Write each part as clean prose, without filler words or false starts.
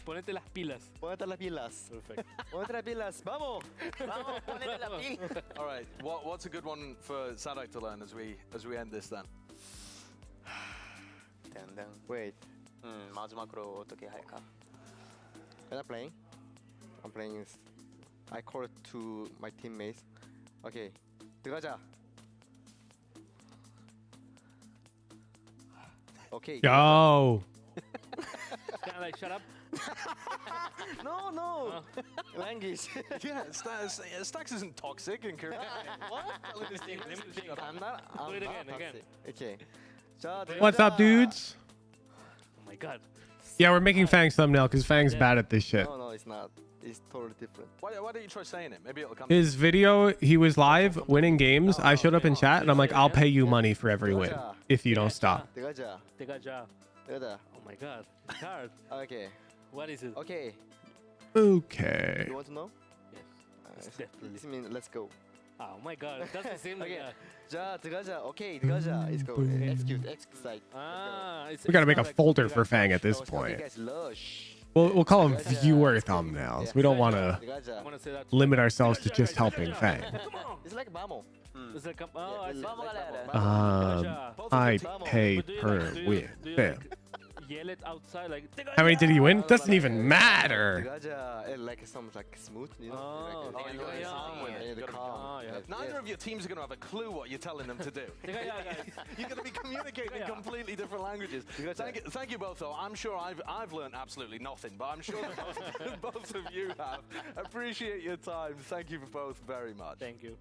Ponete las pilas. Ponete las pilas. Perfect. Ponete las pilas. Vamos. Vamos, ponete la pila. All right. What's a good one for Sadok to learn as we end this then? Wait. まずマクロ時計早いか。I'm not playing. I'm playing. I call it to my teammates. Okay. 들어가자. Okay. Yo. Kind of like, shut up. No. Language. Yeah, Stacks isn't toxic and correct. What? I'm not. Do it again, toxic. Okay. 자, What's up, 들어가자. dudes? Oh my god. Yeah, we're making Fang's thumbnail because Fang's bad at this shit. No, it's not. It's totally different. Why don't you try saying it? Maybe it'll come. His video, he was live winning games. I showed up in chat and I'm like, I'll pay you money for every win if you don't stop. 들어가자. Degaja. 들어가자. Oh my god. It's hard. Okay. What is it? Okay. Okay. You want to know? Yes. This means let's go. Oh my god. It doesn't seem like Okay. that. 자, 들어가자. Okay, 들어가자. Let's go. Execute site. We gotta make a like folder for Degaja. Fang at this Okay, point. guys, lush. We'll call them viewer thumbnails. We don't want to 들어가자. I want to say that. limit ourselves to just helping Fang. Come on. It's like Mamo. It's like, oh, I see. Vamos, galera. I pay per win. Bam. Yell it outside like. How many did he win? Doesn't even matter. 들어가자. Like some like smooth, you know. Oh, Like, you gotta be calm with it. yeah, the calm. Oh, yeah. Yes, Neither yes. of your teams are going to have a clue what you're telling them to do. You're going to be communicating in completely different languages. Thank you both, though. I'm sure I've learned absolutely nothing, but I'm sure that both of you have. Appreciate your time. Thank you for both very much. Thank you.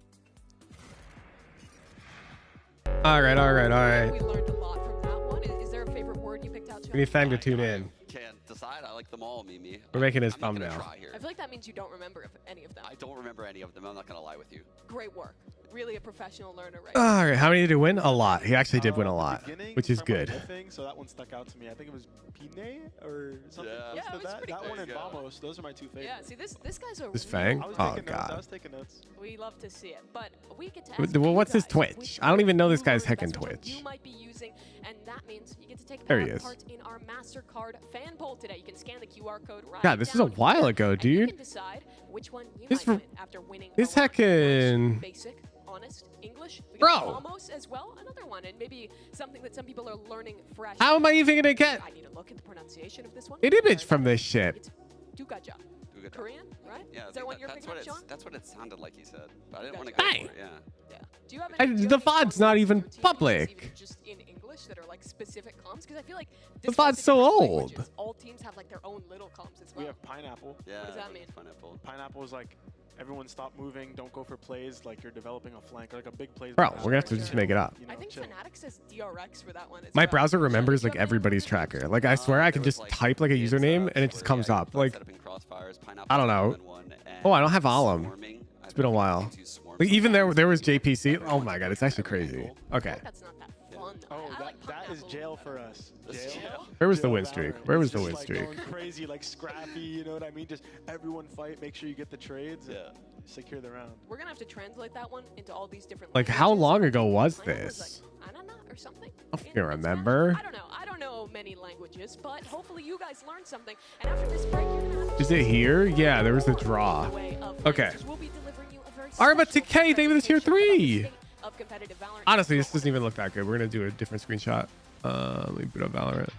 All right. We learned a lot from that one. Is there a favorite word you picked out? We need Fang to tune in. Can't decide. I like them all, Mimi. We're making his I'm not gonna thumbnail. try here. I feel like that means you don't remember any of them. I don't remember any of them. I'm not gonna lie with you. Great work. Really a professional learner, right? All right. How many did he win? A lot. He actually did win a lot, Beginning, which is talking about good. riffing, so that one stuck out to me. I think it was Pine or something. Yeah. close Yeah, to it was that. pretty That good. one and There you go. Vamos. Those are my two favorites. Yeah, see, this guy's a This real Fang? I was Oh, taking notes. I God. was taking notes. We love to see it, but we get to Well, ask you what's his guys Twitch? which I don't even know this you guy's learned heckin' best, which one Twitch. You might be using, and that means you get to take There he is. part in our MasterCard fan poll today. You can scan the QR code right God, this is a down while here, ago, and you dude. can decide which one you This might for- win after winning. this a lot. heckin' Basic, honest English. We Bro. got Vamos as well, another one, and maybe something that some people are learning fresh. How am I even gonna get I need to look at the pronunciation of this one. an image from this shit? It's Dugaja. Dugaja. Korean, right? Yeah, I Is that think what you're that's picking what up, Sean? that's what it sounded like he said. But I didn't want to Gotcha. go Hey. for it. Yeah. Yeah. Do you have I- any, do you the have any font's not comms even in your team public. even just in English that are like specific comms? Because I feel like The despite font's so different old. languages, all teams have like their own little comms as well. We have Pineapple. Yeah. does that mean? Pineapple. Pineapple is like everyone stop moving, don't go for plays, like you're developing a flank, like a big play. Bro, we're gonna have to just make it up. I think Fnatic says DRX for that one. As My well. browser Sean, remembers do you like have any everybody's recommendations? tracker. Like I swear I There can was, just type like a grid username setups and it just where, comes yeah, up. you Like set up in crossfires, Pineapple I don't know. and one, Oh, I don't have Alum. swarming. It's been a while. Like even there was JPC. Oh my god, it's actually crazy. Okay. That's not that fun. Though. Oh, I like that is Pineapple. jail for us. Jail. Where was the Jail win streak? Valorant. Where was It's the just, win like, streak? Going crazy, like scrappy. You know what I mean? Just everyone fight. Make sure you get the trades. And Yeah. secure the round. We're gonna have to translate that one into all these different. Like how languages. long ago was Pineapple is this? like, Anana or something. I in- don't in remember. Spanish? I don't know many languages, but hopefully you guys learned something. And after this break, you're gonna have to Is it here? Yeah, there was a draw. way of Okay. languages. We'll be delivering you a very Arma special TK, David is tier presentation about the 3. state of competitive Valorant. Honestly, this doesn't even look that good. We're gonna do a different screenshot. Let me boot up Valorant.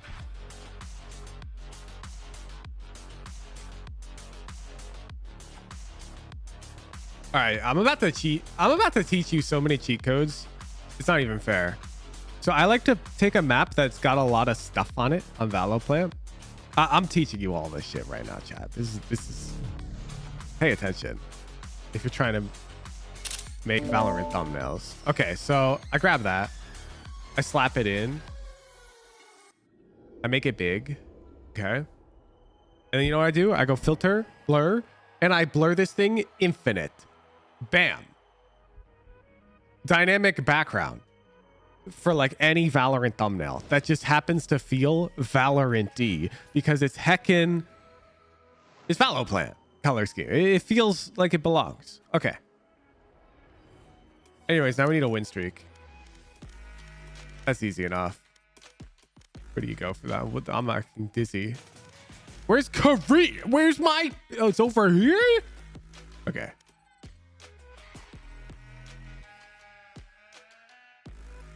All right, I'm about to cheat. I'm about to teach you so many cheat codes. It's not even fair. So I like to take a map that's got a lot of stuff on it on Valoplant. I'm teaching you all this shit right now, chat. This is. Pay attention if you're trying to make Valorant thumbnails. Okay, so I grab that. I slap it in. I make it big. Okay. And then you know what I do? I go filter, blur, and I blur this thing infinite. Bam. Dynamic background for like any Valorant thumbnail that just happens to feel Valorant-y because it's heckin' it's Valoplant color scheme. It feels like it belongs. Okay. Anyways, now we need a win streak. That's easy enough. Where do you go for that? I'm acting dizzy. Where's Korea? Where's my... Oh, it's over here? Okay.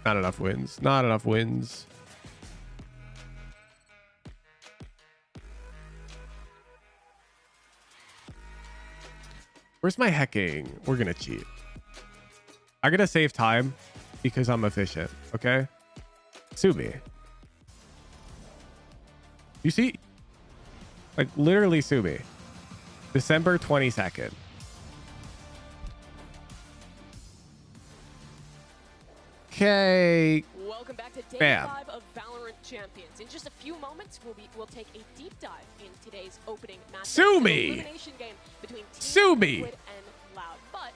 Not enough wins. Not enough wins. Where's my hecking? We're gonna cheat. I gotta save time because I'm efficient. Okay. Subi. You see? Like literally Subi. December 22nd. Okay. Welcome back to day Bam. 5 of Valorant Champions. In just a few moments, we'll take a deep dive in today's opening match. Sue me. Elimination game between Team Sue me. Liquid and Loud. But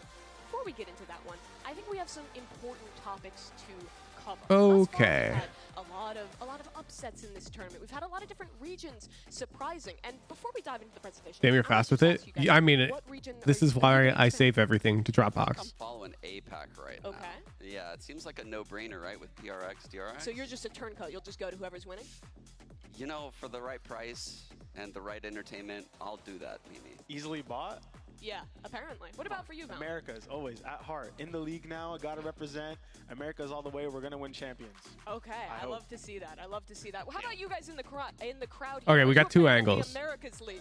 before we get into that one, I think we have some important topics to cover. Okay. Thus far, we've had a lot of upsets in this tournament. We've had a lot of different regions surprising. And before we dive into the presentation, Damn, you're I fast want with to it. ask you guys, Yeah, I mean, what region this are is you why biggest I fan? save everything to I'm Dropbox. following APAC right now. Okay. Yeah, it seems like a no-brainer, right, with PRX, DRX? So you're just a turncoat. You'll just go to whoever's winning? You know, for the right price and the right entertainment, I'll do that, Mimi. Easily bought. Yeah, apparently. What about for you, Val? America's always at heart. In the league now, gotta represent. America's all the way. We're gonna win champions. Okay, I hope. love to see that. I love to see that. How about you guys in the crowd? Okay, here? we got You're two playing in angles. The America's League.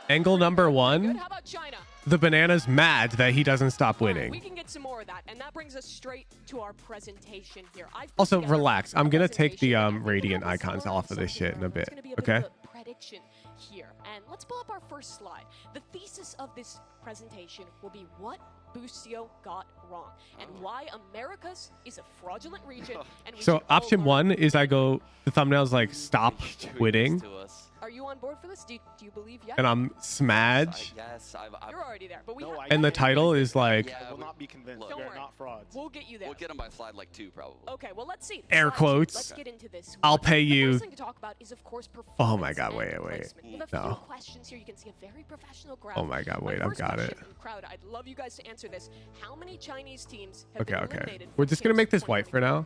Angle number Good. one, How about China? the banana's mad that he doesn't stop All right, we winning. can get some more of that, and that brings us straight to our presentation here. I've put Also, together relax. a I'm gonna take presentation the that I think will radiant help us icons learn off of this something shit in a early. bit. It's gonna be a Okay. bit of a prediction here, and let's pull up our first slide. The thesis of this presentation will be what Boostio got wrong, and why Americas is a fraudulent region. And we So should all option learn one from is it. I go, the thumbnail's like stop You're doing quitting, this to us. Are you on board for this? Do you believe yes? and I'm smudge. Yes, I've You're already there, but we No, have, I And the can't. title is like Yeah, I will we- not be convinced. Look. Don't They're worry. not frauds. we'll get you there. We'll get them by slide like 2, probably. Okay, well, let's see. Air Slides. quotes. Let's get into this. I'll one. pay The you. first thing to talk about is, of course, Oh my performance God, and wait. placement. We have a No. few questions here. You can see a very professional graph. Oh my God, wait, I've first got question it. from the crowd, I'd love you guys to answer this. How many Chinese teams have Okay, been okay. eliminated We're from just gonna Kings make this white for 2022? now.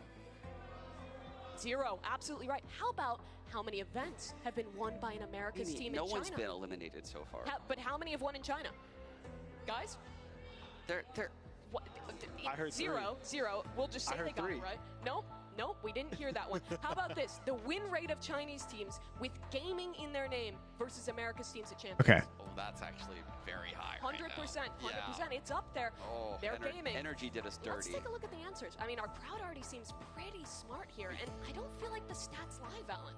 0. Absolutely right. How about how many events have been won by an America's Mimi, team no in China? one's been eliminated so far. But how many have won in China? Guys? They're What? I heard 0. 0. We'll just say I heard they got 3. it right. No, we didn't hear that one. How about this? The win rate of Chinese teams with gaming in their name versus America's teams at Champions. Okay. Oh, that's actually very high. right now. 100%. 100%. Yeah. It's up there. Oh, They're gaming. Energy did us Let's dirty. take a look at the answers. I mean, our crowd already seems pretty smart here, and I don't feel like the stats lie, Valen.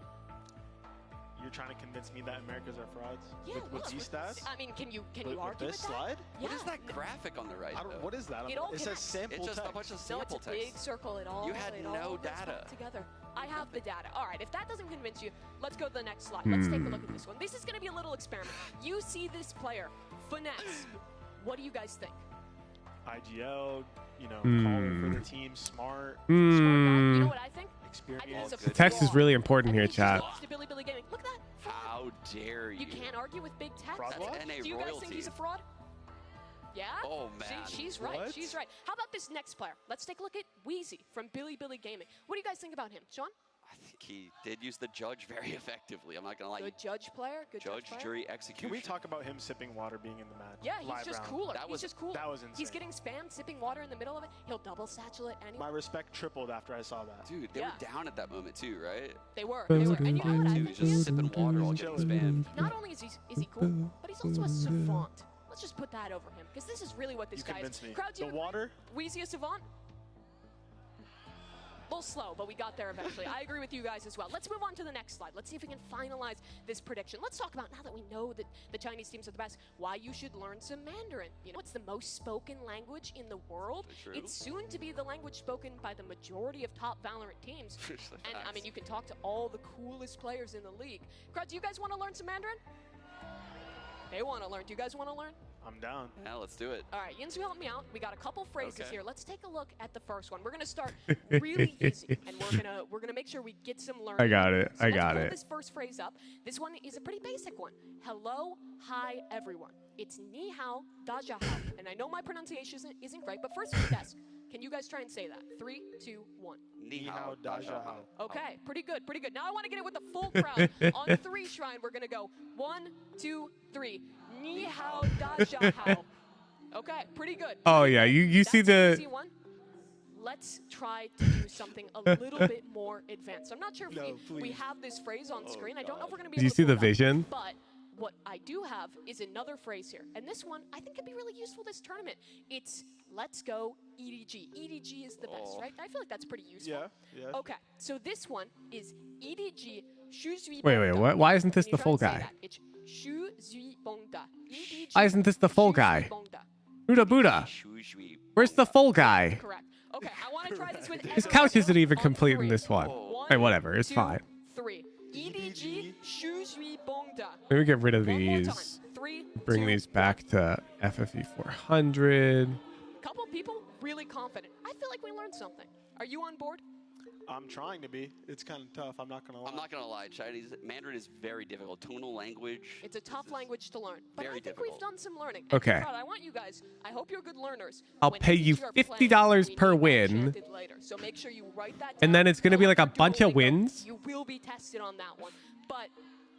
You're trying to convince me that Americas are frauds Yeah, with look, these stats? I mean, can you With argue this with that? slide? What is Yeah. that graphic on the right? I don't, though? what is that? It all says connects. sample It's just text. a bunch of No, sample it's a text. big circle. It all You had it no all links back data. together. I have the data. All right, if that doesn't convince you, let's go to the next slide. Let's take a look at this one. This is going to be a little experiment. You see this player, Finesse. What do you guys think? IGL, caller Hmm. for the team, smart, Smart guy. You know Hmm. what I think? I think experience. he's a The text is fraud. really important I here, think he just chat. lost to Billy Gaming. Look at that. Fraud. How dare you? You can't argue with big tech. Fraud That's- watch? NA Do you guys think he's a royalty. fraud? Yeah? Oh, man. See, she's right. What? She's right. How about this next player? Let's take a look at Wheezy from Billy Gaming. What do you guys think about him? Sean? I think he did use the judge very effectively. I'm not gonna lie. Good judge player. Good Judge, player. jury, Can execution. we talk about him sipping water being in the match? Yeah, he's live just round? cooler. That He's was- just cool. that was insane. He's getting spammed, sipping water in the middle of it. He'll double satchel it anyway. My respect tripled after I saw that. Dude, they Yeah. were down at that moment too, right? They were. And you know what I Dude, think just he is? sipping water while getting spammed. Not only is he cool, but he's also a savant. Let's just put that over him, because this is really what this You guy is. convinced me. Crowd, do The you agree? water? Wheezy a savant? A little slow, but we got there eventually. I agree with you guys as well. Let's move on to the next slide. Let's see if we can finalize this prediction. Let's talk about, now that we know that the Chinese teams are the best, why you should learn some Mandarin. You know, it's the most spoken language in the world. True. It's soon to be the language spoken by the majority of top Valorant teams. And I mean, you can talk to all the coolest players in the league. Crowd, do you guys want to learn some Mandarin? They want to learn. Do you guys want to learn? I'm down. Yeah, let's do it. All right, Yinzu, help me out. We got a couple phrases Okay. here. Let's take a look at the first one. We're gonna start really easy, and we're gonna make sure we get some learning. I got it. So I let's got pull it. this first phrase up. This one is a pretty basic one. Hello, hi, everyone. It's ni hao, da jia hao. And I know my pronunciation isn't great, but first, guys, can you guys try and say that? 3, 2, 1. Ni hao, da zha hao. Okay, pretty good, pretty good. Now I want to get it with the full crowd. On 3, Shrine, we're going to go 1, 2, 3. Ni hao, da zha hao. Okay, pretty good. Oh yeah, you see That's an the easy one. Let's try to do something a little bit more advanced. I'm not sure if we have this phrase on screen. I don't know if we're going to be Do you able to see pull the it up, vision? But what I do have is another phrase here. And this one, I think could be really useful this tournament. It's let's go EDG. EDG is the best, right? I feel like that's pretty useful. Yeah. Okay, so this one is EDG. Wait, what? Why isn't this the full guy? It's Shu Zui Bongda. Why isn't this the full guy? Buddha Buddha. Shu shui. Where's the full guy? Correct. Okay, I want to try this with His couch isn't even on complete in 3. this one. One, Hey, whatever. It's 2, fine. 3. EDG Shu Zui Bongda. Let me get rid of One more time. these. 3, Bring 2, these back to FFE 400. Couple people really confident. I feel like we learned something. Are you on board? I'm trying to be. It's kind of tough. I'm not gonna lie. I'm not gonna lie, Chinese Mandarin is very difficult. Tonal language. It's a tough language to learn, but very I think difficult. we've done some learning. And Okay. Crowd, I want you guys. I hope you're good learners. I'll When pay each you are playing, $50 we per need that win. chanted later. So make sure you write that And down. then it's gonna be like a For bunch of Duolingo, wins. You will be tested on that one, but.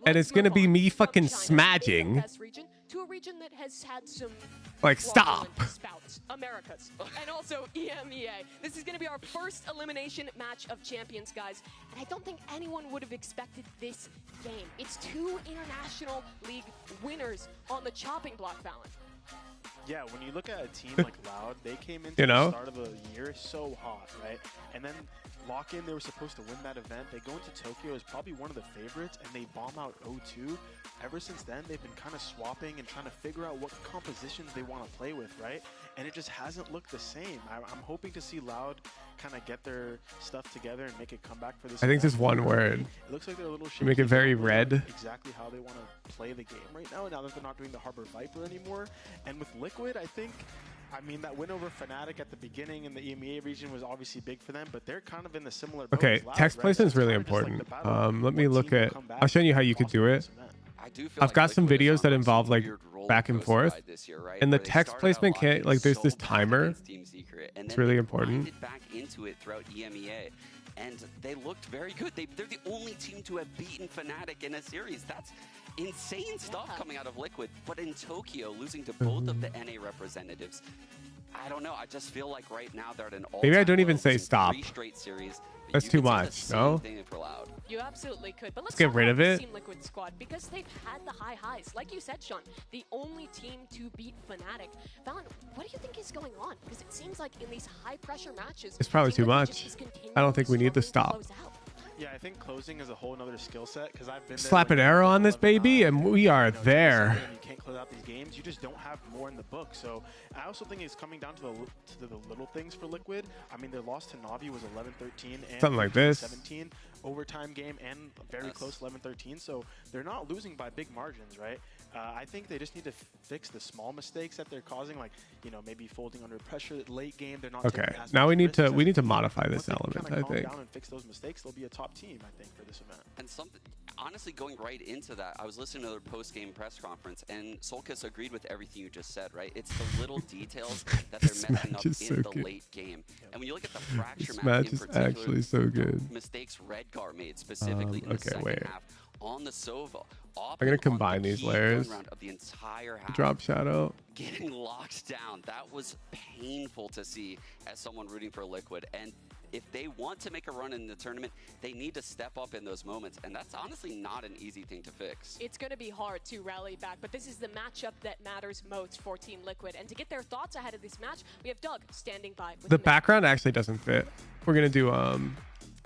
And let's it's gonna move be on me from fucking China, maybe the smagging. best region, to a region that has had some Like, fraudulent stop. spouts, Americas, and also EMEA. This is going to be our first elimination match of champions, guys, and I don't think anyone would have expected this game. It's 2 international league winners on the chopping block, Fallon. Yeah, when you look at a team like Loud, they came into You know? the start of the year so hot, right? And then Lock-In, they were supposed to win that event. They go into Tokyo as probably one of the favorites, and they bomb out 0-2. Ever since then, they've been kind of swapping and trying to figure out what compositions they want to play with, right? And it just hasn't looked the same. I'm hoping to see Loud kind of get their stuff together and make a comeback for this I think event. just one word. It looks like they're a little shaky. Make it very They don't know red. Exactly how they want to play the game right now that they're not doing the Harbor Viper anymore. And with Liquid, I think, I mean, that win over Fnatic at the beginning in the EMEA region was obviously big for them, but they're kind of in the similar boat Okay, as Loud, text right? placement is So it's really kinda just like important. the battle of Let me what look team will at. come back I'll show you and how you could possibly do win it. this event. I do feel I've like got some Liquid is videos on that some involve, like, weird roller back and coaster forth. ride this year, right? And the Where they text started out placement can't, locked like, in there's so this bad timer. against Team Secret, and It's then really they important. grinded back into it throughout EMEA, and they looked very good. They're the only team to have beaten Fnatic in a series. That's insane stuff coming out of Liquid. But in Tokyo, losing to both of the NA representatives, I don't know. I just feel like right now they're at an all-time Maybe I don't even low, say losing stop. 3 straight series. But That's you too could say the much, same no? thing if we're Loud. You absolutely could. But let's get talk rid about of this it. Team Liquid squad because they've had the high highs. Like you said, Sean, the only team to beat Fnatic. Fallon, what do you think is going on? Because it seems like in these high pressure matches, It's probably Team too Liquid much. just is I don't think we need to continually stop. struggling to close out. Yeah, I think closing is a whole other skill set because I've been there Slap when an you're arrow like on this 11-9, baby, and we are you know, there. and you can't close out these games. You just don't have more in the book. So I also think it's coming down to the little things for Liquid. I mean, their loss to Navi was 11-13 and Something like this. 17 overtime game and very close 11-13. So they're not losing by big margins, right? I think they just need to fix the small mistakes that they're causing, like maybe folding under pressure late game. They're not. Okay, taking as now much we need risks to as modify once this they can element. kinda I calm think. down and fix those mistakes, they'll be a top team, I think, for this event. And something, honestly, going right into that, I was listening to their post-game press conference, and Solkis agreed with everything you just said, right? It's the little details that they're This messing match up is in so the good. late game. And when you look at the fracture This map match in is particular, actually so good. mistakes Redgar made specifically in the okay, second wait. half on the Sova. I'm gonna combine these layers. Of the entire half. Drop shadow. Getting locked down. That was painful to see as someone rooting for Liquid. And if they want to make a run in the tournament, they need to step up in those moments. And that's honestly not an easy thing to fix. It's going to be hard to rally back, but this is the matchup that matters most for Team Liquid. And to get their thoughts ahead of this match, we have Doug standing by. With The me. background actually doesn't fit. We're gonna do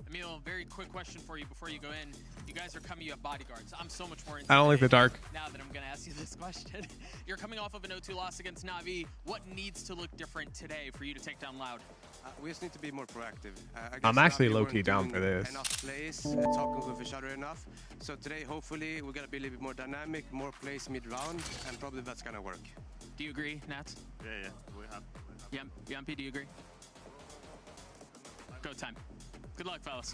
Emil, very quick question for you before you go in. You guys are coming, you have bodyguards. I'm so much more into I don't like the dark. Now that I'm going to ask you this question. You're coming off of an 0-2 loss against Na'Vi. What needs to look different today for you to take down Loud? We just need to be more proactive. I'm actually low-key down for this. Enough plays, talking with each other enough. So today, hopefully, we're gonna be a little bit more dynamic, more plays mid-round, and probably that's gonna work. Do you agree, Nats? Yeah, we have. Yampi, do you agree? Go time. Good luck, fellas.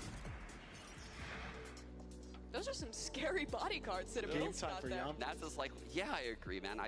Those are some scary body cards that have Game been time out for there. Yum. That's just like, yeah, I agree, man.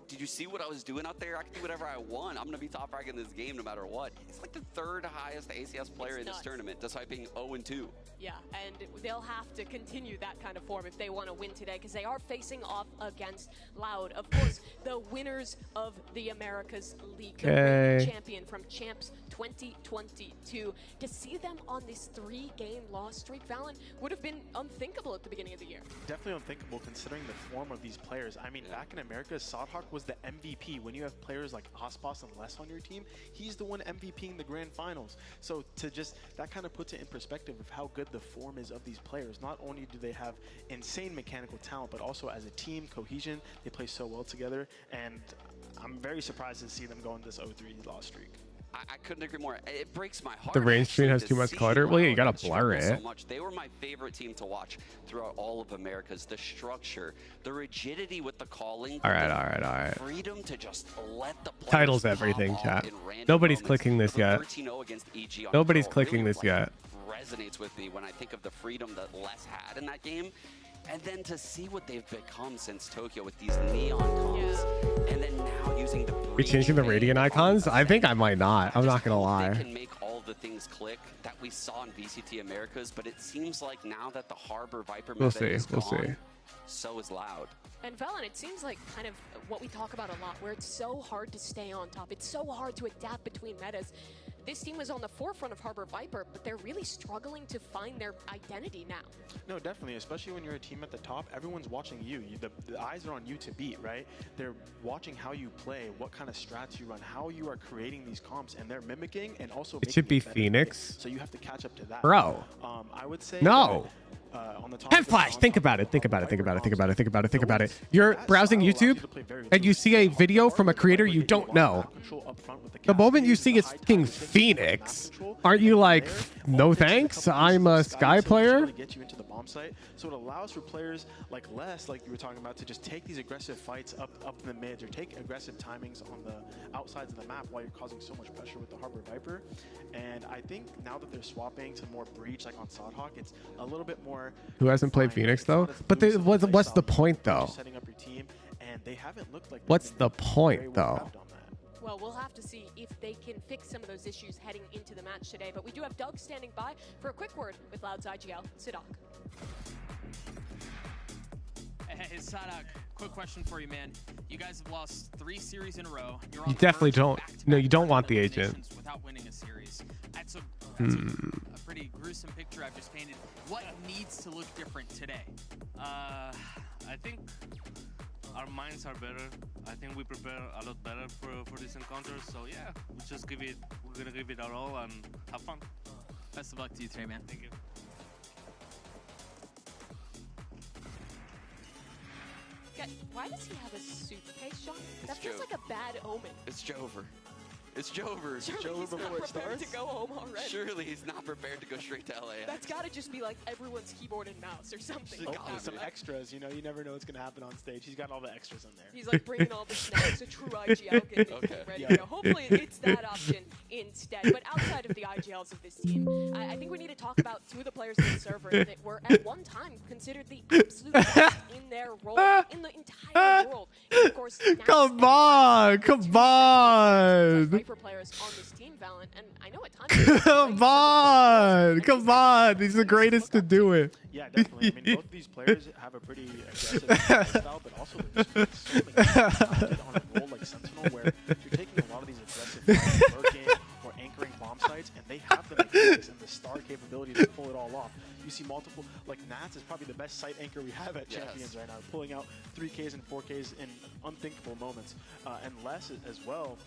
Did you see what I was doing out there? I can do whatever I want. I'm gonna be top frag in this game no matter what. He's like the third highest ACS player It's in this nuts. tournament, despite being 0-2. Yeah, and they'll have to continue that kind of form if they want to win today, because they are facing off against Loud. Of course, the winners of the Americas League, the reigning champion from Champs 2022. To see them on this 3-game loss streak, Valen, would have been unthinkable at the beginning of the year. Definitely unthinkable considering the form of these players. I mean, back in America, Sadhawk was the MVP. When you have players like Ospas and Les on your team, he's the one MVPing the grand finals. So to just, that kind of puts it in perspective of how good the form is of these players. Not only do they have insane mechanical talent, but also as a team, cohesion, they play so well together. And I'm very surprised to see them go on this 0-3 loss streak. I couldn't agree more. It breaks my heart. The range screen has actually, too to much see clutter. Well, yeah, you Loud gotta blur struggle it. So much. They were my favorite team to watch throughout all of Americas. The structure, the rigidity with the calling. All right. Freedom to just let the players Titles pop everything, off chat. in random Nobody's moments. clicking this The yet. 13-0 against EG on Nobody's Pro clicking really, this yet. Resonates with me when I think of the freedom that Les had in that game. And then to see what they've become since Tokyo with these neon comps, and then now using the We changing the radiant icons? I think I might not. I'm not gonna They lie. can make all the things click that we saw in VCT Americas, but it seems like now that the Harbor Viper We'll meta see. is We'll gone, see. so is Loud. And Valen, it seems like kind of what we talk about a lot, where it's so hard to stay on top. It's so hard to adapt between metas. This team was on the forefront of Harbor Viper, but they're really struggling to find their identity now. No, definitely, especially when you're a team at the top, everyone's watching you. The eyes are on you to beat, right? They're watching how you play, what kind of strats you run, how you are creating these comps, and they're mimicking and also It should making be better. Phoenix. So you have to catch up to that. Bro. I would say No. that, on the top Head of the flash. round, Think about it. Think about it. Think about it. Think about it. Think about it. Think about it. You're browsing YouTube and you see a video from a creator you don't know. The moment you see it's fucking Phoenix, aren't you like, no thanks? I'm a Sky player. Get you into the bomb site, so it allows for players like Les, like you were talking about, to just take these aggressive fights up in the mids, or take aggressive timings on the outsides of the map while you're causing so much pressure with the Harbor Viper. And I think now that they're swapping to more breach, like on Sadhawk, it's a little bit more. Who hasn't played fine. Phoenix It's not though? as But loose of a what's the playstyle. point You're though? just setting up your team, and they haven't looked like. What's they've the been point, very well though? prepped on that. Well, we'll have to see if they can fix some of those issues heading into the match today. But we do have Doug standing by for a quick word with Loud's IGL, Sidok. Hey, Sadak, quick question for you, man. You guys have lost 3 series in a row. You're You on definitely first don't. back-to-back No, you don't want the eliminations agent. without winning a series. That's a pretty gruesome picture I've just painted. What needs to look different today? I think our minds are better. I think we prepare a lot better for this encounter. So yeah, we're gonna give it our all and have fun. Best of luck to you today, man. Thank you. Why does he have a suitcase, Sean? That It's feels Joe. like a bad omen. It's Jover. It's Jover. Surely he's not prepared to go home already. Surely he's not prepared to go straight to LA. That's got to just be like everyone's keyboard and mouse or something. Hopefully some extras, you know, you never know what's going to happen on stage. He's got all the extras in there. He's like bringing all the snacks, a true IGL getting Okay. ready. Yeah. You know, hopefully it's that option instead. But outside of the IGLs of this team, I think we need to talk about 2 of the players in the server that were at one time considered the absolute best in their role in the entire world. And of course, now Come on, come on. Viper players on this team, Valen, and I know at times. Come on, come on. He's the greatest to do it. Yeah, definitely. I mean, both of these players have a pretty aggressive style, but also they're just so talented on a role like Sentinel, where you're taking a lot of these aggressive fights, lurking or anchoring bomb sites, and they have the mechanics and the star capability to pull it all off. You see multiple, like Nats is probably the best site anchor we have at Yes. Champions right now, pulling out 3Ks and 4Ks in unthinkable moments. And Les as well.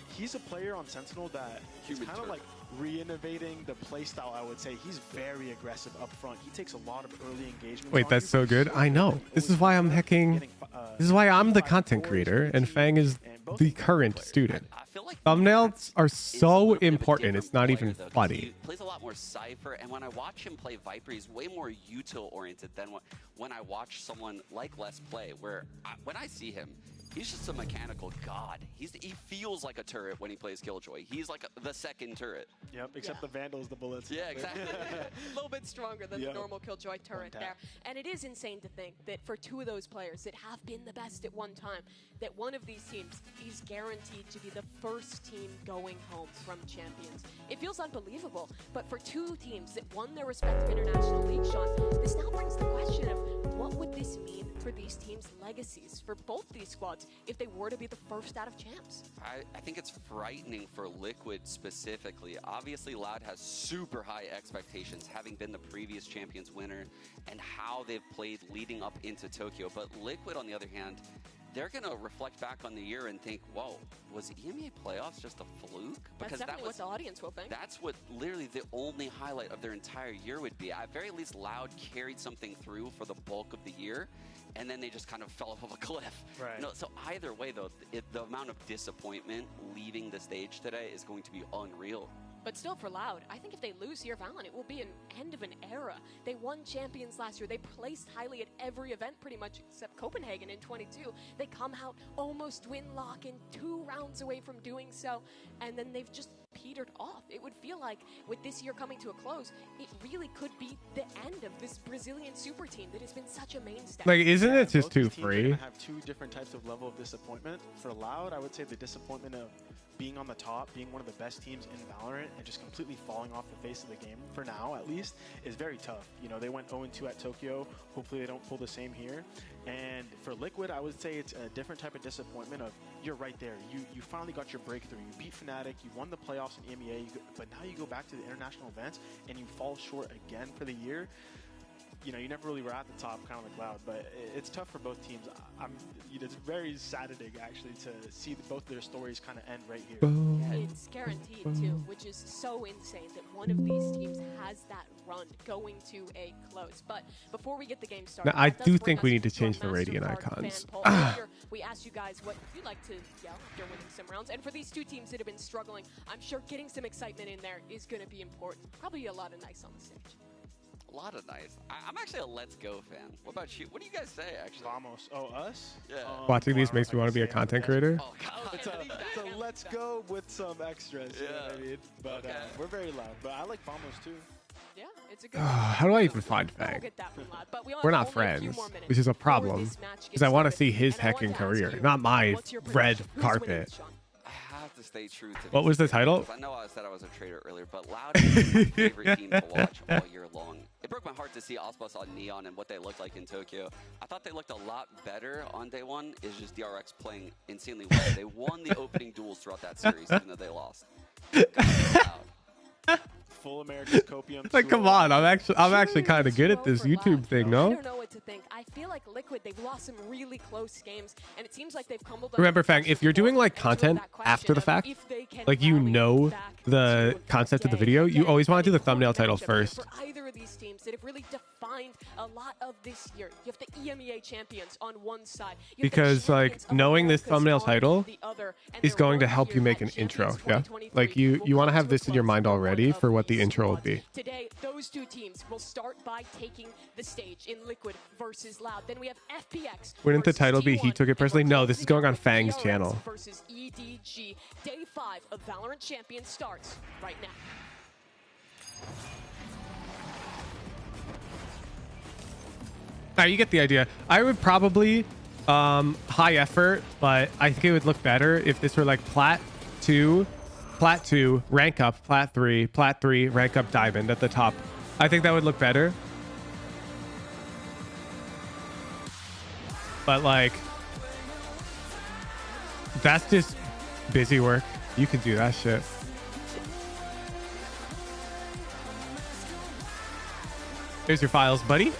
He's a player on Sentinel that is Human kind of turtle. like re-innovating the playstyle, I would say. He's very aggressive up front. He takes a lot of early engagement. Wait, that's so good. I know. This is why I'm hacking. This is why I'm the content creator and Fang is the current student. I feel like Thumbnails are is a so little bit of a important. different It's not player, even though, 'cause funny. He plays a lot more Cypher, and when I watch him play Viper, he's way more util oriented than when I watch someone like Les play. When I see him, He's just a mechanical god. He feels like a turret when he plays Killjoy. He's like the second turret. Yep, except the Vandals, the bullets. Yeah, exactly. A little bit stronger than the normal Killjoy turret there. And it is insane to think that for two of those players that have been the best at one time, that one of these teams is guaranteed to be the first team going home from champions. It feels unbelievable, but for two teams that won their respective international league, Sean, this now brings the question of what would this mean for these teams' legacies, for both these squads, if they were to be the first out of champs? I think it's frightening for Liquid specifically. Obviously, Loud has super high expectations, having been the previous Champions winner and how they've played leading up into Tokyo. But Liquid, on the other hand, they're going to reflect back on the year and think, whoa, was EMEA playoffs just a fluke? Because that's what the audience will think. That's what literally the only highlight of their entire year would be. At very least, Loud carried something through for the bulk of the year, and then they just kind of fell off of a cliff. Right. You know, so either way, though, the amount of disappointment leaving the stage today is going to be unreal. But still, for Loud, I think if they lose here, Valen, it will be an end of an era. They won champions last year. They placed highly at every event, pretty much, except Copenhagen in 22. They come out almost win-lock and 2 rounds away from doing so, and then they've just petered off. It would feel like, with this year coming to a close, it really could be the end of this Brazilian super team that has been such a mainstay. Like, isn't it just both too these teams are free? gonna have two different types of level of disappointment. For Loud, I would say the disappointment of being on the top, being one of the best teams in Valorant, and just completely falling off the face of the game, for now at least, is very tough. You know, they went 0-2 at Tokyo. Hopefully they don't pull the same here. And for Liquid, I would say it's a different type of disappointment of, you're right there. You finally got your breakthrough. You beat Fnatic, you won the playoffs in EMEA, but now you go back to the international events and you fall short again for the year. You know, you never really were at the top, kind of like Loud, but it's tough for both teams. It's very saddening, actually, to see both their stories kind of end right here. It's guaranteed, too, which is so insane that one of these teams has that run going to a close. But before we get the game started, Now, I do think we need to change the Radiant icons. Earlier, we asked you guys what you'd like to yell after winning some rounds. And for these two teams that have been struggling, I'm sure getting some excitement in there is going to be important. Probably a lot of nice on the stage. A lot of nice. I'm actually a Let's Go fan. What about you? What do you guys say, actually? Vamos. Oh, us? Yeah. Watching these makes me want to be a content creator. Oh, God. It's a let's go with some extras, you know what I mean? But we're very loud. But I like Vamos too. Yeah, it's a good How do I even find Fang? We're not friends, which is a problem, because I want to see his hecking career, not my red carpet. I have to stay true to What was the title? I know I said I was a traitor earlier, but Loud is my favorite team to watch all year long. It broke my heart to see Ospas on Neon and what they looked like in Tokyo. I thought they looked a lot better on day one. It's just DRX playing insanely well. They won the opening duels throughout that series, even though they lost. Full America's copium. Like, come on, I'm actually kind of good at this YouTube thing, I no? don't know what to think. I feel like Liquid, they've lost some really close games, and it seems like they've crumbled. Remember, Fang, if you're doing like content after the fact, like you know the concept of the video, you always want to do the thumbnail title first. For either of these teams that have really defined a lot of this year, you have the EMEA champions on one side, Because like knowing this thumbnail title is going to help you make an intro. Yeah, like you want to have this in your mind already for what the intro will be. Today, those two teams will start by taking the stage in Liquid versus Loud. Then we have FPX. Wouldn't the title be He Took It Personally? No, this is going on Fang's channel. Versus EDG. Day 5 of Valorant Champions starts right now. Alright, you get the idea. I would probably high effort, but I think it would look better if this were like Plat 2, rank up, Plat 3, rank up Diamond at the top. I think that would look better. But like, that's just busy work. You can do that shit. Here's your files, buddy.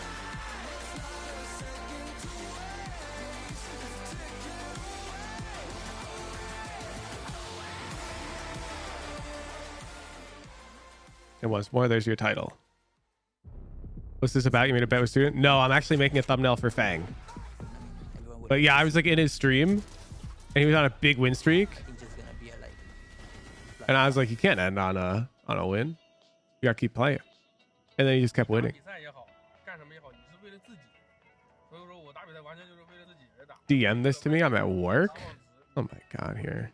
And once more, there's your title. What's this about? You made a bet with student? No, I'm actually making a thumbnail for Fang. But yeah, I was like in his stream and he was on a big win streak. And I was like, you can't end on a win. You gotta keep playing. And then he just kept winning. DM this to me. I'm at work. Oh my god, here.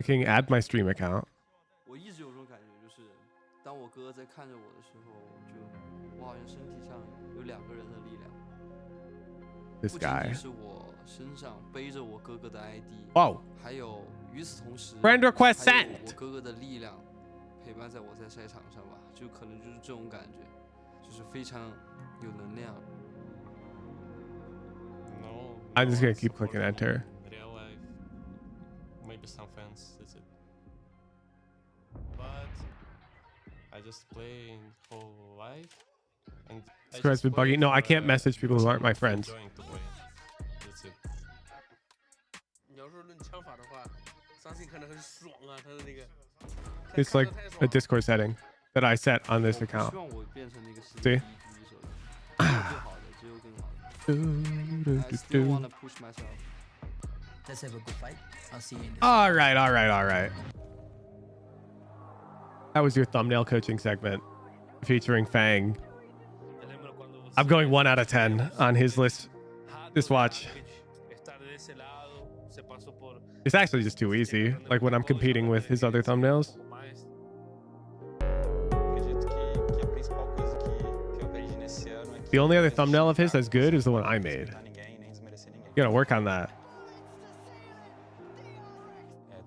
Can you add my stream account? 我一直有种感觉，就是当我哥在看着我的时候，我好像身体上有两个人的力量。 This guy. 是我身上背着我哥哥的 ID。 Wow. 还有与此同时 Friend request 还有 sent. 我哥哥的力量陪伴在我在赛场上吧，就可能就是这种感觉，就是非常有能量。 No. I'm just gonna keep clicking enter. Real life, maybe some fans visit, but I just play in whole life, and This guy's been bugging. No, I can't message people who aren't my friends. That's it. 你要说论枪法的话，相信可能很爽啊，他的那个。 It's like a Discord setting that I set on this account. 希望我变成那个世 See? 界第一狙手，最好的，只有更好的。I still wanna push myself. Let's have a good fight. I'll see you in the All right, all right, all right. That was your thumbnail coaching segment featuring Fang. I'm going 1 out of 10 on his list this watch. It's actually just too easy, like when I'm competing with his other thumbnails. The only other thumbnail of his that's good is the one I made. You gotta work on that.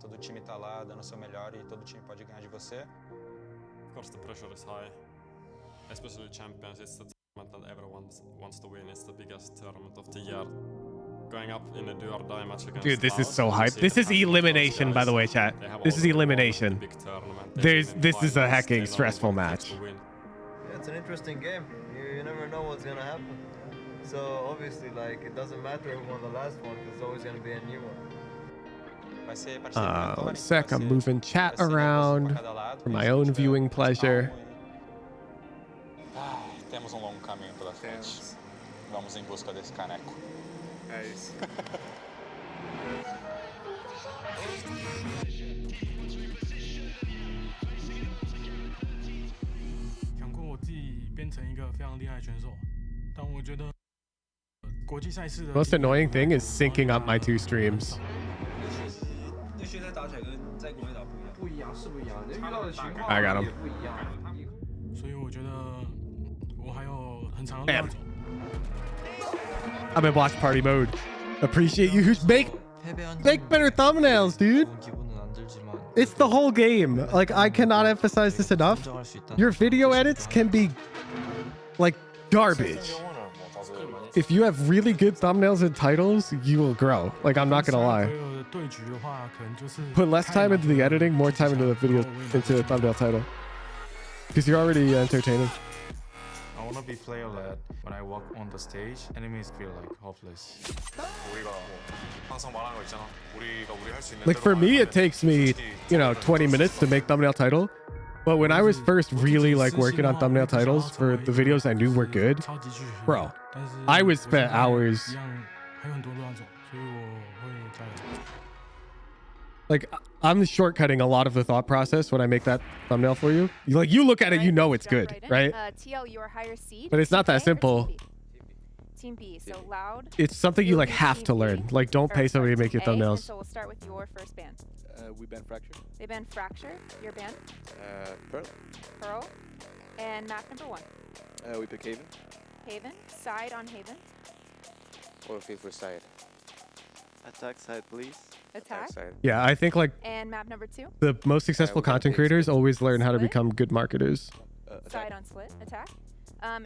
Todo time tá lá dando o seu melhor e todo time pode ganhar de você. Of course, the pressure is high, especially champions. It's the tournament that everyone wants to win. It's the biggest tournament of the year. Going up in a do or die match against Dude, this is Lotus, so you hype. see This the is passion of those elimination, by the guys. way, chat. They have This all is the elimination. big tournament. They This win is a finals, hecking they know stressful what it takes match. to win. Yeah, it's an interesting game. You never know what's gonna happen. So obviously, like, it doesn't matter who won the last one. There's always gonna be a new one. 1 sec, I'm moving chat around for my own viewing pleasure. Temos longo caminho pela frente. Vamos em busca desse caneco. É isso. 想过我自己变成一个非常厉害的选手，但我觉得国际赛事的 Most annoying thing is syncing up my 2 streams. 那现在打起来跟在国内打不一样，不一样是不一样，人遇到的情况 I got him. 也不一样。所以我觉得我还有很长的路要走。 I'm in watch party mode. Appreciate you. Make better thumbnails, dude. It's the whole game. Like, I cannot emphasize this enough. Your video edits can be like garbage. If you have really good thumbnails and titles, you will grow. Like, I'm not gonna lie. Put less time into the editing, more time into the video, into the thumbnail title. Because you're already entertaining. I want to be player-led. When I walk on the stage, enemies feel like hopeless. Like, for me, it takes me, 20 minutes to make thumbnail title. But when I was first really like working on thumbnail titles for the videos I knew were good, bro, I would spend hours. Like, I'm shortcutting a lot of the thought process when I make that thumbnail for you. You look at it, you know it's good, right? TL, your higher seed. But it's not that simple. Team B, so loud. It's something you like have to learn. Like, don't pay somebody to make your thumbnails. So we'll start with your first band. We banned Fracture. They banned Fracture. Your band? Pearl. Pearl. And map number 1. We pick Haven. Haven. Side on Haven. Or for side. Attack side, please. Attack. Side. Yeah, I think like And map number 2. the most successful content creators always learn how to become good marketers. Side on split. Attack.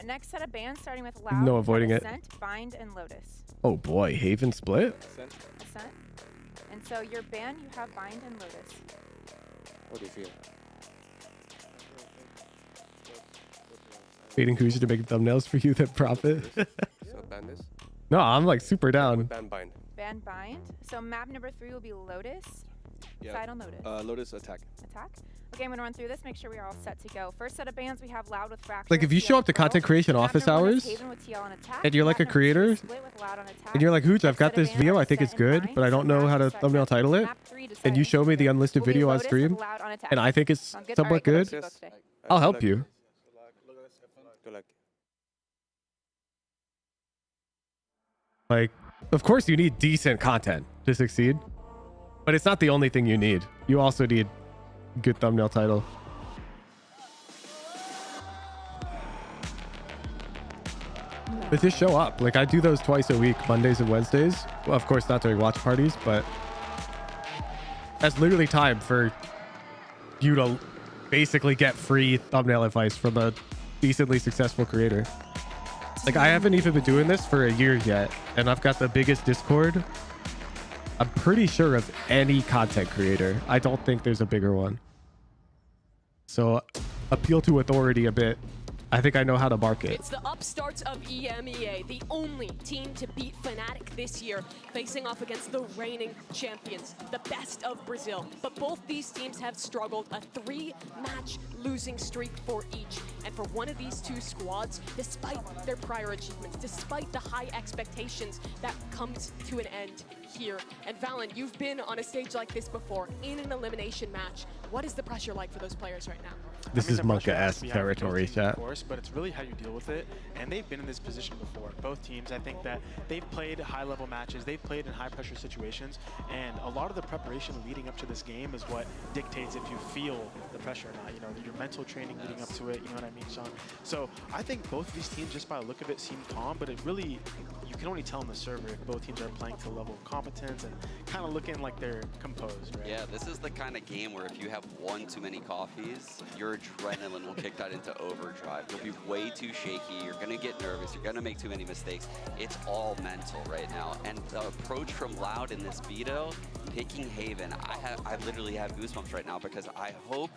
Next set of bands starting with loud. No avoiding it. Ascent, Bind, and Lotus. Oh boy, Haven split. Ascent. And so your band, you have Bind and Lotus. What do you feel? Waiting Hoosier to make thumbnails for you that profit. So ban this? No, I'm like super down. Ban Bind. Band Bind. So map number 3 will be Lotus. Yeah. Side on Lotus. Lotus attack. Attack. Okay, I'm gonna run through this, make sure we are all set to go. First set of bands, we have Loud with Fracture. Like, if you show up to content creation office hours and you're like a creator and you're like, Hooch, I've got this video, I think it's good, but I don't know how to thumbnail title it, and you show me the unlisted video on stream and I think it's somewhat good, I'll help you. Like, of course you need decent content to succeed, but it's not the only thing you need. You also need good thumbnail title. But just show up. Like, I do those twice a week, Mondays and Wednesdays. Well, of course, not during watch parties, but that's literally time for you to basically get free thumbnail advice from a decently successful creator. Like, I haven't even been doing this for a year yet, and I've got the biggest Discord, I'm pretty sure, of any content creator. I don't think there's a bigger one. So appeal to authority a bit. I think I know how to market. It's the upstarts of EMEA, the only team to beat Fnatic this year, facing off against the reigning champions, the best of Brazil. But both these teams have struggled, a 3-match losing streak for each. And for one of these two squads, despite their prior achievements, despite the high expectations, that comes to an end here. And Valen, you've been on a stage like this before, in an elimination match. What is the pressure like for those players right now? This is Monka-esque territory, chat. Of course, but it's really how you deal with it. And they've been in this position before. Both teams, I think that they've played high-level matches. They've played in high-pressure situations. And a lot of the preparation leading up to this game is what dictates if you feel the pressure or not. You know, your mental training leading up to it. You know what I mean, Sean? So I think both of these teams, just by the look of it, seem calm. But it really, you can only tell on the server if both teams are playing to a level of competence and kind of looking like they're composed, right? Yeah, this is the kind of game where if you have one too many coffees, your adrenaline will kick that into overdrive. You'll be way too shaky. You're going to get nervous. You're going to make too many mistakes. It's all mental right now. And the approach from Loud in this veto, picking Haven, I literally have goosebumps right now because I hope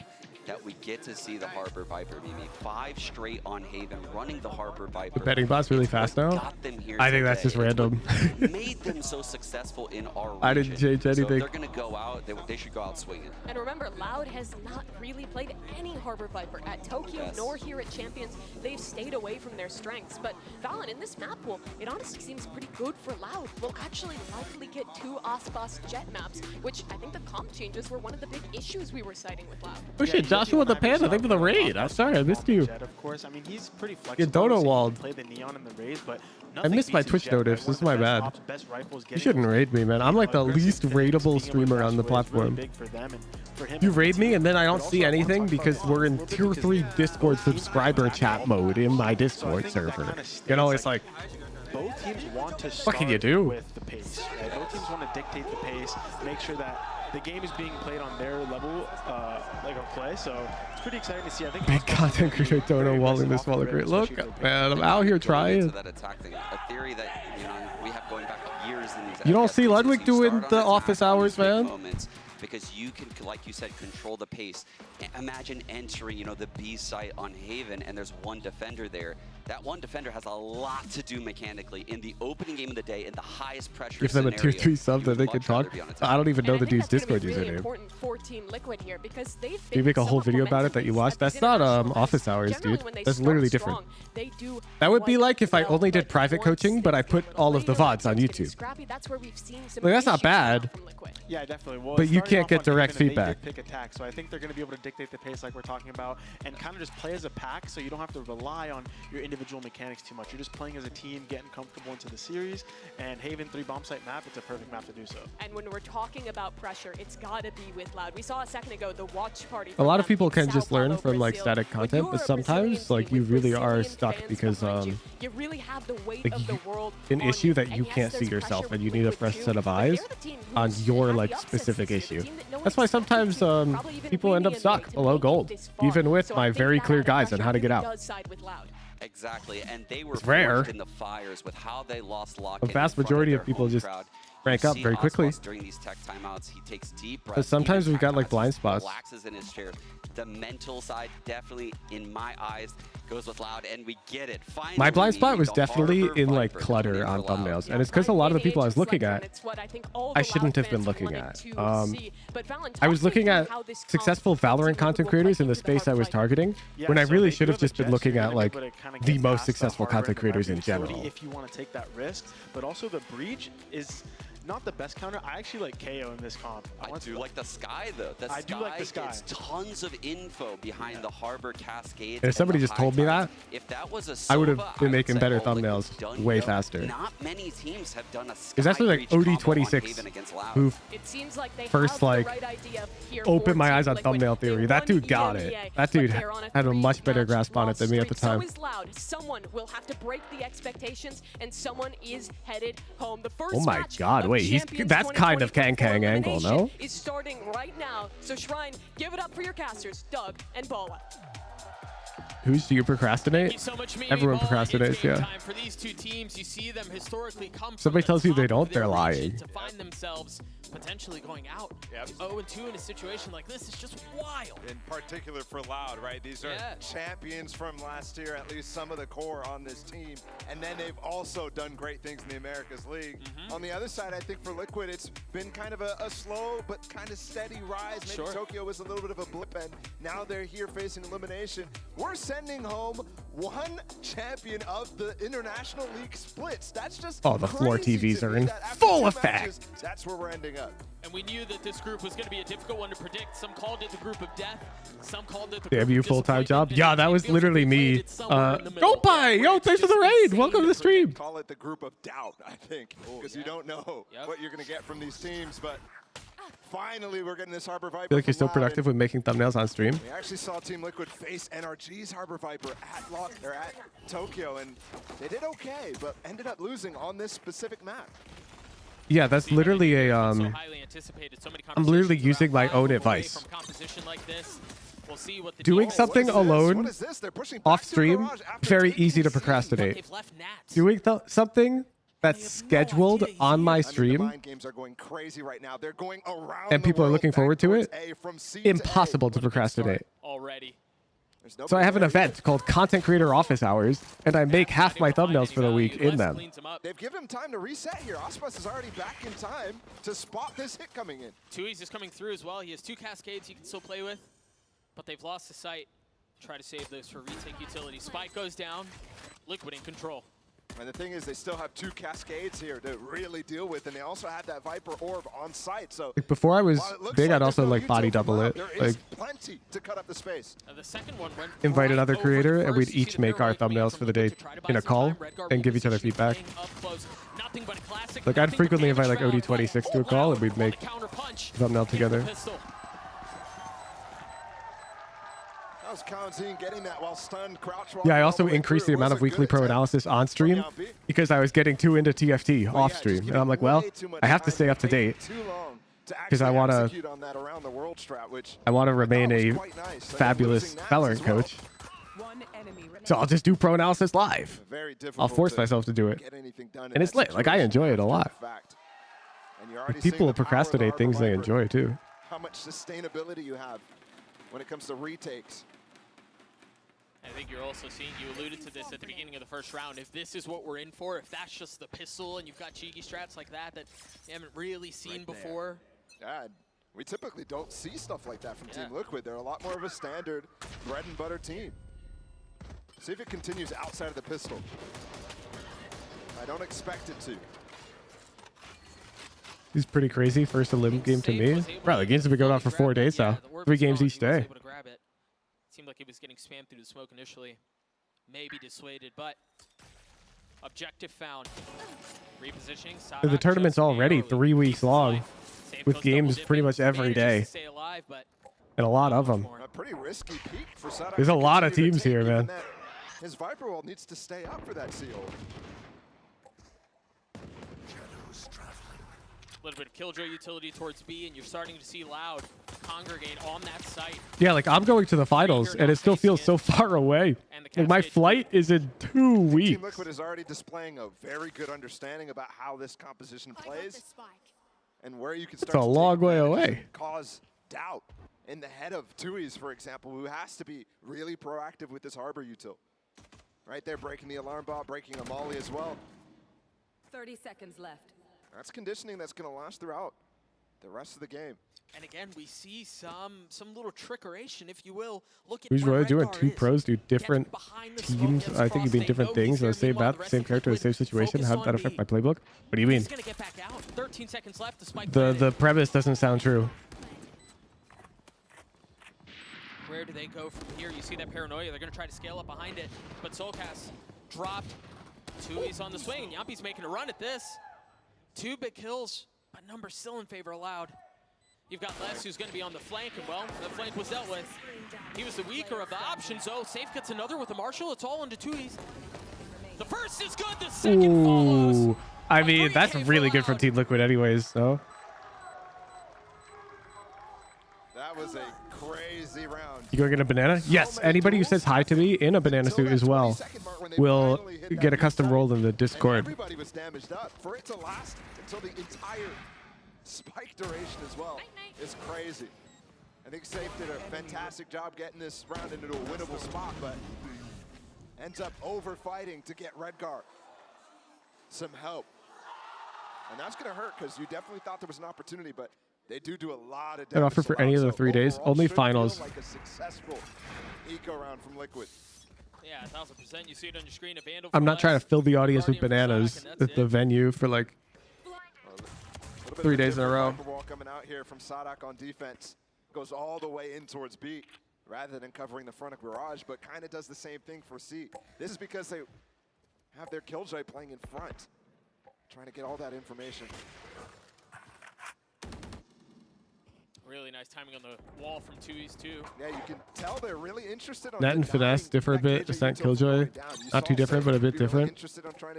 that we get to see the Harbor Viper, Mimi. 5 straight on Haven, running the Harbor Viper. The betting bot's really fast now. I think that's just random. Made them so successful in our region. I didn't change anything. So they're going to go out. They should go out swinging. And remember, Loud has not really played any Harbor Viper at Tokyo nor here at Champions. They've stayed away from their strengths. But Valen, in this map pool, it honestly seems pretty good for Loud. We'll actually likely get 2 Aspas jet maps, which I think the comp changes were one of the big issues we were citing with Loud. Oh shit, Joshua the Panda, thank you for the raid. I'm sorry, I missed you. Of course, I mean, he's pretty flexible. Get dono walled. Play the neon in the raise, but I missed my Twitch notice. This is my bad. You shouldn't raid me, man. I'm like the least raidable streamer on the platform. You raid me and then I don't see anything because we're in tier 3 Discord subscriber chat mode in my Discord server. You know, it's like, both teams want to what can you do? With the pace, right? Both teams want to dictate the pace, make sure that the game is being played on their level, like of play. So it's pretty exciting to see. I think big content creator dono walling this while great. Look, man, I'm out here trying. That attack thing, a theory that we have going back years. You don't see Ludwig doing the office hours, man. Because you can, like you said, control the pace. Imagine entering, the B site on Haven, and there's one defender there. That one defender has a lot to do mechanically in the opening game of the day in the highest pressure Give them a tier 3 sub that they can talk. I don't even know the dude's Discord really username. Important for Team Liquid here because they've You make a whole video about it that you watched? That's not office hours, dude. That's literally different. That would be like if I only did private coaching, but I put all of the VODs on YouTube. Like, that's not bad. Yeah, definitely. Well, but you can't get direct feedback. Pick attack, so I think they're going to be able to dictate the pace like we're talking about and kind of just play as a pack so you don't have to rely on your individual mechanics too much. You're just playing as a team, getting comfortable into the series, and Haven 3 bomb site map, it's a perfect map to do so. And when we're talking about pressure, it's got to be with Loud. We saw a second ago the watch party. A lot of people can just learn from like static content, but sometimes like you really are stuck because you really have the weight of the world an issue that you can't see yourself and you need a fresh set of eyes on your like specific issue. That's why sometimes people end up stuck below gold, even with my very clear guides on how to get out. Exactly, and they were rare. In the fires with how they lost lock. The vast majority of people just rank up very quickly. During these tech timeouts, he takes deep breaths. But sometimes we've got like blind spots. Relaxes in his chair. The mental side definitely, in my eyes, goes with Loud, and we get it. Finally, my blind spot was definitely in like clutter on thumbnails, and it's because a lot of the people I was looking at, I shouldn't have been looking at. I was looking at successful Valorant content creators in the space I was targeting, when I really should have just been looking at like the most successful content creators in general. If you want to take that risk, but also the breach is not the best counter. I actually like KO in this comp. I do like the Sky though. I do like the Sky. Gets tons of info behind the Harbor Cascades. If somebody just told me that, if that was a I would Sova, have been making say, better oh, like, thumbnails done, way yo. faster. Not many teams have done a Sky It's actually like breach combo on OD26 Haven against Loud. who It seems like they first have like the right idea here opened for my Team eyes on Liquid. thumbnail They theory. That won dude got EMEA, it. That but dude they're on had a much better three-match grasp on it than me at the loss streak. time. So is Loud. Someone will have to break the expectations, and someone is headed home. The first Oh my match God! of Wait, that's kind of Kang Kang angle, no? is starting right now. So Shrine, give it up for your casters, Doug and Boa. Who's do you procrastinate? So much, Everyone procrastinates, yeah. time for these two teams. You see them historically come Somebody tells you they don't, they're lying. to find themselves potentially going out. 0-2 in a situation like this is just wild. In particular for Loud, right? These are champions from last year, at least some of the core on this team. And then they've also done great things in the Americas League. On the other side, I think for Liquid, it's been kind of a slow but kind of steady rise. Maybe Tokyo was a little bit of a blip, and now they're here facing elimination. We're sending home one champion of the International League splits. That's just the floor crazy TVs to are me in that after full 2 effect. matches, that's where we're ending up. And we knew that this group was going to be a difficult one to predict. Some called it the group of death. Some called it the Damn group you, of full-time disappointment. job. Yeah, that was literally me. Go by. Yo, thanks for the raid. Welcome to the stream. Call it the group of doubt, I think, because you don't know what you're going to get from these teams. But finally, we're getting this Harbor Viper. I feel like you're from so Loud, productive with making thumbnails on stream. we actually saw Team Liquid face NRG's Harbor Viper at Tokyo, and they did okay, but ended up losing on this specific map. Yeah, that's literally a I'm literally using my own advice. Doing something alone off stream, very easy to procrastinate. Doing something that's scheduled on my stream Games are going crazy right now. They're going around and people are looking forward to it, impossible to procrastinate. Already. So I have an event called Content Creator Office Hours, and I make half my thumbnails for the week in them. They've given him time to reset here. Ospas is already back in time to spot this hit coming in. Tui's is coming through as well. He has 2 cascades he can still play with, but they've lost the sight. Try to save those for retake utility. Spike goes down. Liquid in control. And the thing is, they still have 2 cascades here to really deal with, and they also have that Viper Orb on site. So Like before I was while it looks big, I'd there's also no like body util from double Loud, it. there is Like plenty to cut up the space. The second one went invite another over creator, and first. we'd You see each the make mirror our right coming thumbnails from for the day Liquid to try to buy in a some call time. Red Guard and give each other positioning, feedback. playing up close. Nothing but a classic, Like I'd nothing but frequently invite like damage round. OD26 to a call, and we'd make thumbnail together. That was Kalanzine getting that while stunned, crouch Yeah, I walking also all the way increased through. the It amount was of a weekly good pro attempt analysis on from stream Yampi. because I was getting too into TFT off stream. And I'm like, well, I have to stay up to date because I want to remain a fabulous Valorant coach. So I'll just do pro analysis live. I'll force myself to do it. And it's lit. Like, I enjoy it a lot. Like, people procrastinate things they enjoy, too. How much sustainability you have when it comes to retakes. I think you're also seeing, you alluded to this at the beginning of the first round, if this is what we're in for, if that's just the pistol and you've got cheeky strats like that that you haven't really seen before. Yeah, we typically don't see stuff like that from Team Liquid. They're a lot more of a standard bread and butter team. See if it continues outside of the pistol. I don't expect it to. He's pretty crazy. First Elim game to me. Bro, the games have been going on for 4 days now. 3 games each day. Seemed like he was getting spammed through the smoke initially. Maybe dissuaded, but objective found. Repositioning. The tournament's already 3 weeks long with games pretty much every day. And a lot of them. A pretty risky peak for Sadak. There's a lot of teams here, man. His Viper Wall needs to stay up for that seal. A little bit of killjoy utility towards B, and you're starting to see Loud congregate on that site. Yeah, like I'm going to the finals, and it still feels so far away. Like my flight is in 2 weeks. Team Liquid is already displaying a very good understanding about how this composition plays and where you can start It's a long way away. Cause doubt in the head of Tui's, for example, who has to be really proactive with this Harbor util. Right there, breaking the alarm bot, breaking a molly as well. 30 seconds left. That's conditioning that's going to last throughout the rest of the game. And again, we see some little trickeration, if you will. Look at Who's where really doing Redgar two is. pros do different behind the smoke, teams? gets I think you mean across. different They know things. he's The there. same Meanwhile, map, the rest same of character, the Liquid same situation. focused How did that on affect B. my playbook? What do you mean? He's gonna get back out. 13 seconds left. The spike The premise doesn't sound true. Where do they go from here? You see that paranoia. They're going to try to scale up behind it. But Soulcast dropped. Tui's on the swing. And Yampi's making a run at this. 2 big kills, but numbers still in favor of Loud. You've got Les, who's going to be on the flank. And, well, the flank was dealt with. He was the weaker of the options. Oh, Safe gets another with the Marshall. It's all into Tui's. The first is good. The second follows. Ooh. I mean, that's really good from Team Liquid anyways, so. That was a crazy round. You going to get a banana? Yes. Anybody who says hi to me in a banana suit as well will get a custom role in the Discord. Everybody was damaged up. For it to last until the entire spike duration as well is crazy. I think Safe did a fantastic job getting this round into a winnable spot, but ends up over fighting to get Redgar some help. And that's going to hurt because you definitely thought there was an opportunity, but they do a lot of damage. An offer for any of the 3 days. Only finals. Like a successful eco round from Liquid. Yeah, 1000%. You see it on your screen. A Vandal I'm not trying to fill the audience with bananas at the venue for like 3 days in a row. Ball coming out here from Sadak on defense. Goes all the way in towards B rather than covering the front of Barrage, but kind of does the same thing for C. This is because they have their Killjoy playing in front, trying to get all that information. Really nice timing on the wall from Tui's too. Yeah, you can tell they're really interested on Net and finesse differ a bit. Descent Killjoy, not too different, but a bit different.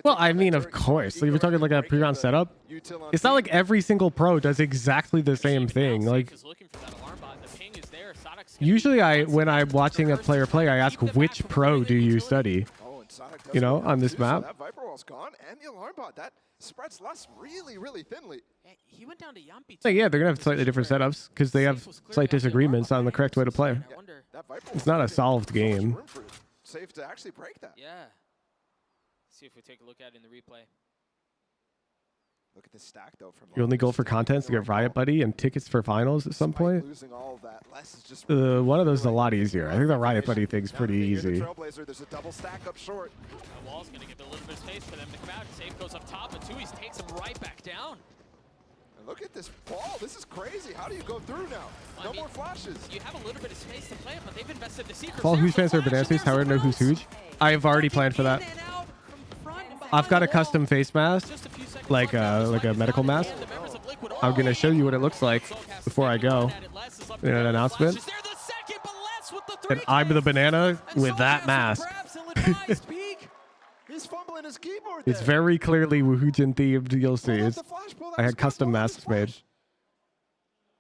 Well, I mean, of course. Like, if you're talking like a pre-round setup, it's not like every single pro does exactly the same thing. Like, usually when I'm watching a player play, I ask which pro do you study? You know, on this map. That Viper wall's gone, and the alarm bot that spreads less really thinly. He went down to Yampi. Like, yeah, they're gonna have slightly different setups because they have slight disagreements on the correct way to play. It's not a solved game. Safe to actually break that. Yeah. See if we take a look at it in the replay. Look at the stack though. From Your only goal for content is to get Riot Buddy and tickets for finals at some point. losing all of that, Les is just One of those is a lot easier. I think the Riot Buddy thing's pretty easy. Trailblazer, there's a double stack up short. The wall's going to give a little bit of space for them to come out. Safe goes up top, but Tui's takes him right back down. And look at this ball. This is crazy. How do you go through now? No more flashes. You have a little bit of space to play it, but they've invested the secret. All who's fans are bananas. How do I know who's huge? I've already planned for that. I've got a custom face mask, like a medical mask. I'm gonna show you what it looks like before I go in an announcement. And I'm the banana with that mask. He's fumbling his keyboard. It's very clearly Woohoojin themed. You'll see. I had custom masks made.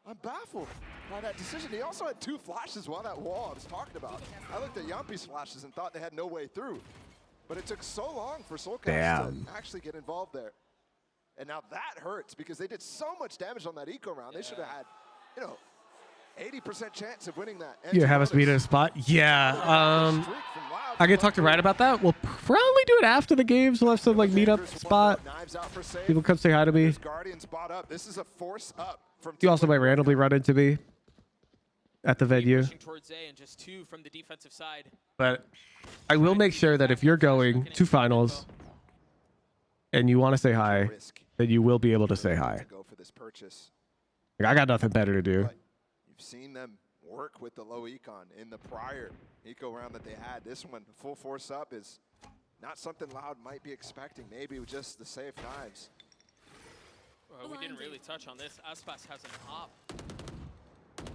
I'm baffled by that decision. He also had 2 flashes while that wall I was talking about. I looked at Yampi's flashes and thought they had no way through. But it took so long for Soulcast to actually get involved there. And now that hurts because they did so much damage on that eco round. They should have had, 80% chance of winning that. You have us meet at a spot? Yeah. I can talk to Riot about that. We'll probably do it after the games. We'll have some like meetup spot. People come say hi to me. This is a force up from You also might randomly run into me at the venue. Towards A and just 2 from the defensive side. But I will make sure that if you're going to finals and you want to say hi, then you will be able to say hi. Like, I got nothing better to do. You've seen them work with the low econ in the prior eco round that they had. This one, full force up, is not something Loud might be expecting. Maybe with just the safe knives. Well, we didn't really touch on this. Aspas has an op.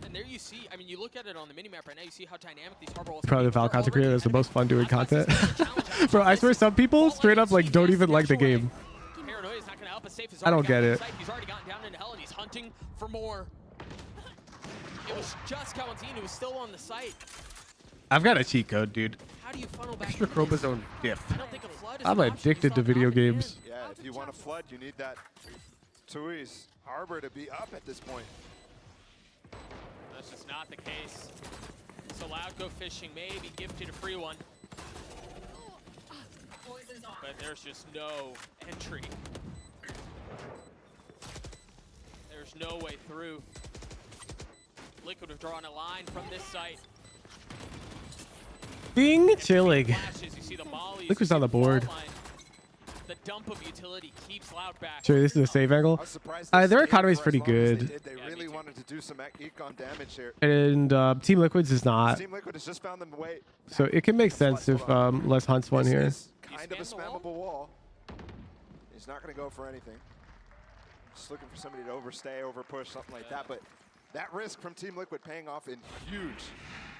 And there you see, I mean, you look at it on the minimap right now, you see how dynamic these harbor walls are. Probably the Val content creator that's the most fun doing content. Bro, I swear some people straight up like don't even like the game. I don't get it. He's already gotten down into hell and he's hunting for more. It was just Calentine who was still on the site. I've got a cheat code, dude. How do you funnel back Extra chromosome diff. I don't think a flood is I'm an option. addicted to video games. Yeah, if you want to flood, you need that Tui's Harbor to be up at this point. That's just not the case. So Loud go fishing, maybe gifted a free one. But there's just no entry. There's no way through. Liquid have drawn a line from this site. Bing chilling. Flashes, you see the mollies, Liquid's you on the see wall board. line. The dump of utility keeps Loud back. Sure, this is a save angle. Their economy is pretty good. They really wanted to do some econ damage here. And Team Liquid's is not. Team Liquid has just found them away. So it can make sense if Les Hunt's one here. Kind of a spammable wall. He's not going to go for anything. Just looking for somebody to overstay, overpush, something like that. But that risk from Team Liquid paying off in huge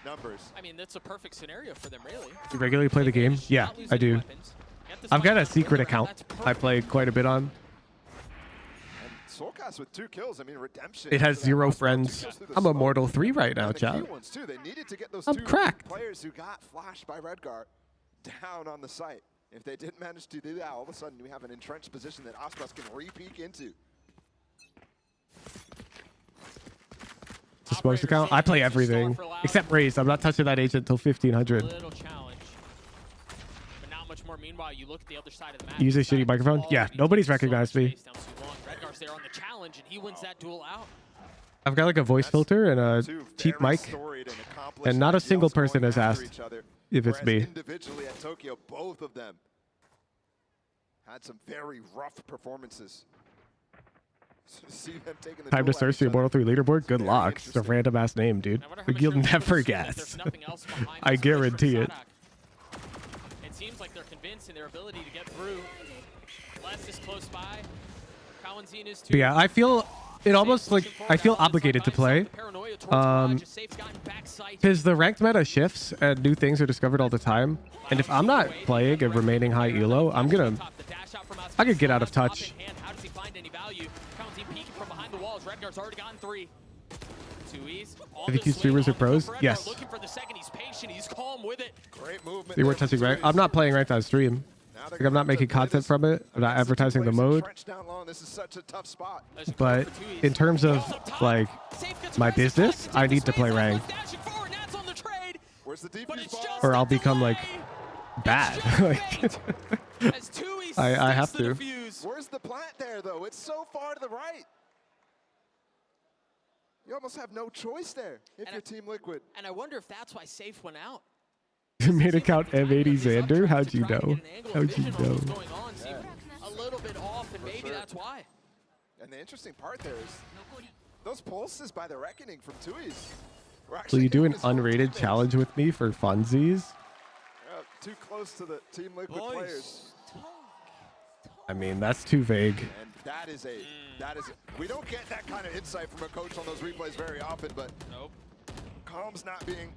numbers. I mean, that's a perfect scenario for them, really. Do you regularly play the game? Yeah, I do. I've got a secret account I play quite a bit on. And Soulcast with 2 kills. I mean, redemption. It has 0 friends. I'm Immortal 3 right now, chat. They needed to get those I'm 2 cracked. players who got flashed by Redgar down on the site. If they didn't manage to do that, all of a sudden we have an entrenched position that Ospas can re-peek into. It's a sports account. I play everything except Raze. I'm not touching that agent until 1500. Little challenge. But not much more. Meanwhile, you look at the other side of the map. Use a shitty microphone. Yeah, nobody's recognized me. Redgar's there on the challenge, and he wins that duel out. I've got like a voice filter and a cheap mic, and not a single person has asked if it's me. Individually at Tokyo, both of them had some very rough performances. See them taking the Time to duel search at the each other. Immortal 3 leaderboard. Good luck. It's a random ass name, dude. You'll never guess. I guarantee it. It seems like they're convinced in their ability to get through. Les is close by. Kawanzin is too. But yeah, I feel it almost like I feel obligated to play. Because the ranked meta shifts and new things are discovered all the time. And if I'm not playing and remaining high elo, I could get out of touch. How does he find any value? Kawanzin peeking from behind the walls. Redgar's already gotten 3. FPX streamers are pros? Yes. Looking for the second. He's patient. He's calm with it. Great movement. They weren't touching ranked. I'm not playing ranked on stream. Like I'm not making content from it. I'm not advertising the mode. This is such a tough spot. But in terms of like my business, I need to play ranked. Or I'll become like bad. I have to. Where's the plant there though? It's so far to the right. You almost have no choice there if you're Team Liquid. And I wonder if that's why Safe went out. Main account M80 Xander? How'd you know? How'd you know? A little bit off, and maybe that's why. And the interesting part there is those pulses by the reckoning from Tui's. Will you do an unrated challenge with me for funsies? Too close to the Team Liquid players. I mean, that's too vague. And that is we don't get that kind of insight from a coach on those replays very often, but Calm's not being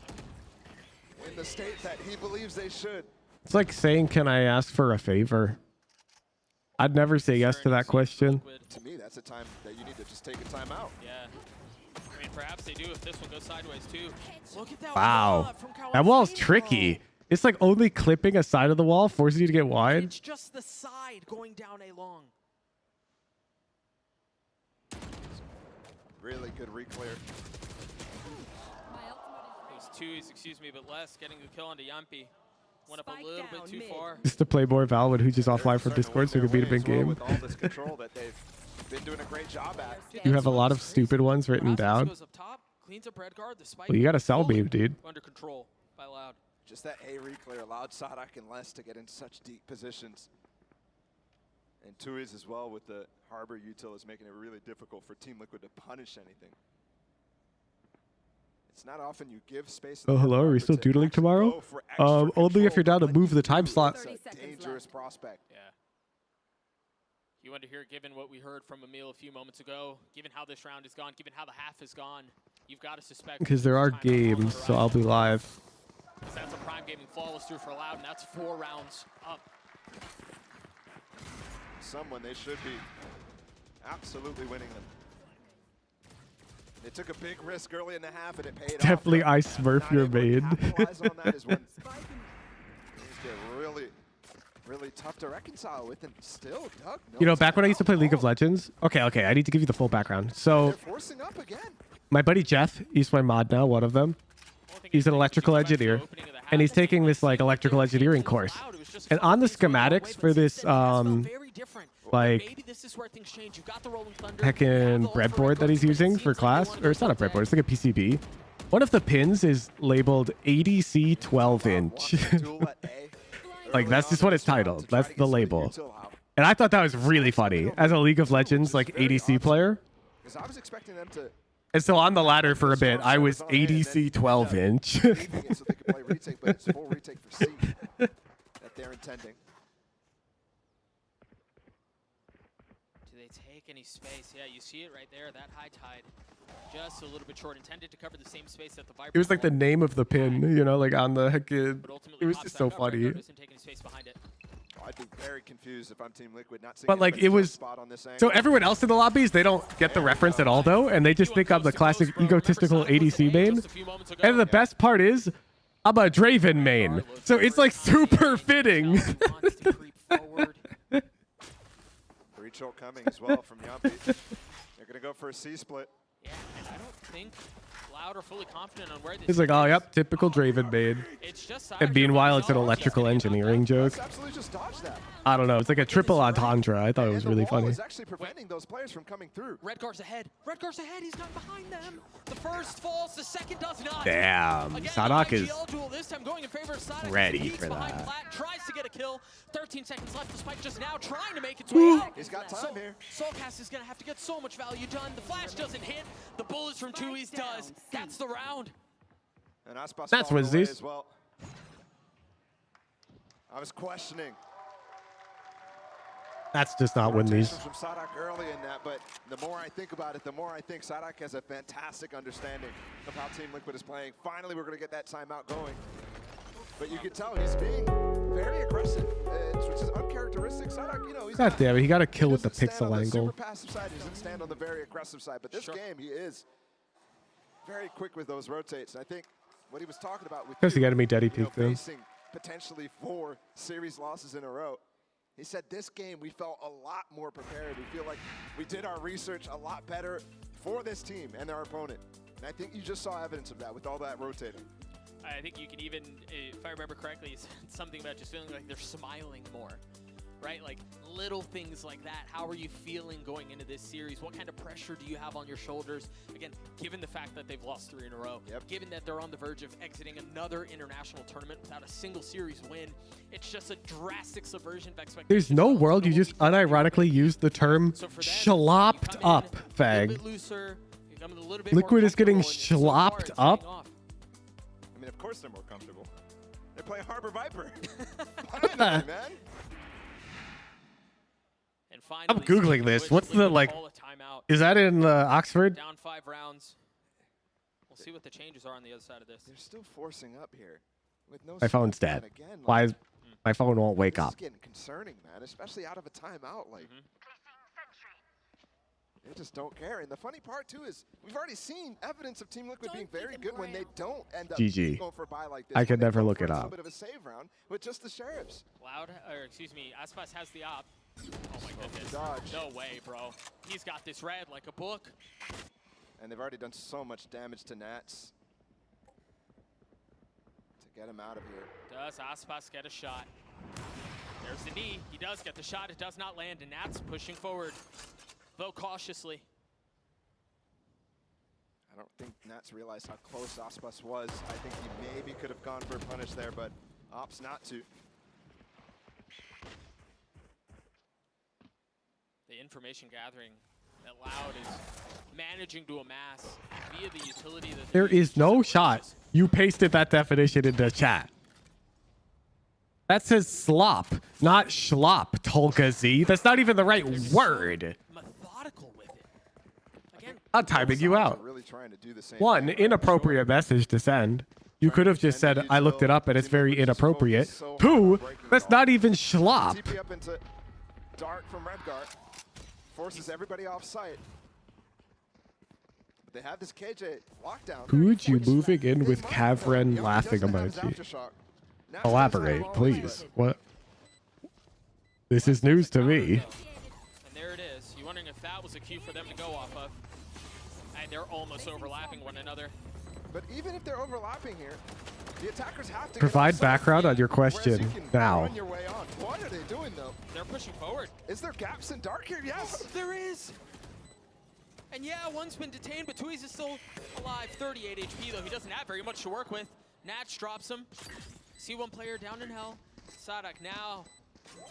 in the state that he believes they should. It's like saying, can I ask for a favor? I'd never say yes to that question. To me, that's a time that you need to just take a time out. Yeah. I mean, perhaps they do if this one goes sideways too. Look at that. Wow. That wall's tricky. It's like only clipping a side of the wall forces you to get wide. It's just the side going down a long. Really good reclear. These 2s, excuse me, but less getting the kill onto Yampi. Went up a little bit too far. Just to play more Valid, who's just offline from Discord, so we can beat a big game. With all this control that they've been doing a great job at. You have a lot of stupid ones written down. Well, you gotta sell me, dude. Under control by Loud. Just that A reclear allowed Sadak and Les to get in such deep positions. And Tui's as well with the Harbor util is making it really difficult for Team Liquid to punish anything. It's not often you give space. Oh, hello. Are we still doodling tomorrow? Only if you're down to move the time slot. It's a dangerous prospect. Yeah. You wonder here, given what we heard from Emil a few moments ago, given how this round is gone, given how the half is gone, you've got to suspect. Because there are games, so I'll be live. That's a prime gaming flawless through for Loud, and that's 4 rounds up. Someone they should be absolutely winning them. They took a big risk early in the half, and it paid Definitely off. I smurf your main. Capitalize on that is when things get really tough to reconcile with, and still, Doug. You know, back when I used to play League of Legends. Okay, I need to give you the full background. So, they're forcing up again. My buddy Jeff, he's my mod now, one of them. He's an electrical engineer, and he's taking this like electrical engineering course. And on the schematics for this like Maybe this is where things change. You got the Rolling Thunder. heckin' breadboard that he's using for class, or it's not a breadboard, it's like a PCB. One of the pins is labeled ADC 12-inch. Like that's just what it's titled. That's the label. And I thought that was really funny as a League of Legends like ADC player. I was expecting them to. And so on the ladder for a bit, I was ADC 12-inch. So they could play retake, but it's full retake for C that they're intending. Do they take any space? Yeah, you see it right there. That high tide, just a little bit short, intended to cover the same space that the Viper. It was like the name of the pin, you know, like on the heckin'. It was just so funny. I'd be very confused if I'm Team Liquid not seeing. But like it was, so everyone else in the lobbies, they don't get the reference at all though, and they just think I'm the classic egotistical ADC main. And the best part is, I'm a Draven main, so it's like super fitting. Breach ult coming as well from Yampi. They're gonna go for a C split. Yeah, and I don't think Loud are fully confident on where this. He's like, oh yep, typical Draven main. And meanwhile, it's an electrical engineering joke. Just dodge that. I don't know. It's like a triple entendre. I thought it was really funny. It's actually preventing those players from coming through. Redgar's ahead. Redgar's ahead. He's not behind them. The first falls. The second does not. Damn. Sadak is this time going in favor of Sadak. ready for that. Plat, tries to get a kill. 13 seconds left. The spike just now trying to make its way out. He's got time here. Soulcast is going to have to get so much value done. The flash doesn't hit. The bullets from Tui's does. That's the round. And Aspas that's what this as well. I was questioning. That's just not win these. From Sadak early in that, but the more I think about it, the more I think Sadak has a fantastic understanding of how Team Liquid is playing. Finally, we're going to get that timeout going. But you can tell he's being very aggressive, which is uncharacteristic. Sadak, you know, he's God damn it, he got a kill with the stand pixel on the angle. super passive side, he doesn't stand on the very aggressive side. But this game, he is very quick with those rotates. I think what he was talking about with Because he got to meet Daddy Peak though. facing potentially 4 series losses in a row. He said this game we felt a lot more prepared. We feel like we did our research a lot better for this team and their opponent. And I think you just saw evidence of that with all that rotating. I think you can even, if I remember correctly, it's something about just feeling like they're smiling more, right? Like little things like that. How are you feeling going into this series? What kind of pressure do you have on your shoulders? Again, given the fact that they've lost 3 in a row, given that they're on the verge of exiting another international tournament without a single series win, it's just a drastic subversion of expectations. There's no world you just unironically use the term schlopped up, fag. Liquid is getting schlopped up. I mean, of course they're more comfortable. They're playing Harbor Viper. Man. And finally, I'm Googling this. What's the, like, is that in Oxford? Down 5 rounds. We'll see what the changes are on the other side of this. They're still forcing up here. With no My phone's dead. again, Why is my phone won't wake this up? is getting concerning, man, especially out of a timeout. Like, they just don't care. And the funny part, too, is we've already seen evidence of Team Liquid being very good when they don't end up GG. going for a buy like this. I when could they never go look for it a up. little bit of a save round with just the Sheriffs. Loud, or excuse me, Aspas has the op. Oh my goodness. Dodge. No way, bro. He's got this red like a book. And they've already done so much damage to Nats to get him out of here. Does Aspas get a shot? There's the knee. He does get the shot. It does not land, and Nats pushing forward, though cautiously. I don't think Nats realized how close Aspas was. I think he maybe could have gone for a punish there, but opts not to. The information gathering that Loud is managing to amass via the utility that There is no shot. You pasted that definition into chat. That says slop, not schlop, Tolka Z. That's not even the right word. Methodical with it. Again, I'm timing you out. Really trying to do the same One, inappropriate message to send. You could have just said, I looked it up and it's very inappropriate. 2, that's not even schlop. TP up into Dark from Redgar. Forces everybody off site. But they have this KJ lockdown. Who'd you moving in with Kavren laughing emoji? Elaborate, please. What? This is news to me. and there it is. You're wondering if that was a cue for them to go off of. And they're almost overlapping one another. But even if they're overlapping here, The attackers have to Provide background on your question now. run your way on. What are they doing though? They're pushing forward. Is there gaps in dark here? Yes. There is. And yeah, one's been detained, but Tui's is still alive. 38 HP though. He doesn't have very much to work with. Natch drops him. C1 player down in hell. Sadak now.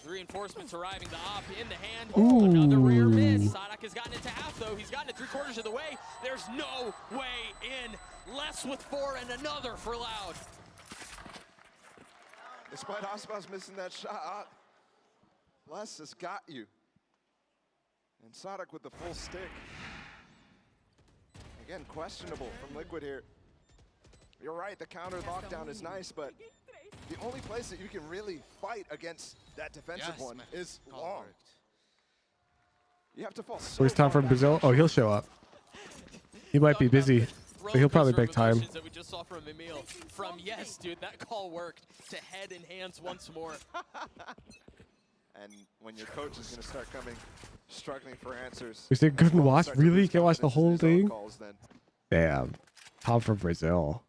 Reinforcements arriving. The op in the hand. Oh, another rare miss. Sadak has gotten it to half though. He's gotten it 3/4 of the way. There's no way in. Less with 4 and another for Loud. Despite Aspas missing that shot, Les has got you. And Sadak with the full stick. Again, questionable from Liquid here. You're right, the counter lockdown is nice, but the only place that you can really fight against that defensive one is long. You have to fall so Where's Tom from Brazil? Oh, he'll show up. He might be busy, but he'll probably make time. That we just saw from Emil. From yes, dude, that call worked to head and hands once more. And when your coach is going to start coming, struggling for answers. We said couldn't watch? Really? You can't watch the whole thing? Damn. Tom from Brazil.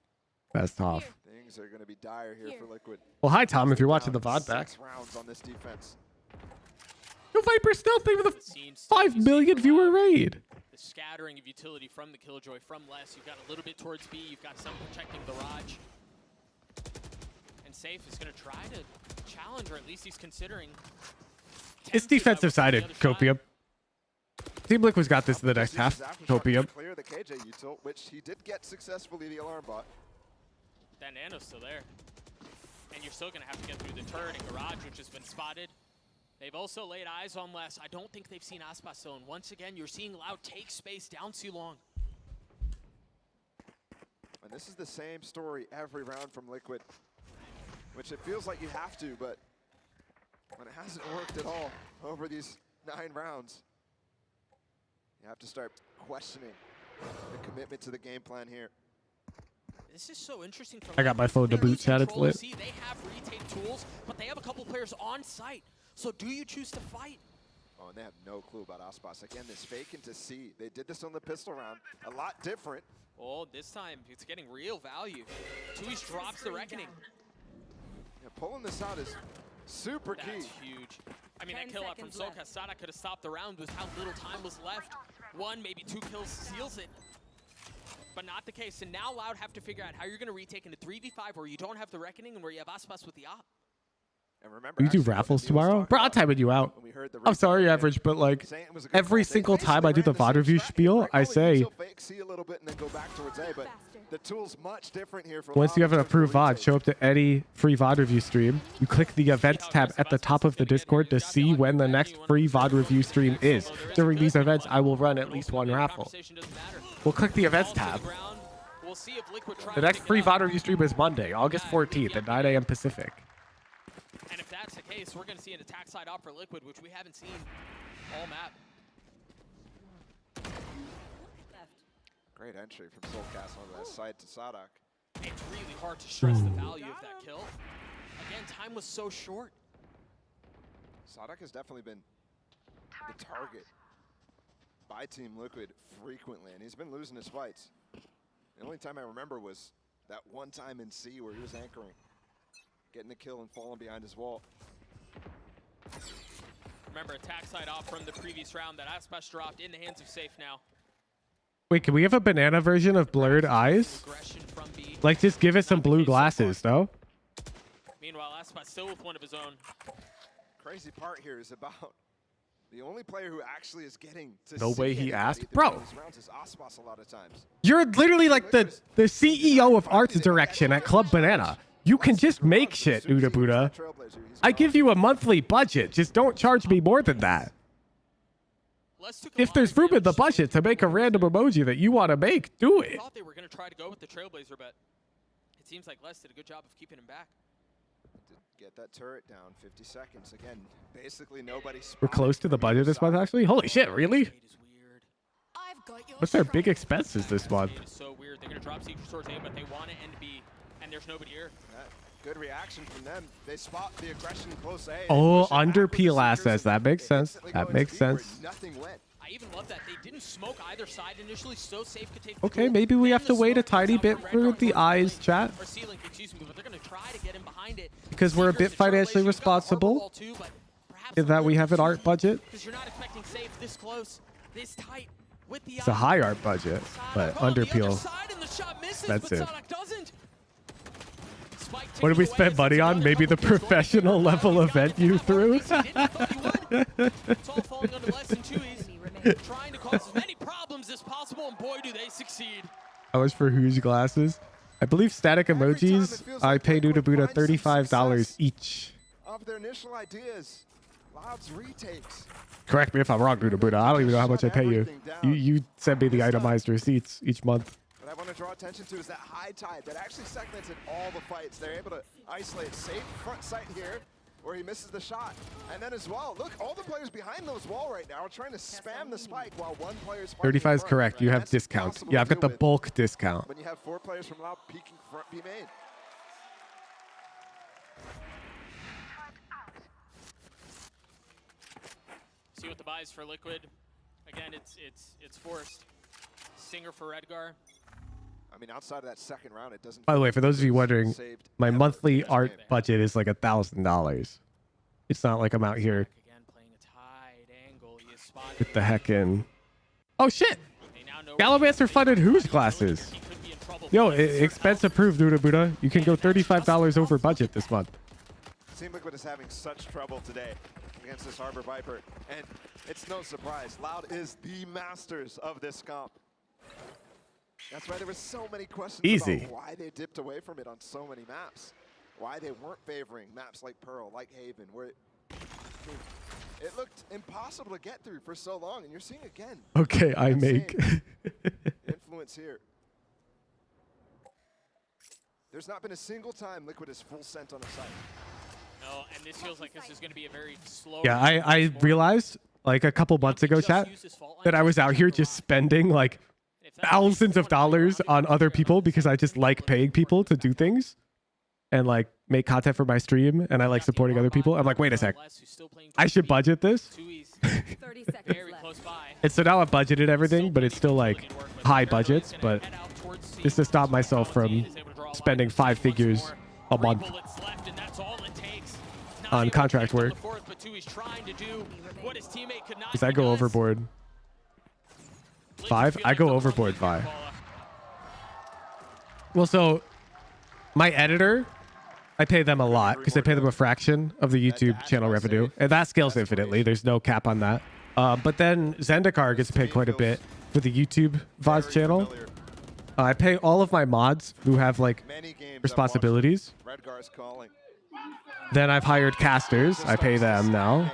That's tough. Things are going to be dire here for Liquid. Well, hi, Tom, if you're watching the VOD back. 6 rounds on this defense. Yo, Viper Stealth with a 5 million viewer raid. The scattering of utility from the Killjoy, from Les. You've got a little bit towards B. You've got some protecting the Raj. And Safe is going to try to challenge, or at least he's considering. It's defensive sided, Copium. Team Liquid's got this in the next half. Copium. Clear the KJ util, which he did get successfully, the alarm bot. That Nano's still there. And you're still going to have to get through the turret and garage, which has been spotted. They've also laid eyes on Les. I don't think they've seen Aspas still. And once again, you're seeing Loud take space down too long. And this is the same story every round from Liquid, which it feels like you have to, but when it hasn't worked at all over these 9 rounds, you have to start questioning the commitment to the game plan here. This is so interesting. I got my phone to boot chat. It's lit. See, they have retake tools, but they have a couple players on site. So do you choose to fight? Oh, and they have no clue about Aspas. Again, this fake into C. They did this on the pistol round. A lot different. Oh, this time it's getting real value. Tui's drops the Reckoning. Yeah, pulling this out is super key. That's huge. I mean, that kill out from Soulcast. Sada could have stopped the round with how little time was left. 1, maybe 2 kills seals it. But not the case. And now Loud have to figure out how you're going to retake into 3v5 where you don't have the Reckoning and where you have Aspas with the op. And remember, We do raffles tomorrow? Bro, I'll time you out. I'm sorry, Average, but like every single time I do the VOD review spiel, I say, the tool's much different here for once you have an approved VOD, show up to any free VOD review stream. You click the events tab at the top of the Discord to see when the next free VOD review stream is. During these events, I will run at least 1 raffle. We'll click the events tab. The next free VOD review stream is Monday, August 14th at 9 a.m. Pacific. And if that's the case, we're going to see an attack side op for Liquid, which we haven't seen all map. Great entry from Soulcast on that side to Sadak. It's really hard to stress the value of that kill. Again, time was so short. Sadak has definitely been the target by Team Liquid frequently, and he's been losing his fights. The only time I remember was that one time in C where he was anchoring, getting the kill and falling behind his wall. Remember, attack side off from the previous round that Aspas dropped in the hands of Safe now. Wait, can we have a banana version of Blurred Eyes? Like, just give it some blue glasses, no? Meanwhile, Aspas still with one of his own. Crazy part here is about the only player who actually is getting to No see way he anybody asked. through Bro, these rounds is Aspas a lot of times. you're literally like the CEO of arts direction at Club Banana. You can just make shit, Uda Buddha. I give you a monthly budget. Just don't charge me more than that. If there's room in the budget to make a random emoji that you want to make, do I it. thought they were going to try to go with the Trailblazer, but it seems like Les did a good job of keeping him back. Get that turret down, 50 seconds. Again, basically nobody. We're close to the budget this month, actually. Holy shit, really? What's their big expenses this month? It is so weird. They're going to drop Secret towards A, but they want to end B, and there's nobody here. Good reaction from them. They spot the aggression close A. Oh, under PLS says that makes sense. That makes sense. Nothing went. I I even love that they didn't smoke either side initially. So safe could take. Okay, maybe we have to wait a tiny bit for the eyes, chat. Or ceiling, excuse me, but they're gonna try to get him behind it. Because we're a bit financially responsible. In that we have an art budget. Because you're not expecting safe this close, this tight with the. It's a high art budget, but underpeel. That's it. What did we spend money on? Maybe the professional level event you threw? It's all falling under less than 2's. Trying to cause as many problems as possible, and boy, do they succeed. How much for Who's glasses? I believe static emojis. I pay Nuda Buddha $35 each. Of their initial ideas, Loud's retakes. Correct me if I'm wrong, Nuda Buddha. I don't even know how much I pay you. You send me the itemized receipts each month. What I want to draw attention to is that high tide that actually segmented all the fights. They're able to isolate safe front sight here, where he misses the shot. And then as well, look, all the players behind those wall right now are trying to spam the spike while one player's 35 is correct. You have discount. Yeah, I've got the bulk discount. When you have 4 players from Loud peeking front B main. See what the buys for Liquid. Again, it's forced. Singer for Redgar. I mean, outside of that second round, it doesn't. By the way, for those of you wondering, my monthly art budget is like $1,000. It's not like I'm out here with the heck in. Oh shit! Gallivancer funded Who's glasses. Yo, expense approved, Nuda Buddha. You can go $35 over budget this month. Team Liquid is having such trouble today against this Harbor Viper, and it's no surprise. Loud is the masters of this comp. That's why there were so many questions about why they dipped away from it on so many maps. Why they weren't favoring maps like Pearl, like Haven, where it looked impossible to get through for so long. And you're seeing again. Okay, I make. influence here. There's not been a single time Liquid is full sent on the site. No, and this feels like this is going to be a very slow. Yeah, I realized like a couple months ago, chat, that I was out here just spending like thousands of dollars on other people because I just like paying people to do things and like make content for my stream, and I like supporting other people. I'm like, wait a sec, I should budget this. And so now I've budgeted everything, but it's still like high budgets, but just to stop myself from spending 5 figures a month on contract work. Because I go overboard. 5? I go overboard 5. Well, so my editor, I pay them a lot because I pay them a fraction of the YouTube channel revenue. And that scales infinitely. There's no cap on that. But then Zendikar gets paid quite a bit for the YouTube VODs channel. I pay all of my mods who have like responsibilities. Then I've hired casters. I pay them now.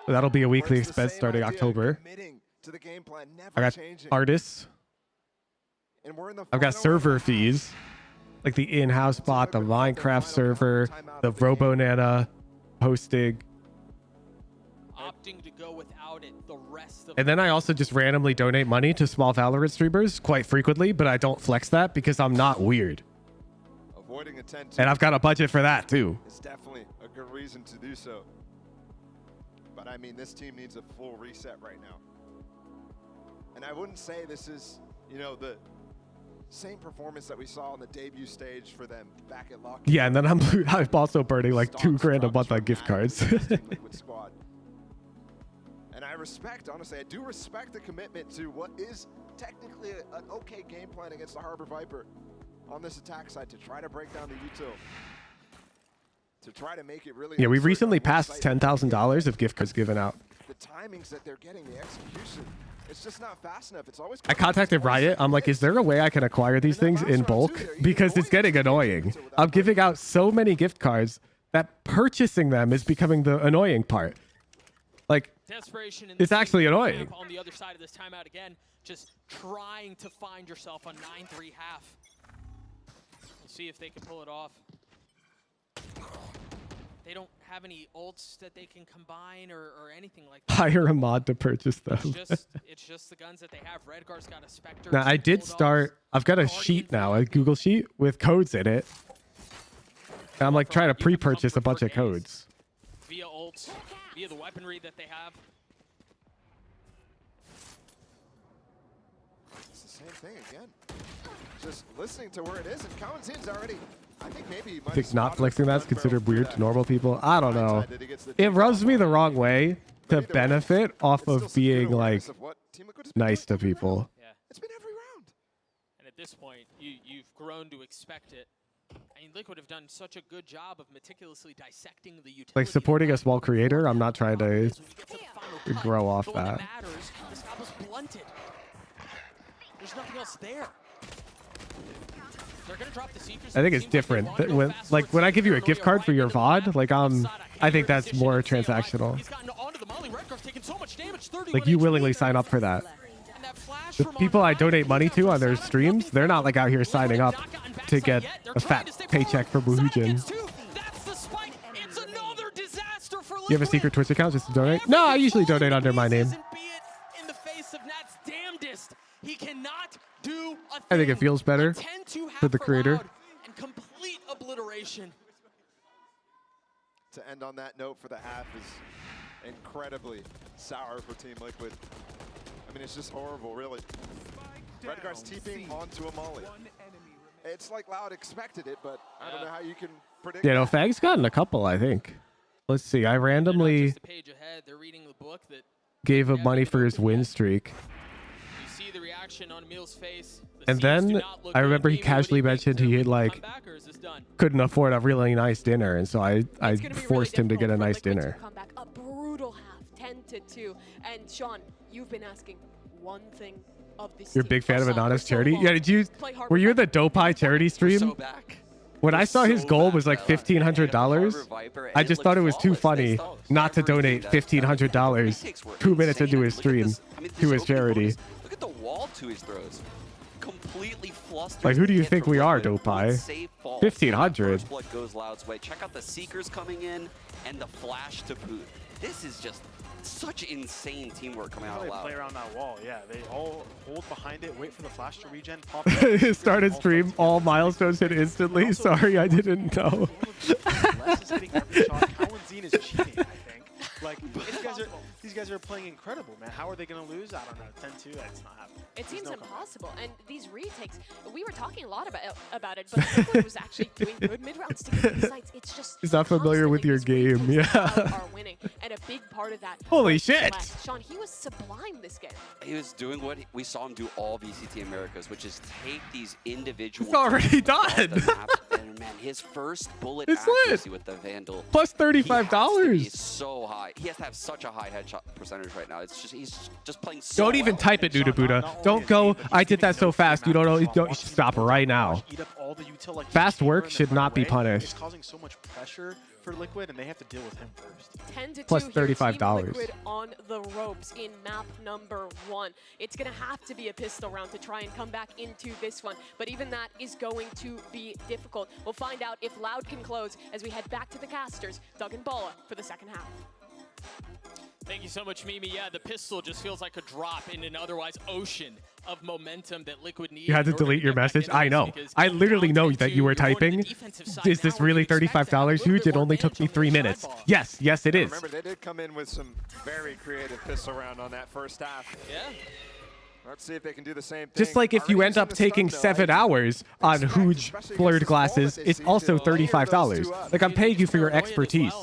So that'll be a weekly expense starting October. I got artists. I've got server fees, like the in-house bot, the Minecraft server, the RoboNana hosting. Opting to go without it the rest of And then I also just randomly donate money to small Valorant streamers quite frequently, but I don't flex that because I'm not weird. And I've got a budget for that too. It's definitely a good reason to do so. But I mean, this team needs a full reset right now. And I wouldn't say this is, you know, the same performance that we saw on the debut stage for them back at Lock. Yeah, and then I'm also burning like $2,000 a month on gift cards. Squad. And I respect, honestly, I do respect the commitment to what is technically an okay game plan against the Harbor Viper on this attack side to try to break down the util. To try to make it really. Yeah, we recently passed $10,000 of gift cards given out. The timings that they're getting, the execution, it's just not fast enough. It's always. I contacted Riot. I'm like, is there a way I can acquire these things in bulk? Because it's getting annoying. I'm giving out so many gift cards that purchasing them is becoming the annoying part. Like, it's actually annoying. On the other side of this timeout again, just trying to find yourself on 9-3 half. We'll see if they can pull it off. They don't have any ults that they can combine or anything like that. Hire a mod to purchase them. It's just the guns that they have. Redgar's got a Spectre. Now, I did start, I've got a sheet now, a Google sheet with codes in it. And I'm like trying to pre-purchase a bunch of codes. Via ults, via the weaponry that they have. thing again. Just listening to where it is, and Kawanzin's already. I think maybe he I think not flexing that's considered weird to normal people. I don't know. It rubs me the wrong way to benefit off of being like nice to people. Yeah. It's been every round. And at this point, you've grown to expect it. I mean, Liquid have done such a good job of meticulously dissecting the utility. Like supporting a small creator, I'm not trying to grow off but when it that. matters, the stop was blunted. There's nothing else there. They're gonna drop the Seekers. I think it's different. That when I give you a gift card for your VOD, like I think that's more transactional. He's gotten onto the Molly. Redcar's taking so much damage. 31 Like you willingly sign up for that. The people I donate money to on their streams, they're not like out here signing up to get a fat paycheck for Woohoojin. You have a secret Twitch account just to donate? No, I usually donate under my name. In the face of Nat's damnedest, he cannot do a thing. I think it feels better for the creator. And complete obliteration. To end on that note for the half is incredibly sour for Team Liquid. I mean, it's just horrible, really. Redcar's TPing onto a molly. It's like Loud expected it, but I don't know how you can predict. Yeah, no, Fag's gotten a couple, I think. Let's see. I randomly gave him money for his win streak. You see the reaction on Emil's face. And then I remember he casually mentioned he had like couldn't afford a really nice dinner, and so I forced him to get a nice dinner. Comeback, a brutal half, 10-2. And Sean, you've been asking one thing of this. You're a big fan of Anonymous Charity? Yeah, were you in the Dopeye charity stream? When I saw his goal was like $1,500, I just thought it was too funny not to donate $1,500 2 minutes into his stream to his charity. Look at the wall to his throws. Completely flustered. Like, who do you think we are, Dopeye? 1,500. Blood goes Loud's way. Check out the Seekers coming in and the flash to boot. This is just such insane teamwork coming out of Loud. Play around that wall, yeah. They all hold behind it, wait for the flash to regen, pop Started stream, all milestones hit instantly. Sorry, I didn't know. Kawanzin is cheating, I think. Like, these guys are playing incredible, man. How are they going to lose? I don't know. 10-2, that's not happening. It seems impossible. And these retakes, we were talking a lot about it, but Liquid was actually doing good mid-rounds to get these sites. It's just He's not familiar with your game, yeah. are winning, and a big part of that. Holy shit! Sean, he was sublime this game. He was doing what we saw him do all VCT Americas, which is take these individual. It's already done. And man, his first bullet It's accuracy lit. with the Vandal. Plus $35. He's so high. He has to have such a high headshot percentage right now. It's just he's just playing so Don't even type it, Nuda Buddha. Don't go, I did that so fast. You don't know. You should stop right now. Fast work should not be punished. It's causing so much pressure for Liquid, and they have to deal with him first. 10-2 Plus here, $35. Team Liquid on the ropes in map number 1. It's going to have to be a pistol round to try and come back into this one, but even that is going to be difficult. We'll find out if Loud can close as we head back to the casters. Doug and Balla for the second half. Thank you so much, Mimi. Yeah, the pistol just feels like a drop in an otherwise ocean of momentum that Liquid needs. You had to delete your message? I know. I literally know that you were typing. Is this really $35 huge? It only took me 3 minutes. Yes, yes it is. Remember, they did come in with some very creative pistol round on that first half. Yeah. Let's see if they can do the same thing. Just like if you end up taking 7 hours on huge blurred glasses, it's also $35. Like I'm paying you for your expertise.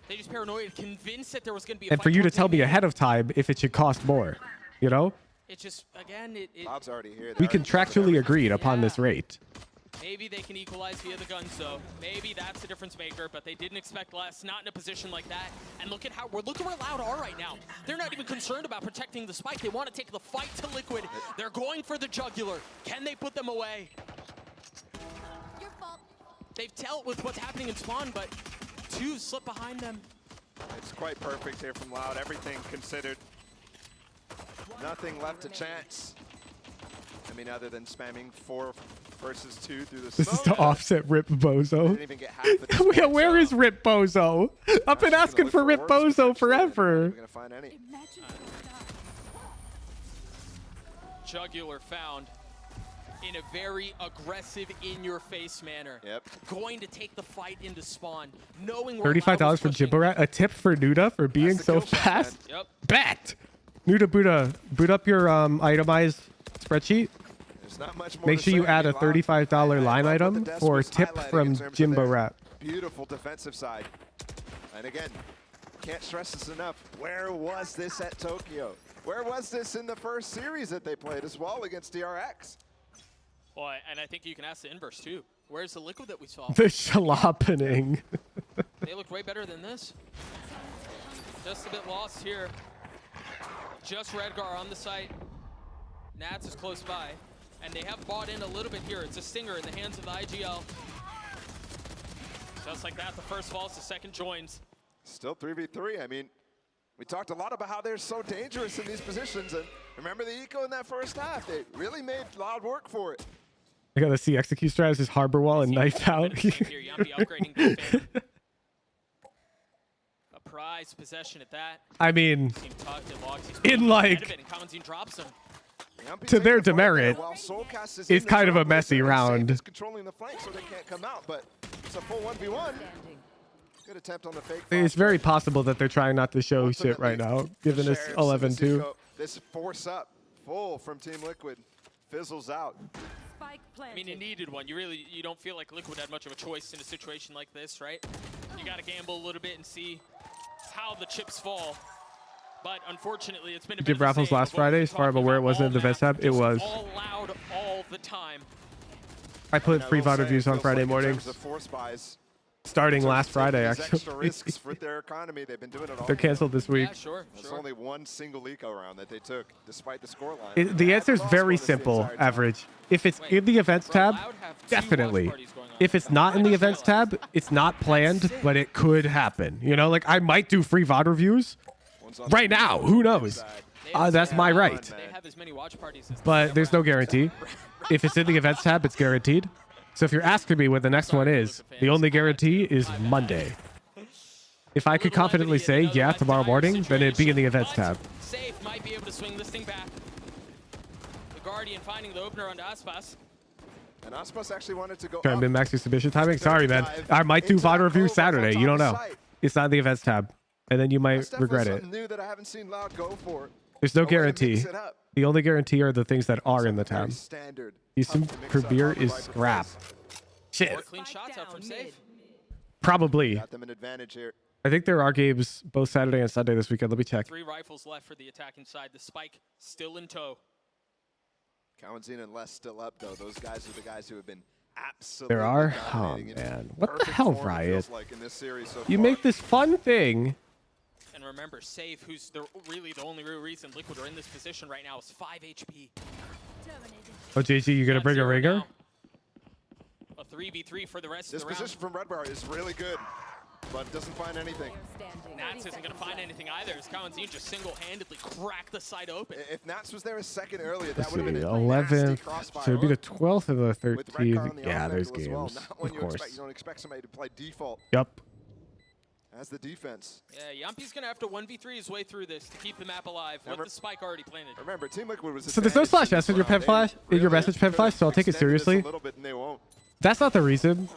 They just paranoid, convinced that there was going to be a And for fight you to towards tell the me end. ahead of time if it should cost more, you know? It's just, again, Loud's already here. We contractually agreed upon this rate. Maybe they can equalize via the gun, so maybe that's the difference maker, but they didn't expect less, not in a position like that. And look at where Loud are right now. They're not even concerned about protecting the spike. They want to take the fight to Liquid. They're going for the jugular. Can they put them away? They've dealt with what's happening in spawn, but two slip behind them. It's quite perfect here from Loud. Everything considered. Nothing left to chance. I mean, other than spamming 4 versus 2 through the This is smoke. to offset Rip Bozo. Didn't even get half of this Yeah, where is Rip Bozo? I've been asking for Rip Bozo forever. Gonna find any. Jugular found in a very aggressive, in-your-face manner. Yep. Going to take the fight into spawn, knowing where Loud $35 was for pushing. Jibbarat. A tip for Nuda for being so fast. Yep. Bet. Nuda Buddha, boot up your itemized spreadsheet. There's not much more Make to sure you say. I add a mean, Loud, $35 line I love item what the Des for a was tip highlighting from in terms of Jimbo their Rap. Beautiful defensive side. And again, can't stress this enough. Where was this at Tokyo? Where was this in the first series that they played as well against PRX? Well, and I think you can ask the inverse too. Where's the Liquid that we saw? The jaloping. They look way better than this. Just a bit lost here. Just Redgar on the site. Nats is close by. And they have bought in a little bit here. It's a stinger in the hands of the IGL. Just like that, the first falls, the second joins. Still 3v3. I mean, we talked a lot about how they're so dangerous in these positions. And remember the eco in that first half. They really made Loud work for it. I gotta see execute strategies is harbor wall and knife out. A prize possession at that. I mean, in like, to their demerit, it's kind of a messy round. Controlling the flank so they can't come out, but it's a full 1v1. Good attempt on the fake. It's very possible that they're trying not to show shit right now, given this 11-2. This force up full from Team Liquid fizzles out. I mean, it needed one. You don't feel like Liquid had much of a choice in a situation like this, right? You got to gamble a little bit and see how the chips fall. But unfortunately, it's been a bit Did raffles last Friday? As far as I'm aware, it wasn't in the events tab. It was. All loud all the time. I put free VOD reviews on Friday mornings. Starting last Friday, actually. Extra risks for their economy. They've been doing it all. They're canceled this week. Yeah, sure. There's only one single eco round that they took, despite the scoreline. The answer is very simple, Average. If it's in the events tab, definitely. If it's not in the events tab, it's not planned, but it could happen. You know, like I might do free VOD reviews right now. Who knows? That's my right. But there's no guarantee. If it's in the events tab, it's guaranteed. So if you're asking me when the next one is, the only guarantee is Monday. If I could confidently say, yeah, tomorrow morning, then it'd be in the events tab. Safe might be able to swing this thing back. The Guardian finding the opener onto Aspas. And Aspas actually wanted to go Trying to min-max exhibition timing? Sorry, man. I might do VOD review Saturday. You don't know. It's not in the events tab. And then you might regret it. New that I haven't seen Loud go for. There's no guarantee. The only guarantee are the things that are in the tab. Houston Kabir is scrap. Shit. Clean shots out from Safe. Probably. Got them an advantage here. I think there are games both Saturday and Sunday this weekend. Let me check. 3 rifles left for the attacking side. The spike still in tow. Kawanzina and Les still up, though. Those guys are the guys who have been absolutely There are? Oh, dominating man. What the hell, Riot? like in this series so You far. make this fun thing. And remember, Safe, who's really the only real reason Liquid are in this position right now, is 5 HP. Oh, JG, you gonna bring a ringer? A 3v3 for the rest This of the round. position from Red Bar is really good, but doesn't find anything. Nats isn't going to find anything either, as Kawanzin just single-handedly cracked the side open. If Nats was there a second earlier, Let's that would see, have been a 11th. So it'd be the 12th or the with Redgar on 13th. the Yeah, off there's angle as well. games. Not when Of you course. expect, you don't expect somebody to play default Yup. as the defense. Yeah, Yampi's going to have to 1v3 his way through this to keep the map alive with the spike already planted. Remember, Team Liquid was So there's no slash S in your pen flash, in your message pen flash, so I'll take it seriously. a little bit and they won't. That's not the reason.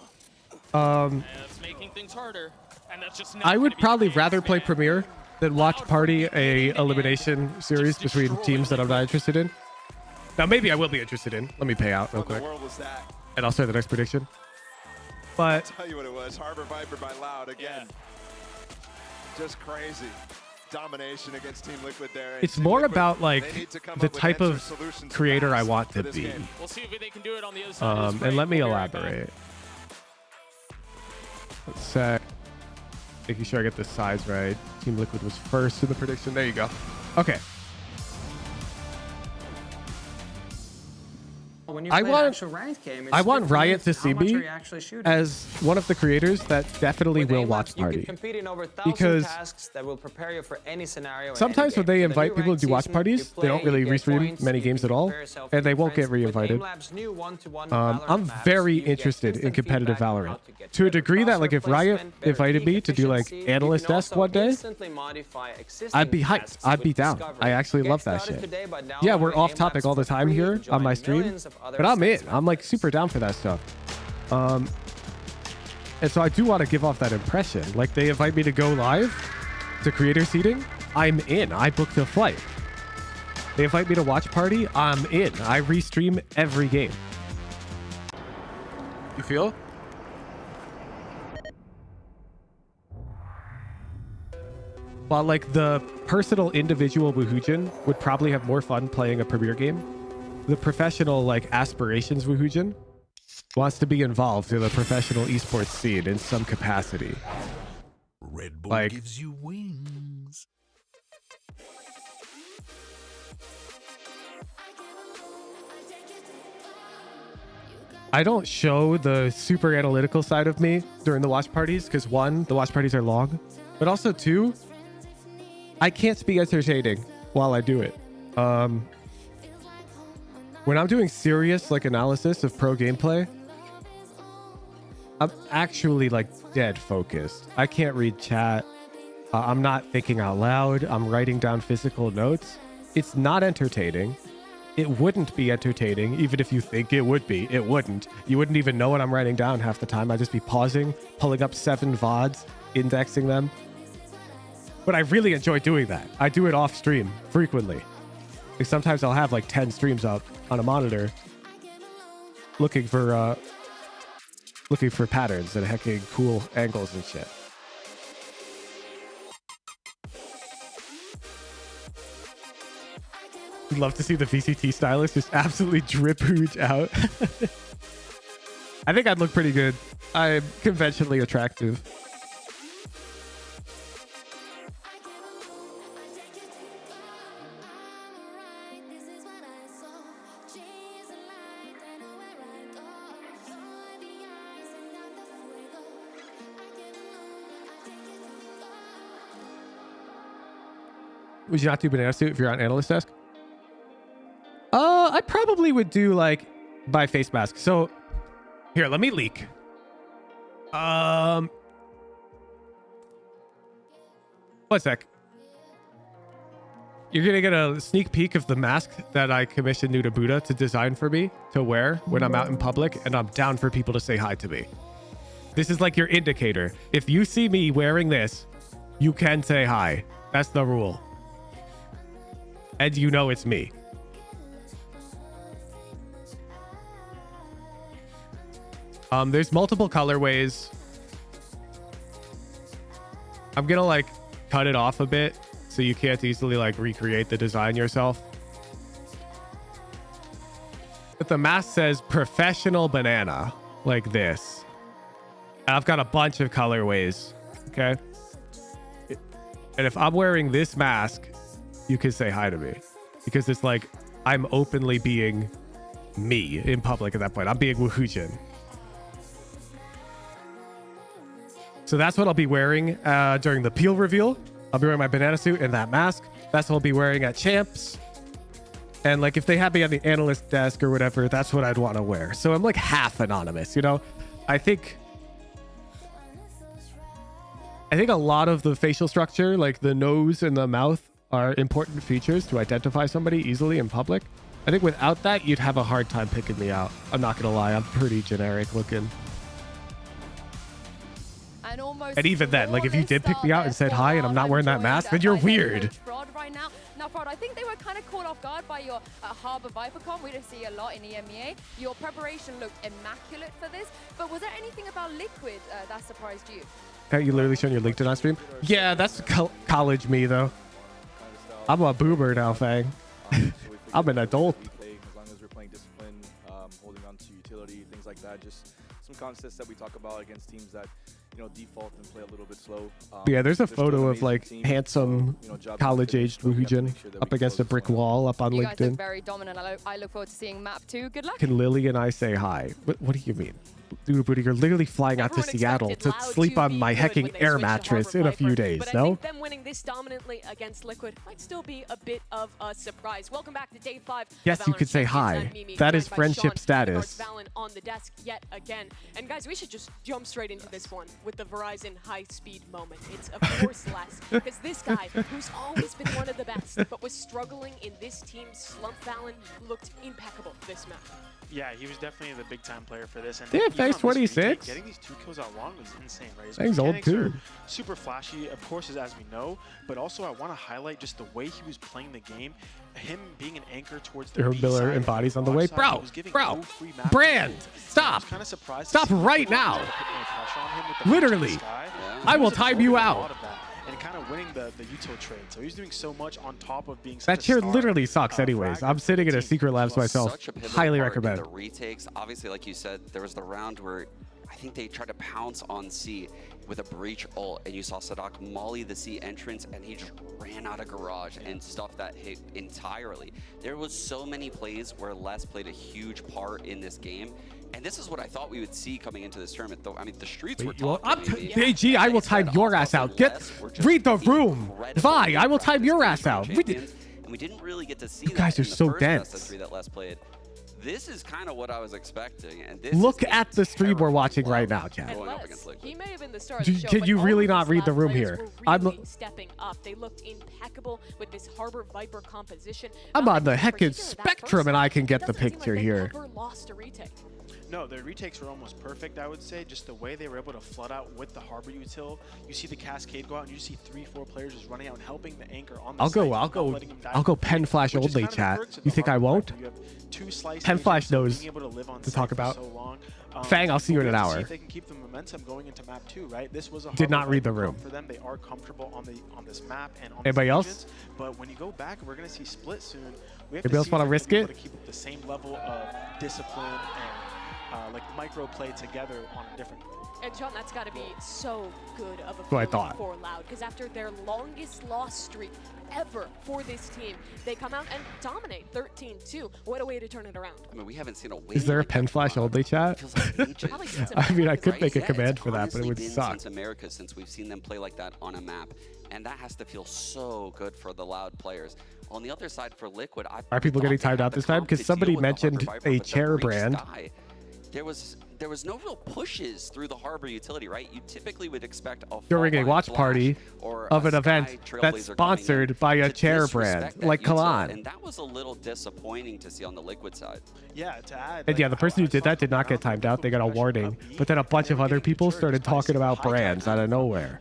That's making things harder. And that's just not I would gonna be probably the case, rather play man. Premier than watch Party a elimination series between teams that I'm not interested in. Now maybe I will be interested in. Let me pay out real What in quick. the world was that? And I'll say the next prediction. But I'll tell you what it was. Harbor Viper by Loud again. Just crazy. Domination against Team Liquid there. it's Team more Liquid, about like they need to come the up with type answer of solutions creator I fast want for to this be. game. We'll see if they can do it on the other side. And let me elaborate. Let's say, making sure I get the size right. Team Liquid was first in the prediction. There you go. Okay. When you I play an want- actual ranked game, it's I want different. Riot to How see much are me you actually shooting? as one of the creators that definitely will watch You Party. can compete in over 1,000 Because tasks that will prepare you for any scenario. in sometimes any when they game. For the invite new people to ranked do watch season, parties, you they don't play, really you get restream points, many you games can at all, compare yourself and with they your won't get friends. With re-invited. AimLab's new one-to-one I'm Valorant maps, very you get interested in instant competitive feedback on Valorant. how to get To a better degree that, like, if crosshair Riot placement, better invited me peak to do, like, efficiency, you analyst can desk also one day, instantly modify existing I'd be hyped. tasks I'd with be down. Discovery. I actually Get love that started shit. today by Yeah, we're downloading off topic AimLabs all the for time free here and on my join stream, millions of other but I'm in. sites. I'm like super down for that stuff. And so I do want to give off that impression. Like, they invite me to go live to creator seating. I'm in. I booked a flight. They invite me to watch party, I'm in. I restream every game. You feel? While like the personal individual Woohoojin would probably have more fun playing a premier game, the professional like aspirations Woohoojin wants to be involved in the professional esports scene in some capacity. Red Bull like, gives you wings. I don't show the super analytical side of me during the watch parties because one, the watch parties are long, but also two, I can't be entertaining while I do it. When I'm doing serious like analysis of pro gameplay, I'm actually like dead focused. I can't read chat. I'm not thinking out loud. I'm writing down physical notes. It's not entertaining. It wouldn't be entertaining, even if you think it would be. It wouldn't. You wouldn't even know what I'm writing down half the time. I'd just be pausing, pulling up 7 VODs, indexing them. But I really enjoy doing that. I do it off stream frequently. Like sometimes I'll have like 10 streams up on a monitor looking for patterns and hecking cool angles and shit. I'd love to see the VCT stylist just absolutely drip hooge out. I think I'd look pretty good. I'm conventionally attractive. Would you not do banana suit if you're on analyst desk? I probably would do like by face mask. So here, let me leak. One sec. You're gonna get a sneak peek of the mask that I commissioned Nuda Buddha to design for me to wear when I'm out in public and I'm down for people to say hi to me. This is like your indicator. If you see me wearing this, you can say hi. That's the rule. And you know it's me. There's multiple colorways. I'm gonna like cut it off a bit so you can't easily like recreate the design yourself. But the mask says professional banana like this. And I've got a bunch of colorways. Okay. And if I'm wearing this mask, you can say hi to me because it's like I'm openly being me in public at that point. I'm being Woohoojin. So that's what I'll be wearing during the Peel reveal. I'll be wearing my banana suit and that mask. That's what I'll be wearing at Champs. And like if they have me on the analyst desk or whatever, that's what I'd want to wear. So I'm like half anonymous, you know? I think a lot of the facial structure, like the nose and the mouth, are important features to identify somebody easily in public. I think without that, you'd have a hard time picking me out. I'm not gonna lie, I'm pretty generic looking. And even then, like if you did pick me out and said hi and I'm not wearing that mask, then you're weird. Right now, Frod, I think they were kind of caught off guard by your Harbor ViperCon. We didn't see a lot in EMEA. Your preparation looked immaculate for this, but was there anything about Liquid that surprised you? You literally showing your LinkedIn on stream? Yeah, that's college me though. I'm a boomer now, Fang. I'm an adult. As long as we're playing discipline, holding on to utility, things like that. Just some concepts that we talk about against teams that, you know, default and play a little bit slow. Yeah, there's a photo of like handsome college-aged Woohoojin up against a brick wall up on You LinkedIn. guys look very dominant. I look forward to seeing map 2. Good luck. Can Lily and I say hi? What do you mean? Dude, buddy, you're literally flying out to Seattle to sleep on my hecking air mattress in a few days, but no? I think them winning this dominantly against Liquid might still be a bit of a surprise. Welcome back to day 5. Yes, you could say hi. That is friendship status. On the desk yet again. And guys, we should just jump straight into this one with the Verizon high-speed moment. It's of course less, because this guy, who's always been one of the best, but was struggling in this team's slump, Valen, looked impeccable this map. Yeah, he was definitely the big-time player for this. And Yeah, even Fang's on this retake, 26. Getting these 2 kills out long was insane, right? His Fang's old mechanics too. are super flashy, of course, as we know. But also, I want to highlight just the way he was playing the game him being an anchor towards the Aaron Miller and bodies on the way. Bro, Brand, stop. Stop right now. Literally. I will time you out. And kind of winning the util trade. So he's doing so much on top of being that chair literally sucks anyways. I'm sitting in a secret labs myself. Highly recommend. The retakes, obviously, like you said, there was the round where I think they tried to pounce on C with a breach ult, and you saw Sadak molly the C entrance, and he just ran out of garage and stuffed that hit entirely. There was so many plays where Les played a huge part in this game. And this is what I thought we would see coming into this tournament, though. I mean, the streets were talking. AG, I will time your ass out. Read the room. Vi, I will time your ass out. And we didn't really get to see you guys that are so dense. that Les played. This is kind of what I was expecting. And this look at the stream we're watching right now, chat. He may have been the star of the show, can you really not read the room here? Really stepping up. They looked impeccable with this Harbor Viper composition. I'm on the heckin' spectrum, and I can get the picture here. Never lost a retake. No, their retakes were almost perfect, I would say. Just the way they were able to flood out with the Harbor util. You see the Cascade go out, and you see 3-4 players just running out and helping the anchor on the I'll go pen flash only, chat. You think I won't? Pen flash knows to talk about. Fang, I'll see you in an hour. They can keep the momentum going into map 2, right? This was a did not read the room for them. They are comfortable on this map and on anybody else. But when you go back, we're gonna see split soon. We have anybody else want to risk it? To keep up the same level of discipline and like micro play together on a different. And John, that's got to be so good of a feeling for Loud, because after their longest loss streak ever for this team, they come out and dominate 13-2. What a way to turn it around. I mean, we haven't seen a win. Is there a pen flash only chat? I mean, I could make a command for that, but it would suck. Since America, since we've seen them play like that on a map, and that has to feel so good for the Loud players. On the other side, for Liquid, are people getting timed out this time? Because somebody mentioned a chair brand. There was no real pushes through the Harbor utility, right? You typically would expect during a watch party of an event that's sponsored by a chair brand like Kalan. And that was a little disappointing to see on the Liquid side. Yeah, to add. And yeah, the person who did that did not get timed out. They got a warning. But then a bunch of other people started talking about brands out of nowhere.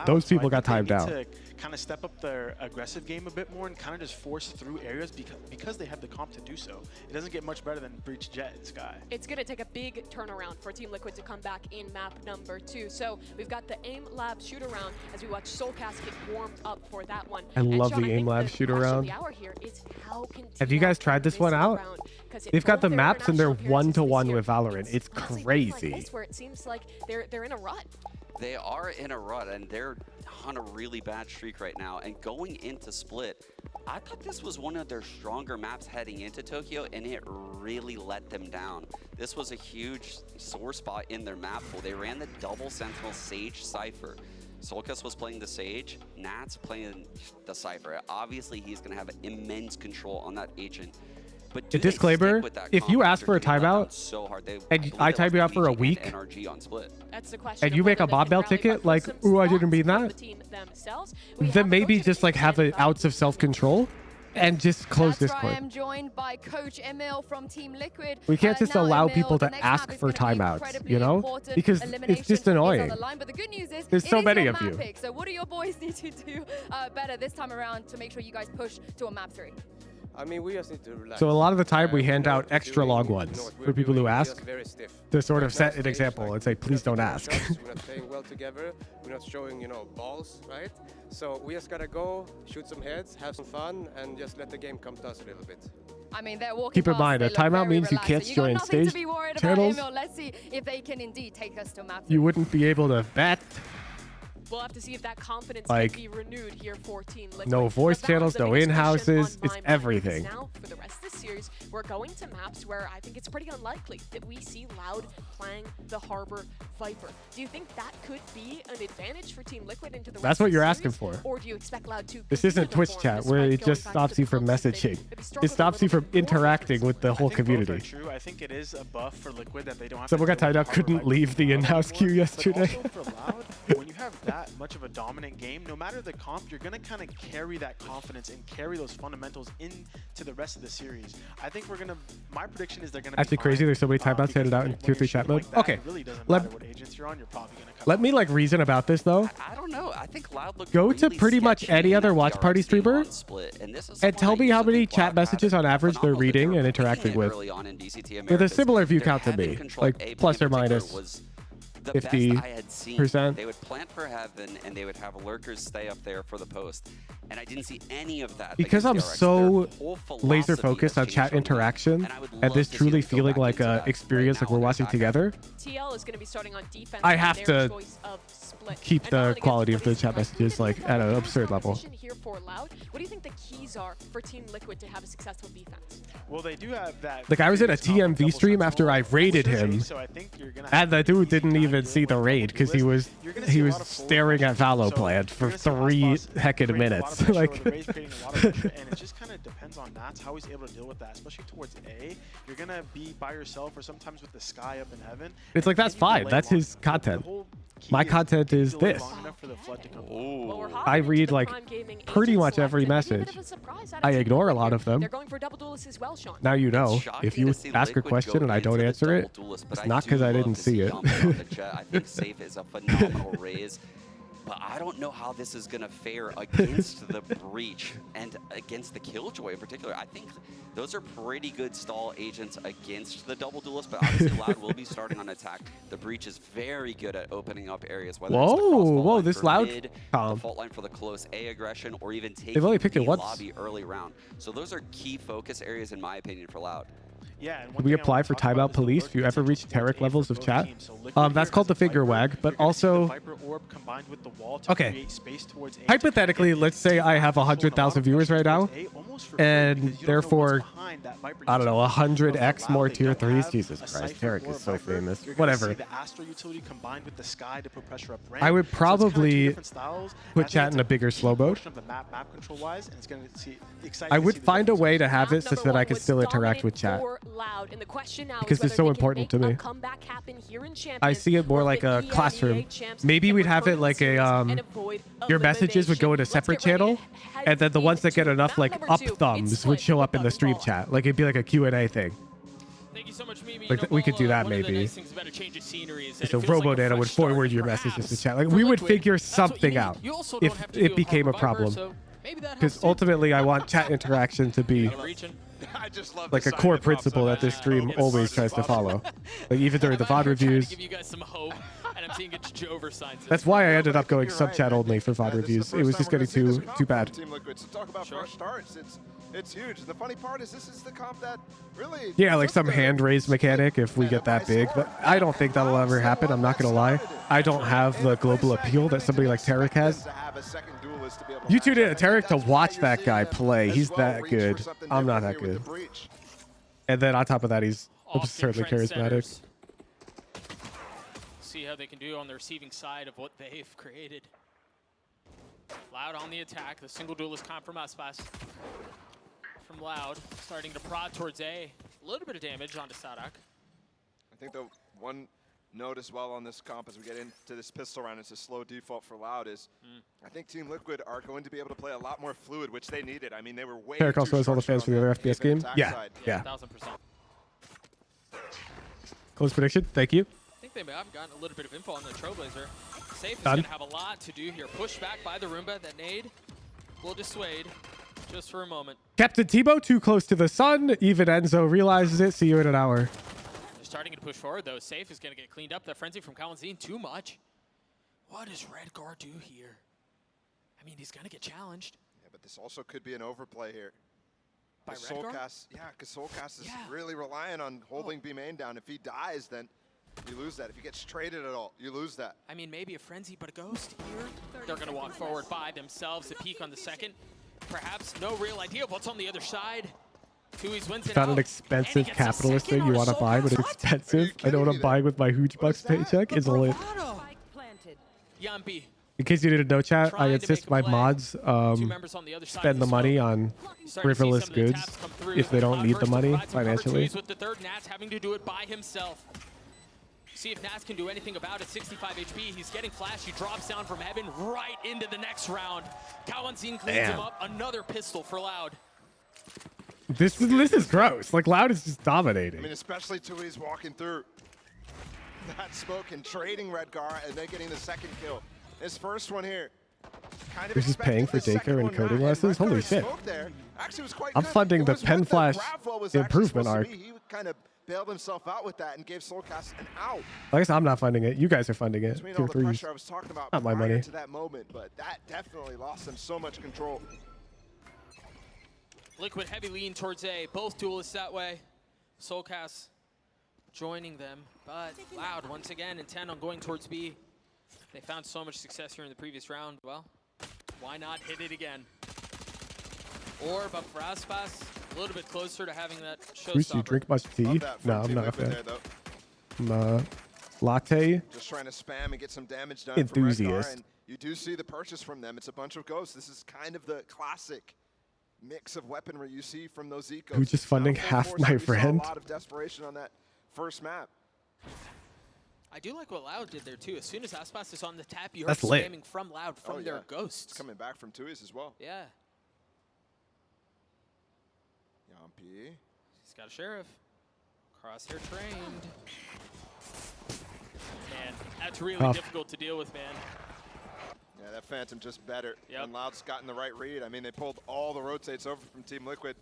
Those people got timed out. Kind of step up their aggressive game a bit more and kind of just force through areas because they have the comp to do so. It doesn't get much better than Breach Jet and Sky. It's going to take a big turnaround for Team Liquid to come back in map number 2. So we've got the AIM Lab shoot around as we watch Soulcast get warmed up for that one. I love the AIM Lab shoot around. Have you guys tried this one out? They've got the maps and they're 1-to-1 with Valorant. It's crazy. Where it seems like they're in a rut. They are in a rut, and they're on a really bad streak right now. And going into Split, I thought this was one of their stronger maps heading into Tokyo, and it really let them down. This was a huge sore spot in their map pool. They ran the double Sentinel Sage Cypher. Solkas was playing the Sage, Nat's playing the Cypher. Obviously, he's going to have immense control on that agent. But a disclaimer, if you ask for a timeout and I time you out for a week and you make a mob bell ticket like, ooh, I didn't mean that, then maybe just like have an ounce of self-control and just close Discord. I am joined by Coach Emil from Team Liquid. We can't just allow people to ask for timeouts, you know? Because it's just annoying. But the good news is there's so many of you. So what do your boys need to do better this time around to make sure you guys push to a map 3? I mean, we just need to relax. So a lot of the time we hand out extra long ones for people who ask to sort of set an example and say, please don't ask. We're not playing well together. We're not showing, balls, right? So we just gotta go, shoot some heads, have some fun, and just let the game come to us a little bit. I mean, they're walking. Keep in mind, a timeout means you can't join stage channels. Let's see if they can indeed take us to map 3. You wouldn't be able to bet. We'll have to see if that confidence can be renewed here for Team Liquid. No voice channels, no in-houses, it's everything. Now, for the rest of this series, we're going to maps where I think it's pretty unlikely that we see Loud playing the Harbor Viper. Do you think that could be an advantage for Team Liquid into the rest That's what of the you're series? asking for. Or do you expect Loud to This isn't Twitch chat where it just stops you from messaging. It stops you from interacting with the whole community. True. I think it is a buff for Liquid that they don't have Someone got tied out, couldn't leave the in-house queue yesterday. But also for Loud, when you have that much of a dominant game, no matter the comp, you're going to kind of carry that confidence and carry those fundamentals into the rest of the series. I think we're going to, my prediction is they're going to Actually crazy. There's so many timeouts handed out in tier 3 chat mode. Okay. It really doesn't matter what agents you're on, you're probably going to cut Let me like reason about this though. I don't know. I think Loud looked Go really to pretty much sketchy any in other that watch PRX party game streamer on Split, and this is and tell me how many chat Cloud messages on average they're reading and interacting with. early on in DCT With a Americas. similar view Their count to heaven me, control like AP plus or in particular minus was the best I had seen. 50%. They would plant for heaven and they would have lurkers stay up there for the post. And I didn't see any of that. Because I'm against PRX. so Their whole laser philosophy focused has on chat changed totally, interaction and I would and love this to see truly them go feeling back like into a that experience right like now we're on watching attack. together. TL is going to be starting on defense. I have their to choice of Split. keep And the Valorant against quality of Split the is chat messages like at an absurd level. here for Loud. What do you think the keys are for Team Liquid to have a successful defense? Well, they do have that. Like I was in a TMV stream after I raided him, So I think you're going to and the dude didn't even see the raid because he was staring at Valo plant for 3 heckin' minutes. Like and it just kind of depends on Nats how he's able to deal with that, especially towards A. You're gonna be by yourself, or sometimes with the sky up in heaven. it's like that's fine. That's his content. My content is this. I read like pretty much every message. I ignore a lot of them. They're going for double duelists as well, Sean. Now you know. Shocking If you to see ask a Liquid question go and I don't into the answer it, double duelist, it's but not do because I love didn't to see it. Yampi on the jet. I think Safe is a phenomenal raise. But I don't know how this is going to fare against the Breach and against the Killjoy in particular. I think those are pretty good stall agents against the double duelist, but obviously Loud will be starting on attack. The Breach is very good at opening up areas, whether it's the cross-fault line this for Loud mid, comp. the fault line for the close A aggression, or even taking They've only picked it the once. lobby early round. So those are key focus areas, in my opinion, for Loud. Yeah, and Could we apply for timeout police if you ever reach Tarek levels of chat? That's called the figure wag, but also okay. Hypothetically, let's say I have 100,000 viewers right now, and therefore, I don't know, 100x more tier 3s. Jesus Christ, Tarek is so famous. Whatever. I would probably put chat in a bigger slow mode. I would find a way to have it such that I could still interact with chat. Because it's so important to me. I see it more like a classroom. Maybe we'd have it like a your messages would go in a separate channel, and then the ones that get enough like up thumbs would show up in the stream chat. Like it'd be like a Q&A thing. Like we could do that maybe. So RoboNano would forward your messages to chat. Like we would figure something out if it became a problem. Because ultimately I want chat interaction to be like a core principle that this stream always tries to follow. Like even during the VOD reviews. That's why I ended up going sub-chat only for VOD reviews. It was just getting too bad. Team Liquid. So talk about fresh starts. It's huge. The funny part is this is the comp that really Yeah, like some hand raise mechanic if we get that big. But I don't think that'll ever happen. I'm not going to lie. I don't have the global appeal that somebody like Tarek has. You tuned in to Tarek to watch that guy play. He's that good. I'm not that good. And then on top of that, he's absurdly charismatic. See how they can do on the receiving side of what they've created. Loud on the attack. The single duelist comp from Aspas. From Loud, starting to prod towards A. A little bit of damage onto Sadak. I think the one note as well on this comp as we get into this pistol round, it's a slow default for Loud, is I think Team Liquid are going to be able to play a lot more fluid, which they needed. I mean, they were way Tarek too also has all the fans for the other FPS game. Yeah, yeah. 1000%. Close prediction. Thank you. I think they may have gotten a little bit of info on the Trailblazer. Safe is going to have a lot to do here. Pushed back by the Roomba. That nade will dissuade just for a moment. Captain Tebow too close to the sun. Even Enzo realizes it. See you in an hour. They're starting to push forward, though. Safe is going to get cleaned up. That frenzy from Kalanzine, too much. What does Redgar do here? I mean, he's going to get challenged. Yeah, but this also could be an overplay here. By Redgar? Yeah, because Soulcast is really relying on holding B main down. If he dies, then you lose that. If he gets traded at all, you lose that. I mean, maybe a frenzy, but a ghost here. They're going to walk forward by themselves. A peek on the second. Perhaps no real idea of what's on the other side. Tui's wins it Found out. an expensive capitalist thing you want to buy, but it's expensive. I know what I'm buying with my huge bucks paycheck. It's lit. Yampi. In case you didn't know, chat, I insist my mods spend the money on frivolous goods if they don't need the money financially. With the third, Nats having to do it by himself. See if Nats can do anything about it. 65 HP. He's getting flash. He drops down from heaven right into the next round. Kawanzin cleans him up. Another pistol for Loud. This is gross. Like, Loud is just dominating. I mean, especially Tui's walking through that smoke and trading Redgar and then getting the second kill. His first one here. Kind of This is paying for daycare and coding lessons? Holy shit. I'm funding the Pen Flash improvement arc. He kind of bailed himself out with that and gave Soulcast an out. I guess I'm not funding it. You guys are funding it. Between Tier all the 3s. pressure I was talking about Not my prior money. to that moment, but that definitely lost him so much control. Liquid heavy lean towards A. Both duelists that way. Soulcast joining them, but Loud once again intent on going towards B. They found so much success here in the previous round. Well, why not hit it again? Orb up for Aspas, a little bit closer to having that Bruce, you showstopper. drink much tea? No, I'm not a fan. I'm latte. Just trying to spam and get some damage done Enthusiast. from Redgar, and you do see the purchase from them. It's a bunch of ghosts. This is kind of the classic mix of weaponry you see from those ecos. Who's just funding half my friend? A lot of desperation on that first map. I do like what Loud did there too. As soon as Aspas is on the tap, you heard That's lit. spamming from Loud from their ghosts. It's coming back from Tui's as well. Yeah. Yampi. He's got a sheriff. Crosshair trained. Man, that's really Tough. difficult to deal with, man. Yeah, that Phantom just better. Yep. And Loud's gotten the right read. I mean, they pulled all the rotates over from Team Liquid.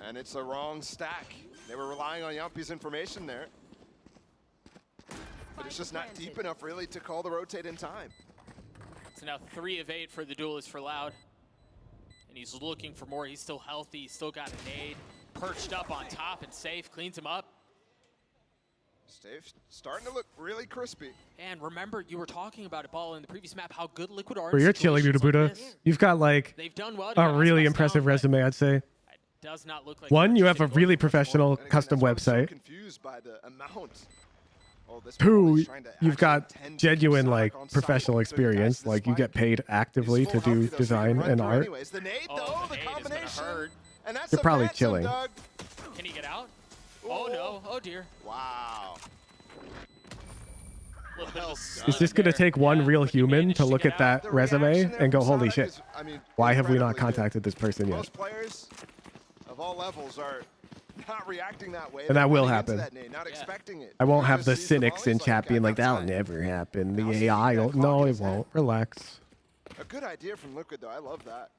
And it's the wrong stack. They were relying on Yampi's information there. But it's just not deep enough, really, to call the rotate in time. So now 3 of 8 for the duelist for Loud. And he's looking for more. He's still healthy. He's still got a nade. Perched up on top and safe. Cleans him up. Stave starting to look really crispy. And remember, you were talking about it, Ball, in the previous map, how good Liquid are. Bro, you're chilling, Duda Buddha. You've got like They've done well to a get really Aspas impressive down, resume, I'd say. does not look like One, much you have a going really for professional And again, custom that's why I'm so website. confused by the amount. Oh, this ball Two, is trying to you've actually got tend to genuine keep like Sonic on professional side. So he experience. catches the Like you spike. get paid actively He's to full do healthy, though, so he design can run and through art. anyways. The nade, though, Oh, the the nade is gonna combination. hurt. And that's You're a probably Phantom, chilling. Doug. Can he get out? Oh no, oh dear. Wow. A little bit of a It's snub just gonna there. take one real human to look get at that The resume reaction there and go, from holy Sonic shit. is, I mean, Why have we not incredibly good. contacted this person yet? Most players of all levels are not reacting that way. And They're that will running into happen. that nade, not expecting it. I won't He have just the sees cynics volleys in like, chat okay, being like, that's that'll fine. never happen. Now The see, AI that will. clock No, in it his head. won't. Relax. A good idea from Liquid, though. I love that.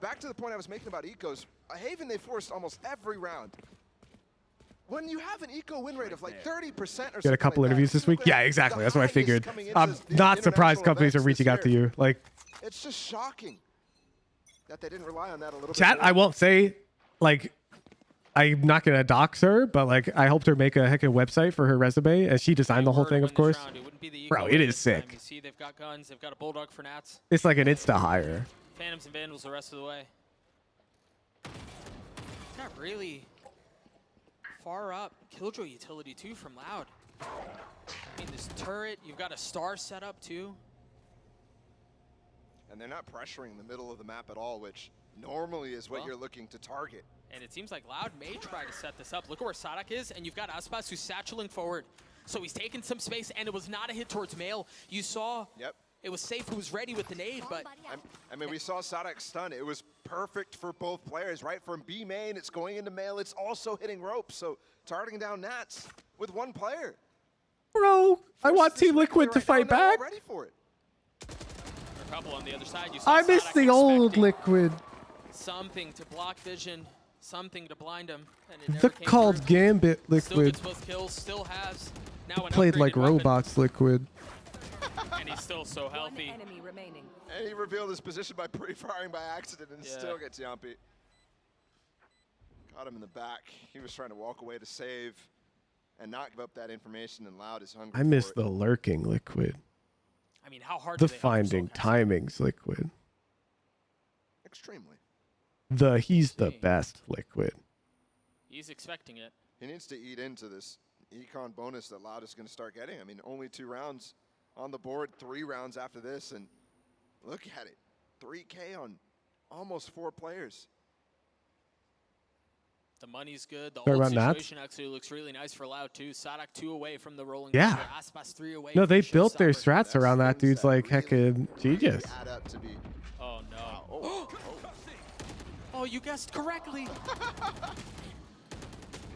Back to the point I was making about ecos. Haven, they forced almost every round. When you have an eco win rate of like 30% or something, Get a couple like interviews that, this week. Yeah, exactly. That's what I figured. I'm not surprised companies are reaching out to you. Like, it's just shocking that they didn't rely on that a little chat, bit more. I won't say, like, I'm not gonna dox her, but like, I helped her make a heckin' website for her resume, and she designed the whole thing, of course. Bro, it is sick. You see, they've got guns. They've got a bulldog for Nats. It's like an insta hire. Phantoms and Vandals the rest of the way. Not really far up. Killjoy utility too from Loud. I mean, this turret. You've got a star set up too. And they're not pressuring the middle of the map at all, which normally is what Well. you're looking to target. And it seems like Loud may try to set this up. Look at where Sadak is, and you've got Aspas who's satcheling forward. So he's taking some space, and it was not a hit towards Mail. You saw it was Safe who was ready with the nade, but... I mean, we saw Sadak stun. It was perfect for both players, right? From B main, it's going into Mail. It's also hitting ropes, so targeting down Nats with one player. Bro, I want Team Liquid to fight back. Ready for it. A couple on the other side. You saw I miss Sadak the old expecting Liquid. something to block vision, something to blind him, and it never The came called through. Gambit Still Liquid. gets both kills, still has now an Played like upgraded weapon, robots, Liquid. and he's still so healthy. And he revealed his position by pre-firing by accident and still gets Yampi. Got him in the back. He was trying to walk away to save and not give up that information, and Loud is hungry I miss for it. the lurking Liquid. I mean, how hard The do they finding timings Liquid. Extremely. The he's the best Liquid. He's expecting it. He needs to eat into this econ bonus that Loud is going to start getting. I mean, only 2 rounds on the board, 3 rounds after this, and look at it. 3K on almost 4 players. The money's good. The Sorry old about Nats. situation actually looks really nice for Loud too. Sadak 2 away from the rolling. Yeah. Thunder. Aspas 3 away. No, from they the built their Showstopper. strats around that dude's like heckin' genius. Add up to be. Oh no. Oh, you guessed correctly.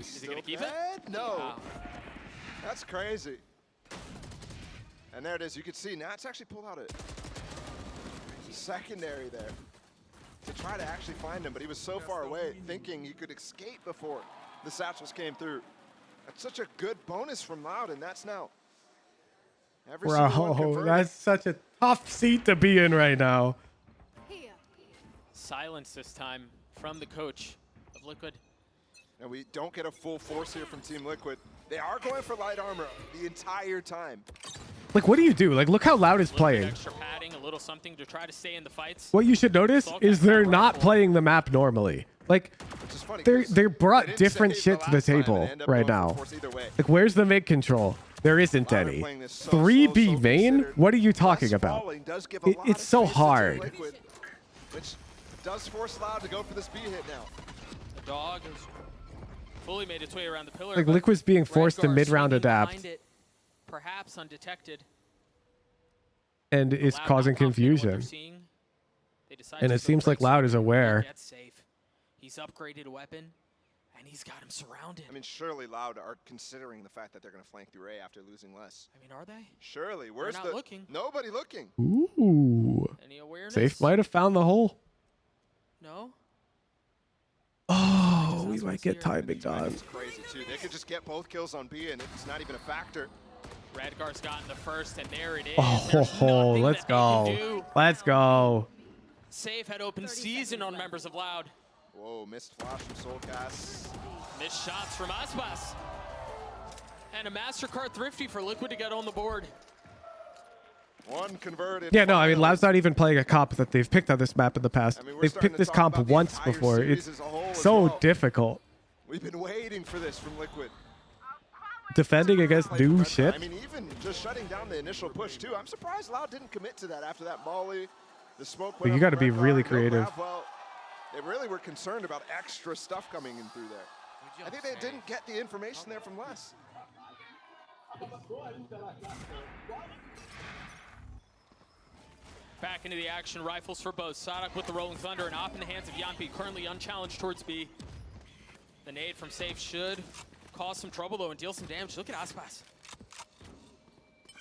Is he gonna keep it? No. Wow. That's crazy. And there it is. You can see Nats actually pulled out a secondary there to try to actually find him, but he was so far away, thinking he could escape before the satchels came through. That's such a good bonus from Loud, and that's now every single one Bro, converted. that's such a tough seat to be in right now. Silence this time from the coach of Liquid. And we don't get a full force here from Team Liquid. They are going for light armor the entire time. Like, what do you do? Like, look how Loud is playing. Extra padding, a little something to try to stay in the fights. What you should notice is they're not playing the map normally. Like, they brought different shit to the table right now. Like, where's the mid control? There isn't any. 3B main? What are you talking about? It's so hard. Liquid, which does force Loud to go for this B hit now. The dog has fully made its way around the pillar. Like, but Liquid's being forced to Redgar mid-round swinging adapt. behind it, perhaps undetected. And it's Loud causing not confident in what they're confusion. seeing. They decide And to it go seems like break Loud is something. aware. Gets safe. He's upgraded a weapon, and he's got him surrounded. I mean, surely Loud are considering the fact that they're going to flank through A after losing less. I mean, are they? Surely. Where's not the... looking. Nobody looking. Ooh. Any awareness? Safe might have found the hole. No. Oh, we might get timing done. It's crazy, too. They could just get both kills on B, and it's not even a factor. Redgar's gotten the first, and there it is. Oh, let's go. Let's go. Safe had open season on members of Loud. Whoa, missed flash from Soulcast. Missed shots from Aspas. And a MasterCard Thrifty for Liquid to get on the board. One converted. Yeah, no, I mean, Loud's not even playing a comp that they've picked on this map in the past. They've picked this comp once before. It's so difficult. We've been waiting for this from Liquid. Defending against new shit. I mean, even just shutting down the initial push, too. I'm surprised Loud didn't commit to that after that volley. The smoke went You up got to on be Redgar, really no creative. grab. Well, they really were concerned about extra stuff coming in through there. I think they didn't get the information there from Les. Back into the action, rifles for both. Sadak with the Rolling Thunder and off in the hands of Yampi, currently unchallenged towards B. The nade from Safe should cause some trouble though and deal some damage. Look at Aspas.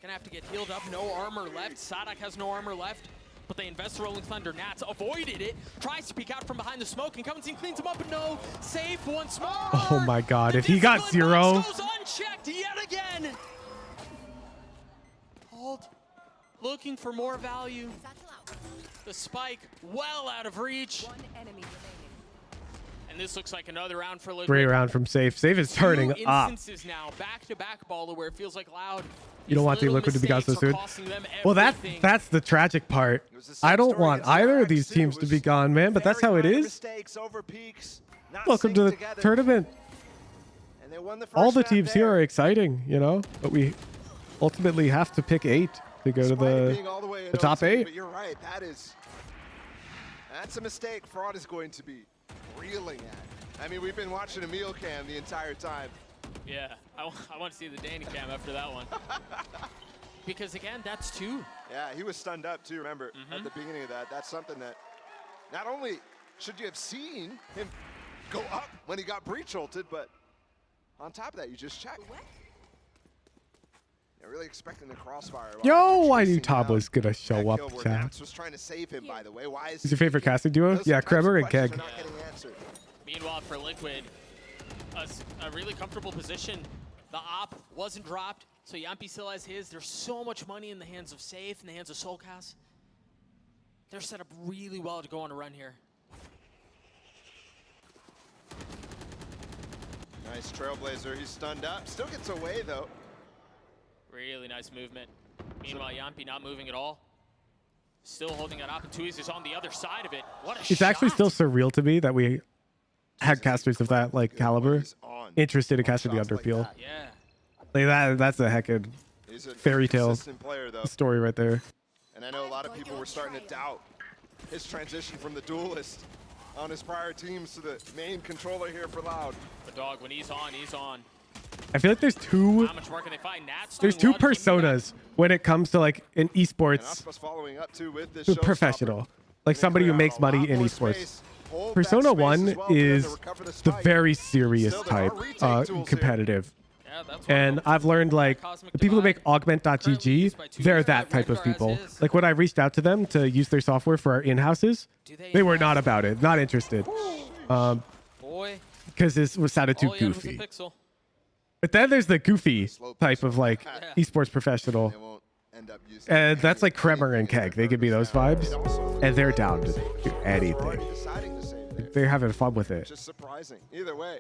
Gonna have to get healed up, no armor left. Sadak has no armor left, but they invest the Rolling Thunder. Nats avoided it, tries to peek out from behind the smoke, and comes in, cleans him up, and no, Safe once more. Oh my god, if he got zero. Goes unchecked yet again. Hold. Looking for more value. The spike well out of reach. One enemy remaining. And this looks like another round for Liquid. Great round from Safe. Safe is turning Two up. instances now, back-to-back baller where it feels like Loud. You don't want the Little Liquid to be gone so mistakes are soon. costing them Well, everything. that's the tragic part. I don't want either of these teams to be gone, man, but that's how it is. Mistakes over peaks, not Welcome to the synced together. tournament. And they won the All first the map teams there. here are exciting, you know, but we ultimately have to pick 8 to go to Being all the way in the top 0-2, 8. But you're right, that's a mistake Fraud is going to be reeling at. I mean, we've been watching Emil Cam the entire time. Yeah, I want to see the Danny cam after that one. Because again, that's 2. Yeah, he was stunned up too, remember, at the beginning of that. That's something that not only should you have seen him go up when he got breach ulted, but on top of that, you just check. They're really expecting the crossfire. Yo, I knew Tom was gonna show up, chat. Nats was trying to save him, by the way. Why is Who's your favorite casting duo? Yeah, Kremer and Keg. not getting answered? Meanwhile, for Liquid, a really comfortable position. The op wasn't dropped, so Yampi still has his. There's so much money in the hands of Safe, in the hands of Soulcast. They're set up really well to go on a run here. Nice Trailblazer. He's stunned up. Still gets away, though. Really nice movement. Meanwhile, Yampi not moving at all. Still holding it up, and Tuiz is on the other side of it. What a It's shot. actually still surreal to me that we had casters of that like caliber interested in casting the underfield. Yeah. Like that's a heckin' He's a fairy tale consistent player, though. story right there. And I know a lot of people were starting to doubt his transition from the duelist on his prior teams to the main controller here for Loud. The dog, when he's on, he's on. I feel like there's two. How much more can they find? Nats There's doing two well, personas when it comes to like in esports. Following up too with this Professional, like somebody who makes money in esports. Persona 1 is the very serious type, competitive. And I've learned like the people who make augment.gg, they're that type of people. Like when I reached out to them to use their software for our in-houses, they were not about it, not interested. Because this was sounded too goofy. But then there's the goofy type of like esports professional. And that's like Kremer and Keg. They give me those vibes. And they're down to do anything. They're having fun with it.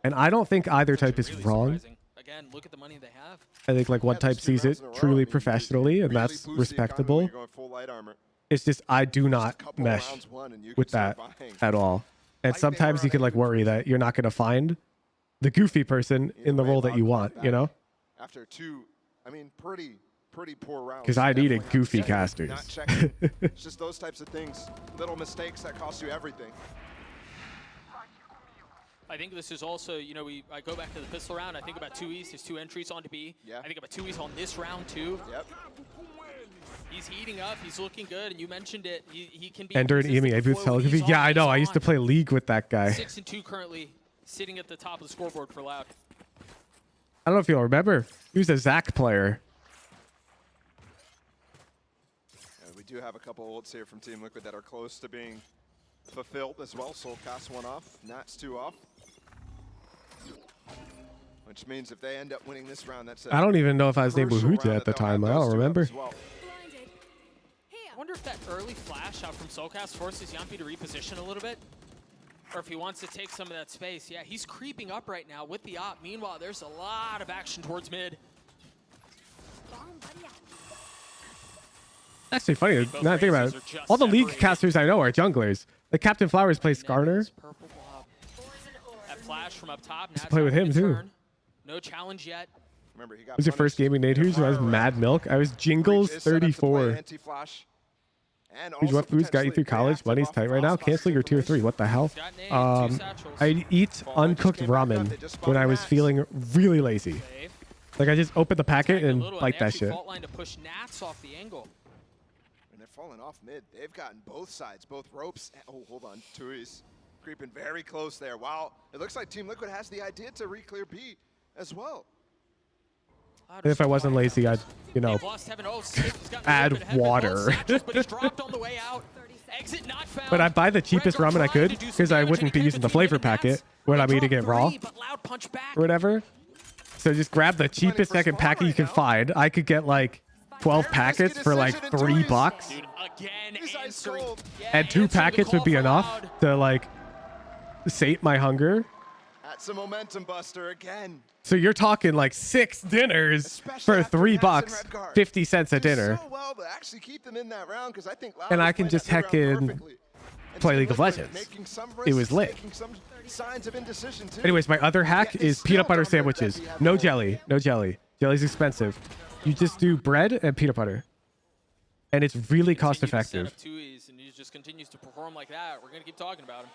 And I don't think either type is wrong. Again, look at the money they have. I think like one type sees it truly professionally, and that's respectable. It's just I do not mesh with that at all. And sometimes you can like worry that you're not going to find the goofy person in the role that you want, you know? After two, I mean, pretty poor rounds. Because I needed goofy casters. It's just those types of things, little mistakes that cost you everything. I think this is also, you know, I go back to the pistol round. I think about 2Es. There's 2 entries onto B. I think about 2Es on this round too. He's heating up. He's looking good. And you mentioned it. He can be. Ender and EMEA boots telegraphy. Yeah, I know. I used to play League with that guy. 6-2 currently, sitting at the top of the scoreboard for Loud. I don't know if you'll remember. He was a Zac player. We do have a couple ults here from Team Liquid that are close to being fulfilled as well. Soul cast 1 off. Nats 2 off. Which means if they end up winning this round, that's I don't even know if I was named Wuhuja at the time. I don't remember. I wonder if that early flash out from Soulcast forces Yampi to reposition a little bit. Or if he wants to take some of that space. Yeah, he's creeping up right now with the op. Meanwhile, there's a lot of action towards mid. Actually funny. Now I think about it. All the League casters I know are junglers. Like Captain Flowers plays Skarner. That flash from up top. Used to play with him too. No challenge yet. Remember, he got What was your first gaming nade? Who's I was Mad Milk. I was Jingles 34. Who's what foods got you through college? Money's tight right now. Canceling your tier 3. What the hell? I eat uncooked ramen when I was feeling really lazy. Like I just open the packet and bite that shit. To push Nats off the angle. And they're falling off mid. They've gotten both sides, both ropes. Oh, hold on. Tui's creeping very close there. Wow. It looks like Team Liquid has the idea to re-clear B as well. And if I wasn't lazy, I'd, you know, add water. But I'd buy the cheapest ramen I could because I wouldn't be using the flavor packet when I'm eating it raw or whatever. So just grab the cheapest second packet you can find. I could get like 12 packets for like $3. And 2 packets would be enough to like sate my hunger. That's a momentum buster again. So you're talking like 6 dinners for $3, 50 cents a dinner. So well to actually keep them in that round because I think and I can just heckin' play League of Legends. It was lit. Anyways, my other hack is peanut butter sandwiches. No jelly. No jelly. Jelly's expensive. You just do bread and peanut butter. And it's really cost effective. And he just continues to perform like that. We're going to keep talking about him.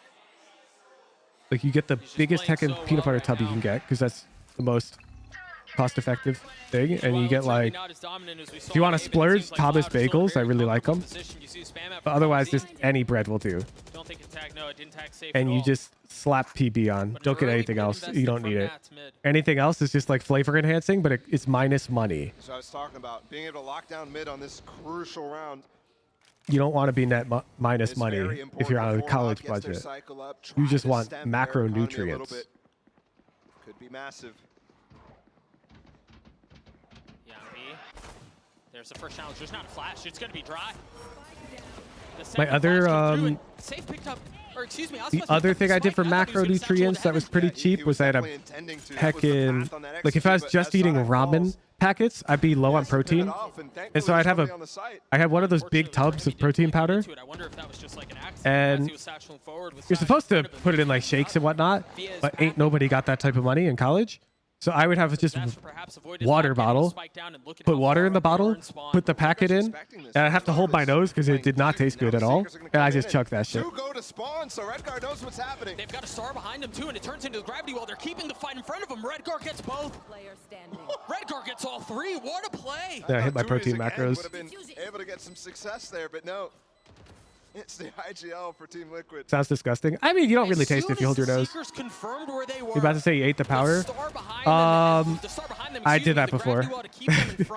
Like you get the biggest heckin' peanut butter tub you can get because that's the most cost-effective thing, and you get like, if you want to splurge, Thomas Bagels, I really like them. But otherwise, just any bread will do. And you just slap PB on. Don't get anything else. You don't need it. Anything else is just like flavor enhancing, but it's minus money. So I was talking about being able to lock down mid on this crucial round. You don't want to be net minus money if you're on a college budget. You just want macronutrients. Could be massive. There's the first challenge. There's not a flash. It's going to be dry. My other Safe picked up, or excuse me, the other thing I did for macronutrients that was pretty cheap was I had a heckin', like if I was just eating ramen packets, I'd be low on protein. And so I had one of those big tubs of protein powder. And you're supposed to put it in like shakes and whatnot, but ain't nobody got that type of money in college. So I would have just perhaps avoided water that, getting the bottle, spike down and looking put how water far in the up they are bottle, in spawn. put the packet in, and I have to hold my nose because it did not taste good at all. And I just chucked that shit. Two go to spawn, so Redguard knows what's happening. They've got a star behind him too, and it turns into the gravity wall. They're keeping the fight in front of him. Redguard gets both. Redguard gets all three. What a play! Yeah, I hit my protein macros. Would have been able to get some success there, but no. It's the IGL for Team Liquid. Sounds disgusting. I mean, you don't really taste it if you hold your nose. Confirmed where they were. You're about to say you ate the power? I did that before.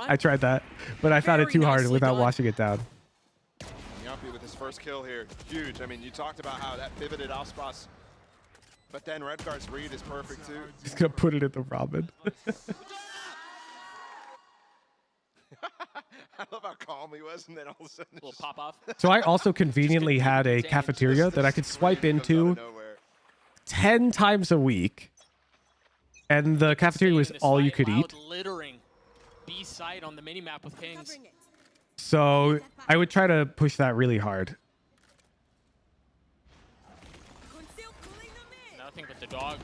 I tried that, but I found it too hard without washing it down. Yampy with his first kill here, huge. I mean, you talked about how that pivoted off spots, but then Redguard's read is perfect too. He's gonna put it in the ramen. I love how calm he was, and then all of a sudden, little pop off. So I also conveniently had a cafeteria that I could swipe into 10 times a week, and the cafeteria was all you could eat. Littering B site on the mini map with pings. So I would try to push that really hard. Nothing but the dog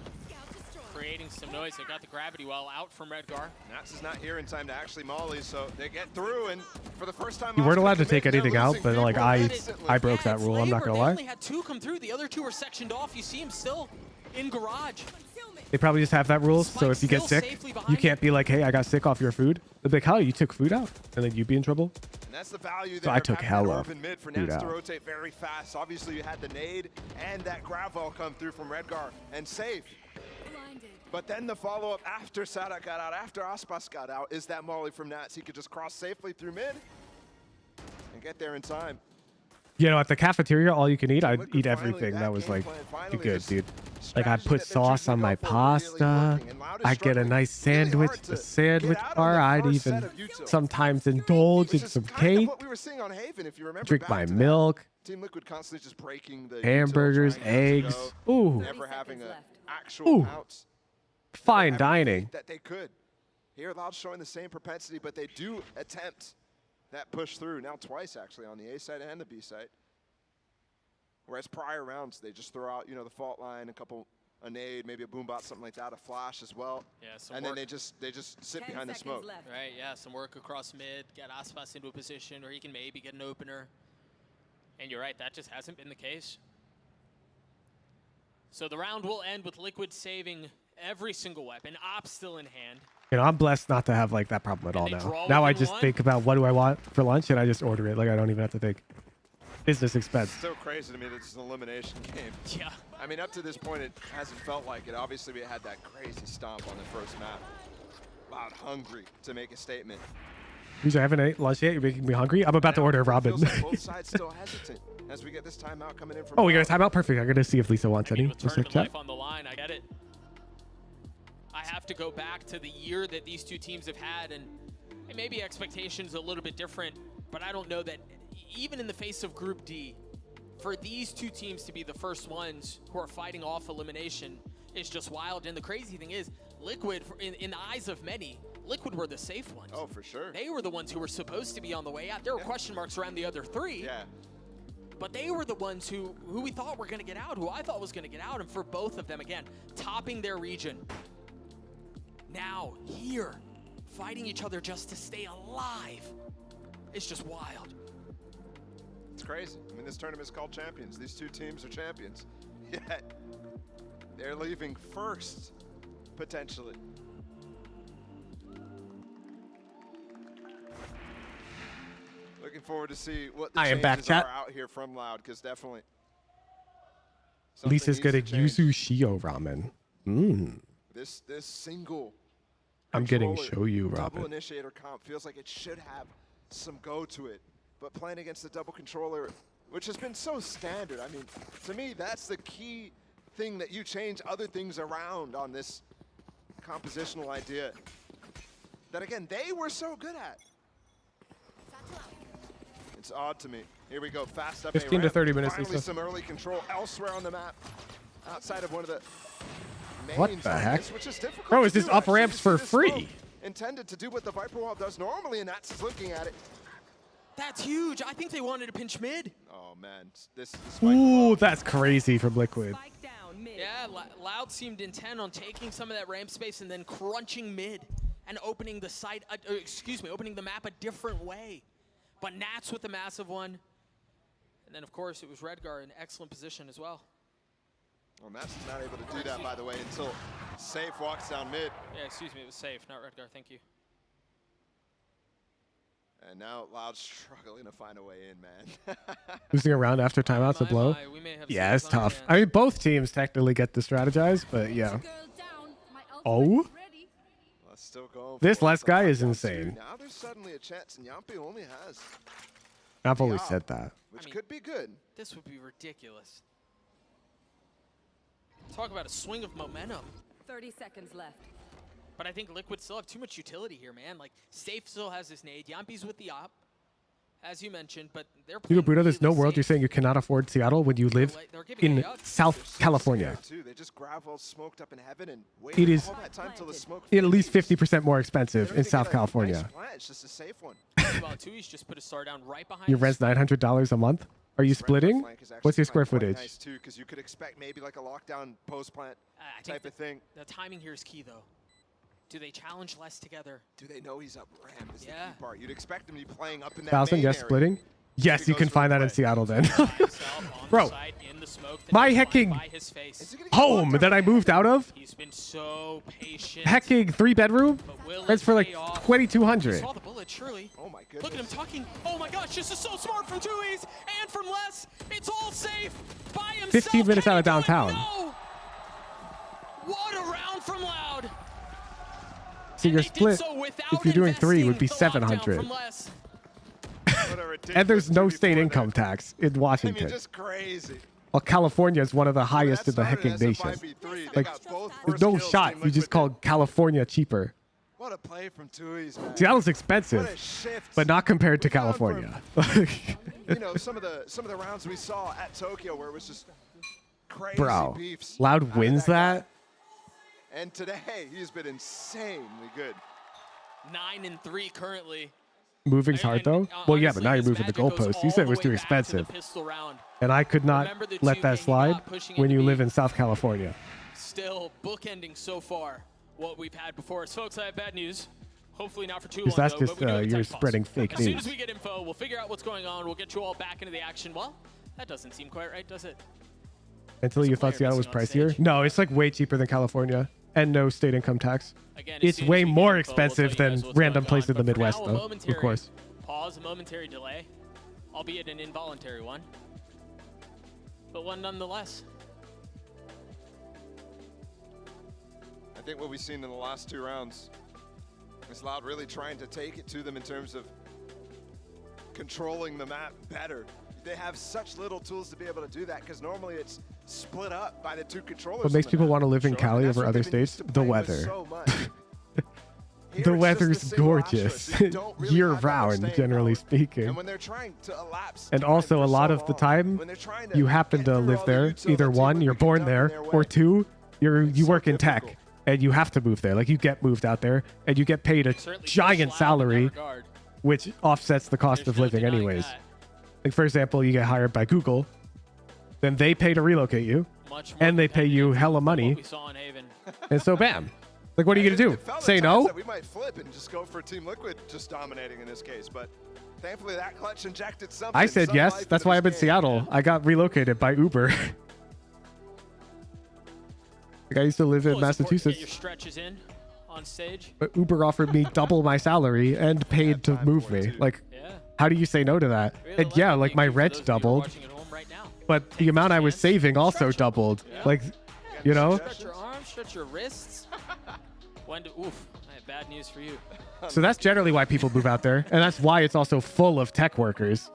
creating some noise. They got the gravity well out from Redguard. Nats is not here in time to actually molly, so they get through, and for the first time, You weren't allowed to take anything out, but like I broke that rule. I'm not gonna They lie. only had two come through. The other two were sectioned off. You see him still in garage. They probably just have that rule, so if you get sick, you can't be like, hey, I got sick off your food. They'll be like, how, you took food out? And then you'd be in trouble. And that's the value So I took hella food for Nats out. to rotate very fast. Obviously, you had the nade and that Gravel come through from Redguard and safe. But then the follow-up after Sadak got out, after Aspas got out, is that molly from Nats. He could just cross safely through mid and get there in time. You know, at the cafeteria, all you can eat, I'd eat everything that was like good, dude. Like I'd put sauce on my pasta. I'd get a nice sandwich, the sandwich bar. I'd even sometimes indulge in some cake. Drink my milk. Team Liquid constantly just breaking the Hamburgers, eggs. Ooh. Never having an actual bounce. Fine dining. That they could. Here, Loud showing the same propensity, but they do attempt that push through. Now twice, actually, on the A side and the B side. Whereas prior rounds, they just throw out, you know, the fault line, a nade, maybe a boombot, something like that, a flash as well. Yeah, and then they just sit behind the smoke. Right, yeah, some work across mid, get Aspas into a position where he can maybe get an opener. And you're right, that just hasn't been the case. So the round will end with Liquid saving every single weapon, Op still in hand. You know, I'm blessed not to have like that problem at all now. Now I within just one? think about what do I want for lunch and I just order it. Like I don't even have to think. Business expense. It's so crazy to me that it's an elimination game. Yeah. I mean, up to this point, it hasn't felt like it. Obviously, we had that crazy stomp on the first map. Loud hungry to make a statement. I haven't ate lunch yet. You're making me hungry. I'm about to order a ramen. Feels like both sides still hesitant as we get this timeout coming in from. Oh, we got a timeout? Perfect. I'm going to see if Lisa wants any. With Just check tournament chat. life on the line, I get it. I have to go back to the year that these two teams have had, and maybe expectations a little bit different, but I don't know that even in the face of Group D, for these two teams to be the first ones who are fighting off elimination is just wild. And the crazy thing is, Liquid, in the eyes of many, Liquid were the safe ones. Oh, for sure. They were the ones who were supposed to be on the way out. There were question marks around the other three. Yeah. But they were the ones who we thought were going to get out, who I thought was going to get out. And for both of them, again, topping their region. Now, here, fighting each other just to stay alive. It's just wild. It's crazy. I mean, this tournament is called Champions. These two teams are champions. Yet, they're leaving first, potentially. Looking forward to see what the I am back, changes chat. are out here from Loud, because definitely. Lisa's something getting needs to change. yuzu shio ramen. Mmm. This single. I'm getting controller shoyu Double ramen. initiator comp feels like it should have some go to it, but playing against the double controller, which has been so standard. I mean, to me, that's the key thing that you change other things around on this compositional idea. That again, they were so good at. It's odd to me. Here we go, fast up. 15 to 30 minutes, Finally, Lisa. some early control elsewhere on the map, outside of one of the What mains the on heck? this, which is difficult Bro, to is this do, up actually. ramps You for see the smoke free? intended to do what the Viper Wall does normally, and Nats is looking at it. That's huge. I think they wanted to pinch mid. Oh man, this Ooh, that's crazy from Liquid. Yeah, Loud seemed intent on taking some of that ramp space and then crunching mid and opening the site, opening the map a different way. But Nats with the massive one. And then, of course, it was Redgar in excellent position as well. Well, Nats is not able to do that, by the way, until Safe walks down mid. Yeah, excuse me, it was Safe, not Redgar. Thank you. And now Loud struggling to find a way in, man. Losing a round after timeouts a blow. Yeah, it's tough. I mean, both teams technically get to strategize, but yeah. Oh. Still going This for it. last guy is insane. Now there's suddenly a chance, and Yampi only has. I've always said that. Which could be good. This would be ridiculous. Talk about a swing of momentum. 30 seconds left. But I think Liquid still have too much utility here, man. Like, Safe still has his nade. Yampi's with the op, as you mentioned, but they're Hugo Buddha, there's no world you're saying you cannot afford Seattle when you live in South California. They just gravel smoked up in heaven and wait It is all that time till the smoke at least 50% more expensive in South California. It's just a safe one. Well, Tui's just put a star down right behind Your rent's $900 a month. Are you splitting? What's your square footage? Nice too, because you could expect maybe like a lockdown post plant type of thing. The timing here is key, though. Do they challenge less together? Do they know he's up ramp is the key part. You'd expect him to be playing up in that 1,000, main yes, area. splitting. Yes, you can find that in Seattle then. Bro, my hecking home that I moved out of, He's been so patient. hecking 3-bedroom, rents for like $2,200. Saw the bullet, surely. Oh my goodness. Look at him talking. Oh my gosh, this is so smart from Tui's and from Les. It's all safe by himself. 15 minutes out of downtown. No! What a round from Loud. So your split, if you're doing 3, would be 700. And there's no state income tax in Washington. I mean, just crazy. Well, California is one of the highest in the hecking nation. Like, there's no shot. You just call California cheaper. What a play from Tui's, man. Seattle's expensive, but not compared to California. You know, some of the rounds we saw at Tokyo where it was just crazy Bro, beefs. Loud wins that. And today, he's been insanely good. 9-3 currently. Moving's hard though. Well, yeah, but now you're moving the goalpost. You said it was too expensive, and I could not let that slide when you live in South California. Still bookending so far what we've had before us, folks. I have bad news. Hopefully not for too long. Because that's though, just but we do have you're tech pause. spreading fake As soon news. as we get info, we'll figure out what's going on. We'll get you all back into the action. Well, that doesn't seem quite right, does it? Until you thought Seattle was pricier? No, it's like way cheaper than California, and no state income tax. Again, It's way more expensive than random places in the Midwest, though. Of course. Pause, a momentary delay, albeit an involuntary one, but one nonetheless. I think what we've seen in the last 2 rounds is Loud really trying to take it to them in terms of controlling the map better. They have such little tools to be able to do that because normally it's split up by the 2 controllers. What makes people want to live in Cali over other states? The weather. The weather's gorgeous year round, generally speaking. And when they're trying to elapse And also a lot of the time, you happen to live there. Either 1, you're born there, or 2, you work in tech and you have to move there. Like you get moved out there and you get paid a giant salary, which offsets the cost of living anyways. Like for example, you get hired by Google, then they pay to relocate you, and they pay you hella money, and so bam. Like, what are you going to do? Say no? We might flip and just go for Team Liquid just dominating in this case, but thankfully that clutch injected something. I said yes. That's why I'm in Seattle. I got relocated by Uber. Like I used to live in Massachusetts, Get your stretches in on stage. but Uber offered me double my salary and paid to move me. Like, how do you say no to that? And yeah, like my rent doubled, but the amount I was saving also doubled. Like, you know? Stretch your arms, stretch your wrists. Oof, I have bad news for you. So that's generally why people move out there. And that's why it's also full of tech workers.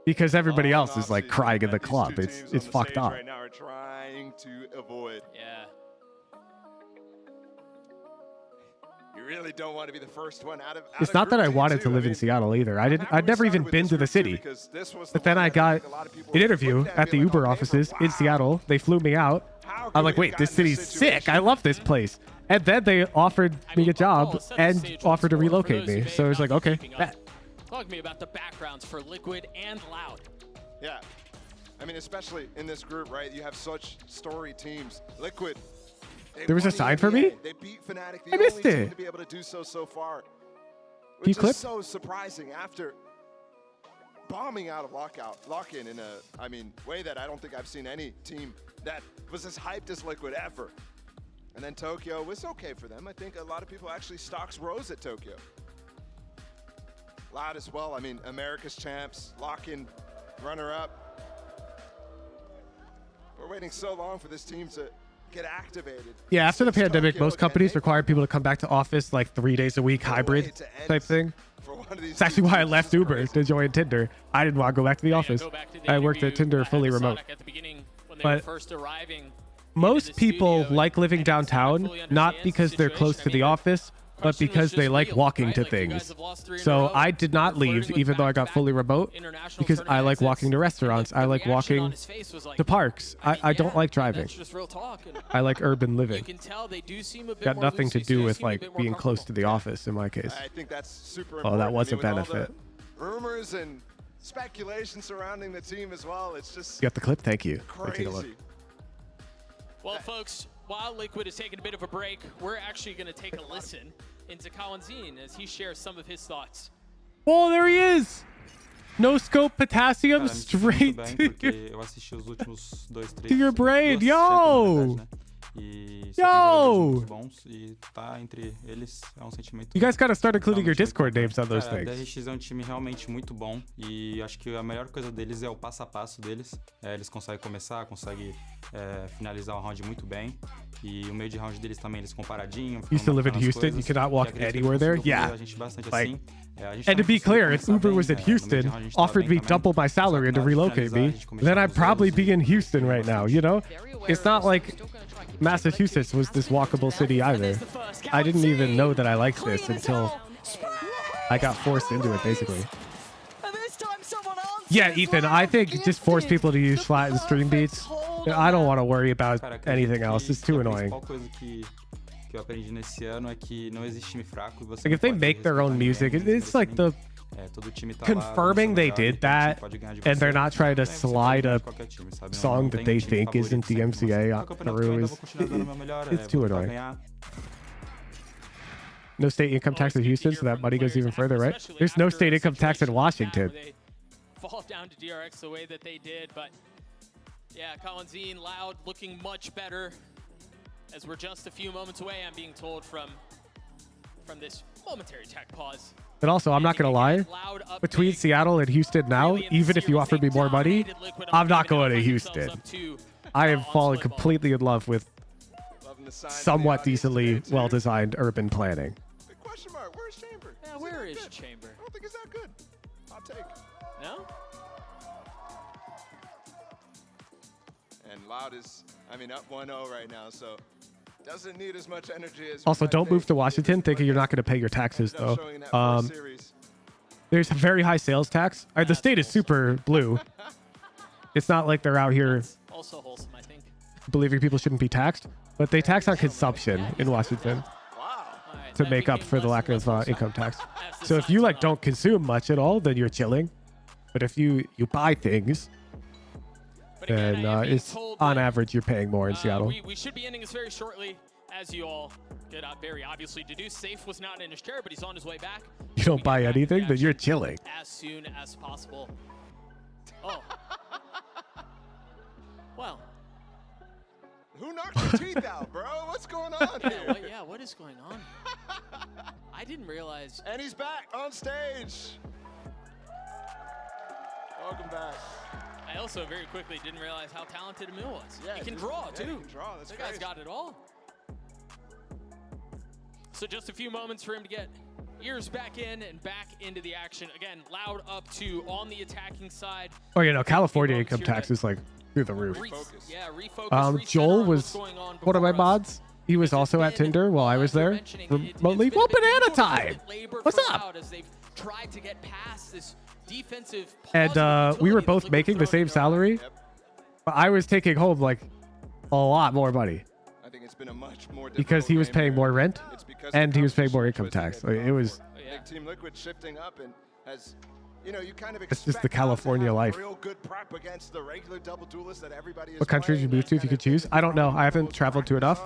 Because everybody else is like crying in the club. It's fucked up. Right now are trying to avoid. Yeah. You really don't want to be the first one out of It's not that I wanted to live in Seattle either. I'd never even been to the city. But then I got an interview at the Uber offices in Seattle. They flew me out. I'm like, wait, this city's sick. I love this place. And then they offered me a job and offered to relocate me. So it was like, okay, bet. Talk to me about the backgrounds for Liquid and Loud. Yeah. I mean, especially in this group, right? You have such story teams. Liquid. There was a sign for me? They beat Fnatic. I missed only team it. to be able to do so far. Can you Which clip? is so surprising after bombing out of lock-in in a, way that I don't think I've seen any team that was as hyped as Liquid ever. And then Tokyo was okay for them. I think a lot of people actually stocks rose at Tokyo. Loud as well. I mean, America's champs, lock-in runner-up. We're waiting so long for this team to get activated. Yeah, after the pandemic, most companies require people to come back to office like 3 days a week, hybrid type thing. It's actually why I left Uber to join Tinder. I didn't want to go back to the office. I worked at Tinder fully remote. But most people like living downtown, not because they're close to the office, but because they like walking to things. So I did not leave, even though I got fully remote, because I like walking to restaurants. I like walking to parks. I don't like driving. I like urban living. Got nothing to do with like being close to the office in my case. I think that's super Oh, important. that was a with all the benefit. Rumors and speculation surrounding the team as well. It's just You got the clip? Thank you. Let me take a look. crazy. Well, folks, while Liquid is taking a bit of a break, we're actually going to take a listen into Kawanzin as he shares some of his thoughts. Oh, there he is! No scope potassium straight to your brain. Yo! Yo! You guys gotta start including your Discord names on those Cara, a things. DRX é um time realmente muito bom e acho que a melhor coisa deles é o passo a passo deles. Eles conseguem começar, conseguem finalizar o round muito bem. E o meio de round deles também, eles comparadinho. Used to live in Houston, you cannot walk anywhere there. Yeah. Like, and to be clear, if Uber was in Houston, offered me double my salary and to relocate me, then I'd probably be in Houston right now, you know? It's not like Massachusetts was this walkable city either. I didn't even know that I liked this until I got forced into it, basically. Yeah, Ethan, I think just force people to use flat and stream beats. I don't want to worry about anything else. It's too annoying. Que eu aprendi nesse ano é que não existe time fraco e você Like if they make their own music, it's like the confirming they did that and they're not trying to slide a song that they think isn't the MCA through it's too annoying. No state income tax in Houston, so that money goes even further, right? There's no state income tax in Washington. Fall down to DRX the way that they did, but yeah, Kawanzin, Loud, looking much better as we're just a few moments away, I'm being told, from this momentary tech pause. But also, I'm not going to lie, between Seattle and Houston now, even if you offer me more money, I'm not going to Houston. I am falling completely in love with somewhat decently well-designed urban planning. Big question mark. Where's Chamber? Yeah, where is Chamber? I don't think it's that good. Hot take. No? And Loud is, up 1-0 right now, so doesn't need as much energy as. Also, don't move to Washington thinking you're not going to pay your taxes, though. There's a very high sales tax. The state is super blue. It's not like they're out here Also wholesome, I think. believing people shouldn't be taxed, but they tax on consumption in Washington to make up for the lack of income tax. So if you don't consume much at all, then you're chilling. But if you buy things, then it's on average you're paying more in Seattle. We should be ending this very shortly, as you all get out very obviously deduced. Safe was not in his chair, but he's on his way back. You don't buy anything, then you're chilling. As soon as possible. Oh. Well. Who knocked your teeth out, bro? What's going on here? What is going on? I didn't realize. And he's back on stage. Welcome back. I also very quickly didn't realize how talented Emil was. Yeah, he can draw too. He can draw. That's the guy's got it all. So just a few moments for him to get ears back in and back into the action. Again, Loud up 2 on the attacking side. Oh, yeah, no, California income tax is through the roof. Refocus. Joel was one of my mods. He was also at Tinder while I was there remotely. Well, banana time. What's up? As they've tried to get past this defensive And we were both making the same salary, but I was taking home a lot more money. I think it's been a much more because he was paying more rent and he was paying more income tax. It was. Big Team Liquid shifting up and has you know, you kind of It's just the California life. real good prep against the regular double duelist that everybody is What country did you move to if you could choose? I don't know. I haven't traveled to enough.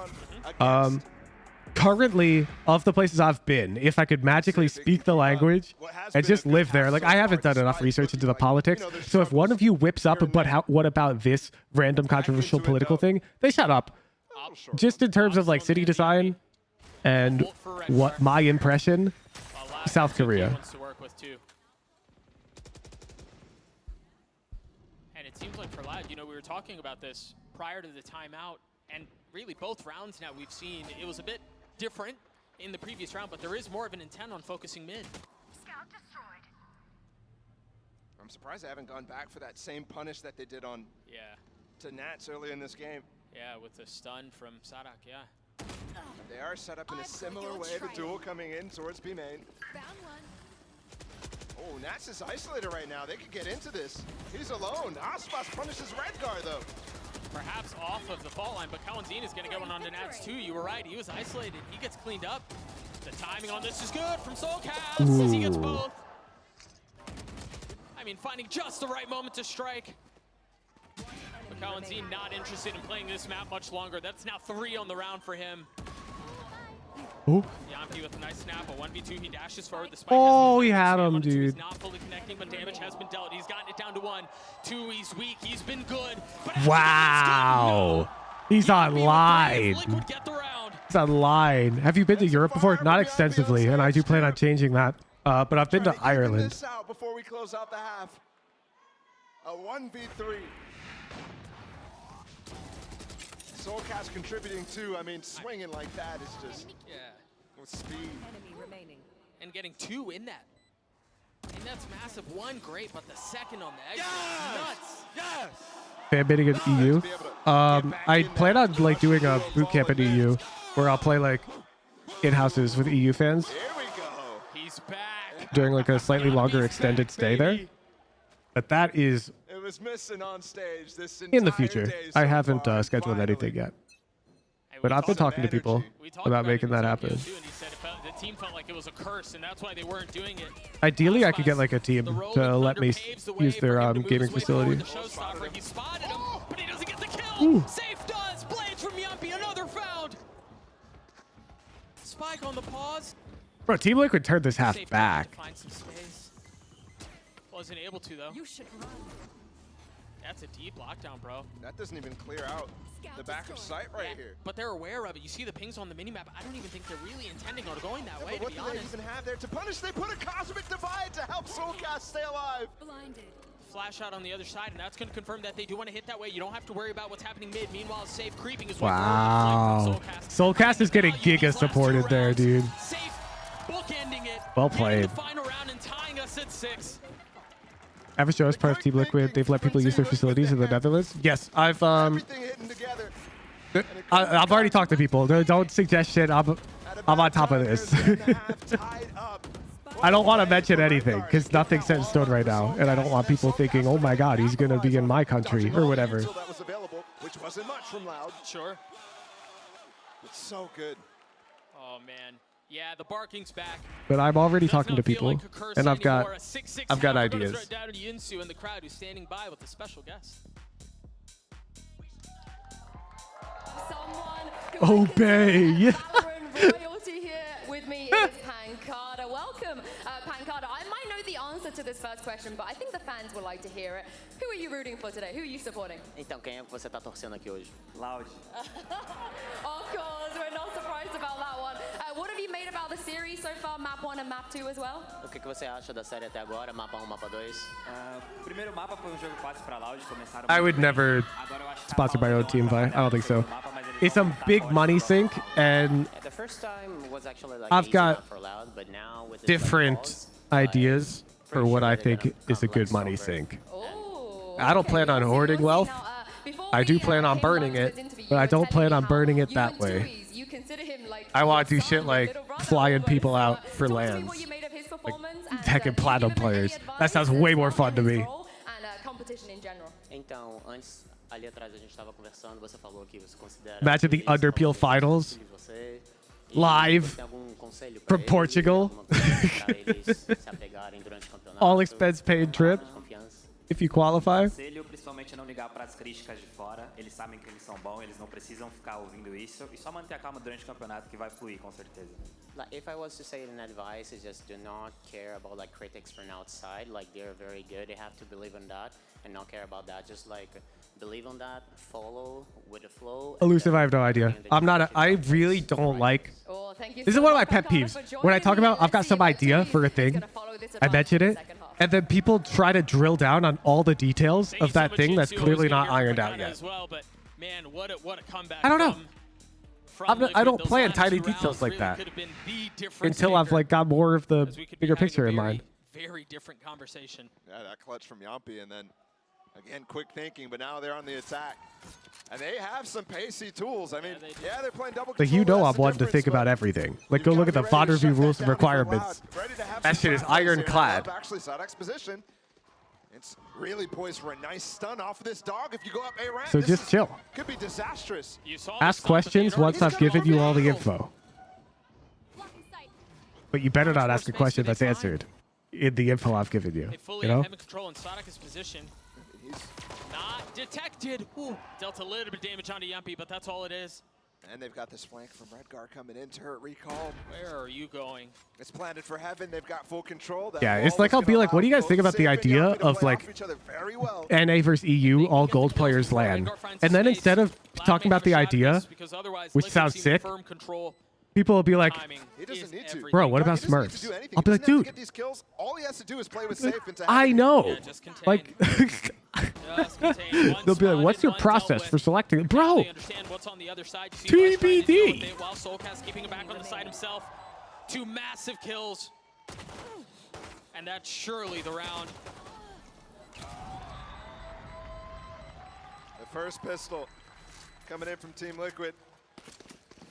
Currently, of the places I've been, if I could magically speak the language and just live there, like I haven't done enough research into the politics. So if one of you whips up, but what about this random controversial political thing? They shut up. Just in terms of like city design and what my impression, South Korea. And it seems like for Loud, you know, we were talking about this prior to the timeout, and really both rounds now we've seen it was a bit different in the previous round, but there is more of an intent on focusing mid. I'm surprised they haven't gone back for that same punish that they did on to Nats early in this game. Yeah, with the stun from Sadak, yeah. They are set up in a similar way, the duel coming in towards B main. Oh, Nats is isolated right now. They could get into this. He's alone. Aspas punishes Redgar though. Perhaps off of the fault line, but Kawanzine is going to get one onto Nats too. You were right, he was isolated. He gets cleaned up. The timing on this is good from Soulcast as he gets both. I mean, finding just the right moment to strike. But Kawanzine not interested in playing this map much longer. That's now 3 on the round for him. Ooh. Yampi with a nice snap, a 1v2, he dashes forward. The spike Oh, he had him, dude. He's not fully connecting, but damage has been dealt. He's gotten it down to 1. 2, he's weak, he's been good. But Wow. He's online. He's online. Have you been to Europe before? Not extensively, and I do plan on changing that. But I've been to Ireland. This out before we close out the half. A 1v3. Soulcast contributing too. I mean, swinging like that is just with speed. Enemy remaining. And getting 2 in that. And that's massive. 1 great, but the second on the exit is nuts. Yes. Fan bidding in EU. I plan on like doing a boot camp in EU where I'll play like in-houses with EU fans. Here we go. He's back. During like a slightly longer extended stay there. But that is It was missing on stage this in the future. I haven't scheduled anything yet. But I've been talking to people about making that happen. And he said the team felt like it was a curse, and that's why they weren't doing it. Ideally, I could get like a team to let me use their gaming facility. He spotted him, but he doesn't get the kill. Safe does. Blades from Yampi, another found. Spike on the pause. Bro, Team Liquid turned this half back. Find some space. Wasn't able to though. You should run. That's a deep lockdown, bro. That doesn't even clear out the back of sight right here. But they're aware of it. You see the pings on the minimap. I don't even think they're really intending on going that way, to what be do honest. they even have there to punish? They put a Cosmic Divide to help Soulcast stay alive. Blinded. Flash out on the other side, and that's going to confirm that they do want to hit that way. You don't have to worry about what's happening mid. Meanwhile, Safe creeping is Wow. Soulcast is getting giga supported there, dude. Safe bookending it. Well played. The final round and tying us at 6. Average Joe is part of Team Liquid. They've let people use their facilities in the Netherlands. Yes, I've already talked to people. Don't suggest shit. I'm on top of this. I don't want to mention anything because nothing's set in stone right now, and I don't want people thinking, "Oh my God, he's gonna be in my country" or whatever. That was available, which wasn't much from Loud. Sure. It's so good. Oh man. Yeah, the barking's back. But I'm already talking to people, and I've got ideas. Right down to Yinsu in the crowd who's standing by with a special guest. Obey. Royalty here with me is Pancada. Welcome, Pancada. I might know the answer to this first question, but I think the fans would like to hear it. Who are you rooting for today? Who are you supporting? Então, quem é que você tá torcendo aqui hoje? Loud. Of course, we're not surprised about that one. What have you made about the series so far, Map 1 and Map 2 as well? O que você acha da série até agora, Mapa 1, Mapa 2? O primeiro mapa foi jogo fácil para Loud, começaram. I would never sponsor my own team, I don't think so. It's a big money sink, and The first time was actually like I've easy got map for Loud, but now with this different ideas for what I think is a good money sink. I don't plan on hoarding wealth. I do plan on burning it, but I don't plan on burning it that way. I want to do shit like flying people out for lands. Like heckin' platinum players. That sounds way more fun to me. Então, antes ali atrás a gente estava conversando, você falou que você considera Imagine the Underpeel finals. live from Portugal. All expense paid trip if you qualify. Conselho, principalmente não ligar para as críticas de fora. Eles sabem que eles são bons, eles não precisam ficar ouvindo isso e só manter a calma durante o campeonato que vai fluir com certeza. Like, if I was to say an advice, is just do not care about like critics from outside. Like they're very good. They have to believe in that and not care about that. Just like believe on that, follow with the flow. Elusive, I have no idea. I really don't like. This is one of my pet peeves. When I talk about, I've got some idea for a thing, I mention it, and then people try to drill down on all the details of that thing that's clearly not ironed out yet. I don't know. I don't plan tiny details like that until I've like got more of the bigger picture in mind. Very different conversation. Yeah, that clutch from Yampi, and then again, quick thinking, but now they're on the attack. And they have some pacey tools. I mean, yeah, they're playing double Like, control. you know I'm one to think about everything. Like, go look at the VOD review rules and requirements. That shit is ironclad. Actually, Sadek's position. It's really poised for a nice stun off of this dog. If you go up A ramp, So just chill. Could be disastrous. Ask questions once I've given you all the info. But you better not ask a question that's answered in the info I've given you. You know? Control in Sadek's position. Not detected. Ooh, dealt a little bit of damage onto Yumpy, but that's all it is. And they've got this flank from Redgar coming in. Turret recalled. Where are you going? It's planted for heaven. They've got full control. That Yeah, it's like I'll be like, what do you guys think about the idea of like NA versus EU, all gold players LAN? And then instead of talking about the idea, which sounds sick, people will be like, bro, what about Smurfs? I'll be like, dude, I know. Like, they'll be like, what's your process for selecting it? Bro, TBD. While Soulcast keeping him back on the side himself. 2 massive kills. And that's surely the round. The first pistol coming in from Team Liquid.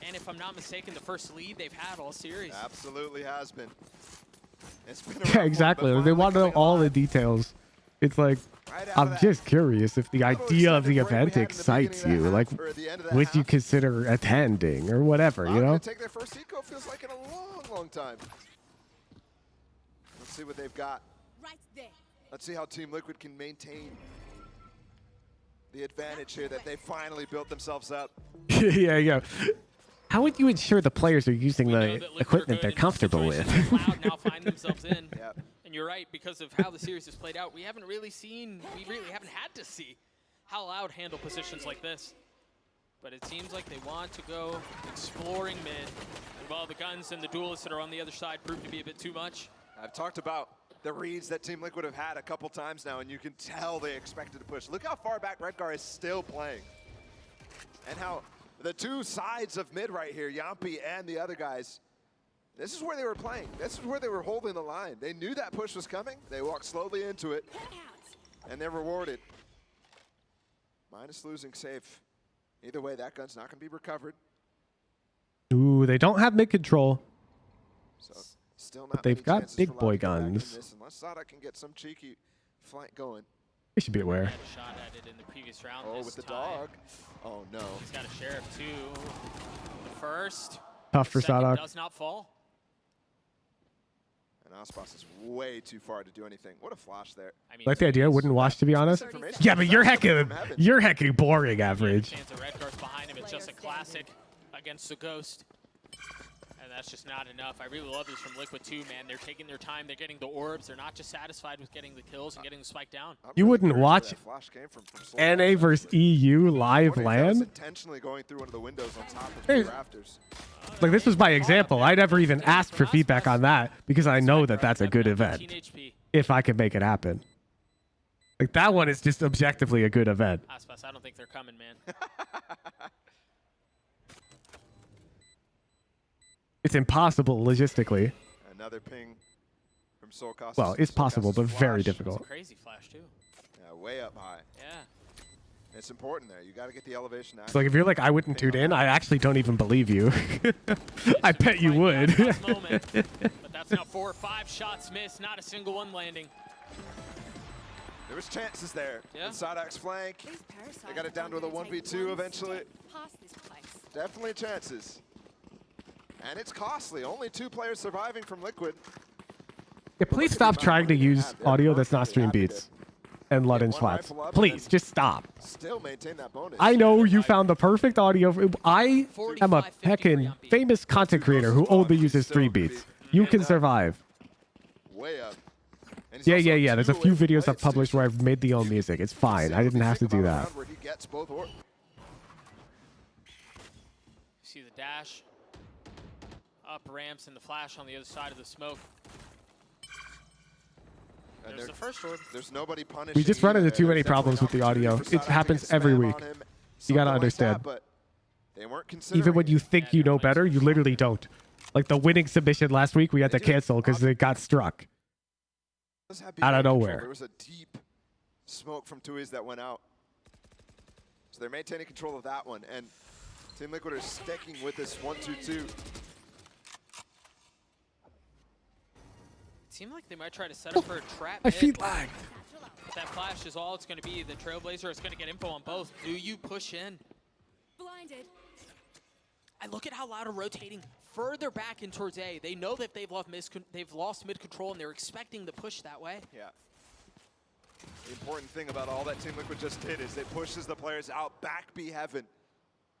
And if I'm not mistaken, the first lead they've had all series. Absolutely has been. It's been Yeah, exactly. They want to know all the details. It's like, I'm just curious if the idea of the event excites you. Like, would you consider attending or whatever, you know? Take their first eco feels like in a long, long time. Let's see what they've got. Let's see how Team Liquid can maintain the advantage here that they finally built themselves up. Yeah, yeah. How would you ensure the players are using the equipment they're comfortable with? Now find themselves in. Yep. And you're right, because of how the series has played out, we really haven't had to see how Loud handle positions like this. But it seems like they want to go exploring mid. And while the guns and the duelists that are on the other side prove to be a bit too much. I've talked about the reads that Team Liquid have had a couple times now, and you can tell they expected to push. Look how far back Redgar is still playing. And how the two sides of mid right here, Yampi and the other guys, this is where they were playing. This is where they were holding the line. They knew that push was coming. They walked slowly into it, and they're rewarded. Minus losing safe. Either way, that gun's not going to be recovered. Ooh, they don't have mid control. So still not but they've many got big for boy Loud to come back in guns. this, unless Sada can get some cheeky flank going. They should be aware. Shot at it in the previous round. Oh, with the dog. Oh, no. He's got a sheriff, too. The first. Tough for Second Sadok. does not fall. And Aspas is way too far to do anything. What a flash there. I mean, Like the idea, wouldn't watch to be honest. Yeah, but you're hecking boring, average. Chance of Redgar's behind him. It's just a classic against the Ghost. And that's just not enough. I really love this from Liquid too, man. They're taking their time. They're getting the orbs. They're not just satisfied with getting the kills and getting the spike down. You wouldn't watch NA versus EU live LAN? Intentionally going through one of the windows on top of Hey. the rafters. Like, this was my example. I never even asked for feedback on that because I know that that's a good event if I can make it happen. Like, that one is just objectively a good event. Aspas, I don't think they're coming, man. It's impossible logistically. Another ping from Soulcast. Well, it's possible, but very difficult. Crazy flash, too. Yeah, way up high. Yeah. It's important there. You got to get the elevation out. So, like, if you're like, I wouldn't tune in, I actually don't even believe you. I bet you would. But that's now 4 or 5 shots missed, not a single one landing. There was chances there. Yeah. Sadak's flank. They got it down to the 1v2 eventually. Definitely chances. And it's costly. Only 2 players surviving from Liquid. Yeah, please stop trying to use audio that's not stream beats and Ludden flats. Please, just stop. Still maintain that bonus. I know you found the perfect audio. I am a heckin' famous content creator who only uses stream beats. You can survive. Way up. Yeah. There's a few videos I've published where I've made the own music. It's fine. I didn't have to do that. Where he gets both See the dash. Up ramps and the flash on the other side of the smoke. There's the first orb. There's nobody punishing. We just run into too many problems with the audio. It happens every week. You gotta understand. Even when you think you know better, you literally don't. Like the winning submission last week, we had to cancel because it got struck out of nowhere. There was a deep smoke from Tui's that went out. So they're maintaining control of that one. And Team Liquid are sticking with this 1-2-2. Seemed like they might try to set up for a trap. My feet lagged. That flash is all it's going to be. The Trailblazer is going to get info on both. Do you push in? Blinded. I look at how Loud are rotating further back in towards A. They know that they've lost mid control and they're expecting the push that way. Yeah. The important thing about all that Team Liquid just did is it pushes the players out back B heaven.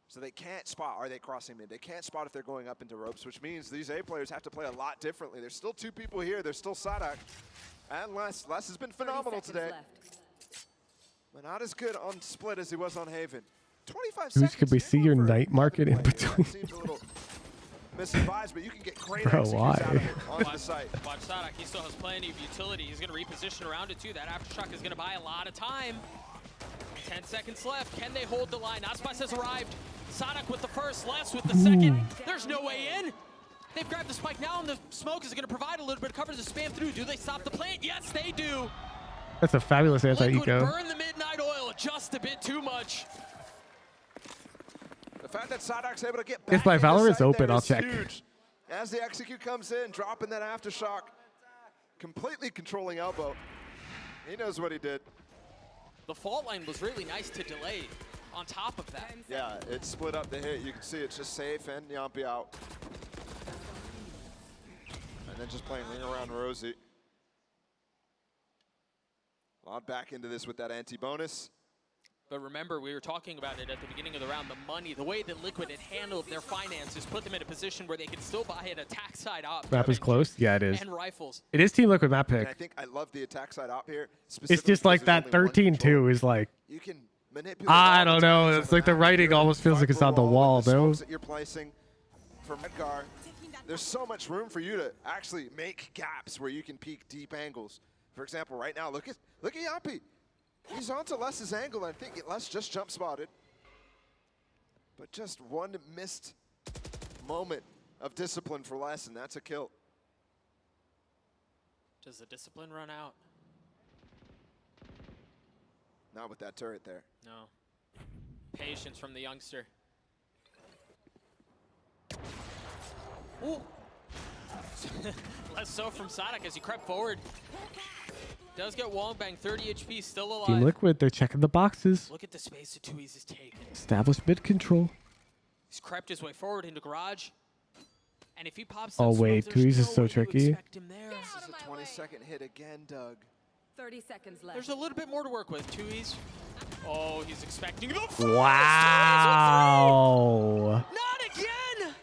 So they can't spot, are they crossing mid? They can't spot if they're going up into ropes, which means these A players have to play a lot differently. There's still 2 people here. There's still Sadak and Les. Les has been phenomenal today. But not as good on split as he was on Haven. 25 seconds. Could we see your night market in between? Seems a little misadvised, but you can get great Bro, executes why? out of it onto the site. Watch Sadak. He still has plenty of utility. He's going to reposition around it too. That aftershock is going to buy a lot of time. 10 seconds left. Can they hold the line? Aspas has arrived. Sadak with the first, Les with the second. There's no way in. They've grabbed the spike now, and the smoke is going to provide a little bit of cover to spam through. Do they stop the plant? Yes, they do. That's a fabulous anti-eco. Burn the midnight oil just a bit too much. The fact that Sadak's able to get back If my Valorant's open, I'll check. Huge. As the execute comes in, dropping that aftershock, completely controlling elbow. He knows what he did. The fault line was really nice to delay on top of that. Yeah, it split up the hit. You can see it's just safe and Yampi out. And then just playing ring around Rosie. Loud back into this with that anti-bonus. But remember, we were talking about it at the beginning of the round, the money, the way that Liquid had handled their finances, put them in a position where they could still buy an attack side op. Map is close? Yeah, it is. And rifles. It is Team Liquid map And I pick. think I love the attack side op here. It's just like that 13-2 is like, You can manipulate I don't know. It's like the writing almost feels like it's on the wall, though. that you're placing from Edgar. There's so much room for you to actually make gaps where you can peek deep angles. For example, right now, look at Yampi. He's onto Les's angle, and I think Les just jump spotted. But just one missed moment of discipline for Les, and that's a kill. Does the discipline run out? Not with that turret there. No. Patience from the youngster. Ooh. Less so from Sadak as he crept forward. Does get wall bang, 30 HP, still alive. Team Liquid, they're checking the boxes. Look at the space that Tui's is taken. Established mid control. He's crept his way forward into garage. And if he pops Oh, that wait, smoke, there's Tui's is no so way you tricky. expect him there. This is a 20-second hit again, Doug. 30 seconds left. There's a little bit more to work with. Tui's. Oh, he's expecting the first. Wow. Not again.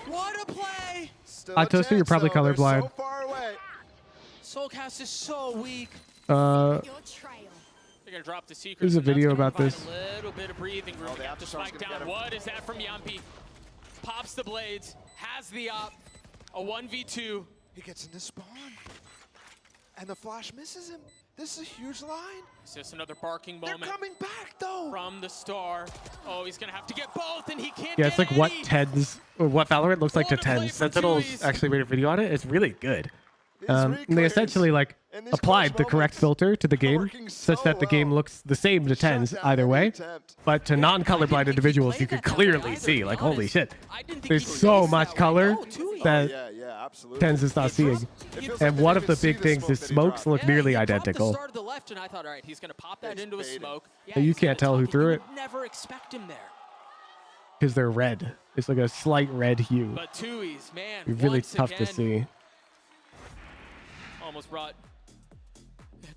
What a play. I Toaster, you're probably colorblind. So far away. Soulcast is so weak. Uh, They're gonna drop the secret. There's a video about this. A little bit of breathing room. They have to spike down. What is that from Yampi? Pops the blades. Has the op. A 1v2. He gets into spawn. And the flash misses him. This is a huge line. It's just another barking moment. They're coming back, though. From the star. Oh, he's gonna have to get both, and he can't yeah, it's get like what any. tens, or what Valorant looks like to tens. Sentinel's actually made a video on it. It's really good. And they essentially like applied the correct filter to the game such that the game looks the same to tens either way. But to non-colorblind individuals, you could clearly see, like, holy shit, there's so much color that tens is not seeing. And one of the big things is smokes look nearly identical. Start to the left, and I thought, all right, he's gonna pop that into a smoke. Yeah, You can't tell who threw it. Never expect him there. because they're red. It's like a slight red hue. But Tui's, man, It's really once tough to again, see. Almost brought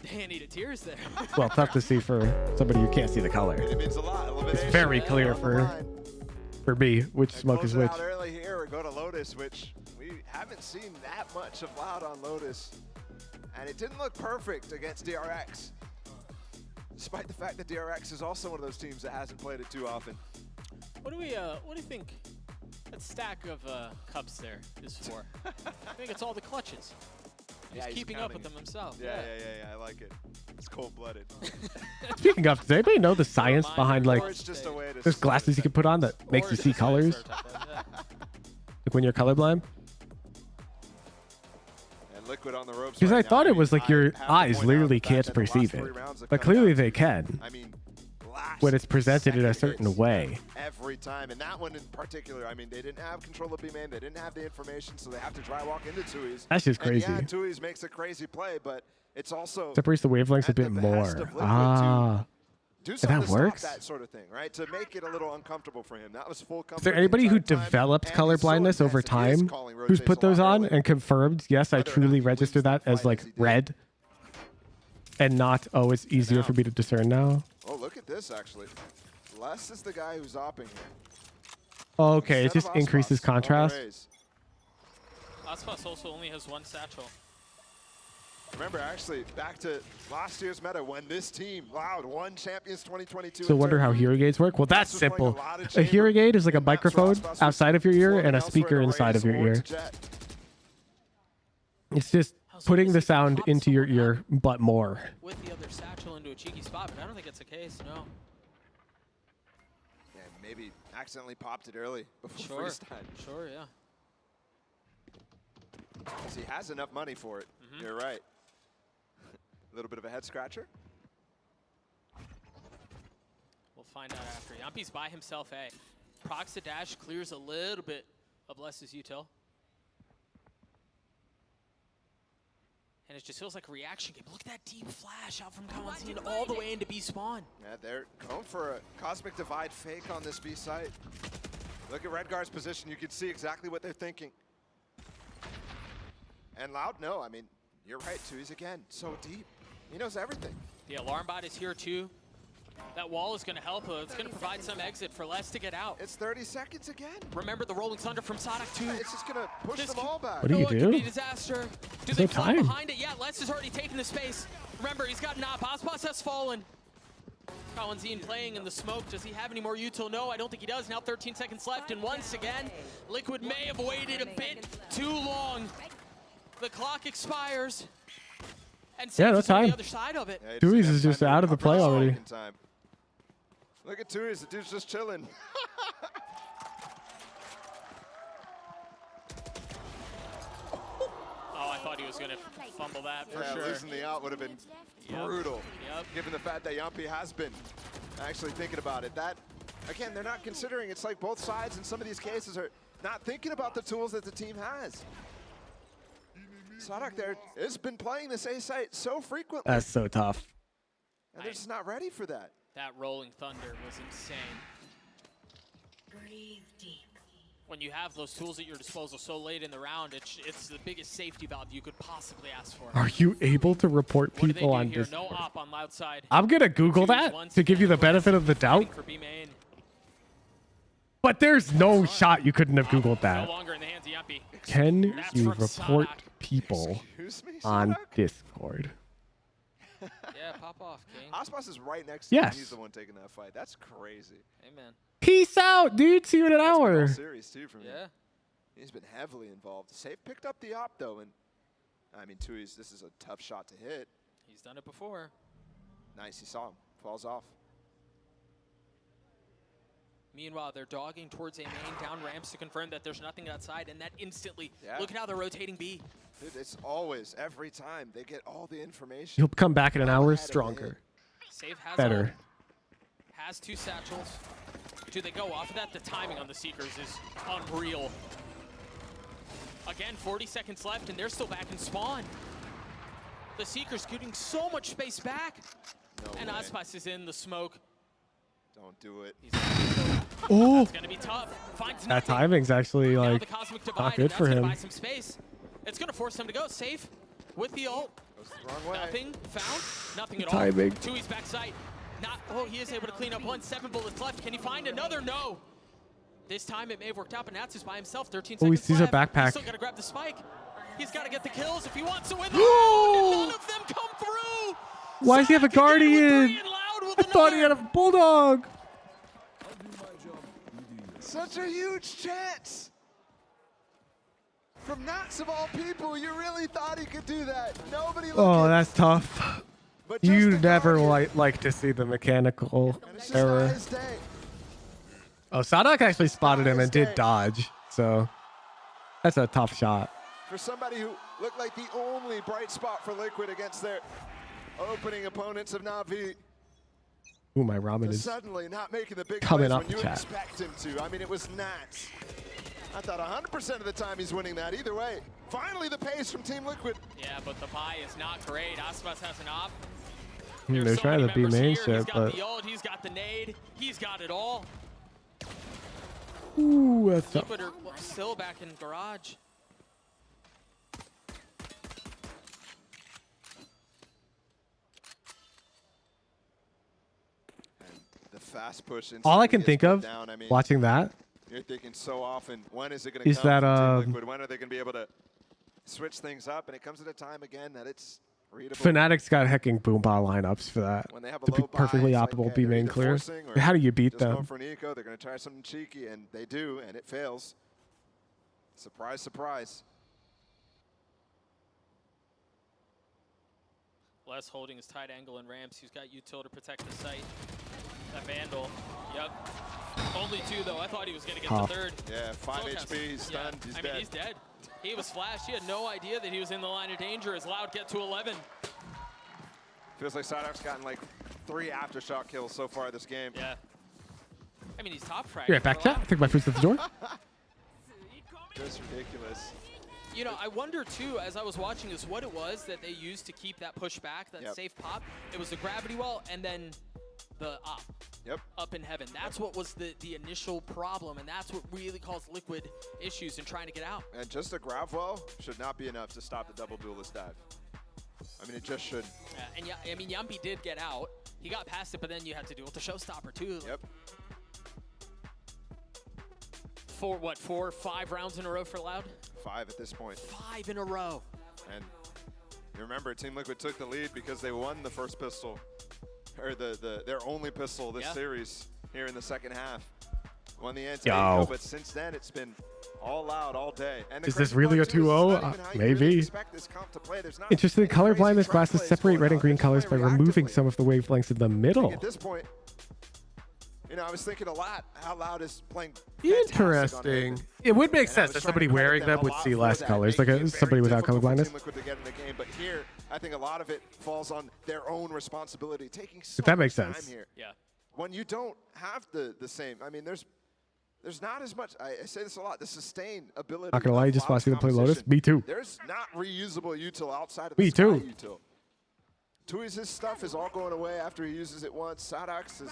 Danny to tears there. Well, tough to see for somebody who can't see the color. It means a lot. It's very clear for me which smoke is which. Close it out early here or go to Lotus, which we haven't seen that much of Loud on Lotus. And it didn't look perfect against DRX. Despite the fact that DRX is also one of those teams that hasn't played it too often. What do you think that stack of cups there is for? I think it's all the clutches. He's keeping up with them himself. Yeah, I like it. It's cold-blooded. Speaking of, does anybody know the science behind like Or it's just a way to there's glasses you can put on that makes you see colors? Like when you're colorblind? And Liquid on the ropes. Because right I thought now. it was like your eyes literally can't perceive it. But clearly they can. I mean, when it's presented in a certain way. every time. And that one in particular, I mean, they didn't have control of B-main, they didn't have the information, so they have to dry walk into Tui's. That's just And crazy. yeah, Tui's makes a crazy play, but it's also Separates the wavelengths a bit more. Ah. do And something that to works? stop that sort of thing, right? To make it a little uncomfortable for him. That was full comfort. Is there the anybody who entire time, developed and color he's so blindness over intense and he is time calling road who's face put a those lot on early. and confirmed, yes, I truly register that as like red and not, oh, it's easier for me to discern now? Oh, look at this, actually. Les is the guy who's opping here. Okay, it Instead just of increases Aspas on the contrast. raise. Aspas also only has one satchel. Remember, actually, back to last year's meta when this team, Loud, won Champions 2022. So wonder how hearing aids work? Well, that's was playing a simple. lot of A hearing aid is like a microphone Aspas was outside of your ear and a elsewhere speaker to inside of raise your or ear. to jet. It's just putting the sound into your ear, but more. With the other satchel into a cheeky spot, but I don't think it's the case, no. Yeah, maybe accidentally popped it early before Sure, freeze time. sure, yeah. 'Cause he has enough money for it. You're right. A little bit of a head scratcher. We'll find out after. Yampi's by himself, A. Procs to dash clears a little bit of Les's util. And it just feels like a reaction game. Look at that deep flash out from Kawanzin all the way into B spawn. Yeah, they're going for a Cosmic Divide fake on this B site. Look at Redguard's position. You can see exactly what they're thinking. And Loud, no, I mean, you're right, too. He's again so deep. He knows everything. The alarm bot is here too. That wall is going to help. It's going to provide some exit for Les to get out. It's 30 seconds again. Remember the rolling thunder from Sonic 2. It's just going to push them all back. What do you It could be do? disaster. Do There's they no fly time. behind it? Yeah, Les has already taken the space. Remember, he's got Nop. Aspas has fallen. Kawanzin playing in the smoke. Does he have any more util? No, I don't think he does. Now 13 seconds left, and once again, Liquid may have waited a bit too long. The clock expires. And Yeah, no Safe is on time. the other side of it. Yeah, he Tui's doesn't is have just time to out of the play recover already. in time. Look at Tui's. The dude's just chilling. Oh, I thought he was going to fumble that for Yeah, sure. losing the out would have been Yep. brutal. Yep. Given the fact that Yampi has been actually thinking about it. That, again, they're not considering. It's like both sides in some of these cases are not thinking about the tools that the team has. Sadak there has been playing this A site so frequently. That's so tough. And they're just not ready for that. That rolling thunder was insane. Breathe deep. When you have those tools at your disposal so late in the round, it's the biggest safety valve you could possibly ask for. Are you able to report What do they people do on here? this? No op on loud side. I'm going to Google Tui's that once to give you the again benefit of the doubt. for B main. But there's no shot you couldn't have Googled No that. longer in the hands of Yampi. Can That's you from report Sadak. people Excuse me, on Sadak? Discord? Yeah, pop off, King. Aspas is right next to him. Yes. He's the one taking that fight. That's crazy. Amen. Peace out, dude. See you in an hour. All series too from him. Yeah. He's been heavily involved. Safe picked up the op though, and I mean Tui's. This is a tough shot to hit. He's done it before. Nice, he saw him. Falls off. Meanwhile, they're dogging towards a main down ramps to confirm that there's nothing outside, and that instantly, Yeah. look at how they're rotating B. Dude, it's always, every time, they get all the information. You'll come back in an hour Ahead of the stronger. hit. Save has Better. ult, has two satchels. Do they go off of that? The timing on the Seekers is unreal. Again, 40 seconds left, and they're still back in spawn. The Seekers getting so much space back. No And way. Aspas is in the smoke. Don't do it. He's Oh, It's gonna be tough. Finds that nothing. timing's actually Now like the Cosmic not Divide, good and for that's gonna him. buy some space. It's gonna force him to go safe with the ult. Goes the wrong way. Nothing found. Nothing at Timing. all. Tui's backside. Not. Oh, he is able to clean up one. 7 bullets left. Can he find another? No. This time it may have worked out, but Natsu's by himself. 13 Oh, he seconds sees a left. backpack. He's still gotta grab the spike. He's gotta get the kills if he wants to win the round. None of them come through. Why does he have a guardian? I thought he had a bulldog. Such a huge chance. From Nats of all people, you really thought he could do that. Nobody looked Oh, at that's tough. But You just a never guardian. like to see the mechanical It's just not error. his day. Oh, Sadak actually spotted him and did dodge. So that's a tough shot. For somebody who looked like the only bright spot for Liquid against their opening opponents of Na'Vi, Ooh, my ramen to is suddenly not making the big coming plays off when the you chat. expect him to. I mean, it was Nats. I thought 100% of the time he's winning that. Either way, finally the pace from Team Liquid. Yeah, but the buy is not great. Aspas has an op. They're trying to be main He's shit, got but the ult, he's got the nade, he's got it all. ooh, that's tough. Liquid are still back in garage. The fast push. All I can instantly think gets put of down. I mean, watting that you're thinking so often, when is it going to is come that from Team Liquid? When are they going to be able to switch things up? And it comes at a time again that it's readable. Fnatic's got hecking boomba lineups for that. When they have a To be low buy, perfectly it's like, optimal, okay, be they're main either clear. forcing or How do you beat just going them? for an eco. They're going to try something cheeky, and they do, and it fails. Surprise, surprise. Les holding his tight angle and ramps. He's got util to protect the site. That Vandal. Yep. Only 2 though. I thought he was going to get Oh. the 3rd. Yeah, 5 Solcast. HP, he's stunned, he's I dead. mean, he's dead. He was flashed. He had no idea that he was in the line of danger as Loud get to 11. Feels like Sadok's gotten like 3 aftershock kills so far this game. Yeah. I mean, he's top frag. Be right back, chat. I think my food's at the door. Just ridiculous. You know, I wonder too, as I was watching this, what it was that they used to keep that push back, that safe pop. It was the gravity well and then the op. Yep. Up in heaven. That's what was the initial problem, and that's what really caused Liquid issues in trying to get out. And just a grab well should not be enough to stop the double duelist dive. I mean, it just shouldn't. And yeah, I mean, Yampi did get out. He got past it, but then you had to do it with the showstopper too. Yep. For what, 4 or 5 rounds in a row for Loud? 5 at this point. 5 in a row. And you remember, Team Liquid took the lead because they won the first pistol, or their only pistol this series here in the second half. Won the anti-eco, but since then it's been all Loud all day. And the Is this crazy really a part, too, is it's 2-0? not even how you really Maybe. expect this comp to play. There's not Interesting. any Color crazy blindness trap glasses plays separate going red and on. green They just colors by play removing reactively. some of the wavelengths in the middle. At this point, you know, I was thinking a lot how Loud is playing fantastic on Interesting. Aiden. It would make And I sense was that trying to somebody credit wearing them them a would lot see for less that, colors, making like it somebody very without color difficult for blindness. Team Liquid to get in the game, but here, I think a lot of it falls on their own responsibility, taking so That makes much time sense. here. Yeah. When you don't have the same, I mean, there's not as much, I say this a lot, the sustain ability. Not gonna lie, you of just want to see them play Loud's Lotus? Me too. There's not reusable util outside of Me the Sky too. util. Tui's his stuff is all going away after he uses it once. Sadox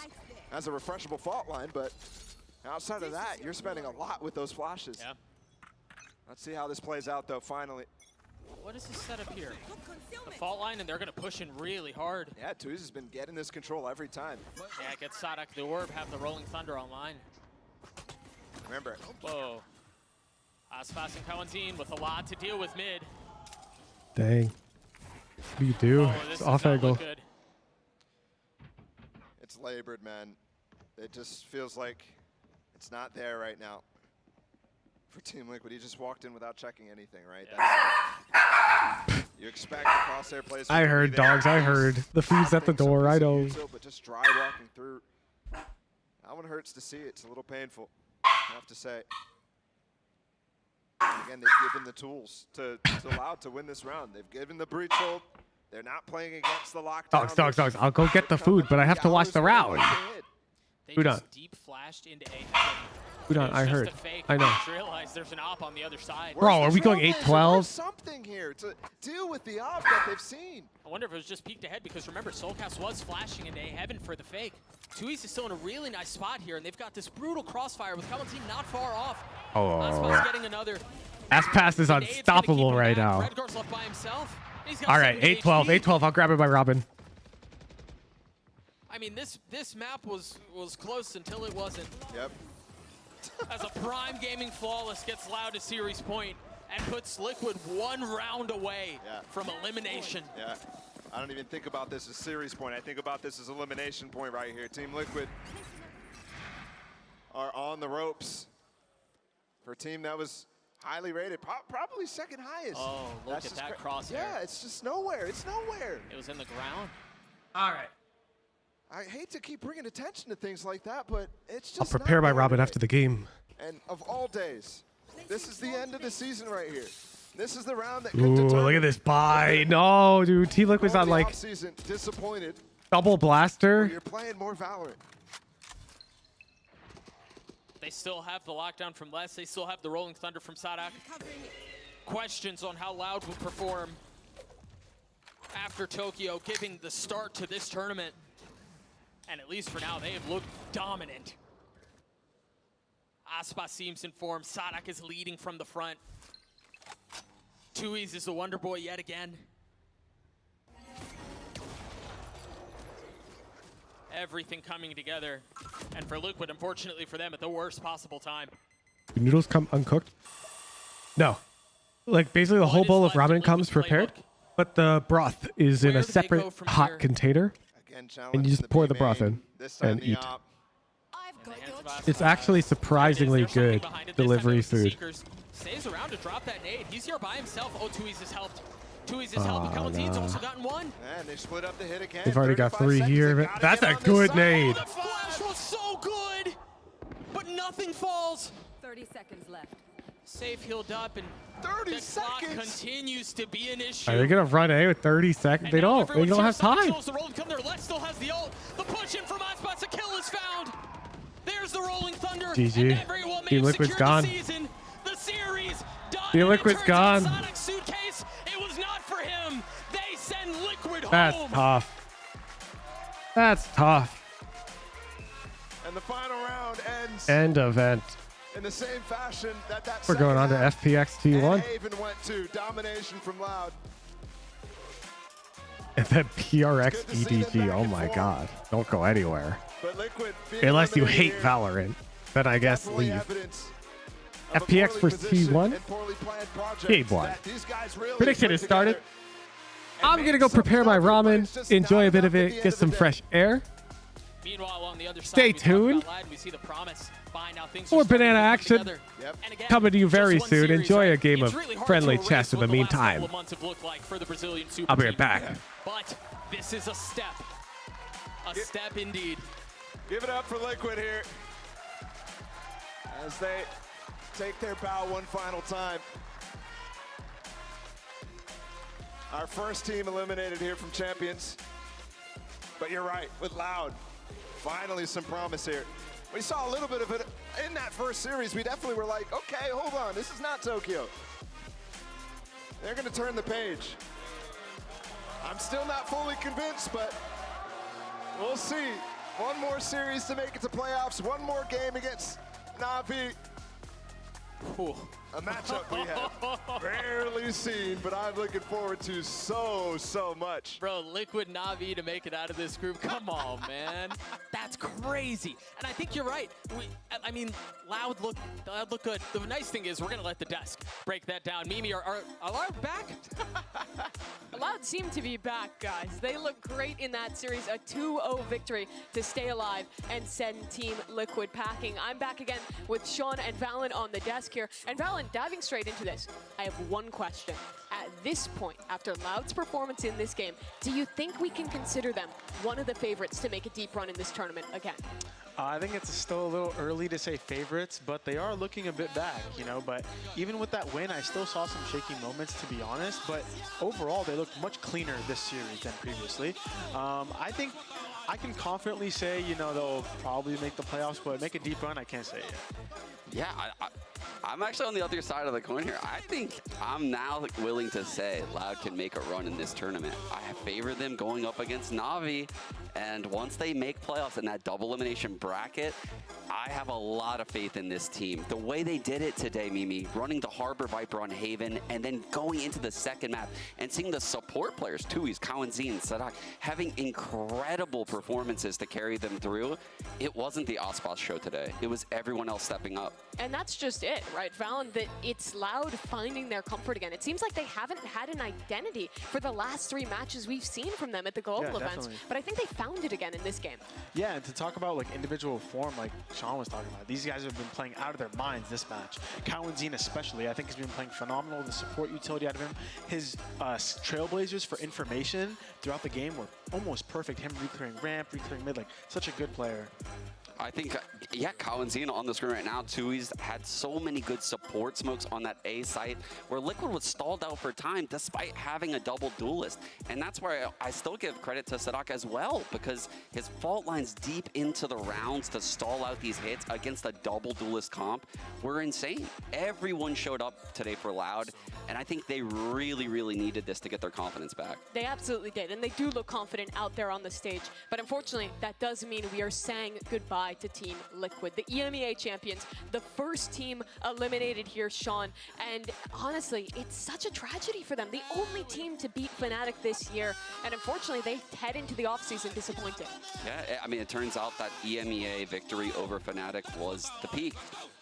has a refreshable fault line, but outside of that, you're spending a lot with those flashes. Yeah. Let's see how this plays out, though, finally. What is this setup here? The fault line, and they're going to push in really hard. Yeah, Tui's has been getting this control every time. Yeah, get Sadak the orb, have the Rolling Thunder online. Remember. Whoa. Aspas and Kawanzine with a lot to deal with mid. Dang. What do you do? Oh, It's this off does not angle. look good. It's labored, man. It just feels like it's not there right now. For Team Liquid, he just walked in without checking anything, right? That's you expect the crosshair placement. I to be heard, there. dogs. I heard. The food's at the Some door. I piece of know. util, but just dry walking through. That one hurts to see. It's a little painful, I have to say. And again, they've given the tools to Loud to win this round. They've given the breach hold. They're not playing against the lockdown. Dogs. I'll go get the food, but I have to watch the round. They Food just on. deep flashed into A heaven. Udon, I heard. I know. Just realized there's an op on the other side. Bro, are we going 8-12? Something here to deal with the op that they've seen. I wonder if it was just peeked ahead because remember, Soulcast was flashing into heaven for the fake. 2East is still in a really nice spot here, and they've got this brutal crossfire with Team not far off. Aspa's getting another. Pass is unstoppable right now. Redgar's left by himself. All right, 8-12, 8-12. I'll grab it by Robin. I mean, this map was close until it wasn't. Yep. As a prime gaming flawless gets Loud to series point and puts Liquid 1 round away from elimination. Yeah. I don't even think about this as series point. I think about this as elimination point right here. Team Liquid are on the ropes for a team that was highly rated, probably second highest. Oh, look at that crosshair. Yeah, it's just nowhere. It's nowhere. It was in the ground. All right. I hate to keep bringing attention to things like that, but it's just I'll prepare by Robin after the game. And of all days, this is the end of the season right here. This is the round that could Ooh, determine. look at this buy. No, dude. Team Liquid's on like disappointed. double blaster. You're playing more Valorant. They still have the lockdown from Les. They still have the Rolling Thunder from Sadak. Questions on how Loud will perform after Tokyo, giving the start to this tournament. And at least for now, they have looked dominant. Aspa seems informed. Sadak is leading from the front. 2E's is the Wonder Boy yet again. Everything coming together. And for Liquid, unfortunately for them, at the worst possible time. Do noodles come uncooked? No. Like basically the whole bowl of ramen comes prepared, but the broth is in a separate hot container. And you just pour the broth in and eat. It's actually surprisingly good delivery food. Stays around to drop that nade. He's here by himself. Oh, 2E's has helped. 2E's has helped. Team's also gotten one. And they split up the hit again. They've already got 3 here. That's a good nade. The flash was so good, but nothing falls. 30 seconds left. Safe healed up, and 30 the clock continues to be an issue. Are they gonna run A with 30 seconds? They don't. They don't have time. The Rolling Thunder. Lex still has the ult. The push in from Aspas. A kill is found. There's the Rolling Thunder. GG. Team Liquid's gone. The series done. Team Liquid's gone. Sonic suitcase. It was not for him. They send Liquid That's home. tough. That's tough. And the final round ends. End event. In the same fashion that We're going on to FPX T1. Haven went to domination from Loud. And then PRX EDG. Oh my god. Don't go anywhere. But Liquid, unless you hate Valorant. Then I guess leave. FPX for T1. Game 1. Prediction is started. I'm going to go prepare my ramen, enjoy a bit of it, get some fresh air. Meanwhile, on the other Stay side, tuned. We see the promise. More banana action coming to you very soon. Enjoy a game of friendly chess in the meantime. I'll be right back. But this is a step. A step indeed. Give it up for Liquid here as they take their bow one final time. Our first team eliminated here from Champions. But you're right, with Loud, finally some promise here. We saw a little bit of it in that first series. We definitely were like, okay, hold on, this is not Tokyo. They're gonna turn the page. I'm still not fully convinced, but we'll see. One more series to make it to playoffs, one more game against Na'Vi. A matchup we have rarely seen, but I'm looking forward to so much. Bro, Liquid Na'Vi to make it out of this group. Come on, man. That's crazy. And I think you're right. I mean, Loud look good. The nice thing is we're going to let the desk break that down. Mimi, are Loud back? Loud seem to be back, guys. They look great in that series. A 2-0 victory to stay alive and send Team Liquid packing. I'm back again with Sean and Valen on the desk here. And Valen, diving straight into this, I have one question. At this point, after Loud's performance in this game, do you think we can consider them one of the favorites to make a deep run in this tournament again? I think it's still a little early to say favorites, but they are looking a bit back, you know. But even with that win, I still saw some shaky moments, to be honest. But overall, they looked much cleaner this series than previously. I I can confidently say, you know, they'll probably make the playoffs, but make a deep run, I can't say it yet. Yeah, I'm actually on the other side of the coin here. I think I'm now willing to say Loud can make a run in this tournament. I favor them going up against Na'Vi, and once they make playoffs in that double elimination bracket, I have a lot of faith in this team. The way they did it today, Mimi, running the Harbor Viper on Haven, and then going into the second map and seeing the support players, Tui's, Kawanzin, Sadak, having incredible performances to carry them through. It wasn't the Aspas show today. It was everyone else stepping up. And that's just it, right, Valen? That it's Loud finding their comfort again. It seems like they haven't had an identity for the last 3 matches we've seen from them at the global events. Definitely. But I think they found it again in this game. Yeah, and to talk about like individual form, like Sean was talking about, these guys have been playing out of their minds this match. Kawanzin especially, I think has been playing phenomenal. The support utility out of him. His trailblazers for information throughout the game were almost perfect. Him reclearing ramp, reclearing mid, like such a good player. I think, yeah, Kawanzin on the screen right now, Tui's had so many good support smokes on that A site where Liquid was stalled out for time despite having a double duelist. And that's where I still give credit to Sadak as well, because his fault lines deep into the rounds to stall out these hits against a double duelist comp were insane. Everyone showed up today for Loud, and I think they really, really needed this to get their confidence back. They absolutely did, and they do look confident out there on the stage. But unfortunately, that does mean we are saying goodbye to Team Liquid, the EMEA champions, the first team eliminated here, Sean. And honestly, it's such a tragedy for them. The only team to beat Fnatic this year, and unfortunately, they head into the offseason disappointed. Yeah, I mean, it turns out that EMEA victory over Fnatic was the peak.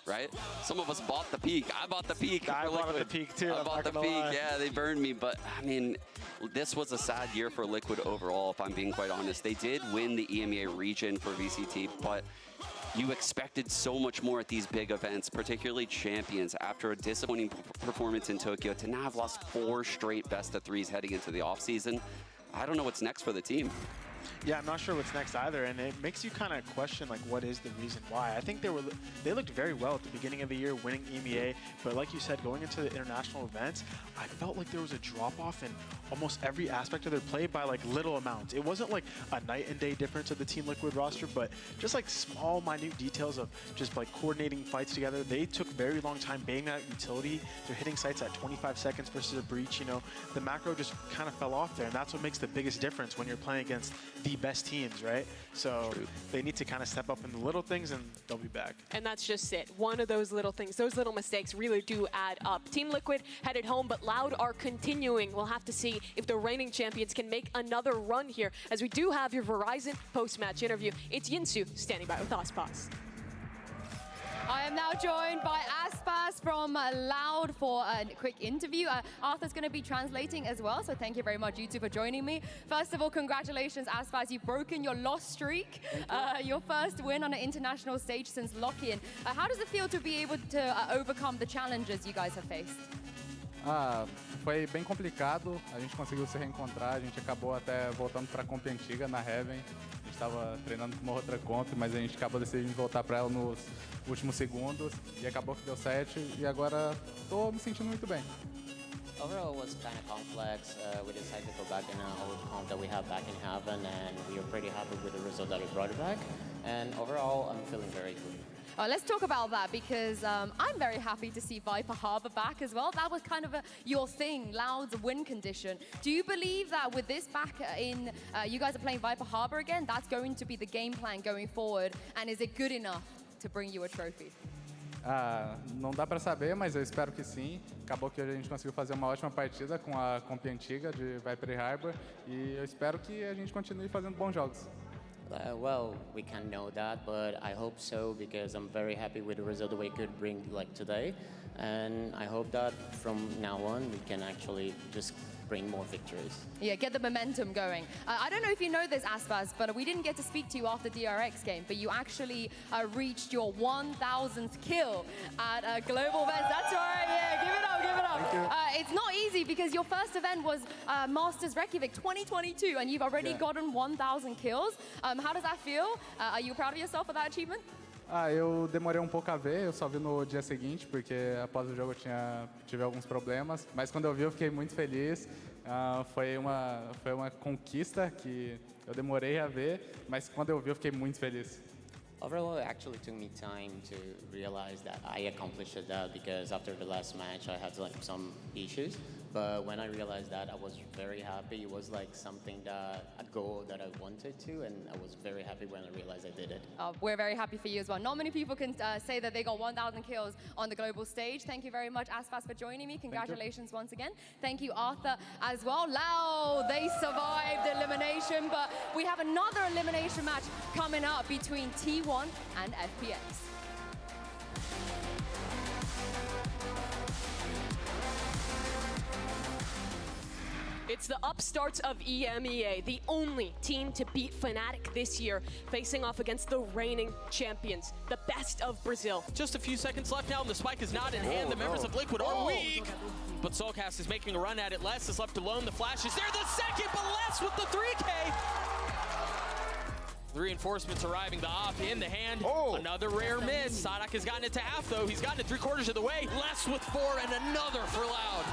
Right? Some of us bought the peak. I bought the peak. I bought the peak too. I bought the peak. Yeah, they burned me. But I mean, this was a sad year for Liquid overall, if I'm being quite honest. They did win the EMEA region for VCT, but you expected so much more at these big events, particularly Champions, after a disappointing performance in Tokyo, to now have lost 4 straight best-of-3s heading into the offseason. I don't know what's next for the team. Yeah, I'm not sure what's next either, and it makes you kind of question like what is the reason why. I think they looked very well at the beginning of the year, winning EMEA, but like you said, going into the international events, I felt like there was a drop-off in almost every aspect of their play by like little amounts. It wasn't like a night and day difference of the Team Liquid roster, but just like small, minute details of just like coordinating fights together. They took very long time baiting out utility. They're hitting sites at 25 seconds versus a breach. You know, the macro just kind of fell off there, and that's what makes the biggest difference when you're playing against the best teams, right? So they need to kind of step up in the little things, and they'll be back. And that's just it. One of those little things, those little mistakes really do add up. Team Liquid headed home, but Loud are continuing. We'll have to see if the reigning champions can make another run here, as we do have your Verizon post-match interview. It's Yinsu standing by with Aspas. I am now joined by Aspas from Loud for a quick interview. Arthur's going to be translating as well, so thank you very much, you two, for joining me. First of all, congratulations, Aspas. You've broken your loss streak, your first win on an international stage since lock-in. How does it feel to be able to overcome the challenges you guys have faced? Foi bem complicado, a gente conseguiu se reencontrar, a gente acabou até voltando para a comp antiga na Heaven. A gente estava treinando com uma outra comp, mas a gente acabou decidindo voltar para ela nos últimos segundos e acabou que deu certo e agora estou me sentindo muito bem. Overall, it was kind of complex. We decided to go back in an old comp that we have back in Heaven, and we are pretty happy with the result that we brought it back. And overall, I'm feeling very good. Let's talk about that, because I'm very happy to see Viper Harbor back as well. That was kind of your thing, Loud's win condition. Do you believe that with this back in, you guys are playing Viper Harbor again, that's going to be the game plan going forward? And is it good enough to bring you a trophy? Não dá para saber, mas eu espero que sim. Acabou que a gente conseguiu fazer uma ótima partida com a comp antiga de Viper Harbor e eu espero que a gente continue fazendo bons jogos. Well, we can't know that, but I hope so, because I'm very happy with the result that we could bring like today. And I hope that from now on, we can actually just bring more victories. Yeah, get the momentum going. I don't know if you know this, Aspas, but we didn't get to speak to you after PRX game, but you actually reached your 1,000th kill at a global event. That's right, yeah, give it up, give it up. Thank you. It's not easy because your first event was Masters Reykjavik 2022, and you've already gotten 1,000 kills. How does that feel? Are you proud of yourself for that achievement? Ah, eu demorei um pouco a ver, eu só vi no dia seguinte, porque após o jogo eu tive alguns problemas. Mas quando eu vi, eu fiquei muito feliz. Foi uma conquista que eu demorei a ver, mas quando eu vi, eu fiquei muito feliz. Overall, it actually took me time to realize that I accomplished that because after the last match, I had like some issues. But when I realized that, I was very happy. It was like something a goal that I wanted to, and I was very happy when I realized I did it. We're very happy for you as well. Not many people can say that they got 1,000 kills on the global stage. Thank you very much, Aspas, for joining me. Congratulations once again. Thank you, Arthur, as well. Lau, they survived elimination, but we have another elimination match coming up between T1 and FPX. It's the upstarts of EMEA, the only team to beat Fnatic this year, facing off against the reigning champions, the best of Brazil. Just a few seconds left now, and the spike is not in hand. The members of Liquid are weak, but Soulcast is making a run at it. Les is left alone. The flash is there. The second, but Les with the 3K. The reinforcements arriving, the op in the hand. Another rare miss. Sadak has gotten it to half, though. He's gotten it 3/4 of the way. Les with 4 and another for Loud.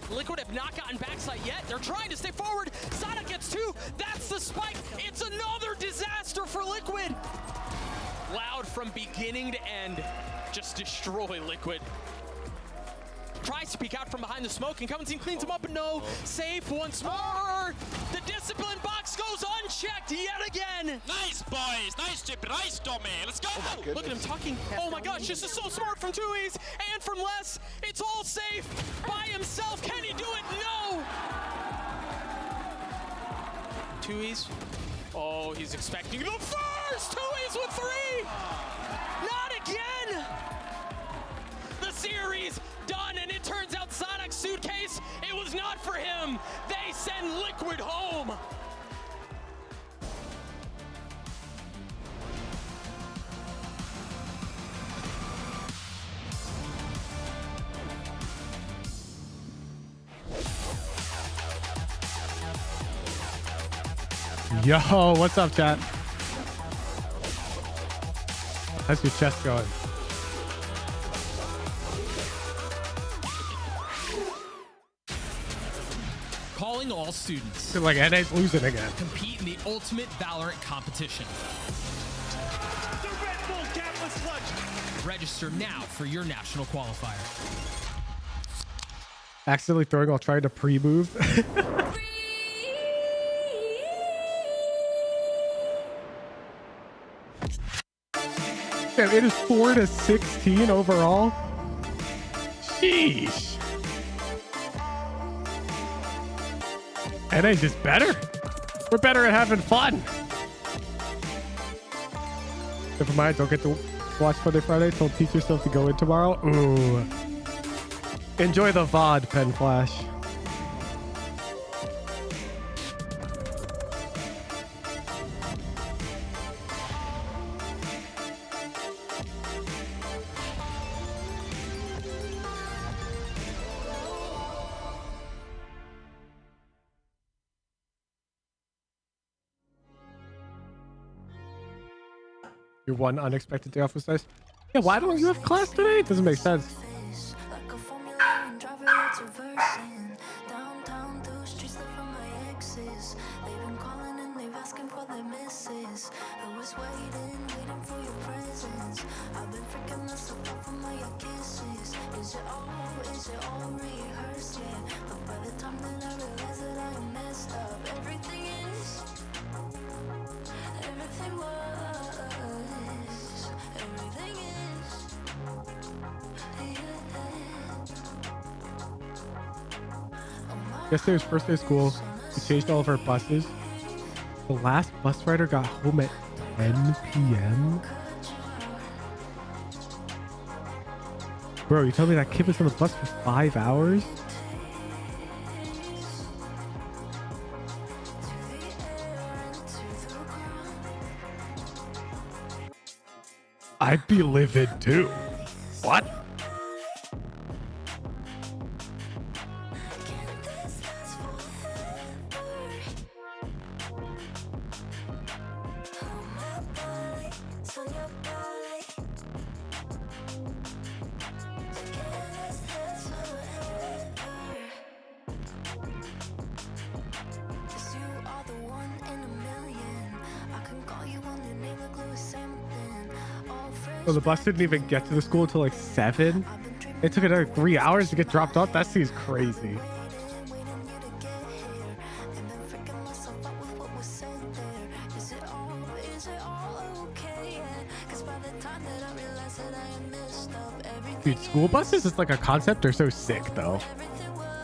Liquid have not gotten backside yet. They're trying to stay forward. Sadak gets 2. That's the spike. It's another disaster for Liquid. Loud from beginning to end. Just destroy Liquid. Tries to peek out from behind the smoke, and Team cleans him up, but no. Safe once more. The discipline box goes unchecked yet again. Nice, boys. Nice chip. Nice, Tommy. Let's go. Look at him talking. Oh my gosh, this is so smart from Tuis and from Les. It's all safe by himself. Can he do it? No. Tuis. Oh, he's expecting the first. Tuis with 3. Not again. The series done, and it turns out Sonic's suitcase, it was not for him. They send Liquid home. Yo, what's up, chat? How's your chest going? Calling all students. Feel like NA's losing again. Compete in the ultimate Valorant competition. The Red Bull Campus Clutch. Register now for your national qualifier. Accidentally throwing while trying to pre-move. Damn, it is 4-16 overall. Sheesh. NA just better. We're better at having fun. Never mind, don't get to watch Monday Friday. Told teach yourself to go in tomorrow. Ooh. Enjoy the VOD, Pen Flash. Your one unexpected day off was nice. Yeah, why don't you have class today? It doesn't make sense. Yesterday was first day of school. We changed all of our buses. The last bus rider got home at 10 p.m. Bro, you tell me that kid was on the bus for 5 hours? I'd be livid too. What? So the bus didn't even get to the school until like 7. It took another 3 hours to get dropped off. That seems crazy. Dude, school buses is like a concept. They're so sick though.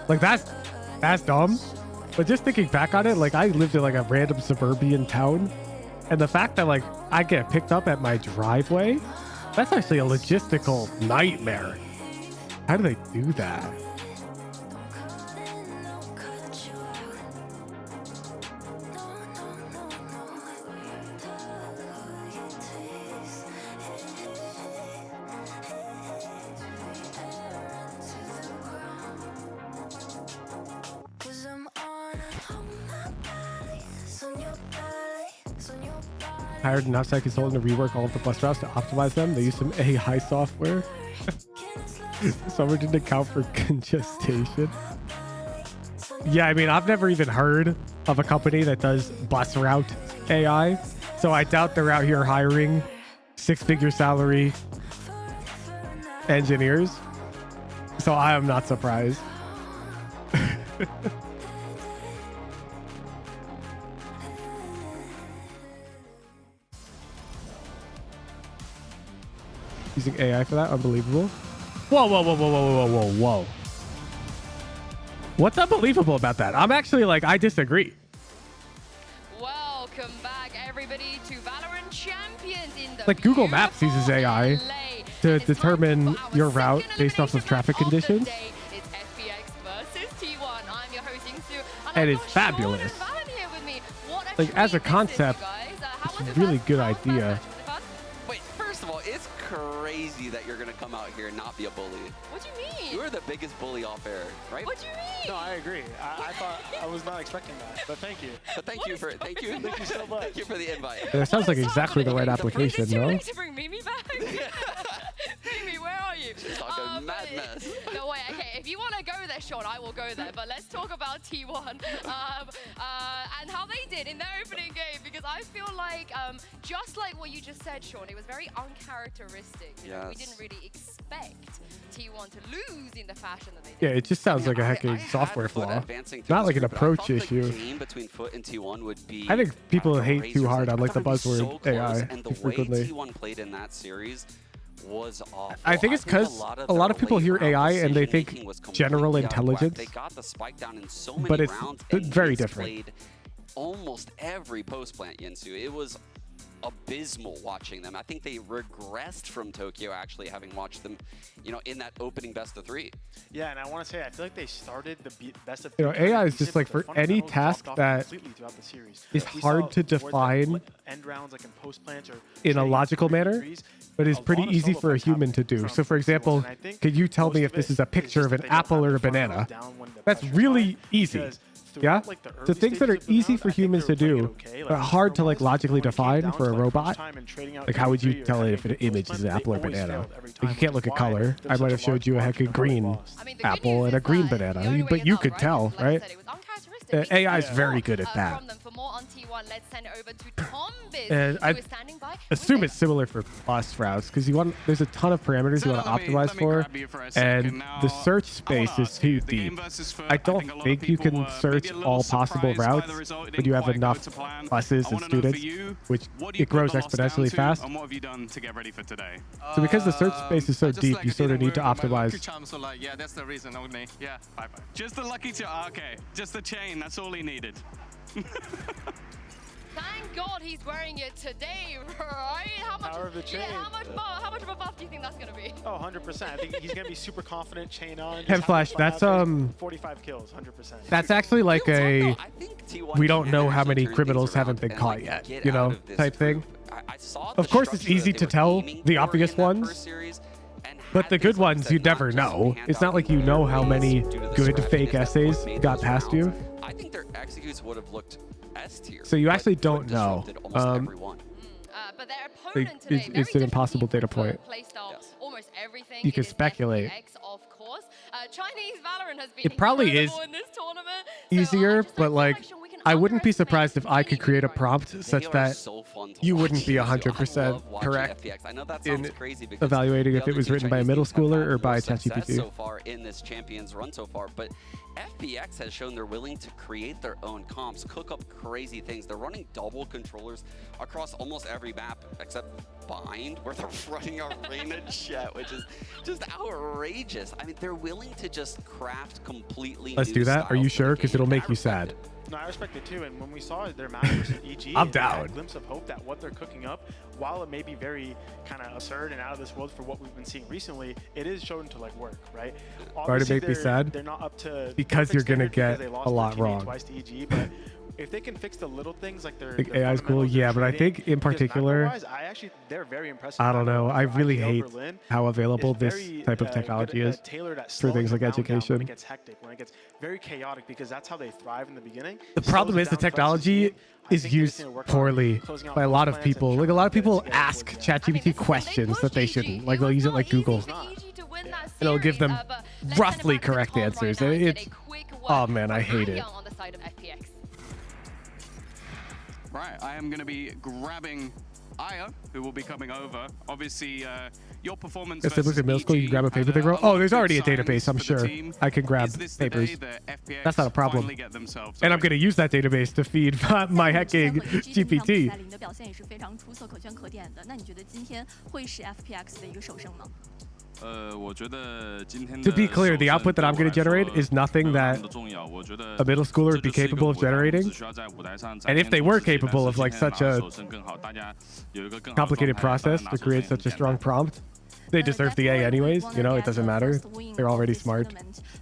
Like that's dumb. But just thinking back on it, like I lived in like a random suburban town, and the fact that like I get picked up at my driveway, that's actually a logistical nightmare. How do they do that? Hired an outside consultant to rework all of the bus routes to optimize them. They use some AI software. Someone didn't account for congestion. Yeah, I mean, I've never even heard of a company that does bus route AI. So I doubt they're out here hiring 6-figure salary engineers. So I am not surprised. Using AI for that? Unbelievable. Whoa, whoa, whoa, whoa, whoa, whoa, whoa, whoa. What's unbelievable about that? I'm actually like, I disagree. Welcome back, everybody, to Valorant Champions in the Like Google Maps uses AI to determine your route based off of traffic conditions. It's FPX versus T1. I'm your host, Ingsu, And it's fabulous. Like as a concept, it's a really good idea. Wait, first of all, it's crazy that you're gonna come out here and not be a bully. What do you mean? You are the biggest bully off air, right? What do you mean? No, I agree. I thought I was not expecting that, but thank you. But thank you thank you so much. Thank you for the invite. That sounds like exactly the right application, no? Is it to bring Mimi back? Mimi, where are you? She's talking mad mess. No way. Okay, if you want to go there, Sean, I will go there. But let's talk about T1 and how they did in their opening game, because I feel like just like what you just said, Sean, it was very uncharacteristic. You know, we didn't really expect T1 to lose in the fashion that they did. Yeah, it just sounds like a hecking software flaw. Not like an approach issue. Game between Foot and T1 would be I think people hate too hard on like the so buzzword close, AI and the frequently. way T1 played in that series was awful. I think it's because a lot of people hear AI and they think general intelligence, They got the spike down in so many but it's rounds, very and different. played almost every post plant, Yinsu. It was abysmal watching them. I think they regressed from Tokyo, actually, having watched them, you know, in that opening best of 3. Yeah, and I want to say, I feel like they started the best of 3. You know, AI is just like for any task that is hard to define in a logical manner, but is pretty easy for a human to do. So for example, could you tell me if this is a picture of an apple or a banana? That's really easy. Yeah, so things that are easy for humans to do, but hard to like logically define for a robot. Like how would you tell it if an image is an apple or banana? Like you can't look at color. I might have showed you a heckin' green apple and a green banana, but you could tell, right? AI is very good at that. And I assume it's similar for bus routes because there's a ton of parameters you want to optimize for, and the search space is too deep. I don't think you can search all possible routes, but you have enough buses and students, which it grows exponentially fast. So because the search space is so deep, you sort of need to optimize. Yeah, that's the reason only. Yeah, bye-bye. Just the lucky okay, just the chain, that's all he needed. Thank God he's wearing it today, right? How much, Power of the chain. Yeah, how much of a buff do you think that's gonna be? Oh, 100%. I think he's gonna be super confident, chain on. Hemflash, that's 45 kills, 100%. That's actually like a we don't know how many criminals haven't been caught yet, you know, type thing. Of course, it's easy to tell the obvious ones, but the good ones you never know. It's not like you know how many good fake essays got past you. I think their executes would have looked S tier. So you actually don't know. But their opponent today, it's an impossible data point. Almost everything. You can speculate. FPX, of course. Chinese Valorant has been It probably is in this tournament. easier, but like I wouldn't be surprised if I could create a prompt such that you wouldn't be 100% correct in evaluating if it was written by a middle schooler or by ChatGPT. So far in this Champions run so far, but FPX has shown they're willing to create their own comps, cook up crazy things. They're running double controllers across almost every map except Bind, where they're running Arena Jet, which is just outrageous. I mean, they're willing to just craft completely Let's do that. Are you sure? Because it'll make you sad. No, I respect it too. And when we saw their match versus EG, I'm it down. had a glimpse of hope that what they're cooking up, while it may be very kind of absurd and out of this world for what we've been seeing recently, it is shown to like work, right? Sorry to make me sad. They're not up to because you're gonna get a lot wrong. Twice to EG, but if they can fix the little things like their AI is cool, yeah, but I think in particular, they're very impressive. I don't know. I really hate Berlin how available this type of technology is for things like education. When it gets hectic, when it gets very chaotic, because that's how they thrive in the beginning. The problem is the technology is used poorly by a lot of people. Like a lot of people ask ChatGPT questions that they shouldn't. Like they'll use it like Google, and it'll give them roughly correct answers. And it's, oh man, I hate it. Right, I am going to be grabbing Aya, who will be coming over. Obviously, your performance. If they look at middle school, you can grab a paper they wrote. Oh, there's already a database, I'm sure. I can grab papers. That's not a problem. And I'm going to use that database to feed my hacking GPT. To be clear, the output that I'm going to generate is nothing that a middle schooler would be capable of generating. And if they were capable of like such a complicated process to create such a strong prompt, they deserve the A anyways. You know, it doesn't matter. They're already smart.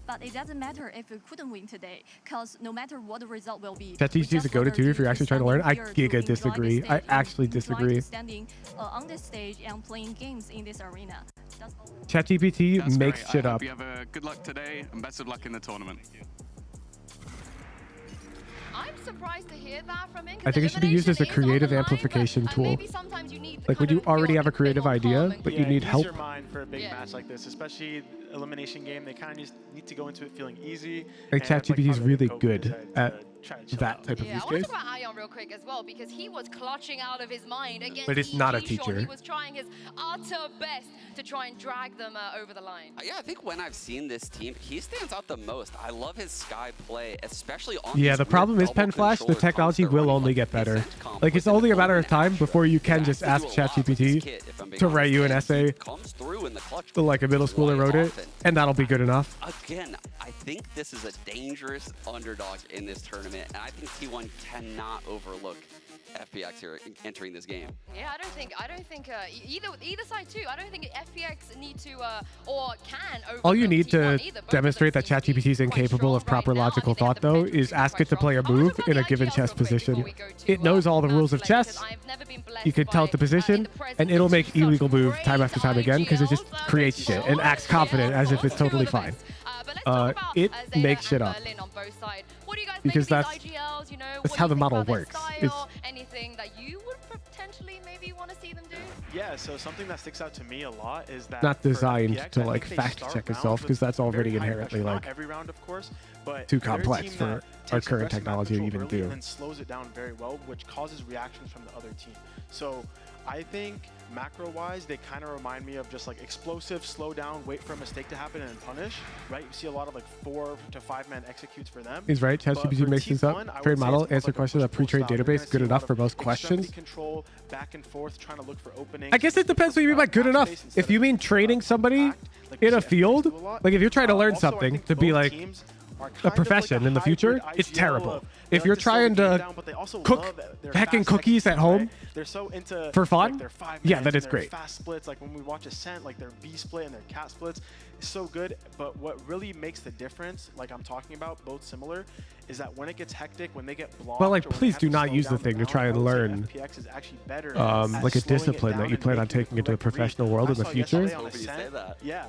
But it doesn't matter if we couldn't win today, because no matter what the result will be. ChatGPT is a go-to if you're actually trying to learn. I giga disagree. I actually disagree. Standing on this stage and playing games in this arena. ChatGPT makes shit up. You have a good luck today and best of luck in the tournament. I'm surprised to hear that from him. I think it should be used as a creative amplification tool. Like when you already have a creative idea, but you need help. Use your mind for a big match like this, especially elimination game. They kind of just need to go into it feeling easy. Like ChatGPT is really good at that type of Yeah, use I want to case. talk about Ion real quick as well, because he was clutching out of his mind against But it's not a EG teacher. He was trying his utter best to try and drag them over the line. Yeah, I think when I've seen this team, he stands out the most. I love his Sky play, especially on Yeah, these the problem weird is Pen double Flash, the controller technology will only get better. Like it's only a matter of time before you can just ask ChatGPT to write you an essay like a middle schooler wrote it, and that'll be good enough. Again, I think this is a dangerous underdog in this tournament, and I think T1 cannot overlook FPX here entering this game. Yeah, I don't think either side too. I don't think FPX need to or can overlook All you need to T1 either. demonstrate that ChatGPT is incapable of proper logical thought, though, is ask it to play a move in a given chess position. It knows all the rules of chess. You can tell it the position, and it'll make illegal move time after time again because it just creates shit and acts confident as if it's totally fine. It makes shit up because that's how the model works. It's anything that you would potentially maybe want to see them do? Yeah, so something that sticks out to me a lot is that not for designed FPX, to I like think they fact start check rounds itself because that's with already very high inherently pressure. like Not every round, of course, but too they're a complex team for that our takes current aggressive map technology to control even early do. and then slows it down very well, which causes reactions from the other team. So I think macro-wise, they kind of remind me of just like explosive, slow down, wait for a mistake to happen and punish, right? You see a lot of like 4 to 5 man executes for them. He's right. ChatGPT makes things up. Trained model, answer questions, a pre-trained database, good enough for most questions. Control, back and forth, trying to look for openings. I guess it depends what you mean by good enough. If you mean training somebody in a field, like if you're trying to learn something to be like a profession in the future, it's terrible. If you're trying to cook hacking cookies at home for fun, yeah, that is great. Fast splits, like when we watch Ascent, like their B split and their cat splits, is so good. But what really makes the difference, like I'm talking about, both similar, is that when it gets hectic, when they get blocked. Well, like, please do not use the thing to try and learn like a discipline that you plan on taking into the professional world in the future. Yeah.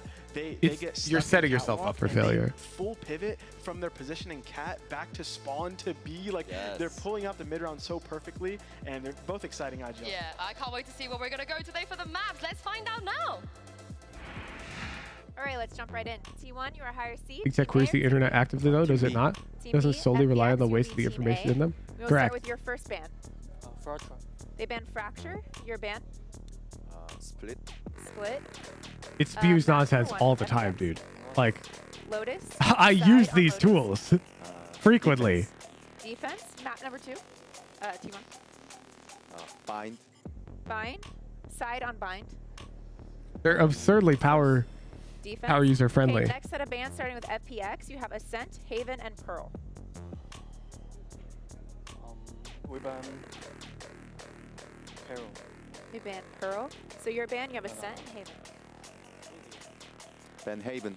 You're setting yourself up for failure. Full pivot from their position in cat back to spawn to B. Like they're pulling out the mid round so perfectly, and they're both exciting IGL. Yeah, I can't wait to see where we're gonna go today for the maps. Let's find out now. All right, let's jump right in. T1, you are higher seed. Big Tech queries the internet actively though, does it not? Team Doesn't B, solely rely on the FPX, waste of the Team information A. in them? We'll Correct. start with your first ban. Fracture. They banned Fracture. Your ban. Split. Split. It spews map nonsense number all one, the time, dude. Like, Lotus. I Side use on these Lotus. tools frequently. Defense. Map number 2. T1. Bind. Bind. Side on bind. They're absurdly power Defense. user friendly. Okay, next set of bans starting with FPX. You have Ascent, Haven, and Pearl. We ban Peril. You ban Pearl. So your ban, you have Ascent and Haven. Ban Haven.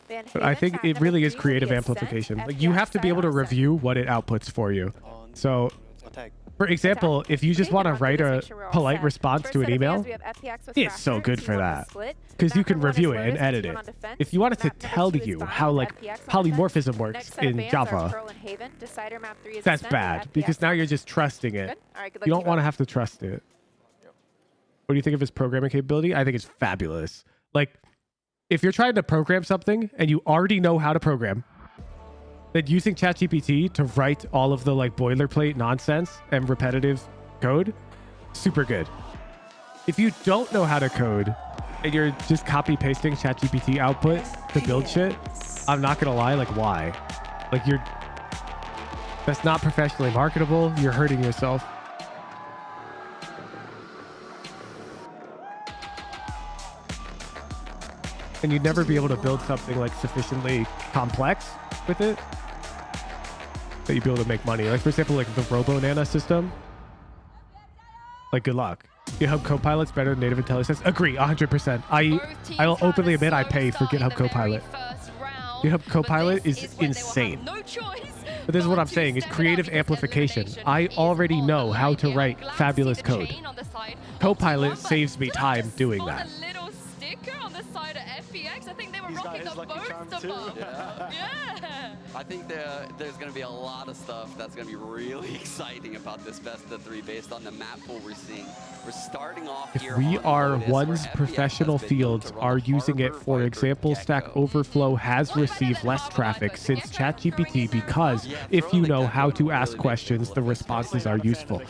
Ban But I Haven, think map it number really 3 is will creative be Ascent, amplification. Like you FPX have to be able to side on review what it outputs for you. So, Attack. for example, if you just Okay, want to then write let's a make sure we're all polite set. response First to an set of email, bans, we have FPX with it's so Fracture, good for T1 that. with Split. Because you Map can number 1 is review it and Lotus, edit T1 it. on defense. If you wanted to Map number tell 2 is you Bind, how like FPX on polymorphism defense. works Next set of in bans are Java, Pearl and Haven. Decider map 3 is that's Ascent, bad FPX. because now you're just trusting it. Good? All right, good luck You to don't want to have to trust it. What do you think of his programming capability? I think it's fabulous. Like, if you're trying to program something and you already know how to program, then using ChatGPT to write all of the like boilerplate nonsense and repetitive code, super good. If you don't know how to code and you're just copy pasting ChatGPT output to build shit, I'm not gonna lie, like why? Like that's not professionally marketable. You're hurting yourself. And you'd never be able to build something like sufficiently complex with it that you'd be able to make money. Like for example, like the RoboNana system. Like good luck. GitHub Copilot's better than native IntelliSense. Agree, 100%. I'll openly admit I pay for GitHub Copilot. GitHub Copilot is insane. But this is what I'm saying, it's creative amplification. I already know how to write fabulous code. Copilot saves me time doing that. On the side of FPX, I think they were rocking the both of them. Yeah. I think there's going to be a lot of stuff that's going to be really exciting about this best of 3 based on the map pool we're seeing. We're starting off here. If we on are Lotus, one's where FPX professional has been known fields to run are the using it, Harbor for Viper example, Stack Gecko. Overflow has received less traffic since ChatGPT because if you know how to ask questions, the responses are useful.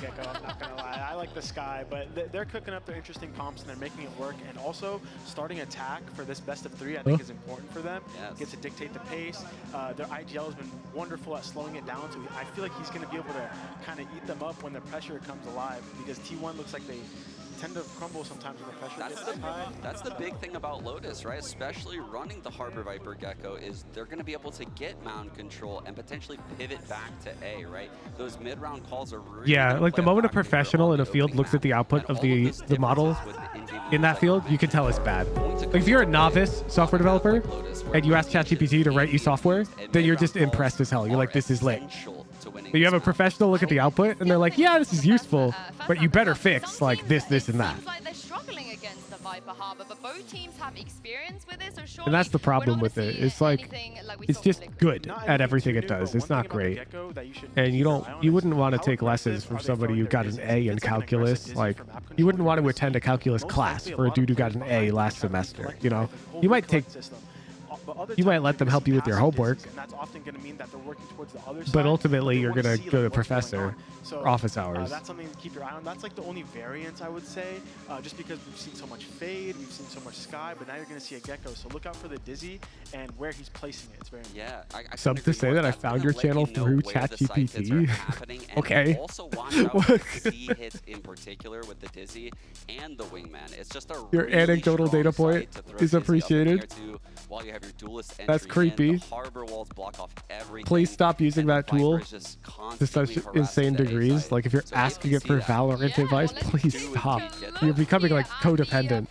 I like the Sky, but they're cooking up their interesting comps and they're making it work. And also, starting attack for this best of 3, I think is important for them. Get to dictate the pace. Their IGL has been wonderful at slowing it down, so I feel like he's going to be able to kind of eat them up when the pressure comes alive, because T1 looks like they tend to crumble sometimes when the pressure gets high. That's the big thing about Lotus, right? Especially running the Harbor Viper Gecko is they're going to be able to get mound control and potentially pivot back to A, right? Those mid-round calls are really Like the moment a professional in a field looks at the output of the model in that field, you can tell it's bad. Like if you're a novice software developer and you ask ChatGPT to write you software, then you're just impressed as hell. You're like, this is lit. But you have a professional look at the output and they're like, yeah, this is useful, but you better fix like this, and that. Seems like they're struggling against the Viper Harbor, but both teams have experience with it, so surely And that's the problem with it. It's like, it's just good at everything it does. It's not great. And you wouldn't want to take lessons from somebody who got an A in calculus. Like, you wouldn't want to attend a calculus class for a dude who got an A last semester, you know? You might let them help you with your homework, but ultimately you're going to go to professor for office hours. That's something to keep your eye on. That's like the only variance, I would say, just because we've seen so much Fade, we've seen so much Sky, but now you're going to see a Gecko. So look out for the Dizzy and where he's placing it. It's very important. I Something to say that I found your channel through ChatGPT. Okay. Also watch out for the C hits in particular with the Dizzy and the Wingman. It's just a Your really anecdotal strong data point site to throw is Dizzy up in appreciated. there too, while you have your duelist entry That's in. creepy. The harbor walls block off everything. Please stop using that tool is just to such constantly insane harassing the A degrees. side. Like if you're So asking you it see for that. Valorant advice, please stop. You're becoming like codependent.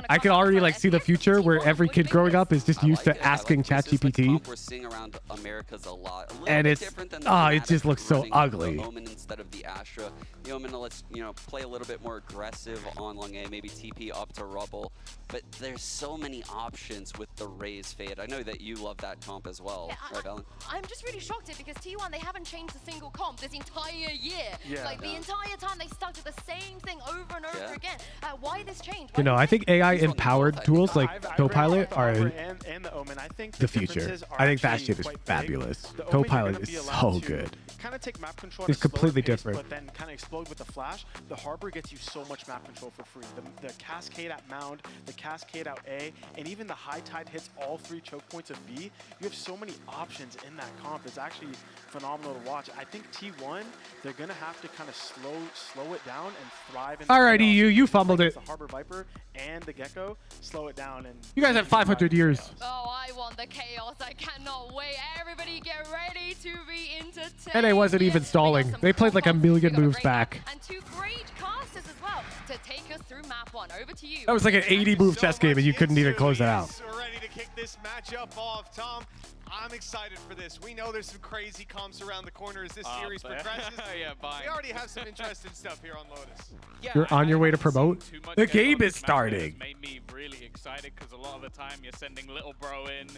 I can already like see the future where every kid growing up is just used to asking ChatGPT, We're seeing around Americas a lot. A little and bit it's different than the it Fnatic just looks so running the ugly. Omen instead of the Astra. The Omen lets play a little bit more aggressive on long A, maybe TP up to Rubble. But there's so many options with the Raze Fade. I know that you love that comp as well, right, Ellen? I'm just really shocked at because T1, they haven't changed a single comp this entire year. Yeah. Like the entire time they stuck to the same thing over and over over again. Why this change? You know, I think AI empowered tools like Copilot are and the Omen. I think the future. I think that shit is fabulous. Copilot is so good. Kind of take map control. It's completely different. But then kind of explode with the flash. The Harbor gets you so much map control for free. The Cascade at Mound, the Cascade out A, and even the High Tide hits all 3 choke points of B. You have so many options in that comp. It's actually phenomenal to watch. I think T1, they're gonna have to kind of slow it down and thrive. In Alrighty, you fumbled it. The Harbor Viper and the Gecko, slow it down and. You guys have 500 years. Oh, I want the chaos. I cannot wait. Everybody get ready to be entertained. And it wasn't even stalling. They played like a million moves back. And 2 great casters as well to take us through map 1. Over to you. That was like an 80 move chess game and you couldn't even close it out. We're ready to kick this matchup off. Tom, I'm excited for this. We know there's some crazy comps around the corner as this series progresses. Yeah, bye. We already have some interesting stuff here on Lotus. Yeah, You're on your way to promote. The game is starting. Made me really excited because a lot of the time you're sending little bro in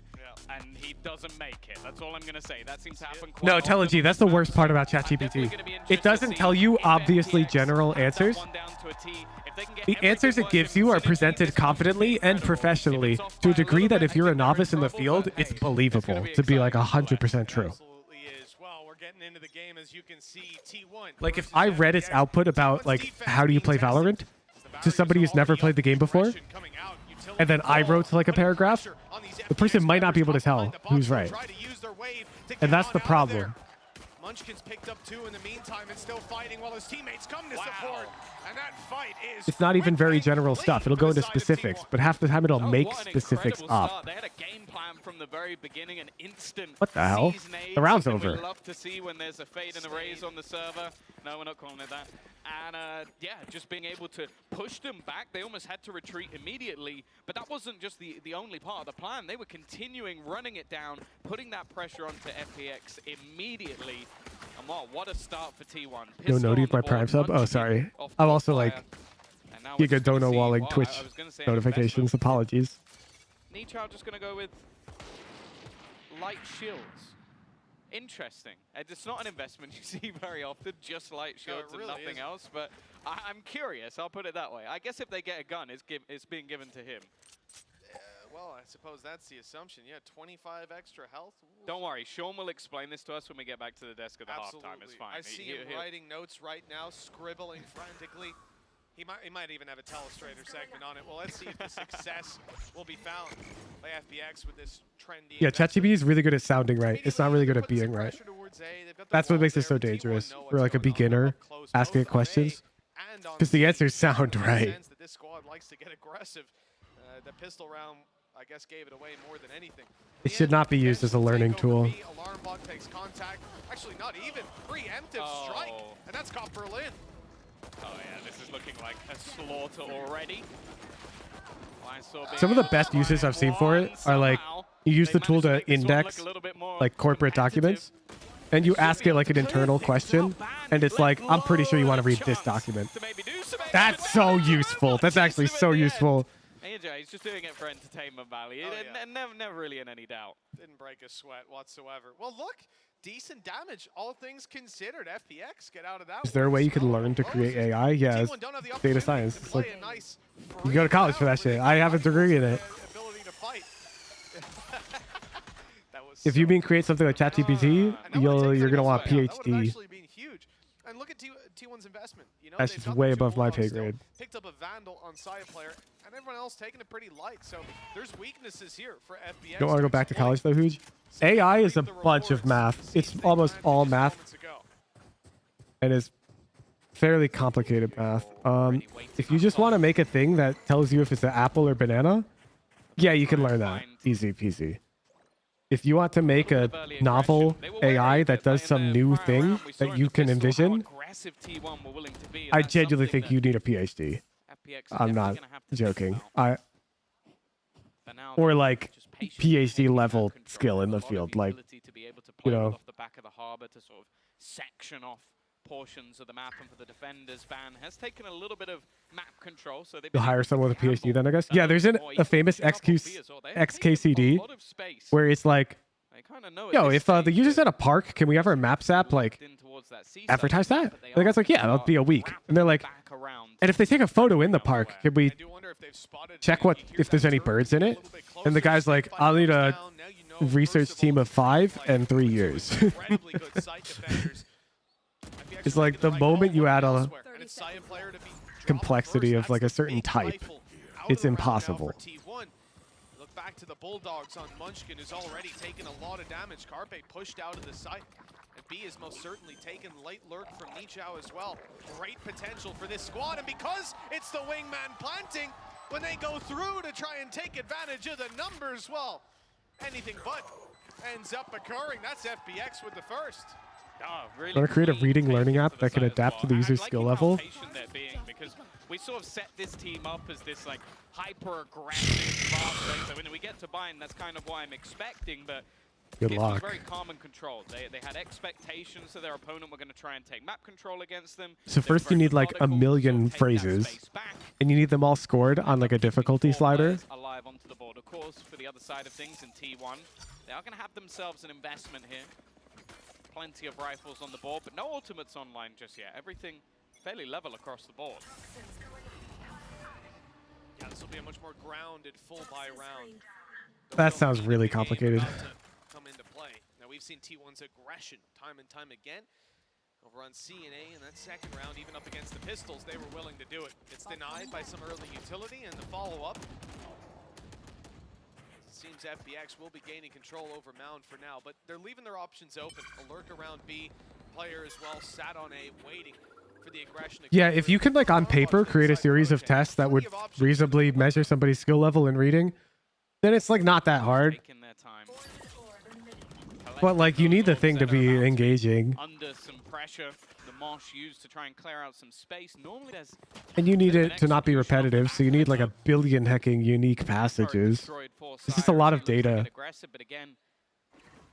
and he doesn't make it. That's all I'm going to say. That seems to happen quite No, often. Telegy, that's the worst part about ChatGPT. It doesn't tell you obviously general answers. The answers it gives you are presented confidently and professionally to a degree that if you're a novice in the field, it's believable to be like 100% true. Into the game, as you can see, T1 Like if I read its output about like how do you play Valorant to somebody who's never played the game before, and then I wrote like a paragraph, the person might not be able to tell who's right. And that's the problem. Munchkin's picked up 2 in the meantime and still fighting while his teammates come to support. And that fight is It's not even very general stuff. It'll go into specifics, but half the time it'll make specifics up. They had a game plan from the very beginning, an instant. What the hell? The round's over. We love to see when there's a fade and a raise on the server. No, we're not calling it that. And yeah, just being able to push them back. They almost had to retreat immediately, but that wasn't just the only part of the plan. They were continuing running it down, putting that pressure onto FPX immediately. And wow, what a start for T1. No noted my Prime sub. Oh, sorry. I'm also like Giga Dono walling Twitch notifications. Apologies. Nichao just going to go with light shields. Interesting. It's not an investment you see very often, just light shields and nothing else, but I'm curious. I'll put it that way. I guess if they get a gun, it's being given to him. Well, I suppose that's the assumption. Yeah, 25 extra health. Don't worry, Sean will explain this to us when we get back to the desk at the halftime. It's fine. I see him writing notes right now, scribbling frantically. He might even have a telestrator segment on it. Well, let's see if the success will be found by FPX with this trendy. Yeah, ChatGPT is really good at sounding right. It's not really good at being right. That's what makes it so dangerous for like a beginner asking it questions, because the answers sound right. This squad likes to get aggressive. The pistol round, I guess, gave it away more than anything. It should not be used as a learning tool. Alarm bot takes contact. Actually, not even. Preemptive strike, and that's got Berlin. Oh yeah, this is looking like a slaughter already. Some of the best uses I've seen for it are like you use the tool to index like corporate documents, and you ask it like an internal question, and it's like, I'm pretty sure you want to read this document. That's so useful. That's actually so useful. AJ, he's just doing it for entertainment value. Never really in any doubt. Didn't break a sweat whatsoever. Well, look, decent damage, all things considered. FPX get out of that. Is there a way you can learn to create AI? Yeah, it's data science. It's like you go to college for that shit. I have a degree in it. If you mean create something like ChatGPT, you're gonna want a PhD. And look at T1's investment. You know, That's just way above my pay grade. Picked up a Vandal on side player, and everyone else taking it pretty light. So there's weaknesses here for FPX. Don't want to go back to college though, Huge. AI is a bunch of math. It's almost all math, and it's fairly complicated math. If you just want to make a thing that tells you if it's an apple or banana, yeah, you can learn that. Easy peasy. If you want to make a novel AI that does some new thing that you can envision, I genuinely think you need a PhD. I'm not joking. Or like PhD level skill in the field, like, you know. Portions of the map, and for the defenders, Van has taken a little bit of map control, so they You'll hire someone with a PhD then, I guess. Yeah, there's a famous XKCD where it's like, yo, if the user's at a park, can we have our maps app like towards that seaside. advertise that? But they And the guy's are like, yeah, that'll be a week. And they're like, back around. and if they take a photo in the park, could we check if there's any birds in it? And the guy's like, I'll need a research team of 5 and 3 years. It's like the moment you add a complexity of like a certain type, it's impossible. Look back to the Bulldogs on Munchkin, who's already taken a lot of damage. Carpe pushed out of the site. And B is most certainly taken late lurk from Nichao as well. Great potential for this squad, and because it's the wingman planting, when they go through to try and take advantage of the numbers, well, anything but ends up occurring. That's FPX with the first. Want to create a reading learning app that can adapt to the user's skill level? Because we sort of set this team up as this like hyper-aggressive fast. So when we get to bind, that's kind of what I'm expecting, but Good it luck. was very calm and controlled. They had expectations that their opponent were going to try and take map control against them. So first you need like a million phrases, and you need them all scored on like a difficulty slider. Alive onto the board. Of course, for the other side of things in T1, they are going to have themselves an investment here. Plenty of rifles on the board, but no ultimates online just yet. Everything fairly level across the board. Yeah, this will be a much more grounded full buy round. That sounds really complicated. Come into play. Now we've seen T1's aggression time and time again. Over on CNA in that second round, even up against the Pistols, they were willing to do it. It's denied by some early utility, and the follow-up. Seems FPX will be gaining control over Mound for now, but they're leaving their options open. A lurk around B, player as well, sat on A, waiting for the aggression. Yeah, if you could like on paper create a series of tests that would reasonably measure somebody's skill level in reading, then it's like not that hard. But like you need the thing to be engaging. Under some pressure, the Mosh used to try and clear out some space. Normally there's And you need it to not be repetitive, so you need like a billion hecking unique passages. It's just a lot of data. aggressive, but again,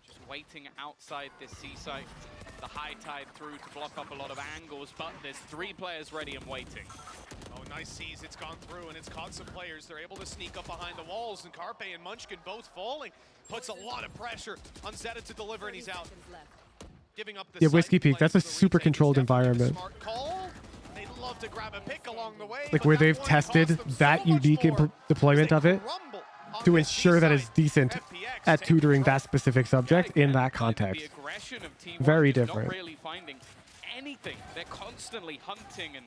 just waiting outside this C site. The high tide through to block up a lot of angles, but there's 3 players ready and waiting. Oh, nice sees. It's gone through, and it's caught some players. They're able to sneak up behind the walls, and Carpe and Munchkin both falling. Puts a lot of pressure on Zeta to deliver, and he's out. Giving up the Yeah, Whiskey Peak, that's a super controlled environment. smart call. They'd love to grab a pick along the way, Like but where that they've one tested cost them that so much unique more deployment of it to ensure that it's decent at tutoring that specific subject in that context. Very different. Not really finding anything. They're constantly hunting and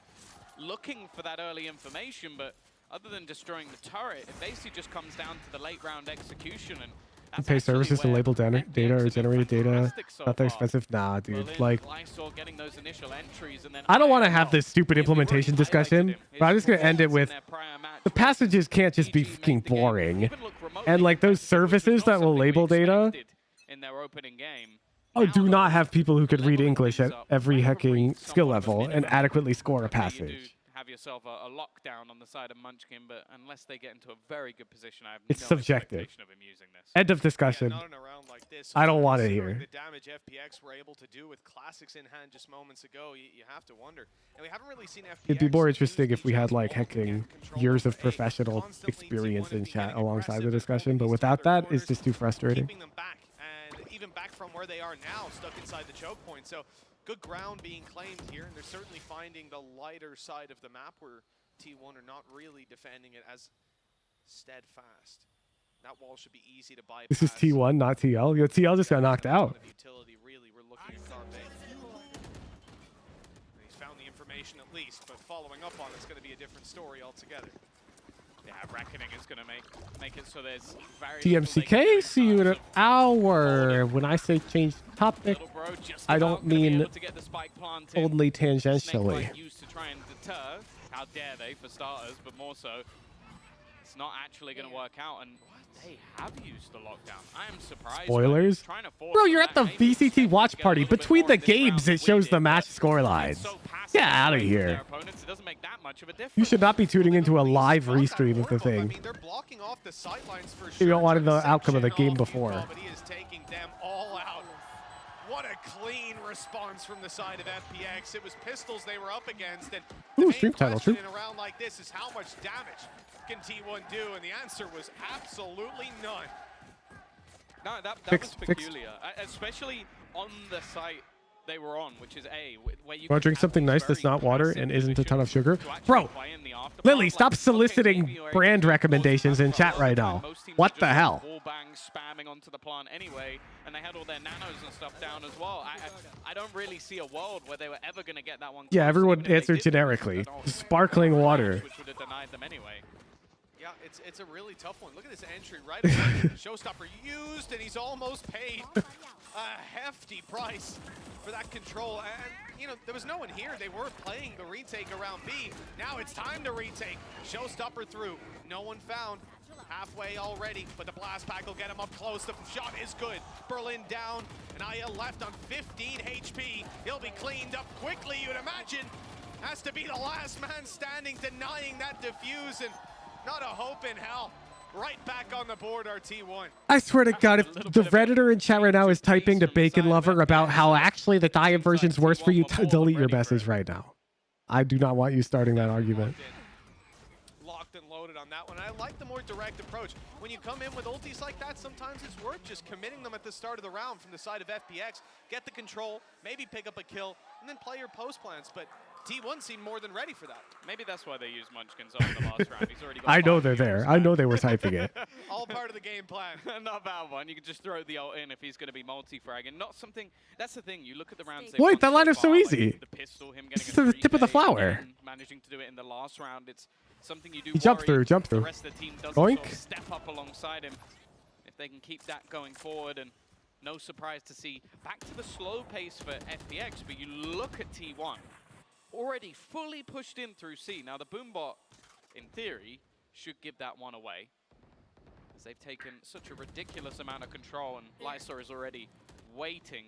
looking for that early information, but other than destroying the turret, it basically just comes down to the late round execution. And You pay services to label data or generated data. Not that expensive. Nah, dude. Like, I don't want to have this stupid implementation discussion, but I'm just going to end it with the passages can't just be fucking boring. And like those services that will label data in their opening game. do not have people who could read English at every hecking skill level and adequately score a passage. Have yourself a lockdown on the side of Munchkin, but unless they get into a very good position, I have It's no subjective. expectation of him using this. End of discussion. I don't want to hear. The damage FPX were able to do with classics in hand just moments ago, you have to wonder. And we haven't really seen FPX. It'd be more interesting if we had like hecking years of professional experience in chat alongside the discussion, but without that, it's just too frustrating. Keeping them back, and even back from where they are now, stuck inside the choke point. So good ground being claimed here, and they're certainly finding the lighter side of the map where T1 are not really defending it as steadfast. That wall should be easy to bypass. This is T1, not TL. Yo, TL just got knocked out. Utility, really, we're looking at Carpe. He's found the information at least, but following up on it's going to be a different story altogether. Yeah, Reckoning is going to make it so there's very TMCK, see you in an hour. When I say change topic, I don't mean only tangentially. Used to try and deter. How dare they, for starters, but more so, it's not actually going to work out, and they have used the lockdown. I am surprised. Spoilers? Bro, you're at the VCT watch party. Between the games, it shows the match scorelines. Get out of here. You should not be tuning into a live restream of the thing. You don't want the outcome of the game before. But he is taking them all out. What a clean response from the side of FPX. It was pistols they were up against, and the main question in a round like this is how much damage can T1 do, and the answer was absolutely none. No, that was peculiar, especially on the site they were on, which is where you Want to drink something nice that's not water and isn't a ton of sugar? Bro, Lily, stop soliciting brand recommendations in chat right now. What the hell? Wall bangs spamming onto the plant anyway, and they had all their nanos and stuff down as well. I don't really see a world where they were ever going to get that one. Yeah, everyone answered generically. Sparkling water. Which would have denied them anyway. Yeah, it's a really tough one. Look at this entry right away. Showstopper used, and he's almost paid a hefty price for that control. And, you know, there was no one here. They were playing the retake around B. Now it's time to retake. Showstopper through. No one found. Halfway already, but the blast pack will get him up close. The shot is good. Berlin down, and Aya left on 15 HP. He'll be cleaned up quickly, you'd imagine. Has to be the last man standing, denying that defuse, and not a hope in hell. Right back on the board, our T1. I swear to God, if the Redditor in chat right now is typing to Bacon Lover about how actually the Diet version's worse for you, delete your message right now. I do not want you starting that argument. Locked and loaded on that one. I like the more direct approach. When you come in with ultis like that, sometimes it's worth just committing them at the start of the round from the side of FPX. Get the control, maybe pick up a kill, and then play your post plans. But T1 seemed more than ready for that. Maybe that's why they used Munchkins on the last round. He's already got I know they're there. I know they were typing it. All part of the game plan. Not a bad one. You can just throw the ult in if he's going to be multi-fragging. Not something. That's the thing. You look at the rounds. Wait, that line is so easy. Like the pistol, him getting It's the tip of the flower. Managing to do it in the last round. It's something you do. He jumped through. Jump through. The rest of the team doesn't Boink. sort of step up alongside him. If they can keep that going forward, and no surprise to see back to the slow pace for FPX. But you look at T1. Already fully pushed in through C. Now the Boombot, in theory, should give that one away, as they've taken such a ridiculous amount of control, and Lysor is already waiting.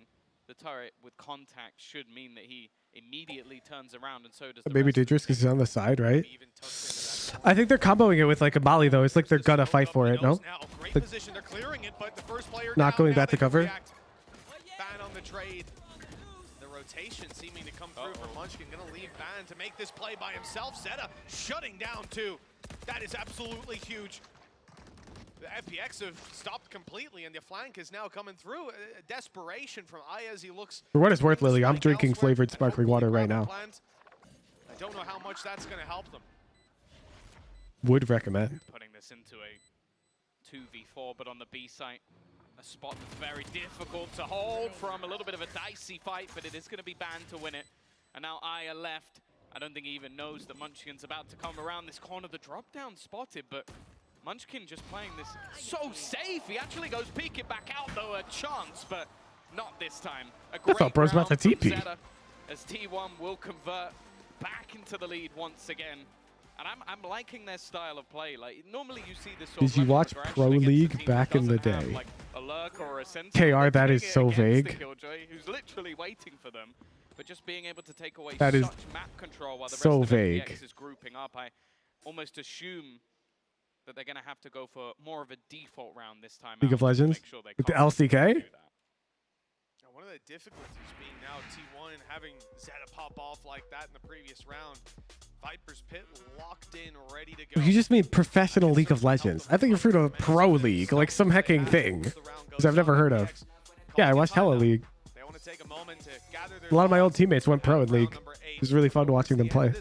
The turret with contact should mean that he immediately turns around, and so does the Maybe dangerous because he's on the side, right? I think they're comboing it with like a Molly though. It's like they're gonna fight for it, no? Not going back to cover. Ban on the trade. Rotation seeming to come through for Munchkin. Gonna leave Ban to make this play by himself. Zeta shutting down too. That is absolutely huge. The FPX have stopped completely, and the flank is now coming through. Desperation from Aya as he looks. For what it's worth, Lily, I'm drinking flavored sparkling water right now. I don't know how much that's gonna help them. Would recommend. Putting this into a 2v4, but on the B site. A spot that's very difficult to hold from. A little bit of a dicey fight, but it is going to be banned to win it. And now Aya left. I don't think he even knows that Munchkin's about to come around this corner. The drop down spotted, but Munchkin just playing this so safe. He actually goes peek it back out, though, a chance, but not this time. A great I thought bro's about to TP. Zeta, as T1 will convert back into the lead once again. And I'm liking their style of play. Like normally you see this sort Did you watch Pro League back in the day? Like a lurk or a KR, that is so vague. Who's literally waiting for them, but just being able to take away that is such map control while the so rest of vague. FPX is grouping up. I almost assume that they're going to have to go for more of a default round this time. League of Legends with the LCK. One of the difficulties being now T1 having Zeta pop off like that in the previous round. Viper's Pit locked in, ready to go. You just mean professional League of Legends. I think you're referring to Pro League, like some hecking thing, because I've never heard of. Yeah, I watched Hella League. A lot of my old teammates went pro in League. It was really fun watching them play.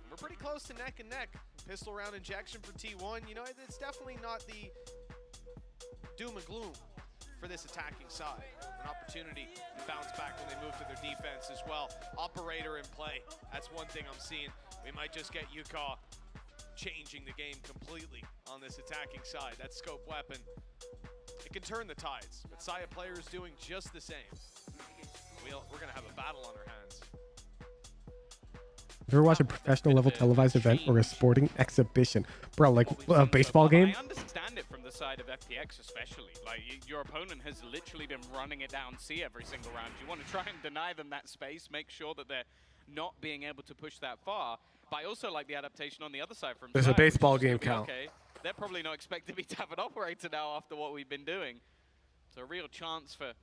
We're pretty close to neck and neck. Pistol round injection for T1. You know, it's definitely not the doom and gloom for this attacking side. An opportunity to bounce back when they move to their defense as well. Operator in play. That's one thing I'm seeing. We might just get Yuka changing the game completely on this attacking side. That scope weapon, it can turn the tides. But Saya players doing just the same. We're going to have a battle on our hands. If you ever watch a professional level televised event or a sporting exhibition, bro, like a baseball game? I understand it from the side of FPX especially. Like your opponent has literally been running it down C every single round. You want to try and deny them that space, make sure that they're not being able to push that far. But I also like the adaptation on the other side from There's a baseball game count. Okay, they're probably not expecting me to have an operator now after what we've been doing. So a real chance for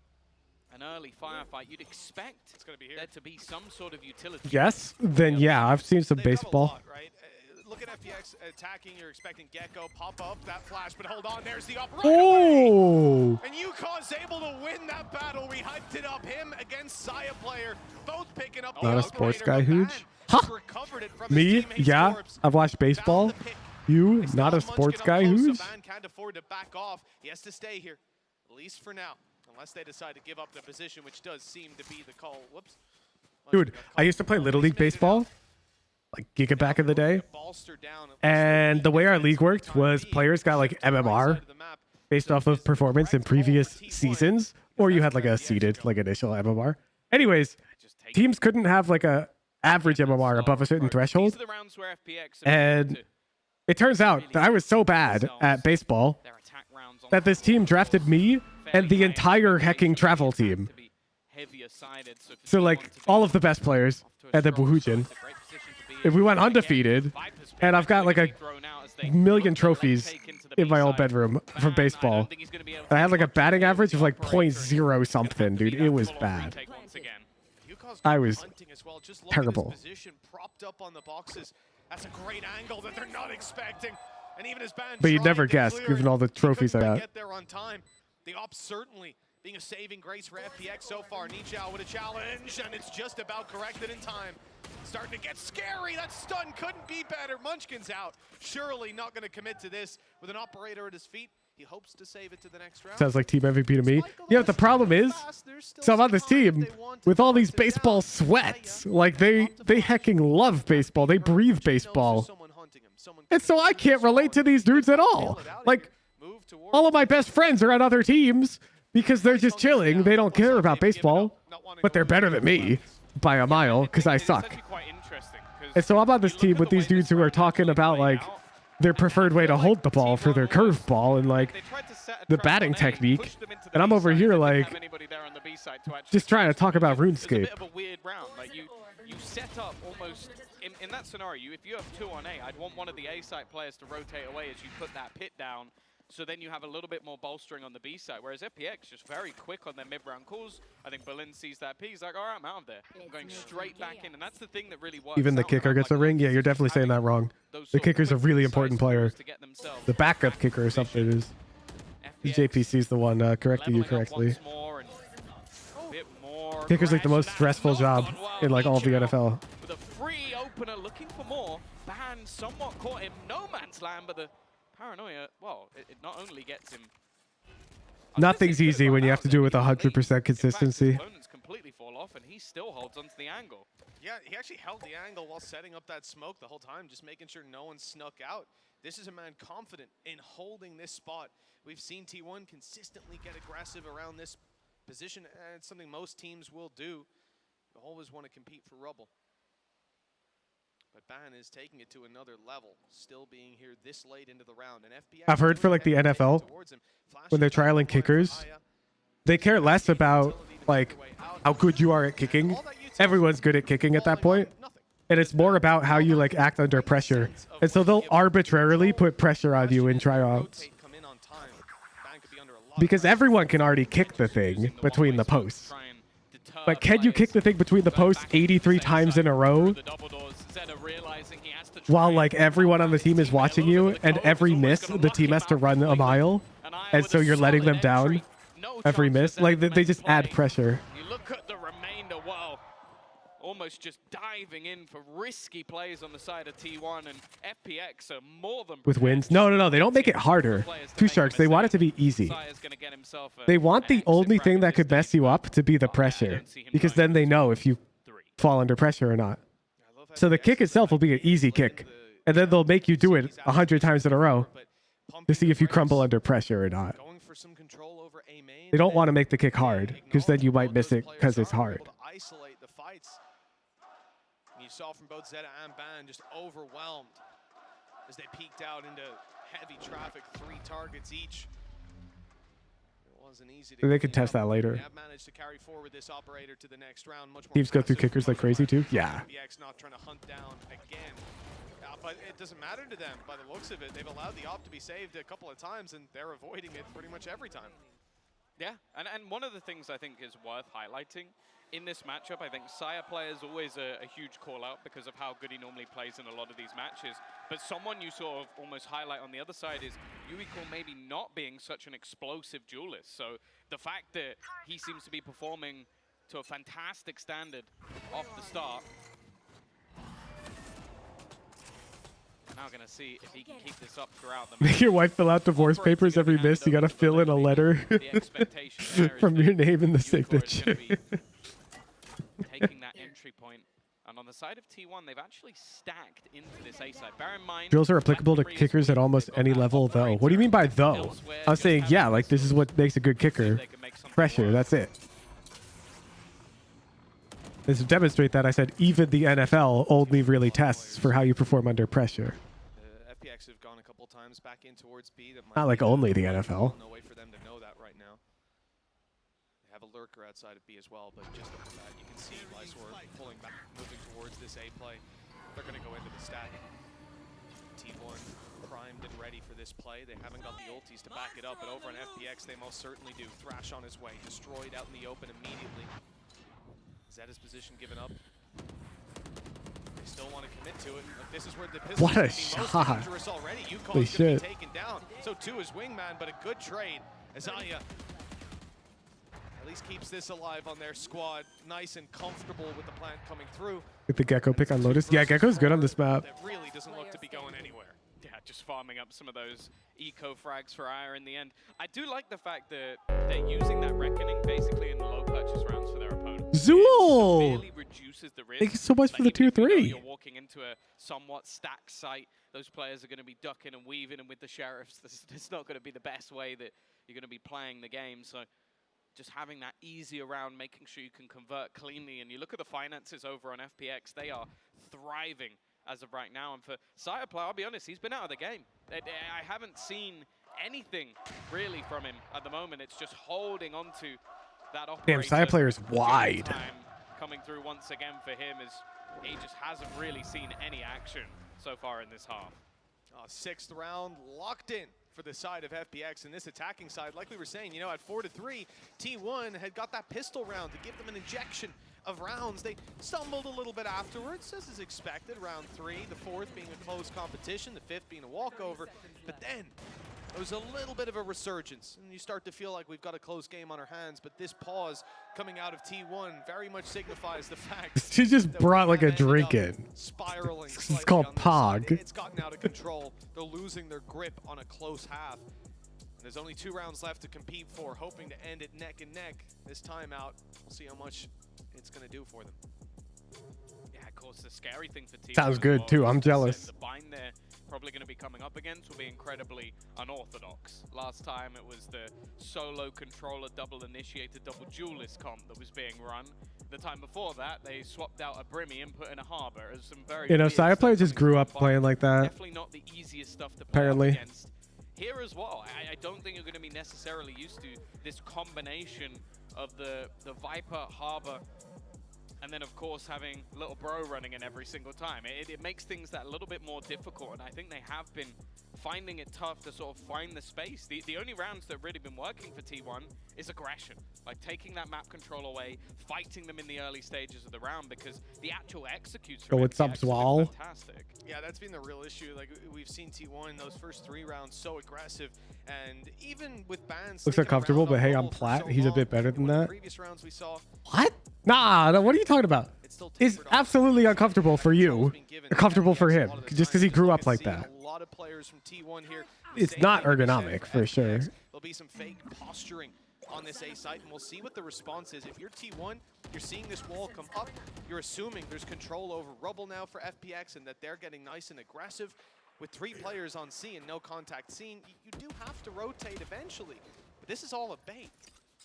an early firefight. You'd expect there to be some sort of utility. Yes? Then yeah, I've seen some baseball. Right? look at FPX attacking. You're expecting Gecko pop up that flash, but hold on, there's the up right Oh! And UConn's able to win that battle. We hyped it up. Him against Saya player, both picking up the Not a operator, sports guy, but huge. Ban Huh? just recovered it from his Me? teammate's Yeah, corpse. I've watched baseball. You, not a sports guy, huge. So Ban can't afford to back off. He has to stay here, at least for now, unless they decide to give up the position, which does seem to be the call. Whoops. Dude, I used to play Little League Baseball, like Giga back in the day. And the way our league worked was players got like MMR based off of performance in previous seasons, or you had like a seeded, like initial MMR. Anyways, teams couldn't have like a average MMR above a certain threshold. And it turns out that I was so bad at baseball that this team drafted me and the entire hacking travel team. So like all of the best players at the Buhujin. If we went undefeated, and I've got like a million trophies in my old bedroom from baseball. I had like a batting average of like 0.0 something, dude. It was bad. I was terrible. Propped up on the boxes. That's a great angle that they're not expecting. And even as Ban But you'd never guess, given all the trophies I got. Get there on time. The op certainly being a saving grace for FPX so far. Nichao with a challenge, and it's just about corrected in time. Starting to get scary. That stun couldn't be better. Munchkin's out. Surely not going to commit to this with an operator at his feet. He hopes to save it to the next round. Sounds like team MVP to me. Yeah, but the problem is, so I'm on this team with all these baseball sweats. Like they hecking love baseball. They breathe baseball. And so I can't relate to these dudes at all. Like all of my best friends are on other teams because they're just chilling. They don't care about baseball, but they're better than me by a mile because I suck. And so I'm on this team with these dudes who are talking about like their preferred way to hold the ball for their curveball and like the batting technique. And I'm over here like just trying to talk about RuneScape. It's a bit of a weird round. Like you set up almost in that scenario. If you have 2 on A, I'd want one of the A site players to rotate away as you put that pit down. So then you have a little bit more bolstering on the B side. Whereas FPX just very quick on their mid-round calls. I think Berlin sees that P. He's like, all right, I'm out of there. I'm going straight back in. And that's the thing that really works. Even the kicker gets a ring? Yeah, you're definitely saying that wrong. The kicker's a really important player. The backup kicker or something is. JPC's the one correcting you correctly. Kicker's like the most stressful job in like all of the NFL. With a free opener looking for more. Ban somewhat caught him. No man's land, but the paranoia, well, it not only gets him. Nothing's easy when you have to do it with 100% consistency. Opponents completely fall off, and he still holds onto the angle. Yeah, he actually held the angle while setting up that smoke the whole time, just making sure no one snuck out. This is a man confident in holding this spot. We've seen T1 consistently get aggressive around this position, and it's something most teams will do. They always want to compete for rubble. But Ban is taking it to another level, still being here this late into the round. And FPX I've heard for like the NFL, when they're trialing kickers, they care less about like how good you are at kicking. Everyone's good at kicking at that point. And it's more about how you like act under pressure. And so they'll arbitrarily put pressure on you in tryouts. Because everyone can already kick the thing between the posts. But can you kick the thing between the posts 83 times in a row? While like everyone on the team is watching you, and every miss the team has to run a mile, and so you're letting them down every miss. Like they just add pressure. You look at the remainder, wow, almost just diving in for risky plays on the side of T1, and FPX are more than With wins. No, they don't make it harder. Two Sharks, they want it to be easy. They want the only thing that could mess you up to be the pressure, because then they know if you fall under pressure or not. So the kick itself will be an easy kick, and then they'll make you do it 100 times in a row to see if you crumble under pressure or not. They don't want to make the kick hard, because then you might miss it because it's hard. Isolate the fights. You saw from both Zeta and Ban just overwhelmed as they peeked out into heavy traffic, 3 targets each. They can test that later. Managed to carry forward this operator to the next round. Much more Teams go through kickers like crazy too? Yeah. FPX not trying to hunt down again. But it doesn't matter to them by the looks of it. They've allowed the op to be saved a couple of times, and they're avoiding it pretty much every time. Yeah, and one of the things I think is worth highlighting in this matchup, I think Saya play is always a huge call out because of how good he normally plays in a lot of these matches. But someone you sort of almost highlight on the other side is Yuiko maybe not being such an explosive duelist. So the fact that he seems to be performing to a fantastic standard off the start. Now gonna see if he can keep this up throughout the match. Make your wife fill out divorce papers every miss. You gotta fill in a letter from your name in the signature. Taking that entry point. And on the side of T1, they've actually stacked into this A side. Bear in mind, Drills are applicable to kickers at almost any level, though. What do you mean by though? I'm saying, yeah, like this is what makes a good kicker. Pressure, that's it. This to demonstrate that I said even the NFL only really tests for how you perform under pressure. FPX have gone a couple times back in towards B. That Not like only the NFL. No way for them to know that right now. They have a lurker outside of B as well, but just look at that. You can see Lysor pulling back, moving towards this A play. They're going to go into the stack. T1 primed and ready for this play. They haven't got the ultis to back it up, but over on FPX, they most certainly do. Thrash on his way, destroyed out in the open immediately. Zeta's position given up. They still want to commit to it. Like, this is where the pistol What a is most shot. dangerous already. Yukon's Holy going to be shit. taken down. So too is Wingman, but a good trade. Azaya at least keeps this alive on their squad. Nice and comfortable with the plant coming through. Get the Gecko pick on Lotus. Yeah, Gecko's good on this map. That really doesn't look to be going anywhere. Yeah, just farming up some of those eco frags for Ire in the end. I do like the fact that they're using that Reckoning basically in the low purchase rounds for their opponents. Zool! It severely reduces the risk. Thank you so much for the Even if you know 2-3. You're walking into a somewhat stacked site. Those players are going to be ducking and weaving, and with the sheriffs, it's not going to be the best way that you're going to be playing the game. So just having that easy around, making sure you can convert cleanly. And you look at the finances over on FPX, they are thriving as of right now. And for Cyapla, I'll be honest, he's been out of the game. I haven't seen anything really from him at the moment. It's just holding on to that operator. Damn, Cyaplayer's wide. Time coming through once again for him as he just hasn't really seen any action so far in this half. Sixth round locked in for the side of FPX, and this attacking side, like we were saying, you know, at 4-3, T1 had got that pistol round to give them an injection of rounds. They stumbled a little bit afterwards, as is expected. Round 3, the fourth being a close competition, the fifth being a walkover. But then it was a little bit of a resurgence, and you start to feel like we've got a close game on our hands. But this pause coming out of T1 very much signifies the fact She just brought like a drink in. spiraling. It's called Pog. It's gotten out of control. They're losing their grip on a close half. And there's only 2 rounds left to compete for, hoping to end it neck and neck. This timeout, we'll see how much it's going to do for them. Yeah, of course, the scary thing for T1 Sounds as good well too. is I'm the jealous. The bind they're probably going to be coming up against will be incredibly unorthodox. Last time it was the solo controller, double initiator, double duelist comp that was being run. The time before that, they swapped out a Brimmy and put in a Harbor as some very You know, weird stuff Cyaplayers just coming grew from up the playing like that. Definitely not the easiest stuff to play Apparently. up against. Here as well, I don't think you're going to be necessarily used to this combination of the Viper, Harbor, and then, of course, having little bro running in every single time. It makes things that little bit more difficult, and I think they have been finding it tough to sort of find the space. The only rounds that have really been working for T1 is aggression, like taking that map control away, fighting them in the early stages of the round, because the actual executes from Yo, what's up, FPX have been Zwal? fantastic. Yeah, that's been the real issue. Like, we've seen T1 those first 3 rounds so aggressive, and even with bans Looks sticking uncomfortable, around but on hey, the I'm wall for Plat. so He's a long, bit better than in the that. previous rounds we saw, What? Nah, no, what are you talking about? It's absolutely uncomfortable for you. Comfortable for him, just because he grew up like that. a lot of players from T1 here. It's not ergonomic, for sure. There'll be some fake posturing on this A site, and we'll see what the response is. If you're T1, you're seeing this wall come up, you're assuming there's control over rubble now for FPX and that they're getting nice and aggressive. With 3 players on C and no contact scene, you do have to rotate eventually. But this is all a bait.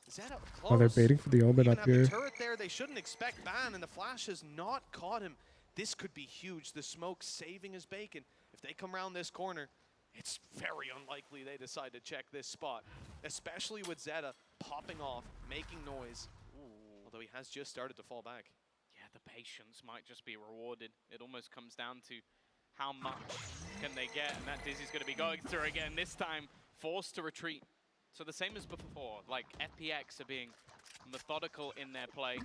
Zeta close. Oh, they're baiting for the omen Even up have here. the turret there, they shouldn't expect ban, and the flash has not caught him. This could be huge. The smoke saving his bacon. If they come around this corner, it's very unlikely they decide to check this spot, especially with Zeta popping off, making noise. Although he has just started to fall back. Yeah, the patience might just be rewarded. It almost comes down to how much can they get, and that Dizzy's going to be going through again, this time forced to retreat. So the same as before, like FPX are being methodical in their play.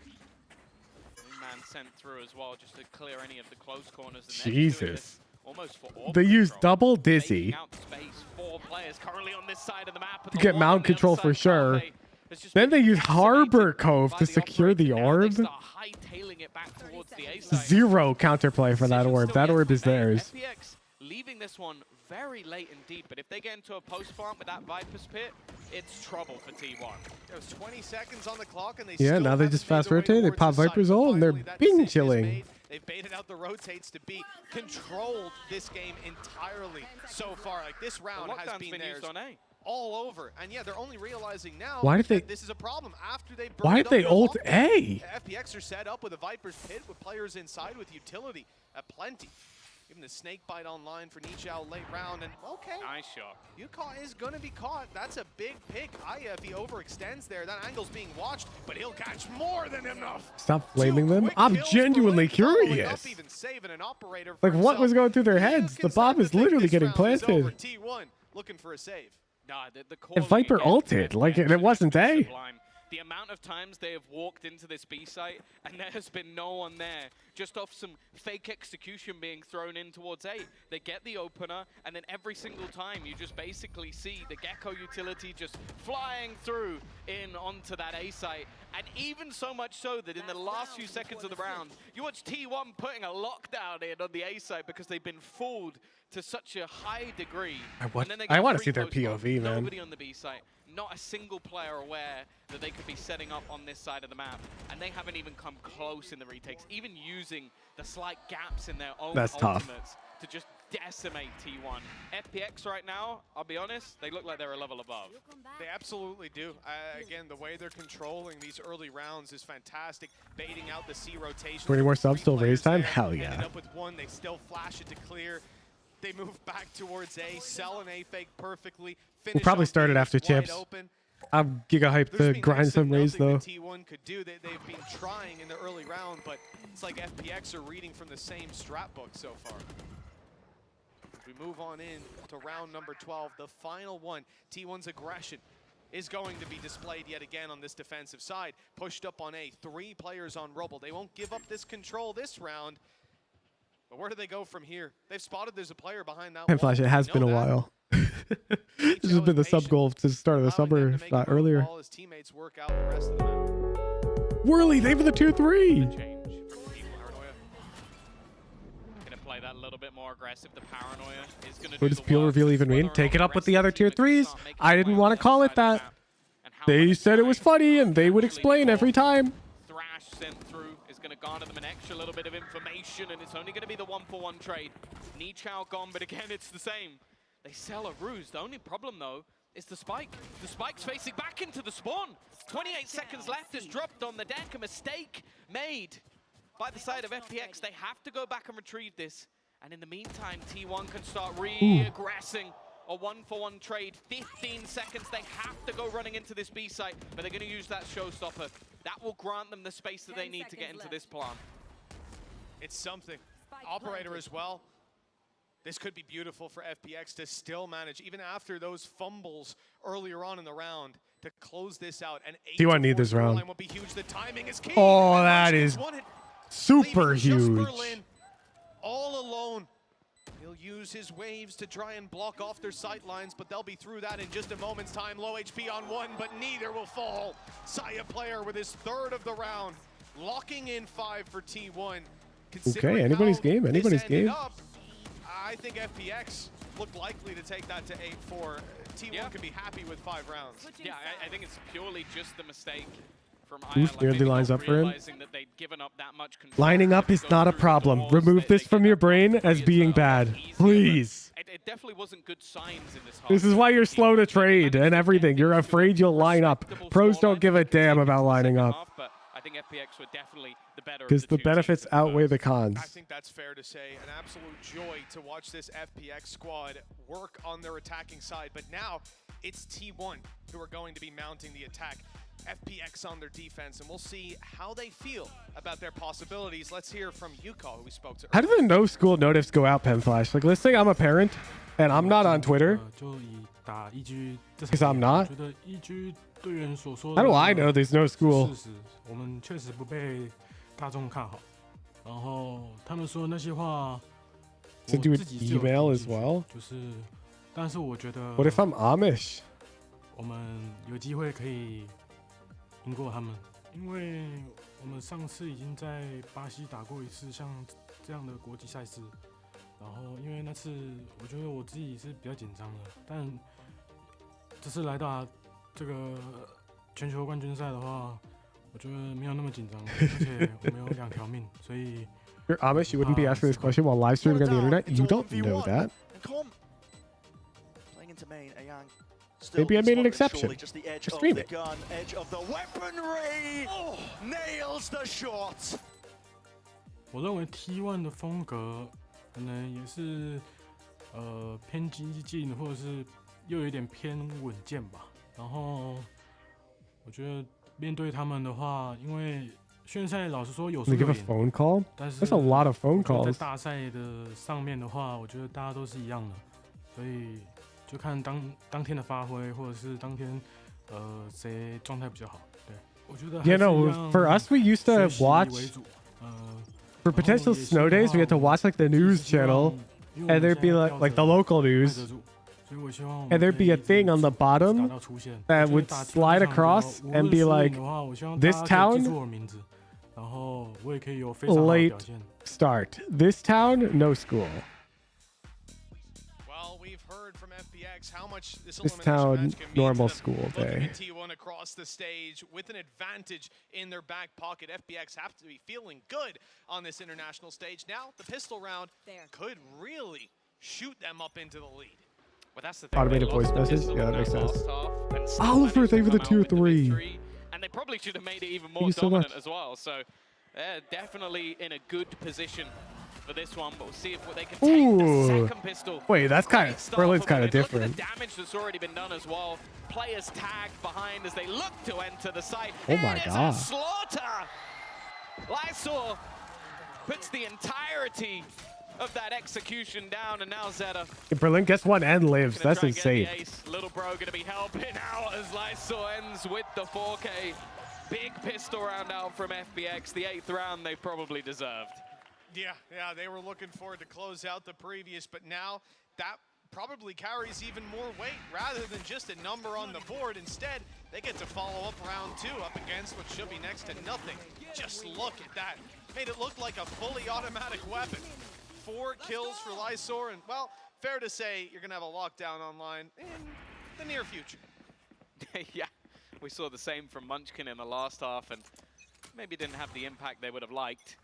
Man sent through as well just to clear any of the close corners. And they're just doing Jesus. this almost for orb They use control. double Taking dizzy out space. 4 players currently on this side of the map. to get mount control for sure. Then they use Harbor Cove to secure the orb. Hightailing it back towards the A side. Zero counterplay for that orb. That orb is theirs. FPX leaving this one very late and deep, but if they get into a post plant with that Viper's Pit, it's trouble for T1. There's 20 seconds on the clock, and they Yeah, now they just fast rotate. They pop Viper's ult and they're Bing chilling. They've baited out the rotates to be controlled this game entirely so far. Like this round has been theirs on A. all over, and yeah, they're only realizing now Why did they? that this is a problem after they. Why did they ult A? FPX are set up with a Viper's Pit with players inside with utility at plenty. Even the snake bite online for Nichao late round, and okay. Nice shot. Yuka is going to be caught. That's a big pick. Aya, if he overextends there, that angle's being watched, but he'll catch more than enough. Stop blaming them. I'm genuinely curious. Like, what was going through their heads? The bomb is literally getting planted. T1 looking for a save. Nah, the And Viper ulted. Like, it wasn't A. Sublime. The amount of times they have walked into this B site and there has been no one there, just off some fake execution being thrown in towards A. They get the opener, and then every single time you just basically see the Gecko utility just flying through in onto that A site. And even so much so that in the last few seconds of the round, you watch T1 putting a lockdown in on the A site because they've been fooled to such a high degree. I want to see their POV, man. Nobody on the B site. Not a single player aware that they could be setting up on this side of the map, and they haven't even come close in the retakes, even using the slight gaps in their own ultimates to just decimate T1. FPX right now, I'll be honest, they look like they're a level above. They absolutely do. Again, the way they're controlling these early rounds is fantastic. Baiting out the C rotation. 20 more subs till raise time? Hell Ended yeah. up with one, they still flash it to clear. They move back towards A, sell an A fake perfectly. We'll probably start it after chips. I'm giga hyped to grind some raise though. T1 could do. They've been trying in the early round, but it's like FPX are reading from the same strat book so far. We move on in to round number 12, the final one. T1's aggression is going to be displayed yet again on this defensive side. Pushed up on A, 3 players on Rubble. They won't give up this control this round. But where do they go from here? They've spotted there's a player behind that wall. Flash, it has been a while. This has been the sub goal to the start of the summer, if not earlier. His teammates work out the rest of the map. Whirly, they for the 2-3. Gonna play that a little bit more aggressive. The paranoia is gonna What does peel reveal even mean? Take it up with the other tier 3s. I didn't want to call it that. They said it was funny and they would explain every time. Thrash sent through is going to garner them an extra little bit of information, and it's only going to be the 1-for-1 trade. Nichao gone, but again, it's the same. They sell a ruse. The only problem, though, is the spike. The spike's facing back into the spawn. 28 seconds left is dropped on the deck. A mistake made by the side of FPX. They have to go back and retrieve this. And in the meantime, T1 can start re-aggressing. A 1-for-1 trade, 15 seconds. They have to go running into this B site, but they're going to use that showstopper. That will grant them the space that they need to get into this plant. It's something. Operator as well. This could be beautiful for FPX to still manage, even after those fumbles earlier on in the round, to close this out. And T1 need this round. will be huge. The timing is key. Oh, that is super huge. All alone. He'll use his waves to try and block off their sight lines, but they'll be through that in just a moment's time. Low HP on one, but neither will fall. Saya player with his 3rd of the round, locking in 5 for T1. Okay, anybody's game, anybody's game. I think FPX look likely to take that to 8-4. T1 can be happy with 5 rounds. Yeah, I think it's purely just the mistake from Oof, nearly lines up for him. that they'd given up that much control. Lining up is not a problem. Remove this from your brain as being bad. Please. It definitely wasn't good signs in this. This is why you're slow to trade and everything. You're afraid you'll line up. Pros don't give a damn about lining up. But I think FPX were definitely the better of Because the benefits outweigh the cons. I think that's fair to say. An absolute joy to watch this FPX squad work on their attacking side. But now it's T1 who are going to be mounting the attack. FPX on their defense, and we'll see how they feel about their possibilities. Let's hear from Yuko, who we spoke to. How do the no school notifs go out, Penflash? Like, let's say I'm a parent and I'm not on Twitter. Because I'm not. How do I know there's no school? 我们确实不被大众看好，然后他们说那些话， to do an email as well? 就是，但是我觉得 What if I'm Amish? 我们有机会可以赢过他们，因为我们上次已经在巴西打过一次像这样的国际赛事，然后因为那次我觉得我自己是比较紧张的，但这次来到这个全球冠军赛的话，我觉得没有那么紧张，而且我们有2条命，所以。You're Amish, you wouldn't be asking this question while live streaming on the internet. You don't know that. Maybe I made an exception. For streaming. Edge of the weaponry. Nails the shot. 我认为 T1 的风格可能也是偏激进，或者是又有一点偏稳健吧。然后我觉得面对他们的话，因为 炫赛老实说有输有 They give a 赢， phone call? 但是 That's a lot of phone 在 calls. 大赛的上面的话，我觉得大家都是一样的，所以就看当天的发挥，或者是当天谁状态比较好。对，我觉得 Yeah, no, for us, we used to watch. For potential snow days, we had to watch like the news channel, and there'd be like the local news, and there'd be a thing on the bottom that would slide across and be like, this town, late start. This town, no school. Well, we've heard from FPX how much this town, normal school day. T1 across the stage with an advantage in their back pocket. FPX have to be feeling good on this international stage. Now, the pistol round could really shoot them up into the lead. Well, that's the thing. Automated voice message? Yeah, that makes sense. Oliver, thank you for the tier 3. And they probably should have made it even more dominant as well. So they're definitely in a good position for this one, but we'll see if they can take the second pistol. Wait, that's kind of, Berlin's kind of different. Look at the damage that's already been done as well. Players tagged behind as they look to enter the site. Oh my God. It's a slaughter. Lysor puts the entirety of that execution down, and now Zeta. Berlin gets one and lives. That's insane. Little bro gonna be helping out as Lysor ends with the 4K. Big pistol round out from FPX. The 8th round they probably deserved. Yeah, they were looking forward to close out the previous, but now that probably carries even more weight rather than just a number on the board. Instead, they get to follow up round 2 up against what should be next to nothing. Just look at that. Made it look like a fully automatic weapon. 4 kills for Lysor, and well, fair to say you're gonna have a lockdown online in the near future. Yeah, we saw the same from Munchkin in the last half, and maybe didn't have the impact they would have liked.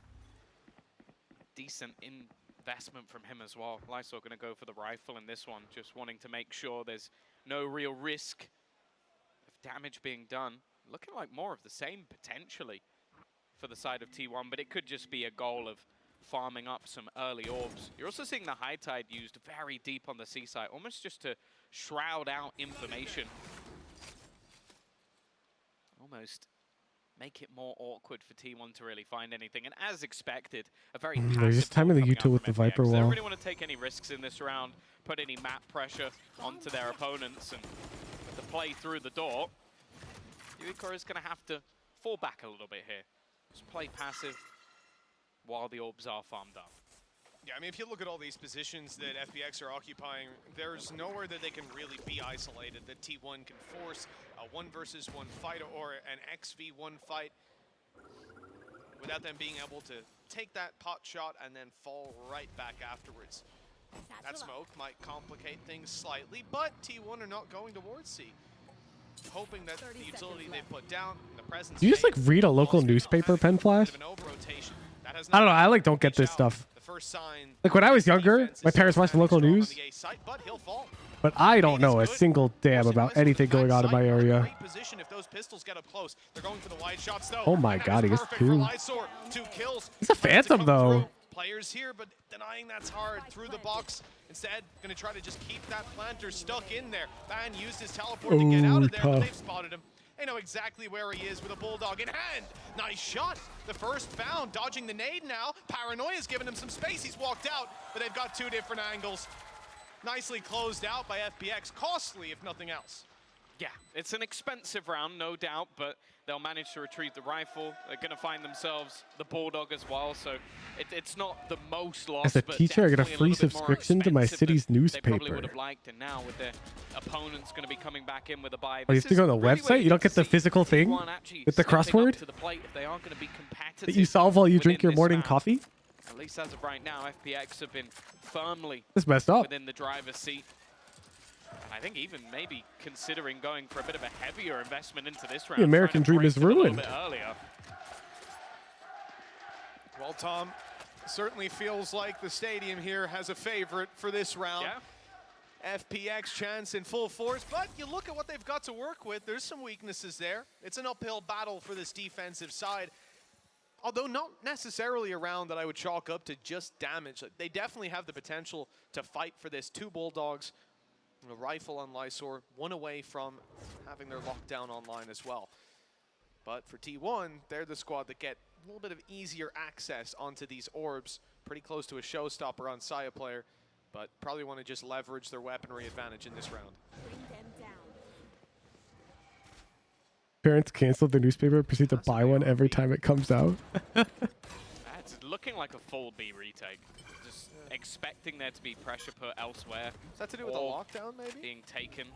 Decent investment from him as well. Lysor gonna go for the rifle in this one, just wanting to make sure there's no real risk of damage being done. Looking like more of the same potentially for the side of T1, but it could just be a goal of farming up some early orbs. You're also seeing the High Tide used very deep on the seaside, almost just to shroud out information. Almost make it more awkward for T1 to really find anything. And as expected, a very passive They're just timing the util with the Viper They don't wall. really want to take any risks in this round, put any map pressure onto their opponents, and to play through the door. Yuikor is going to have to fall back a little bit here. Just play passive while the orbs are farmed up. Yeah, I mean, if you look at all these positions that FPX are occupying, there's nowhere that they can really be isolated, that T1 can force a 1 versus 1 fight or an XV1 fight without them being able to take that pot shot and then fall right back afterwards. That smoke might complicate things slightly, but T1 are not going towards C. Hoping that the utility they put down, the presence. Do you just like read a local newspaper, Pen Flash? I don't know. I like don't get this stuff. Like when I was younger, my parents watched the local news, but I don't know a single damn about anything going on in my area. Oh my God, he gets 2. He's a Phantom though. Players here, but denying that's hard through the box. Instead, gonna try to just keep that planter stuck in there. Ban used his teleport to get out of there, but they've spotted him. They know exactly where he is with a Bulldog in hand. Nice shot. The first found, dodging the nade now. Paranoia's giving him some space. He's walked out, but they've got 2 different angles. Nicely closed out by FPX. Costly, if nothing else. Yeah, it's an expensive round, no doubt, but they'll manage to retrieve the rifle. They're going to find themselves the Bulldog as well, so it's not the most loss. As a but teacher, I get a definitely free little bit more subscription to my expensive than city's They probably would newspaper. have liked, and now with their opponents going to be coming back in with a buy. Oh, you have to go on the website? You don't get the physical thing with the crossword To the plate if they are going to be competitive that you solve while you drink within your this morning round. coffee? At least as of right now, FPX have been firmly That's messed up. within the driver's seat. And I think even maybe considering going for a bit of a heavier investment into this round. The American dream is ruined. A little bit earlier. Well, Tom, certainly feels like the stadium here has a favorite for this round. Yeah. FPX chance in full force, but you look at what they've got to work with. There's some weaknesses there. It's an uphill battle for this defensive side. Although not necessarily a round that I would chalk up to just damage. They definitely have the potential to fight for this. 2 Bulldogs, a rifle on Lysor, one away from having their lockdown online as well. But for T1, they're the squad that get a little bit of easier access onto these orbs. Pretty close to a showstopper on Saya player, but probably want to just leverage their weaponry advantage in this round. Parents canceled the newspaper, proceed to buy one every time it comes out. It's looking like a full B retake. Just expecting there to be pressure put elsewhere. Is that to do with the lockdown, maybe? Being taken.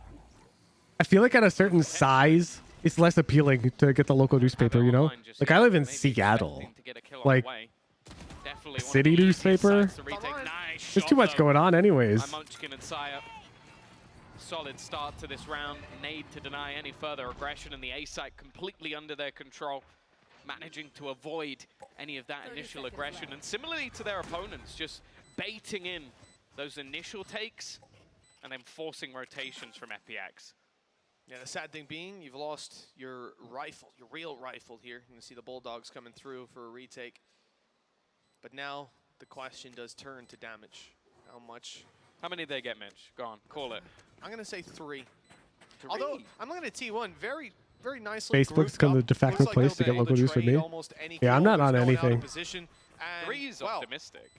I feel like at a certain size, it's less appealing to get the local newspaper, you know? Like, I live in Seattle. Like, city newspaper? There's too much going on anyways. Munchkin and Saya. Solid start to this round. Nade to deny any further aggression, and the A site completely under their control, managing to avoid any of that initial aggression. And similarly to their opponents, just baiting in those initial takes and then forcing rotations from FPX. Yeah, the sad thing being, you've lost your rifle, your real rifle here. You can see the Bulldogs coming through for a retake. But now the question does turn to damage. How much? How many did they get, Mitch? Go on, call it. I'm going to say 3. Although, I'm looking at T1 very, very nicely. Facebook's become the de facto place to get local news for me. Yeah, I'm not on anything. 3's optimistic.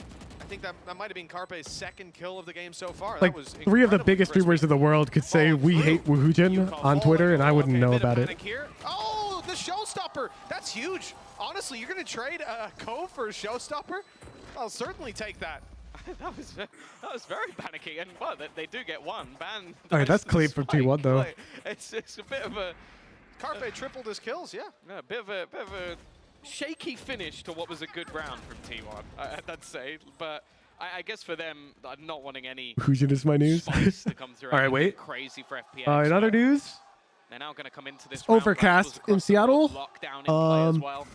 I think that might have been Carpe's second kill of the game so far. Like, that was 3 of the biggest streamers in the world could say we hate Woohoojin on Twitter, and I wouldn't know about it. Here. Oh, the showstopper. That's huge. Honestly, you're going to trade a Cove for a showstopper? I'll certainly take that. that was very panicky, and well, they do get one. Ban. All right, that's clean from T1 though. It's a bit of a. Carpe tripled his kills, yeah. Yeah, a bit of a shaky finish to what was a good round from T1, I'd say. But I guess for them, not wanting any Whoojin is my news. spice to come through. All right, wait. Crazy for FPX. In other news, they're now going to come into this it's overcast in Seattle. Lockdown in play as well.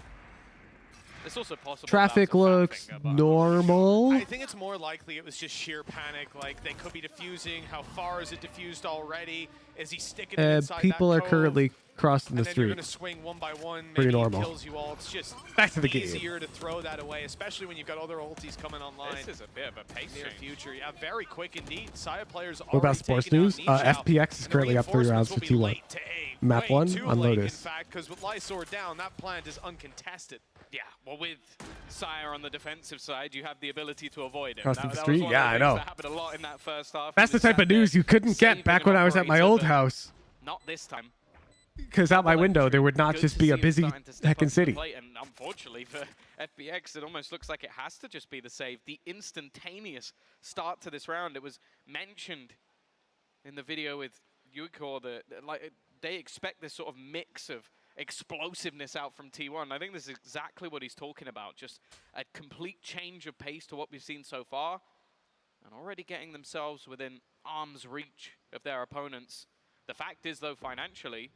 It's also possible traffic looks normal. I think it's more likely it was just sheer panic. Like, they could be diffusing. How far is it diffused already? Is he sticking it inside people that are cove? currently crossing the And then you're street. going to swing one by one. Pretty Maybe normal. He kills you all. It's just Back to the game. easier to throw that away, especially when you've got other ultis coming online. This is a bit of a pace near change. future. Yeah, very quick indeed. Saya players What about sports news? FPX is currently up 3 rounds for T1. Map 1 on In Lotus. fact, because with Lysor down, that plant is uncontested. Yeah, well, with Sire on the defensive side, you have the ability to avoid it. Crossing the That was street? one of Yeah, the I things know. That happened a lot in that first half. That's the type of news you couldn't get back when I was at my old house. Not this time. Because out my window, there would not Good just to be see a him busy starting to step up heckin' to the city. plate, and unfortunately for FPX, it almost looks like it has to just be the save. The instantaneous start to this round. It was mentioned in the video with Yuko that like they expect this sort of mix of explosiveness out from T1. I think this is exactly what he's talking about. Just a complete change of pace to what we've seen so far, and already getting themselves within arm's reach of their opponents. The fact is, though, financially,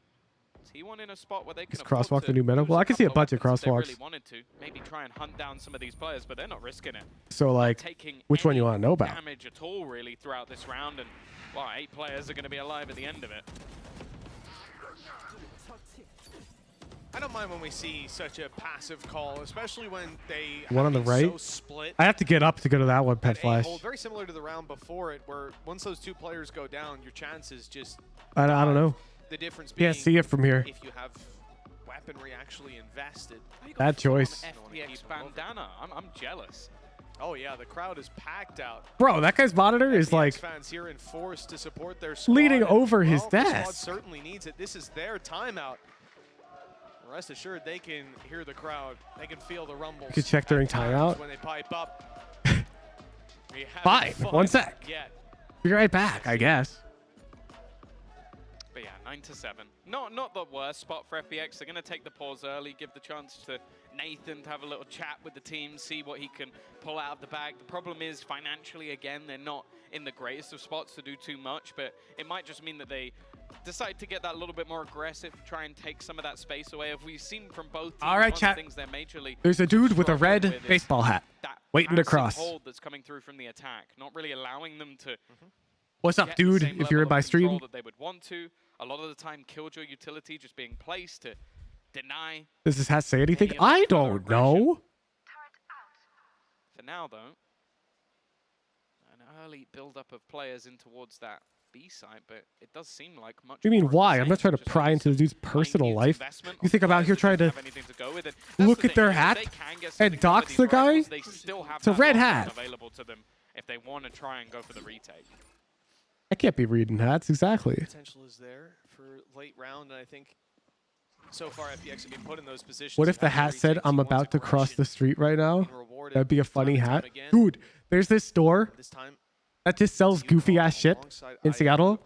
T1 in a spot where they can Is crosswalk afford the new meta? lose Well, I can see a bunch of weapons if they crosswalks. really wanted to, maybe try and hunt down some of these players, but they're not risking it. So, like, Taking which one you want to know about? damage at all, really, throughout this round, and well, 8 players are going to be alive at the end of it. I don't mind when we see such a passive call, especially when they One on the have been right. so split. I have to get up to go to that one, Pet At Flash. A-hold, very similar to the round before it, where once those 2 players go down, your chances just I don't know. The difference being Can't see it from here. if you have weaponry actually invested. Bad choice. FPX bandana. I'm jealous. Oh yeah, the crowd is packed out. Bro, that guy's monitor is FPX like fans here in force to support their squad. leaning over his The squad desk. certainly needs it. This is their timeout. Rest assured, they can hear the crowd. They can feel the rumbles. You can check during timeout. When they pipe up. Fine, 1 sec. Yet. Be right back, I guess. But yeah, 9-7. Not the worst spot for FPX. They're going to take the pause early, give the chance to Nathan to have a little chat with the team, see what he can pull out of the bag. The problem is financially, again, they're not in the greatest of spots to do too much, but it might just mean that they decide to get that a little bit more aggressive, try and take some of that space away. If we've seen from both teams, All right, one of chat. the things they're majorly There's a dude with a struggling red with is baseball hat that waiting to passive cross. hold that's coming through from the attack, not really allowing them to What's up, get the dude? same If you're in level my of control stream, that they would want to. A lot of the time, Killjoy utility just being placed to deny. does this hat say anything? I don't know. For now, though, an early build-up of players in towards that B side, but it does seem like much. What do you mean, more of the why? I'm same, not trying to just pry into the dude's personal life. investment You think I'm out here trying to have anything to go with it. That's look the at their thing, if hat they can get and something out of dox these the guy? rifles, they still have It's a that red lockdown hat. available to them if they want to try and go for the retake. I can't be reading hats, exactly. Potential is there for late round, and I think so far FPX have been put in those positions. What if the hat said, I'm about to cross the street right now? That'd be a funny hat. Dude, there's this store that just sells goofy ass shit in Seattle,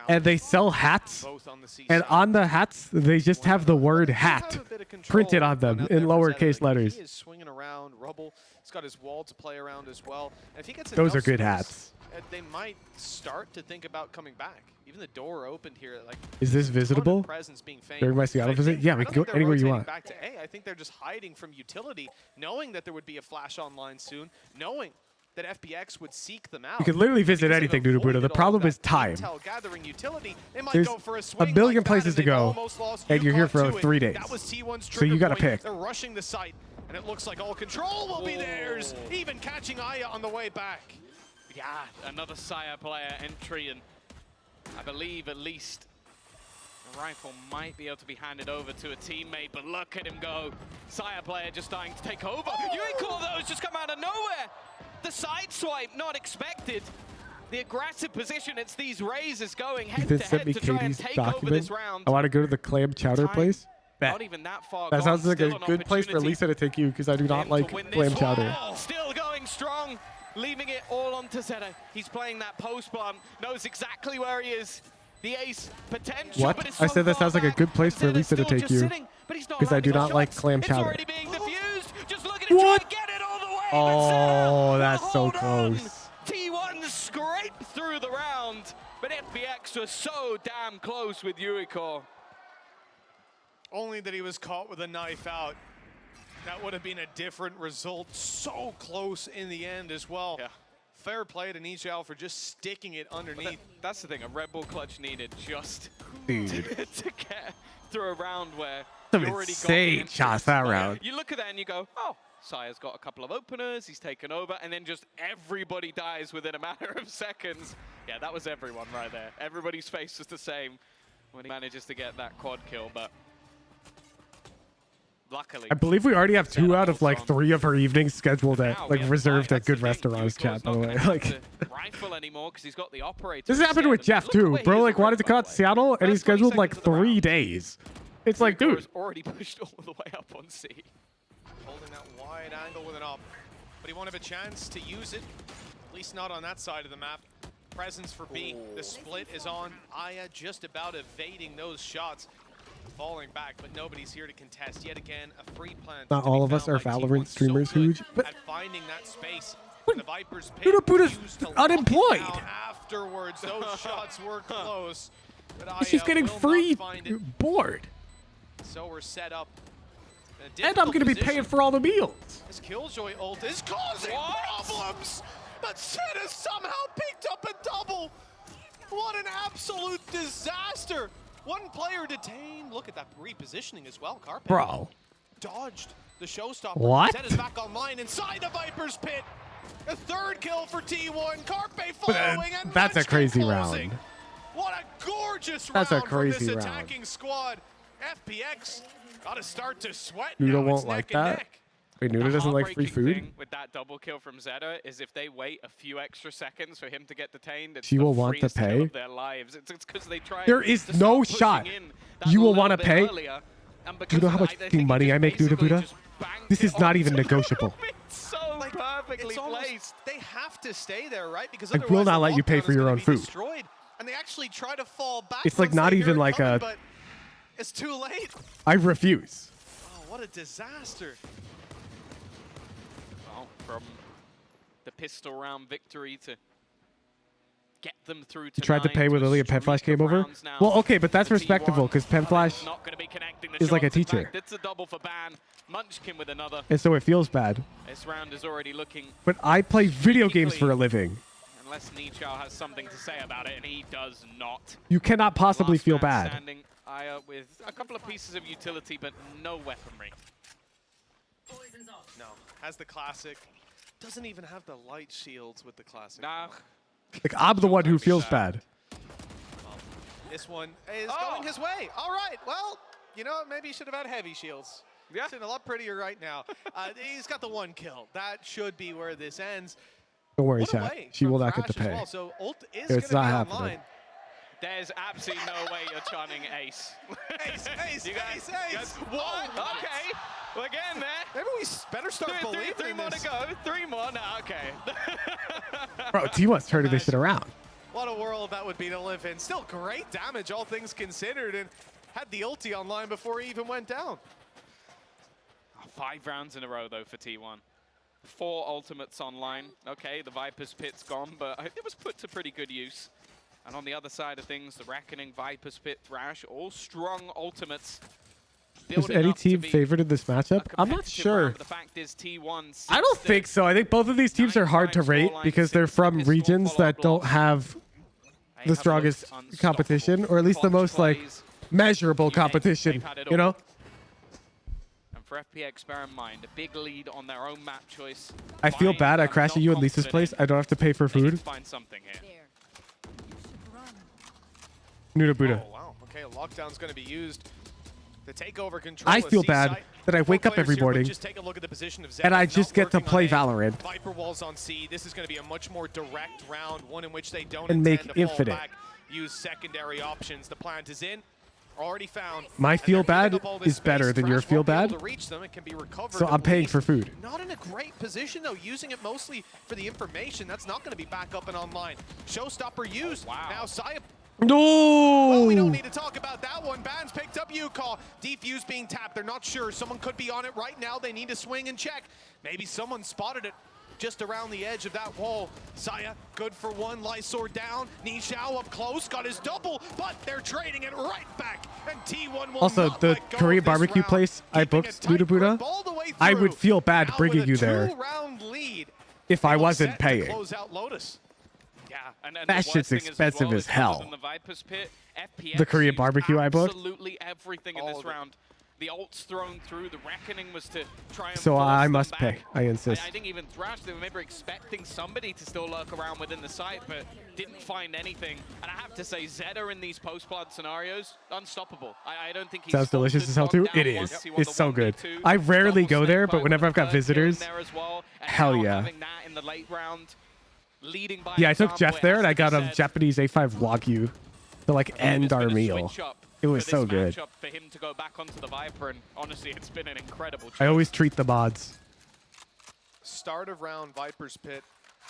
and they sell hats, and on the hats, they just have the word hat printed on them in lowercase letters. He is swinging around. Rubble, he's got his wall to play around as well. And if he gets Those enough are good space, hats. they might start to think about coming back. Even the door opened here. Like, Is this visitable presence being feigned. during my Seattle visit? Yeah, we can go anywhere you want. Back to A. I think they're just hiding from utility, knowing that there would be a flash online soon, knowing that FPX would seek them out. You can literally visit anything, Dude Buddha. The problem is time. There's a million places to go, and you're here for 3 days. So you got to pick. They're rushing the site, and it looks like all control will be theirs, even catching Aya on the way back. Yeah, another Sire player entry, and I believe at least the rifle might be able to be handed over to a teammate, but look at him go. Sire player just starting to take over. Unicorn, though, has just come out of nowhere. The side swipe, not expected. The aggressive position, it's these razors going head Ethan to sent head me to try and Katie's take over document. this round. I want to go to the clam chowder place. Bet. Not even that far That gone, sounds like a still an good place for opportunity Lisa to take you, because I do not like to win clam this chowder. one. Still going strong, leaving it all on to Zeta. He's playing that post plant, knows exactly where he is. The ace potential, What? but it's I so said that far sounds like a back. good place for Zeta's Lisa to still take just you, sitting, but he's not because I do landing not like shots. clam It's chowder. already being diffused. Just look at him What? try and get it all the way. Oh, that's so close. T1 scraped through the round, but FPX was so damn close with Yuriko. Only that he was caught with a knife out. That would have been a different result. So close in the end as well. Yeah. Fair play to Nichao for just sticking it underneath. That's the thing, a Red Bull clutch needed just Dude. to get through a round where Some you already got insane the shots that interest. round. You look at that and you go, oh, Sire's got a couple of openers, he's taken over, and then just everybody dies within a matter of seconds. Yeah, that was everyone right there. Everybody's face was the same when he manages to get that quad kill, but luckily. I believe we already have 2 out of like 3 of her evenings scheduled at like reserved at good restaurants. Chat, by the way, like Rifle anymore because he's got the operator. this happened with Jeff too. Bro, like wanted to come out to Seattle and he scheduled like 3 days. It's like, dude. Already pushed all the way up on C. Holding that wide angle with an op. But he won't have a chance to use it. At least not on that side of the map. Presence for B. The split is on. Aya just about evading those shots. Falling back, but nobody's here to contest. Yet again, a free plant. Not all of us are Valorant streamers, huge. But at finding that space. The Vipers Dude Buddha's unemployed. Afterwards, those shots were close. But She's Aya getting will free not find it. board. So we're set up. And I'm going to be paying for all the meals. This Killjoy ult is causing problems, but Zeta somehow picked up a double. What an absolute disaster. One player detained. Look at that repositioning as well. Carpe Bro. dodged the showstopper. What? Zeta's back online inside the Viper's pit. A third kill for T1. Carpe following and That's a Munchkin crazy closing. round. What a gorgeous That's a round crazy from this round. attacking squad. FPX got to start to sweat You now. don't It's want like neck and that. neck. Wait, Nuda doesn't like free food? Thing with that double kill from Zeta is if they wait a few extra seconds for him to get detained, it's She will want to pay? of their lives. It's because they try. There is no shot. You will want to pay? Do you know how much fucking money I make, Nuda Buddha? This is not even negotiable. So perfectly placed. They have to stay there, right? Because I will not let you pay for your own food. Destroyed, and they actually try to fall back. It's like not even like a. But it's too late. I refuse. Oh, what a disaster! Well, from the pistol round victory to get them through. You tried to pay with Ilya Penflash came over? Well, okay, but that's respectable because Penflash is like a teacher. It's a double for Ban. Munchkin with another. And so it feels bad. This round is already looking. But I play video games for a living. Unless Nichao has something to say about it, and he does not. You cannot possibly feel bad. Standing Aya with a couple of pieces of utility, but no weaponry. No, has the classic. Doesn't even have the light shields with the classic. Nah. Like, I'm the one who feels bad. Well, this one is going his way. All right, well, you know, maybe he should have had heavy shields. Yeah. It's a lot prettier right now. He's got the one kill. That should be where this ends. Don't worry, chat. She will not get to Crash as pay. well. So ult is It's gonna not be happening. online. There's absolutely no way you're chanting ace. Ace, You guys, ace, you ace. guys- What? Okay. We're getting there. Maybe we better start believing three in more this. to go. 3 more. Nah, okay. Bro, T1's turning this shit around. What a world that would be to live in. Still great damage, all things considered, and had the ulti online before he even went down. 5 rounds in a row, though, for T1. 4 ultimates online. Okay, the Viper's Pit's gone, but it was put to pretty good use. And on the other side of things, the Reckoning, Viper's Pit, Thrash, all strong ultimates. Is any team favored in this matchup? I'm not sure. The fact is T1 I don't think so. I think both of these teams are hard to rate because they're from regions that don't have the strongest competition, or at least the most like measurable competition, you know? And for FPX, bear in mind, a big lead on their own map choice. I feel bad. I crash at you in Lisa's place. I don't have to pay for food. Find something here. Nuda Buddha. Oh, wow. Okay, a lockdown's going to be used. The takeover control. I feel bad that I wake up every morning just take a look at the position of and I just get to play on Valorant. Viper walls on C. This is going to be a much more direct round, one in which they don't And make intend to fall Infinite. back, use secondary options. The plant is in, already found. My feel bad is better than your feel bad, To reach them, it can be recovered so I'm paying for food. Not in a great position, though, using it mostly for the information. That's not going to be back up and online. Showstopper used. Now Saya. No! Well, we don't need to talk about that one. Ban's picked up U-Call. Defuse being tapped. They're not sure. Someone could be on it right now. They need to swing and check. Maybe someone spotted it just around the edge of that wall. Saya, good for one. Lysor down. Nichao up close. Got his double, but they're trading it right back. And T1 will Also, not the let go Korean of this barbecue round. place I booked, Nuda Buddha, I would feel bad bringing you there Two-round lead. if I wasn't Set to paying. close out Lotus. Yeah, and That the worst shit's thing expensive well as is hell. in the Viper's Pit, FPX The Korean used barbecue I booked? Absolutely everything in this round. The ults thrown through, the Reckoning was to try and So force I them must back. pay. I insist. I think even Thrash, they were maybe expecting somebody to still lurk around within the site, but didn't find anything. And I have to say, Zeta in these post-blood scenarios, unstoppable. I don't think he's Sounds delicious faltered, as hell too. gone It down is. once. He won It's the so good. 1v2, I rarely double go there, snake but bite whenever I've got with a third kill in visitors, there as well. And hell now yeah. having that in the late round, leading by Yeah, I took example, Jeff it there has and I to be got a said. Japanese A5 Wagyu to like end our meal. It was so good. Matchup for him to go back onto the Viper, and honestly, it's been an incredible choice. I always treat the mods. Start of round, Viper's Pit,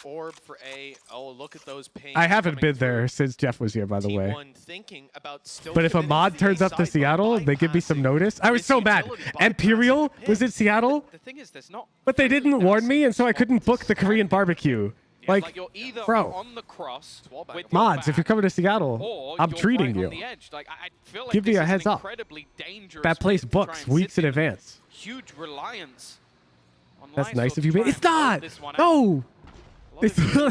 Orb for A. Oh, look at those pings. I haven't coming been there since Jeff was here, by the way. T1 thinking about still But if a committing mod the turns A up to side, Seattle, they give me some notice. I was so mad. Imperial was in Seattle, The thing is, there's not but they didn't warn me, and so I couldn't book the Korean barbecue. like you're either bro, on the cross with mods, your if you're coming to Seattle, or I'm you're treating right you. on the edge. Like, I feel like Give me this a is heads an up. incredibly dangerous That place move to try books and weeks sit in in. advance. Huge reliance on That's Lysor nice to of you. try It's and close not. this one out. No. It's No.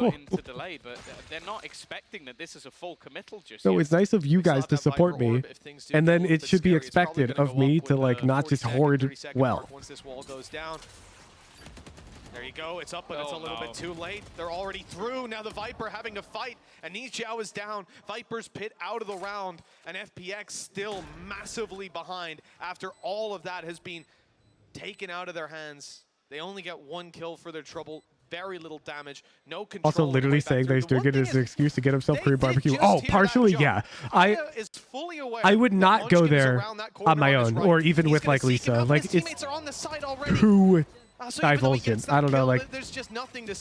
no. Into delay, but they're not expecting that this is a full committal just No, yet. it's nice of you guys to support me, and then it should be expected of me to like not just hoard wealth. Once this wall goes down. There you go. It's up, but it's a little bit too late. They're already through. Now the Viper having to fight, and Nichao is down. Viper's Pit out of the round, and FPX still massively behind after all of that has been taken out of their hands. They only get 1 kill for their trouble. Very little damage. No control. Also, literally saying that he's doing it as an excuse to get himself Korean barbecue. Oh, partially, yeah. I would not go there on my own, or even with like Lisa. Like it's too divulgent. I don't know, like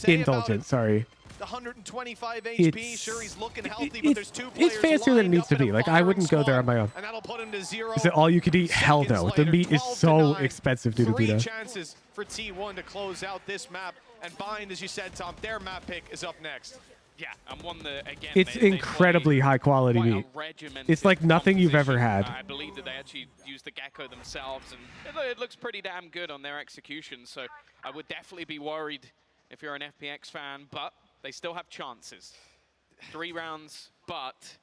indulgent. Sorry. The 125 HP, sure he's looking healthy, but there's 2 players. It's fancier than it needs to be. Like I wouldn't go there on my own. And that'll put him to 0. Is it all you could eat? Hell no. The meat is so expensive due to 3 Vita. chances for T1 to close out this map. And Bind, as you said, Tom, their map pick is up next. Yeah, and one that, again, It's incredibly high quality meat. It's like nothing you've ever had. I believe that they actually used the gecko themselves, and it looks pretty damn good on their execution. So I would definitely be worried if you're an FPX fan, but they still have chances. 3 rounds, but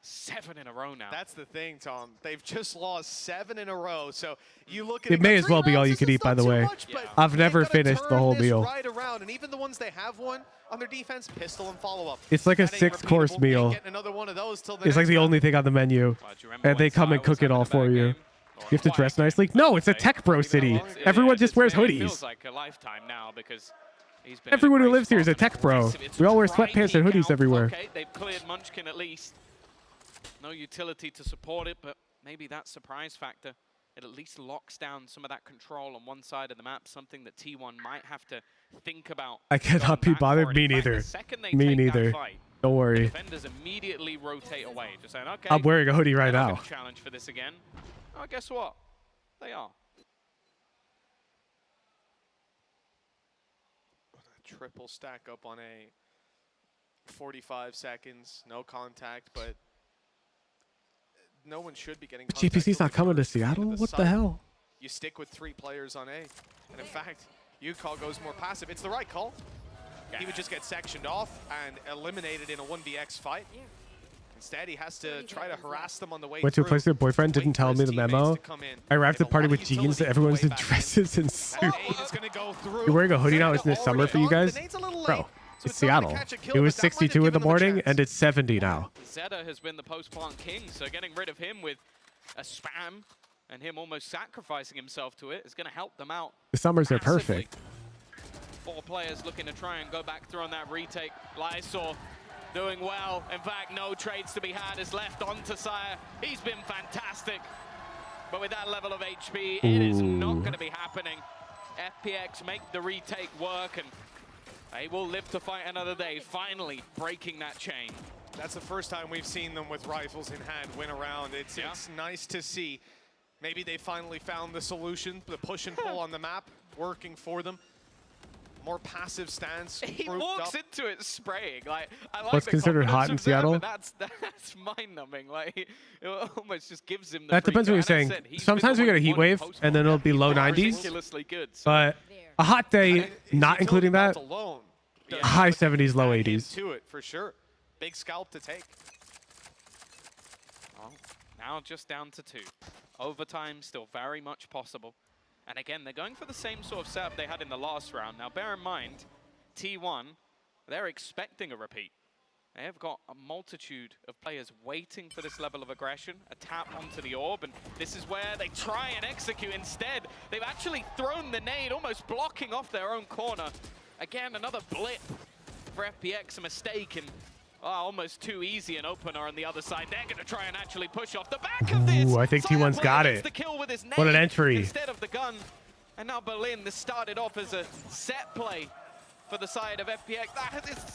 7 in a row now. That's the thing, Tom. They've just lost 7 in a row. So you look at It may as well be all you could eat, by the way. I've never finished the whole meal. Right around, and even the ones they have won on their defense, pistol and follow-up. It's like a 6-course meal. It's like the only thing on the menu, and they come and cook it all for you. You have to dress nicely? No, it's a tech bro city. Everyone just wears hoodies. It feels like a lifetime now because he's been Everyone who lives here is a tech bro. We all wear sweatpants and hoodies everywhere. Okay, they've cleared Munchkin at least. No utility to support it, but maybe that surprise factor, it at least locks down some of that control on one side of the map, something that T1 might have to think about. I cannot be bothered. Me neither. Me neither. Don't worry. Defenders immediately rotate away, just saying, okay. I'm wearing a hoodie right now. Challenge for this again. Oh, guess what? They are. Triple stack up on A. 45 seconds, no contact, but no one should be getting contact. GPC's not coming to Seattle? What the hell? You stick with 3 players on A. And in fact, UCall goes more passive. It's the right call. Yeah. He would just get sectioned off and eliminated in a 1vx fight. Instead, he has to try to harass them on the way Went to a place where boyfriend didn't tell me the memo. I arrived at the party with jeans. Everyone's in dresses and suits. You're wearing a hoodie now? Isn't it summer for you guys? Bro, it's Seattle. It was 62 in the morning, and it's 70 now. Zeta has been the post-plant king, so getting rid of him with a spam and him almost sacrificing himself to it is going to help them out. The summers are massively. perfect. 4 players looking to try and go back through on that retake. Lysor doing well. In fact, no trades to be had is left onto Sire. He's been fantastic. But with that level of HP, it is not going to be happening. FPX make the retake work, and they will live to fight another day, finally breaking that chain. That's the first time we've seen them with rifles in hand win around. It's nice to see. Maybe they finally found the solution, the push and pull on the map, working for them. More passive stance. He walks into it spraying. Like, I like What's considered hot in Seattle? That's mind-numbing. Like, it almost just gives him the That depends what you're saying. Sometimes we get a heat wave, and then it'll be low 90s. Good, but a hot day, not including that, high 70s, low 80s. To it for sure. Big scalp to take. Well, now just down to 2. Overtime still very much possible. And again, they're going for the same sort of setup they had in the last round. Now, bear in mind, T1, they're expecting a repeat. They have got a multitude of players waiting for this level of aggression, a tap onto the orb, and this is where they try and execute instead. They've actually thrown the nade, almost blocking off their own corner. Again, another blip for FPX, a mistake, and almost too easy an opener on the other side. They're going to try and actually push off the back of this. Ooh, I think T1's got it. What an entry. Instead of the gun. And now Berlin, this started off as a set play for the side of FPX.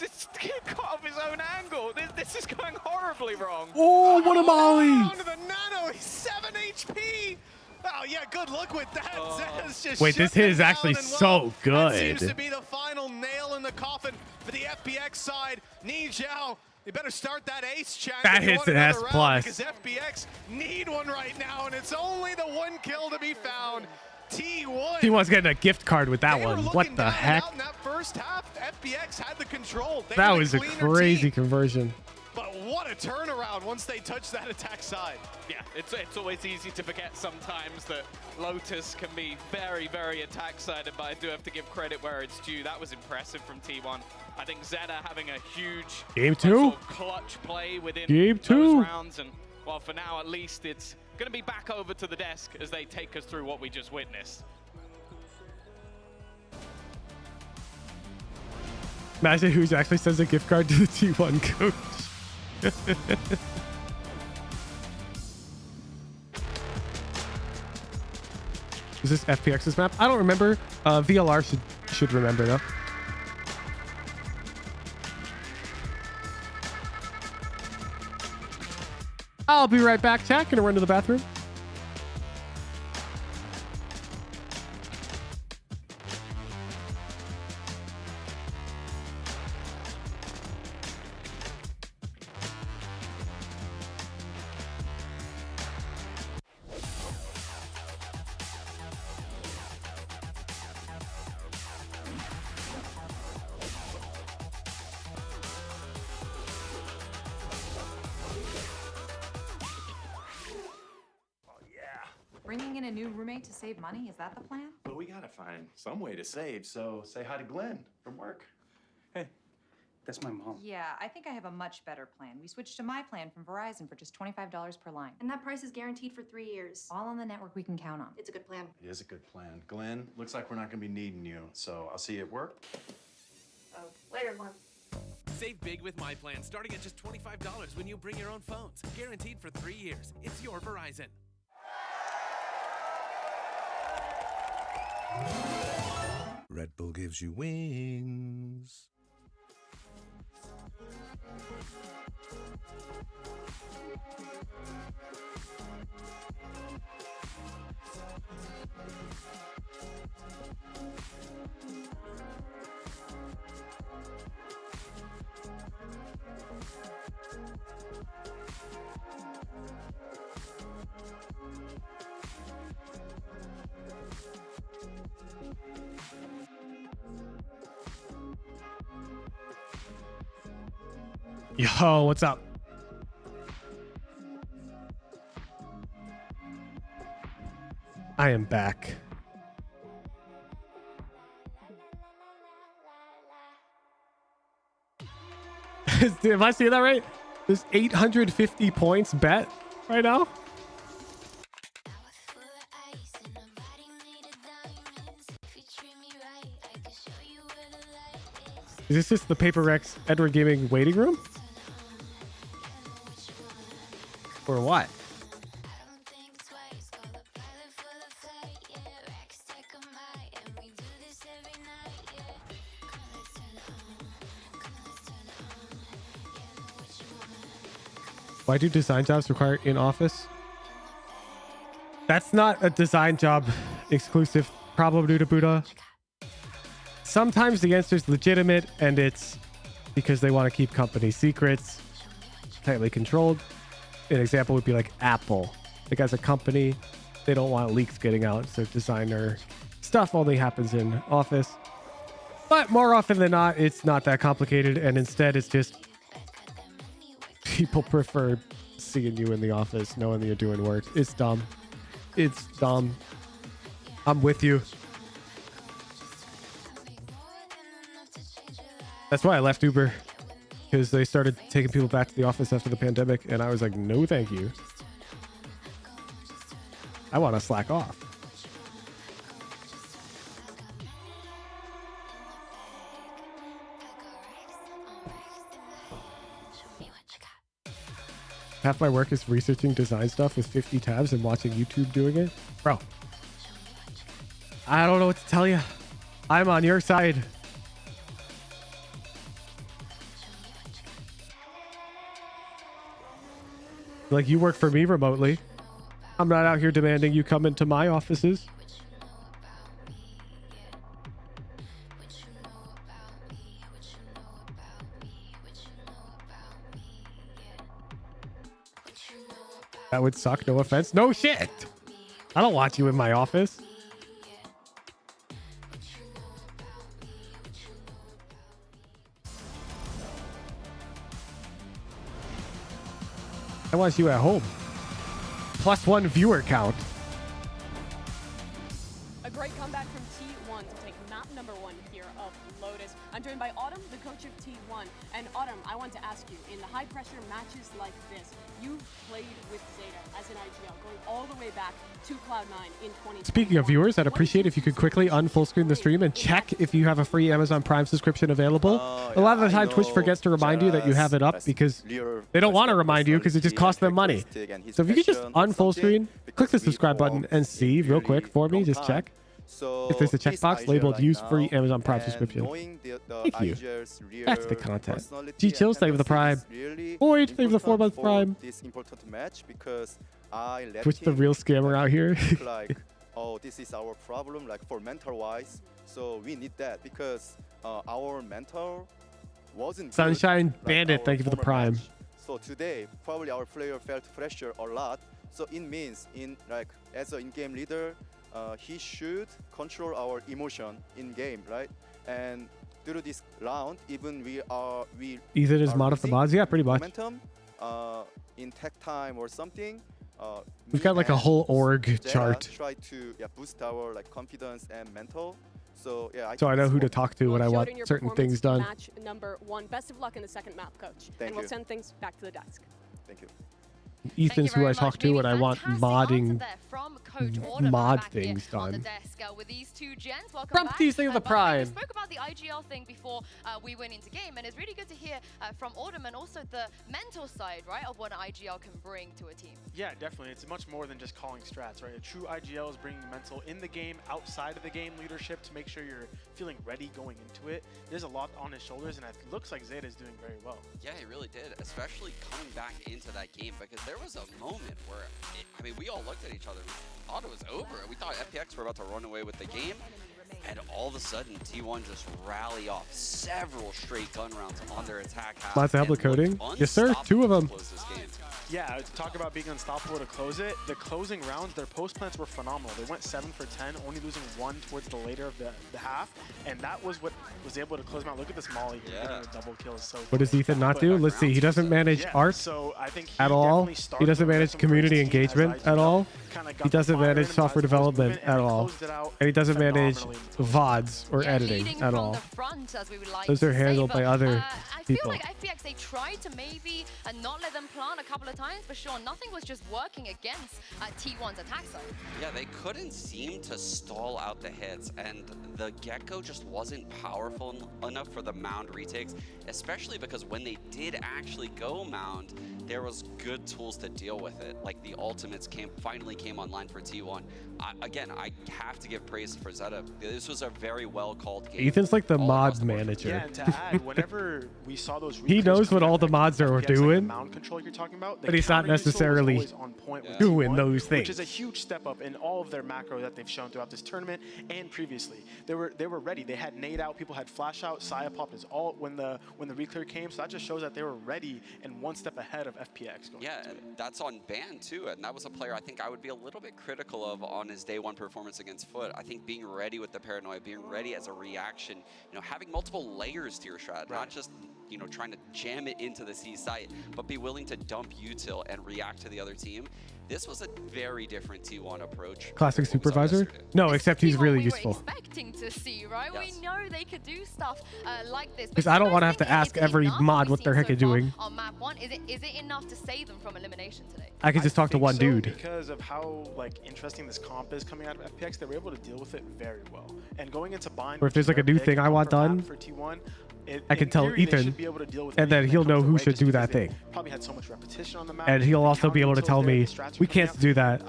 It's cut off his own angle. This is going horribly wrong. Oh, what a molly. Down to the nano, he's 7 HP. Oh, yeah, good look with that. Just wait, this hit is actually so good. That seems to be the final nail in the coffin for the FPX side. Ni Zhao, you better start that ace chant. That hits an S+. Because FPX need one right now, and it's only the 1 kill to be found. T1's getting a gift card with that one. What the heck? In that first half, FPX had the control. That was a crazy conversion. But what a turnaround once they touch that attack side. Yeah, it's always easy to forget sometimes that Lotus can be very, very attack-sided, but I do have to give credit where it's due. That was impressive from T1. I think Zeta having a huge Game 2 sort of clutch play within Game 2 those rounds, and well, for now at least it's Going to be back over to the desk as they take us through what we just witnessed. Imagine who actually sends a gift card to the T1 coach. Is this FPX's map? I don't remember. VLR should remember though. I'll be right back, chat. Gonna run to the bathroom. Bringing in a new roommate to save money, is that the plan? But we gotta find some way to save, so say hi to Glenn from work. Hey, that's my mom. Yeah, I think I have a much better plan. We switched to my plan from Verizon for just $25 per line. And that price is guaranteed for 3 years. All on the network we can count on. It's a good plan. It is a good plan. Glenn, looks like we're not gonna be needing you, so I'll see you at work. Oh, later, Glenn. Save big with My Plan, starting at just $25 when you bring your own phones. Guaranteed for 3 years. It's your Verizon. Red Bull gives you wings. Yo, what's up? I am back. Am I seeing that right? There's 850 points bet right now. Is this just the PRX Edward Gaming waiting room? Or what? Why do design jobs require in-office? That's not a design job exclusive problem due to Buddha. Sometimes the answer is legitimate and it's because they want to keep company secrets tightly controlled. An example would be like Apple. Like as a company, they don't want leaks getting out, so designer stuff only happens in office. But more often than not, it's not that complicated, and instead it's just people prefer seeing you in the office, knowing that you're doing work. It's dumb. It's dumb. I'm with you. That's why I left Uber, because they started taking people back to the office after the pandemic, and I was like, no, thank you. I want to slack off. Half my work is researching design stuff with 50 tabs and watching YouTube doing it. Bro, I don't know what to tell you. I'm on your side. Like, you work for me remotely. I'm not out here demanding you come into my offices. That would suck, no offense. No shit! I don't want you in my office. I want you at home. +1 viewer count. A great comeback from T1 to take map number 1 here of Lotus. I'm joined by Autumn, the coach of T1. And Autumn, I want to ask you, in the high-pressure matches like this, you played with Zeta as an IGL, going all the way back to Cloud9 in 2020. Speaking of viewers, I'd appreciate if you could quickly unfull screen the stream and check if you have a free Amazon Prime subscription available. A lot of the time, Twitch forgets to remind you that you have it up because they don't want to remind you because it just costs them money. So if you could just unfull screen, click the subscribe button and see real quick for me, just check. If there's a checkbox labeled use free Amazon Prime subscription. Thank you. That's the content. G Chill, thank you for the Prime. Void, thank you for the 4 month Prime. Twitch the real scammer out here. Like, oh, this is our problem, like for mental wise. So we need that because our mental wasn't Sunshine good, Bandit, like thank you for the former Prime. match. So today, probably our player felt pressure a lot. So it means as an in-game leader, he should control our emotion in game, right? And through this round, even Ethan is mod of the mods, yeah, pretty much. Momentum, in tech time or something. We've got like a whole org chart. Try to boost our confidence and mental. So yeah, I know who to talk to when I want certain things done. Match number 1. Best of luck in the second map, coach. Thank we'll you. send things back to the desk. Thank you. Ethan's who I talk to when I want modding mod things done. With these two gents. Welcome From back. these things of the Prime. We spoke about the IGL thing before we went into game, and it's really good to hear from Autumn and also the mental side, right, of what an IGL can bring to a team. Yeah, definitely. It's much more than just calling strats, right? A true IGL is bringing mental in the game, outside of the game leadership to make sure you're feeling ready going into it. There's a lot on his shoulders, and it looks like Zeta is doing very well. Yeah, he really did, especially coming back into that game because there was a moment where, we all looked at each other. We thought it was over. We thought FPX were about to run away with the game. And all of a sudden, T1 just rally off several straight gun rounds on their attack half. Lots of help with coding. Yes, sir. 2 of them. Yeah, talk about being unstoppable to close it. The closing rounds, their post plants were phenomenal. They went 7 for 10, only losing 1 towards the later of the half, and that was what was able to close them out. Look at this Molly here, getting a double kill is so What does Ethan not do? Let's see. He doesn't manage art so I think at all. He doesn't manage community engagement at all. He doesn't manage software development at all. And he doesn't manage VODs or editing at all. Those are handled by other people. I feel like FPX, they tried to maybe not let them plant a couple of times, but sure, nothing was just working against T1's attack side. Yeah, they couldn't seem to stall out the hits, and the Gecko just wasn't powerful enough for the mound retakes, especially because when they did actually go mound, there was good tools to deal with it. Like the ultimates finally came online for T1. Again, I have to give praise for Zeta. This was a very well called game. Ethan's like the mods manager. Yeah, and to add, whenever we saw those he knows what all the mods are doing, mound control you're talking about, but he's not necessarily on point with doing T1, those things. Which is a huge step up in all of their macro that they've shown throughout this tournament and previously. They were ready. They had nade out, people had flash out, Saya popped his ult when the reclear came. So that just shows that they were ready and one step ahead of FPX. Yeah, and that's on Ban too, and that was a player I think I would be a little bit critical of on his day 1 performance against Foot. I think being ready with the paranoia, being ready as a reaction, having multiple layers to your strat, not just trying to jam it into the C site, but be willing to dump util and react to the other team. This was a very different T1 approach. Classic supervisor? No, except he's really useful. Expecting to see, right? Yes. We know they could do stuff like this. Because I don't want to have to ask every mod what the heck they're doing. On map 1, is it enough to save them from elimination today? I could just talk to one dude. Because of how interesting this comp is coming out of FPX, they were able to deal with it very well. And going into bind, or if there's like a new thing I want done, for T1, I can tell Ethan, and then he'll know who should do that thing. Probably had so much repetition on the map, and he'll also be able to tell me, we can't do that,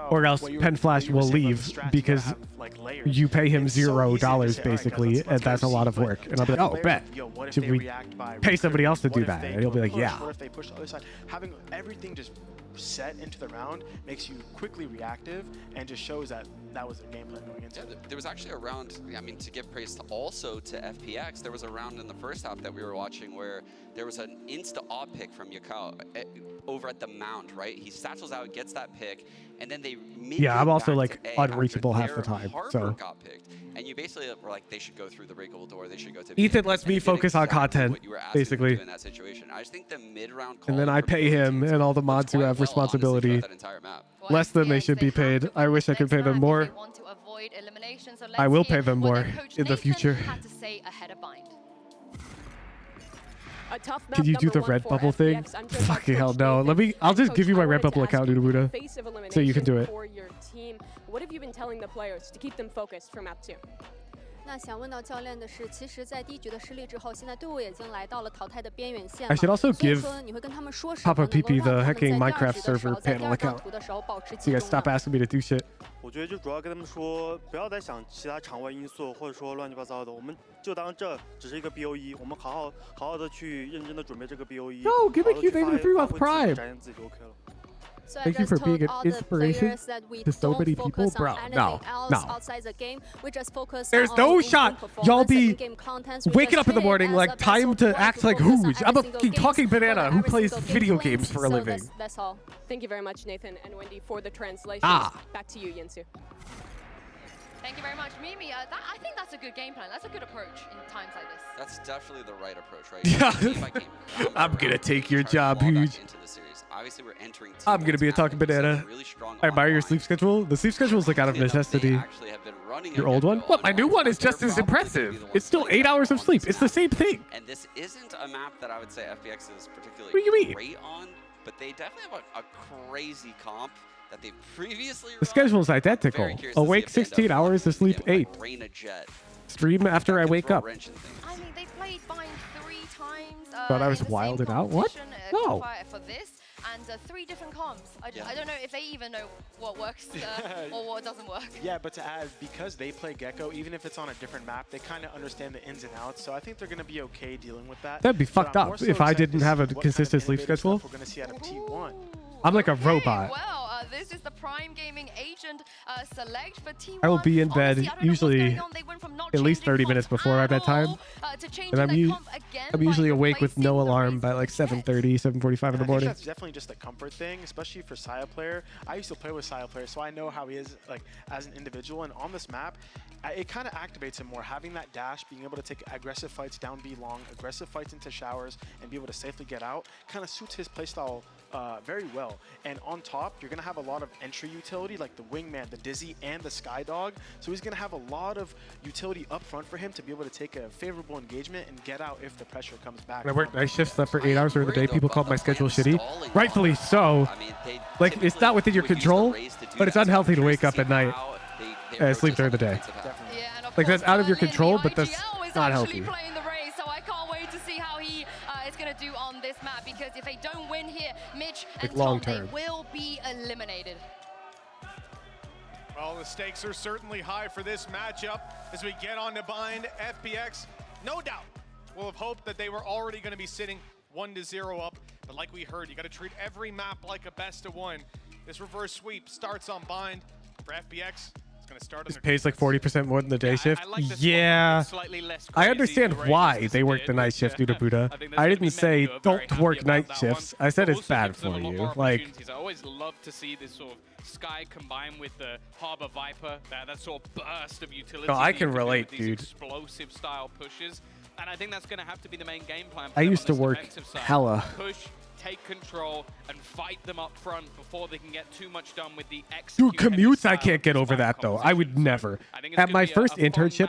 or else Pen Flash will leave because you pay him $0 basically, and that's a lot of work. And I'll be like, oh, bet. Should we pay somebody else to do that? And he'll be like, yeah. What if they push the other side? Having everything just set into the round makes you quickly reactive and just shows that that was their game plan going into it. There was actually a round, to give praise also to FPX, there was a round in the first half that we were watching where there was an insta-op pick from Yakao over at the mound, right? He satchels out, gets that pick, and then they I'm also unreachable half the time. So got picked. And you basically were like, they should go through the breakable door, they should go to Ethan lets me focus on content, basically. In that situation. I just think the mid-round and then I pay him and all the mods who have responsibility less than they should be paid. I wish I could pay them more. I will pay them more in the future. A tough map Can you do the number one for Redbubble thing? FPX. I'm joined by Fucking hell, Coach no. Nathan. I'll just Coach, give you my I wanted to Redbubble ask account, you, Buddha. face of So you can do it. for your team. What have you been telling the players to keep them focused for map 2? 那想问到教练的是，其实，在第一局的失利之后，现在队伍已经来到了淘汰的边缘线 I 了。 should also 所以 give 说，你会跟他们说什 Papa 么，能够 PP 让 the 他们在 Hacking 第二 Minecraft 局的时 server 候，在第 panel 二张 account. 图的时候保持 So 集 you 中 guys stop 呢？ asking me to do shit. 我觉得就主要跟他们说，不要再想其他场外因素，或者说乱七八糟的，我们就当这只是一个 BOE，我们好好的去认真的准备这个 BOE。 No, give me 好好地 Q 去 thank you for 3 month 发挥自己 Prime. 展现自己就 OK 了。 So I Thank you just for being told an all the inspiration players that we to so don't many people. focus on Bro, anything no, else no. outside the game. We just focus There's on no our shot. in-game Y'all performance, be in-game contents. We waking just up in the treat it morning as like a time vessel to for us act to like focus on Hooge. every I'm a single fucking games, talking banana for who every plays single game video wins. games for a So living. that's all. Thank you very much, Nathan and Wendy, for the translation. Ah. Back to you, Yinsu. Thank you very much, Mimi. I think that's a good game plan. That's a good approach in times like this. That's definitely the right approach, right? Yeah. Game by game, I'm gonna take your try to job, claw back Hooge. into the series. Obviously, we're entering I'm gonna be a talking banana. really strong I admire your sleep schedule. The sleep schedule is like out of necessity. Your old one? What? My new one is just as impressive. It's still 8 hours of sleep. It's the same thing. And this isn't a map that I would say FPX is particularly What do you mean? great on, but they definitely have a crazy comp that they've previously The schedule is identical. Awake 16 hours to sleep 8. Rain a jet. Stream after I wake up. I mean, they played Bind 3 times. Thought I in was the same wilded out. What? competition, No. For this, and 3 different comps. Yeah. I don't know if they even know what works or what doesn't work. Yeah, but to add, because they play Gecko, even if it's on a different map, they kind of understand the ins and outs. So I think they're going to be okay dealing with that. That'd be But fucked I'm more up so if I excited didn't to have a see what consistent kind of sleep innovative schedule. stuff we're going to see out of T1. I'm like a robot. Well, this is the Prime Gaming agent select for T1. I will be in bed Honestly, I don't know what's usually going on. They went from not at least 30 minutes before my bedtime. to changing And the comp again I'm by usually awake with no replacing the alarm by like 7:30, 7:45 in the I think morning. that's definitely just a comfort thing, especially for Saya player. I used to play with Saya player, so I know how he is like as an individual. And on this map, it kind of activates him more. Having that dash, being able to take aggressive fights down B long, aggressive fights into showers, and be able to safely get out, kind of suits his playstyle very well. And on top, you're gonna have a lot of entry utility, like the Wingman, the Dizzy, and the Skydog. So he's gonna have a lot of utility up front for him to be able to take a favorable engagement and get out if the pressure comes back. When I work night shifts, slept for 8 hours during the day, people call my schedule shitty. Rightfully so. Like, it's not within your control, but it's unhealthy to wake up at night and sleep during the day. Like, that's out of your control, but that's not healthy. Playing the race, so I can't wait to see how he is going to do on this map, because if they don't win here, Mitch and Like, long Tom, term. they will be eliminated. Well, the stakes are certainly high for this matchup as we get on to Bind. FPX, no doubt, will have hoped that they were already going to be sitting 1-0 up. But like we heard, you got to treat every map like a best of one. This reverse sweep starts on Bind for FPX. It's going to start on This their pays like 40% more than the day shift. Yeah. I understand why they work the night shift due to Buddha. I didn't say don't work night shifts. I said it's bad for you. Like, I always love to see this sort of Sky combined with the Harbor Viper, that sort of burst of utility. No, I that you can do relate, with these dude. Explosive style pushes. And I think that's going to have to be the main game plan for I them used on to this work defensive side. hella. Push, take control, and fight them up front before they can get too much done with the dude, commutes, I can't get over that though. I would never. At my first internship,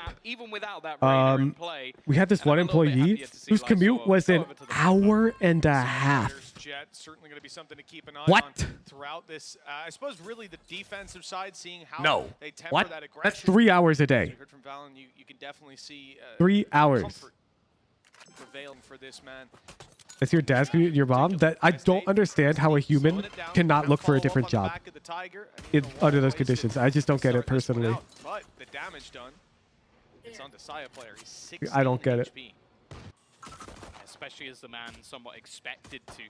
we had this one employee whose commute was an hour and a half. Jet, certainly going to be something to keep an eye What? on throughout this. I suppose really the defensive side, seeing how No. they temper What? that aggression. That's 3 hours a As day. we heard from Valen, you can definitely see 3 hours. comfort prevailing for this man. That's your dad's commute and your mom? That I don't understand how a human cannot look for a different job under those conditions. I just don't get it personally. But the damage done, it's on the Saya player. He's 16 I don't get it. HP. Especially as the man somewhat expected to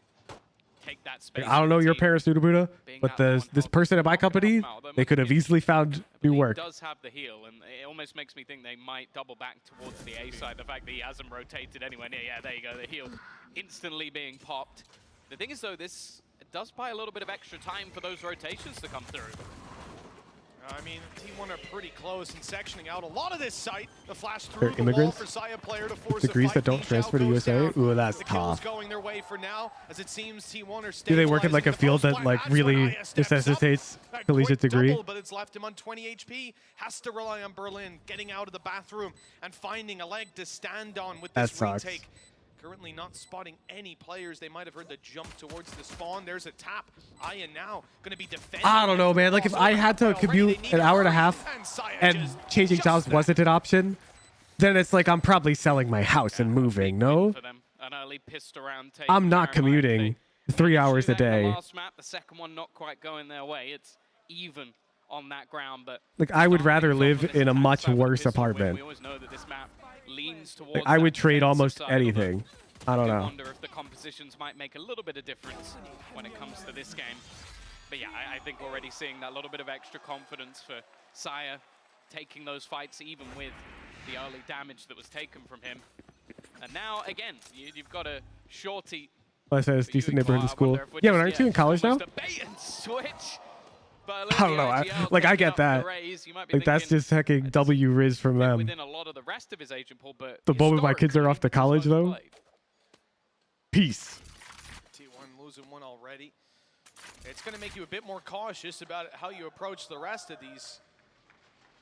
take that space. I don't know your parents, Buddha, but this person at my company, they could have easily found new work. He does have the heal, and it almost makes me think they might double back towards the A side. The fact that he hasn't rotated anywhere near. Yeah, there you go, the heal instantly being popped. The thing is, though, this does buy a little bit of extra time for those rotations to come through. I mean, T1 are pretty close and sectioning out a lot of this site. The flash They're through the wall immigrants? for Saya player to force Degrees a that fight. don't transfer to USA? Ooh, that's the kills tough. going their way for now, as it seems T1 are Do they work in like a stabilizing the field that post like flag. That's when really Aya steps up. necessitates That collegiate quick degree? double, but it's left him on 20 HP. Has to rely on Berlin getting out of the bathroom and finding a leg to stand on with That this sucks. retake. Currently not spotting any players. They might have heard the jump towards the spawn. There's a tap. Aya now going to be defending. I don't know, man. Like if I had to commute an hour and a half and changing jobs wasn't an option, then it's like I'm probably selling my house and moving. No, I'm not commuting 3 hours a day. Last map, the second one not quite going their way. It's even on that ground, but Like I would rather live in a much worse apartment. we always know that this map leans towards Like, I would that trade defensive almost side, although anything. I don't I know. wonder if the compositions might make a little bit of difference when it comes to this game. But yeah, I think already seeing that little bit of extra confidence for Saya taking those fights, even with the early damage that was taken from him. And now, again, you've got a shorty. I said it's decent neighborhood in school. Yeah, but aren't you in college now? Bait and switch. I don't know. I get that. Like that's just hecking W Riz from them. Within a lot of the rest of his agent pool, but The moment my kids are off to college, though. Peace. T1 losing one already. It's going to make you a bit more cautious about how you approach the rest of these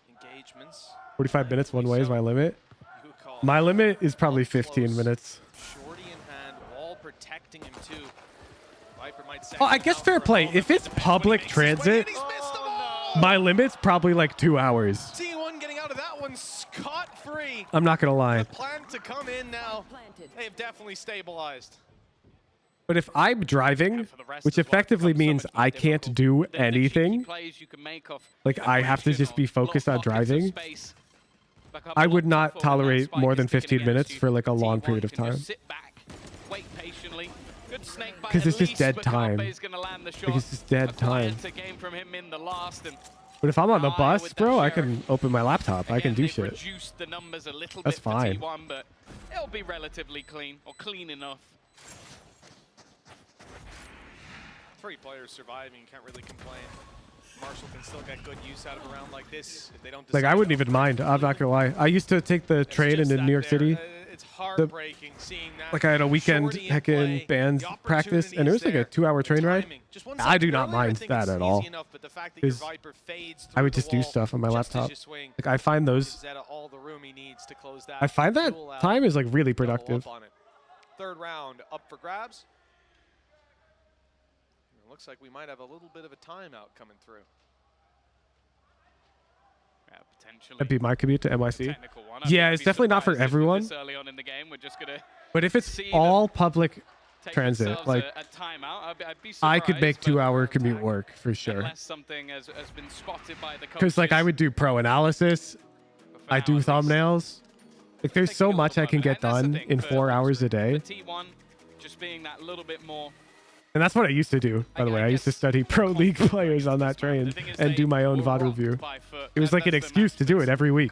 engagements. 45 minutes one way is my limit. My limit is probably 15 minutes. Shorty in hand, wall protecting him too. Viper might Oh, I guess fair play. If it's public transit, my limit's probably like 2 hours. T1 getting out of that one scot-free. I'm not gonna lie. Plan to come in now. They have definitely stabilized. But if I'm driving, which effectively means I can't do anything, like I have to just be focused on driving, I would not tolerate more than 15 minutes for like a long period of time. Because it's just dead time. Because it's just dead time. But if I'm on the bus, bro, I can open my laptop. I can do shit. That's fine. But it'll be relatively clean, or clean enough. 3 players surviving, can't really complain. Marshall can still get good use out of a round like this if they don't. Like I wouldn't even mind. I'm not gonna lie. I used to take the train into New York City. It's heartbreaking seeing that. Like I had a weekend heckin' band practice, and it was like a 2-hour train ride. I do not mind that at all. Because I would just do stuff on my laptop. Like I find those. I find that time is like really productive. Third round up for grabs. Looks like we might have a little bit of a timeout coming through. Yeah, potentially. That'd be my commute to NYC. Yeah, it's definitely not for everyone. Early on in the game, we're just gonna But if it's all public transit, like I could make 2-hour commute work for sure. Unless something has been spotted by the Because like I would do pro analysis, I do thumbnails. Like there's so much I can get done in 4 hours a day. T1 just being that little bit more. And that's what I used to do, by the way. I used to study pro league players on that train and do my own VOD review. It was like an excuse to do it every week.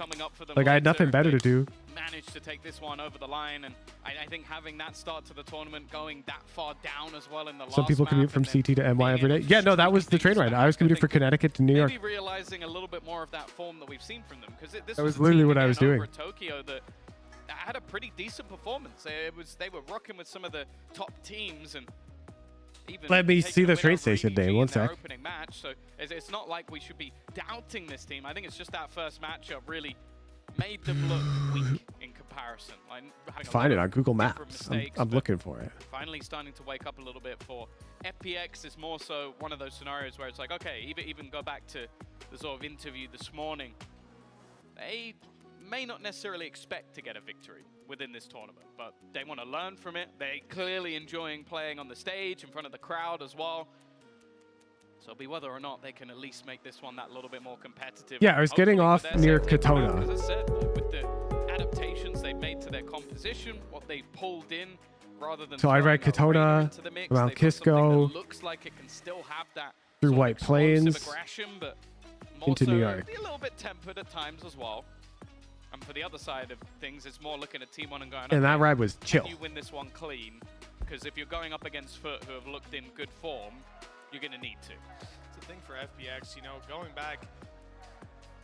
Like I had nothing better to do. Managed to take this one over the line, and I think having that start to the tournament going that far down as well in the last Some people commute from CT to NY every day. Yeah, no, that was the train ride. I was commuting for Connecticut to New York. Maybe realizing a little bit more of that form that we've seen from them, because this That was literally what I was doing. Tokyo that had a pretty decent performance. They were rocking with some of the top teams and. Let me see the train station name. One sec. Match, so it's not like we should be doubting this team. I think it's just that first matchup really made them look weak in comparison. Like Find it on Google Maps. I'm looking for it. Finally starting to wake up a little bit for FPX. Is more so one of those scenarios where it's like, okay, even go back to the sort of interview this morning. They may not necessarily expect to get a victory within this tournament, but they want to learn from it. They're clearly enjoying playing on the stage in front of the crowd as well. So it'll be whether or not they can at least make this one that little bit more competitive. Yeah, I was getting off near Katona. As I said, with the adaptations they've made to their composition, what they've pulled in, rather than So I ride Katona around Kisco, looks like it can still have that through White Plains, aggression, but into New York. Be a little bit tempered at times as well. And for the other side of things, it's more looking at T1 and going, and that ride was chill. Can you win this one clean? Because if you're going up against Foot, who have looked in good form, you're going to need to. It's the thing for FPX, you know, going back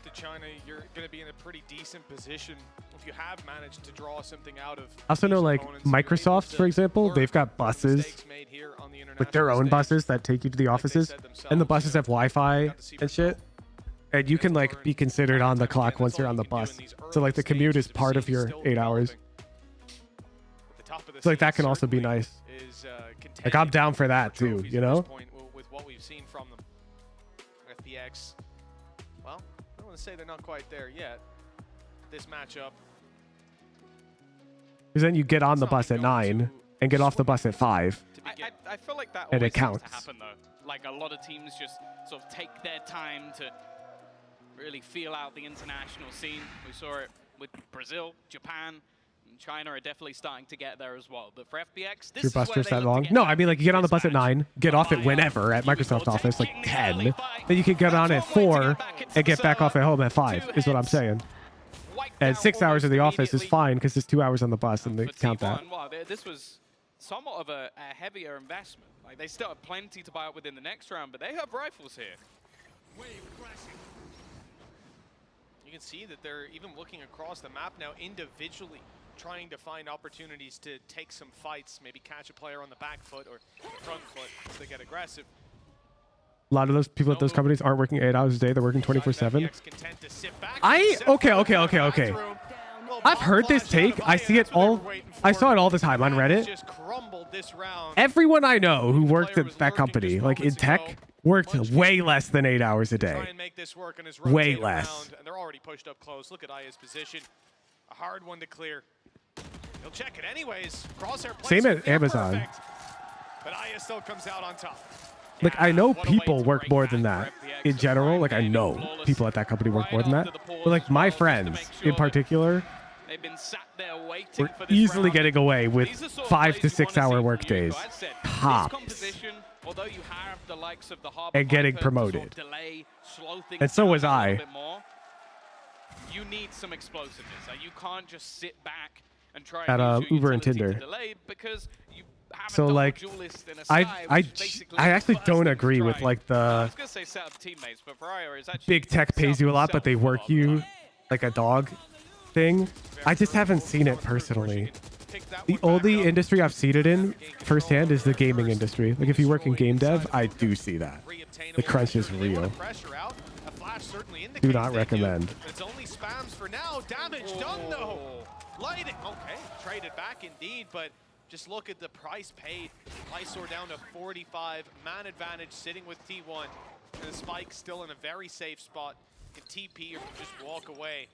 to China, you're going to be in a pretty decent position if you have managed to draw something out of. I also know, like Microsoft, for example, they've got buses, like their own buses that take you to the offices, and the buses have Wi-Fi and shit. And you can like be considered on the clock once you're on the bus. So like the commute is part of your 8 hours. At the top of So like that can also be nice. Like I'm down for that too, you know? With what we've seen from them. FPX, well, I don't want to say they're not quite there yet. This matchup. Because then you get on the bus at 9 and get off the bus at 5. I feel like that and always it counts. seems to happen though. Like a lot of teams just sort of take their time to really feel out the international scene. We saw it with Brazil, Japan, and China are definitely starting to get there as well. But for FPX, this Your is bus where trips they that look to long? get No, I mean like you get on the bus at 9, get off at whenever at Microsoft office, like 10. Then you can get on at 4 and get back off at home at 5, is what I'm saying. And 6 hours in the office is fine because it's 2 hours on the bus and they count that. Well, this was somewhat of a heavier investment. Like they still have plenty to buy up within the next round, but they have rifles here. You can see that they're even looking across the map now individually, trying to find opportunities to take some fights, maybe catch a player on the back foot or the front foot as they get aggressive. A lot of those people at those companies aren't working 8 hours a day. They're working 24/7. Okay. I've heard this take. I see it all. I saw it all the time on Reddit. Everyone I know who worked at that company, like in tech, worked way less than 8 hours a day. Way less. And they're already pushed up close. Look at Aya's position. A hard one to clear. He'll check it anyways. Crosshair plays Same at Amazon. perfect, but Aya still comes out on top. Like I know people work more than that in general. Like I know people at that company work more than that. But like my friends in particular were easily getting away with 5 to 6 hour work days, tops, and getting promoted. And so was I. You need some explosiveness. You can't just sit back and try At Uber and Tinder. Because you So like, I actually don't agree with like the big tech pays you a lot, but they work you like a dog thing. I just haven't seen it personally. The only industry I've seen it in firsthand is the gaming industry. Like if you work in game dev, I do see that. The crunch is real. Do not recommend. It's only spams for now. Damage done though. Lighting. Okay, traded back indeed, but just look at the price paid. Lysor down to 45. Man advantage sitting with T1. And the Spike still in a very safe spot. Can TP or just walk away.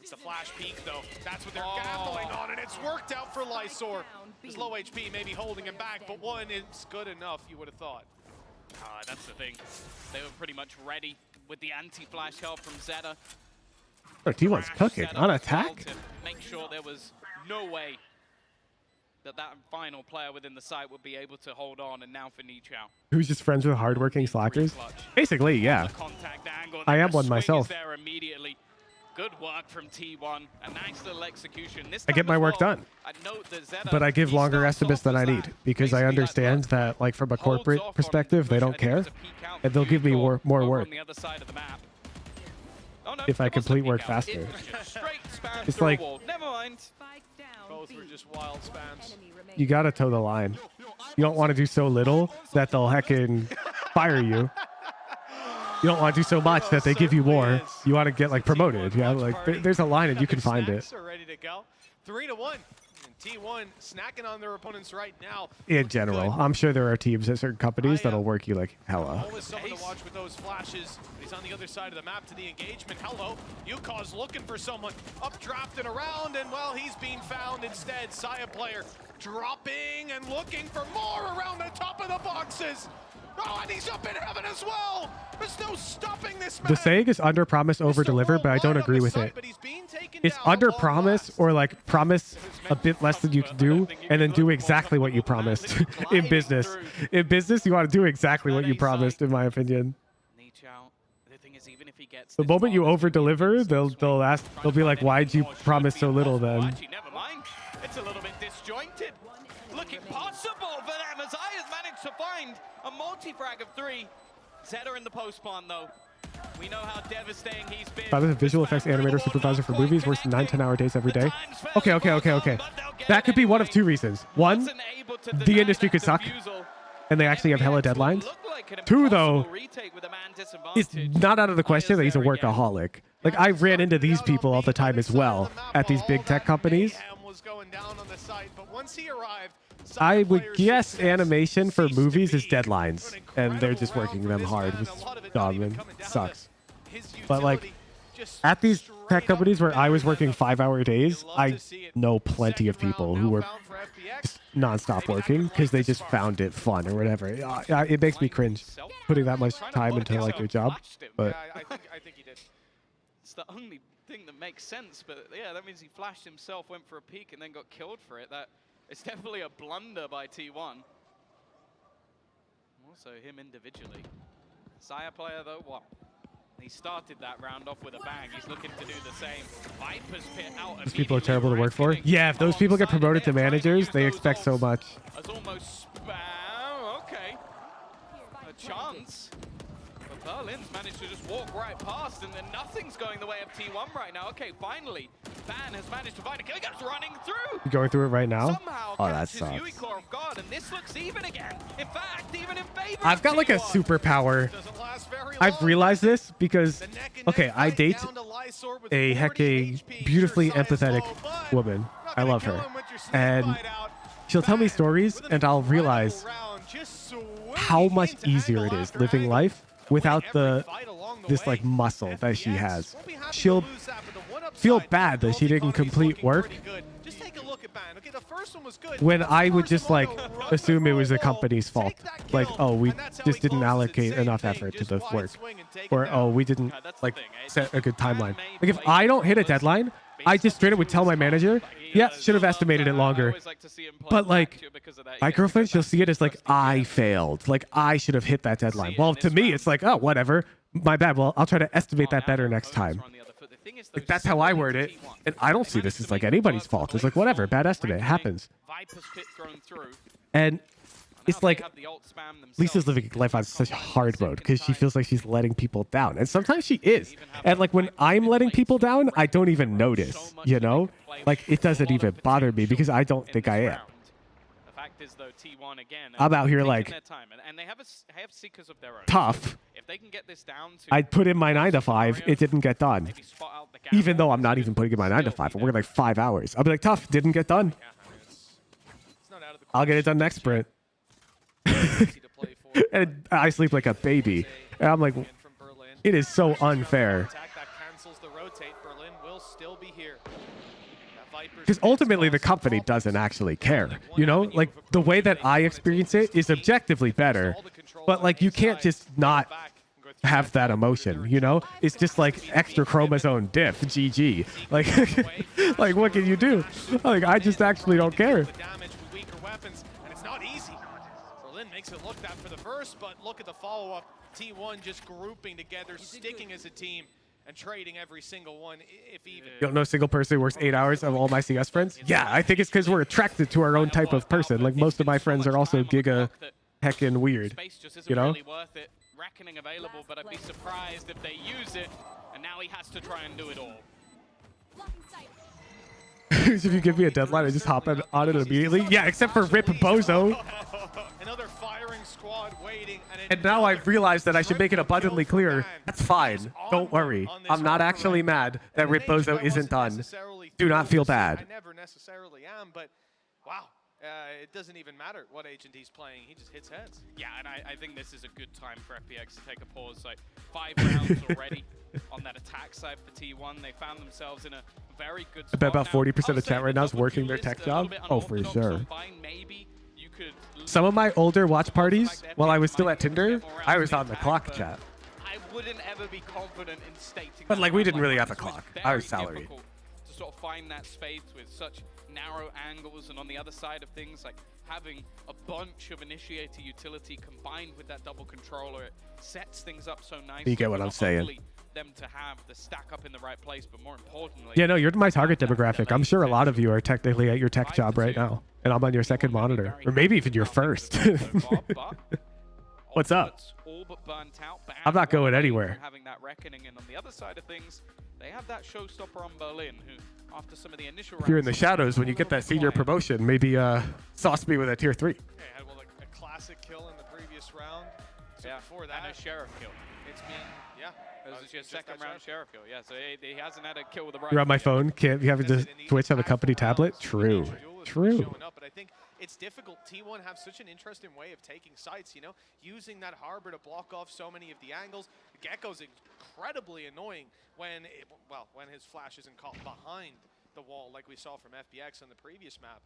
It's a flash peek though. That's what they're gambling on, and it's worked out for Lysor. His low HP may be holding him back, but one is good enough, you would have thought. That's the thing. They were pretty much ready with the anti-flash help from Zeta. Oh, T1's cooking on attack. To make sure there was no way that final player within the site would be able to hold on, and now for Nichao. Who's just friends with hardworking slackers? Basically, yeah. I am one myself. There immediately. Good work from T1. A nice little execution. This I get my work done, but I give longer estimates than I need because I understand that, like from a corporate perspective, they don't care, and they'll give me more work if I complete work faster. It's like Both were just wild spams. you gotta toe the line. You don't want to do so little that they'll heckin' fire you. You don't want to do so much that they give you more. You want to get like promoted. Yeah, like there's a line and you can find it. Ready to go. 3-1. And T1 snacking on their opponents right now. In general, I'm sure there are teams at certain companies that'll work you like hella. Always someone to watch with those flashes. He's on the other side of the map to the engagement. Hello. Yukaw's looking for someone. Updrafted around, and well, he's being found instead. Saya player dropping and looking for more around the top of the boxes. Oh, and he's up in heaven as well. There's no stopping this man. The saying is under promise, over deliver, but I don't agree with it. It's under promise or like promise a bit less than you can do and then do exactly what you promised in business. In business, you want to do exactly what you promised, in my opinion. The moment you over deliver, they'll be like, why'd you promise so little then? Actually, never mind. It's a little bit disjointed. Looking possible for them as Aya's managed to find a multi-frag of 3. Zeta in the post-spawn though. We know how devastating he's been. I was a visual effects animator supervisor for movies, works 9-10 hour days every day. Okay. That could be one of two reasons. One, the industry could suck and they actually have hella deadlines. Two, though, it's not out of the question that he's a workaholic. Like I ran into these people all the time as well at these big tech companies. was going down on the site, but once he arrived, I would guess animation for movies is deadlines, and they're just working them hard, which Donovan sucks. But like at these tech companies where I was working 5-hour days, I know plenty of people who were just non-stop working because they just found it fun or whatever. It makes me cringe putting that much time into like your job. But I think he did. It's the only thing that makes sense. But yeah, that means he flashed himself, went for a peek, and then got killed for it. It's definitely a blunder by T1. Also him individually. Sire player though, what? He started that round off with a bang. He's looking to do the same. Viper's pit out. those people are terrible to work for. Yeah, if those people get promoted to managers, they expect so much. That's almost spam. Okay. A chance. But Berlin's managed to just walk right past, and then nothing's going the way of T1 right now. Okay, finally, Ban has managed to find a kill. He goes running through. You going through it right now? Somehow Oh, that catches sucks. Uiclaw off guard, and this looks even again. In fact, even in favor I've of got like a T1. superpower. I've realized this because, okay, I date a hecking, beautifully empathetic woman. I love her. And she'll tell me stories, and I'll realize how much easier it is living life without this like muscle that she has. She'll feel bad that she didn't complete work when I would just like assume it was the company's fault. Like, oh, we just didn't allocate enough effort to the work, or oh, we didn't like set a good timeline. Like if I don't hit a deadline, I just straight up would tell my manager, yeah, should have estimated it longer. But like my girlfriend, she'll see it as like I failed, like I should have hit that deadline. Well, to me, it's like, oh, whatever, my bad. Well, I'll try to estimate that better next time. Like that's how I word it, and I don't see this as like anybody's fault. It's like whatever, bad estimate, it happens. And it's like Lisa's living life on such hard mode because she feels like she's letting people down, and sometimes she is. And like when I'm letting people down, I don't even notice. You know, like it doesn't even bother me because I don't think I am. The fact is, though, T1 again, I'm out here like and they have seekers of their own. Tough. If they can get this down to I'd put in my 9 to 5, it didn't get done. Even though I'm not even putting in my 9 to 5, I'm working like 5 hours. I'll be like, tough, didn't get done. I'll get it done next sprint. And I sleep like a baby. And I'm like, it is so unfair. Because ultimately the company doesn't actually care. You know, like the way that I experience it is objectively better. But like you can't just not have that emotion, you know? It's just like extra chromosome diff, GG. Like, like what can you do? Like I just actually don't care. Makes it look that for the first, but look at the follow-up. T1 just grouping together, sticking as a team, and trading every single one, if even. You don't know a single person who works 8 hours of all my CS friends? Yeah, I think it's because we're attracted to our own type of person. Like most of my friends are also giga heckin' weird, you know? Really worth it. Reckoning available, but I'd be surprised if they use it, and now he has to try and do it all. If you give me a deadline, I just hop on it immediately. Yeah, except for Rip Bozo. Another firing squad waiting. And now I've realized that I should make it abundantly clear. That's fine. Don't worry. I'm not actually mad that Rip Bozo isn't done. Do not feel bad. I never necessarily am, but wow. It doesn't even matter what agent he's playing. He just hits heads. Yeah, and I think this is a good time for FPX to take a pause. Like 5 rounds already on that attack side for T1. They found themselves in a very good spot. I bet about 40% of chat right now is working their tech job. Oh, for sure. Some of my older watch parties, while I was still at Tinder, I was on the clock chat. I wouldn't ever be confident in stating. But like we didn't really have a clock. I was salaried. To sort of find that space with such narrow angles, and on the other side of things, like having a bunch of initiator utility combined with that double controller, it sets things up so nicely. You get what I'm saying. Them to have the stack up in the right place, but more importantly, yeah, no, you're my target demographic. I'm sure a lot of you are technically at your tech job right now, and I'm on your second monitor, or maybe even your first. What's up? I'm not going anywhere. Having that reckoning, and on the other side of things, they have that showstopper on Berlin, who after some of the initial if you're in the shadows when you get that senior promotion, maybe sauce me with a tier 3. Yeah, well, like a classic kill in the previous round. So Yeah, before that, and a sheriff kill. It's been, yeah. It was just second that round sheriff kill. Yeah, so he hasn't had a kill with the right. You're on my phone. Can't you have to Twitch on the company tablet? True. True. Showing up, but I think it's difficult. T1 have such an interesting way of taking sites, you know, using that harbor to block off so many of the angles. Gecko's incredibly annoying when, when his flash isn't caught behind the wall like we saw from FPX on the previous map.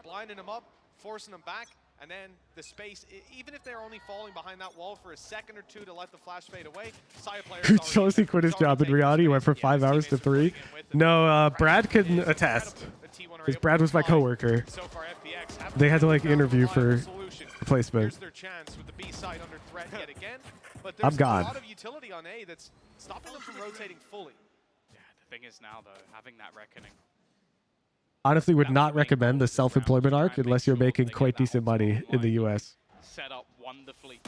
Blinding him up, forcing him back, and then the space, even if they're only falling behind that wall for a second or two to let the flash fade away, Saya players Shows he quit his job in reality. Went from 5 hours to 3. No, Brad can attest. Because Brad was my coworker. They had to like interview for replacement. Their chance with the B side under threat yet again, but I'm there's gone. a lot of utility on A that's stopping them from rotating fully. Yeah, the thing is now though, having that reckoning. Honestly, would not recommend the self-employment arc unless you're making quite decent money in the US. Set up wonderfully.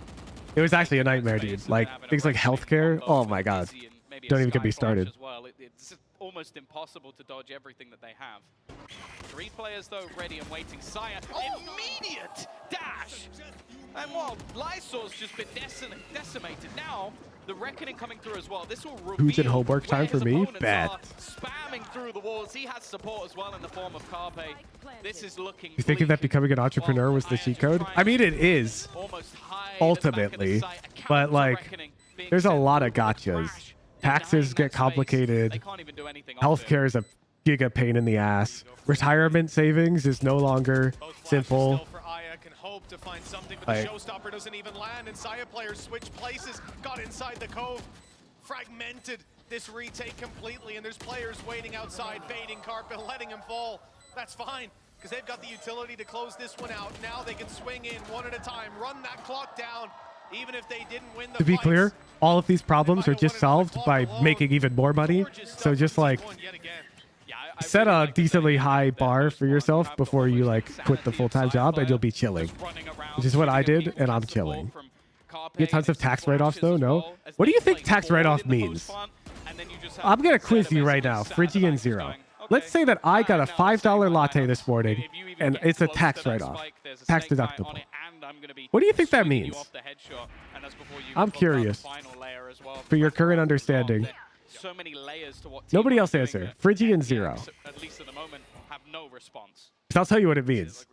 It was actually a nightmare, dude. Like things like healthcare. Oh my god. Don't even get me started. As well. It's almost impossible to dodge everything that they have. 3 players though ready and waiting. Saya, immediate dash! And while Lysor's just been decimated, now the reckoning coming through as well. This will reveal Who's in homework time for me? Bet. Spamming through the walls. He has support as well in the form of Carpe. This is looking. You thinking that becoming an entrepreneur was the cheat code? I mean, it is. Ultimately. But like, there's a lot of gotchas. Taxes get complicated. Healthcare is a giga pain in the ass. Retirement savings is no longer simple. Can hope to find something, but the showstopper doesn't even land, and Saya players switch places, got inside the cove, fragmented this retake completely, and there's players waiting outside, baiting Carp and letting him fall. That's fine, because they've got the utility to close this one out. Now they can swing in one at a time, run that clock down, even if they didn't win the To be fights. clear, all of these problems are just solved by making even more money. So just like set a decently high bar for yourself before you like quit the full-time job and you'll be chilling, which is what I did, and I'm chilling. You get tons of tax write-offs though. No, what do you think tax write-off means? I'm gonna quiz you right now. Phrygian 0. Let's say that I got a $5 latte this morning and it's a tax write-off, tax deductible. What do you think that means? I'm curious for your current understanding. So many layers to what Nobody else answer. Phrygian 0. At least at the moment, have no response. I'll tell you what it means.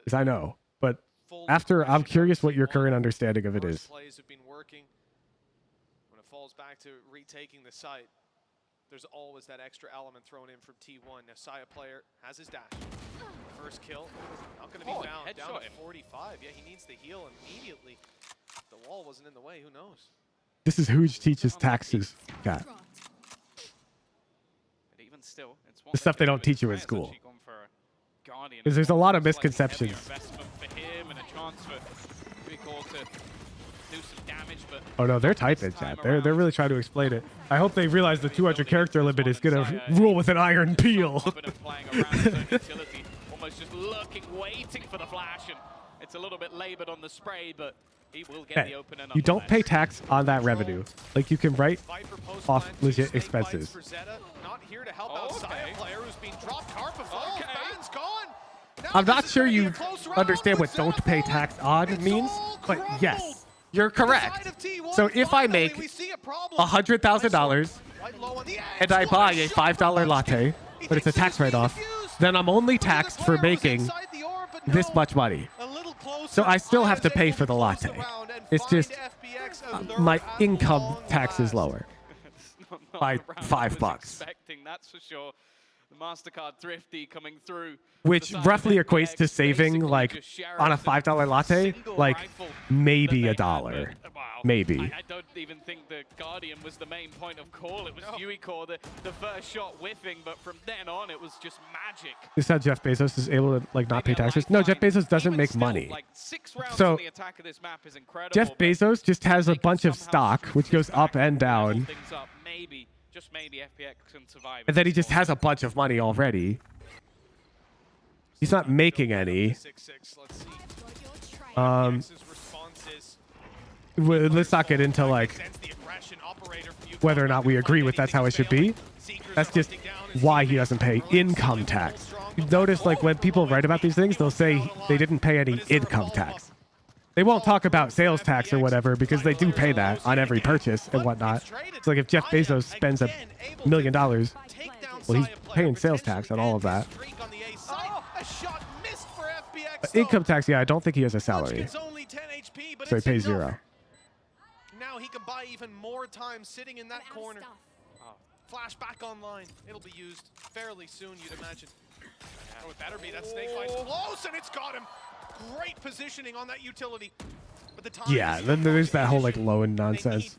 Because I know. But after, I'm curious what your current understanding of it is. Plays have been working. When it falls back to retaking the site, there's always that extra element thrown in from T1. Now Saya player has his dash. First kill, not going to be found. Down to 45. Yeah, he needs to heal immediately. If the wall wasn't in the way, who knows? This is who teaches taxes. Got Even still, it's the stuff they don't teach you in school. Because there's a lot of misconceptions. Oh no, they're typing, chat. They're really trying to explain it. I hope they realize the 200 character limit is gonna rule with an iron peel. Almost just lurking, waiting for the flash, and it's a little bit labored on the spray, but he will get the opener. You don't pay tax on that revenue. Like you can write off legit expenses. Not here to help out Saya player who's been dropped. Carpa falls, Ban's gone. I'm not sure you understand what don't pay tax on means, but yes, you're correct. So if I make $100,000 and I buy a $5 latte, but it's a tax write-off, then I'm only taxed for making this much money. So I still have to pay for the latte. It's just my income tax is lower by $5. That's for sure. The MasterCard Thrifty coming through. Which roughly equates to saving, like, on a $5 latte, like, maybe $1. Maybe. I don't even think the Guardian was the main point of call. It was Yuiko, the first shot whiffing, but from then on, it was just magic. This is how Jeff Bezos is able to, like, not pay taxes. No, Jeff Bezos doesn't make money. So, Jeff Bezos just has a bunch of stock, which goes up and down. Maybe, just maybe, FPX can survive. And then he just has a bunch of money already. He's not making any. Let's not get into like whether or not we agree with that's how it should be. That's just why he doesn't pay income tax. You notice, like, when people write about these things, they'll say they didn't pay any income tax. They won't talk about sales tax or whatever because they do pay that on every purchase and whatnot. It's like if Jeff Bezos spends $1 million, well, he's paying sales tax on all of that. But income tax, yeah, I don't think he has a salary. So he pays 0. Now he can buy even more time sitting in that corner. Flash back online. It'll be used fairly soon, you'd imagine. Oh, it better be. That snake fight's close, and it's got him. Great positioning on that utility. But the time Yeah, then there's that whole, like, low-end nonsense.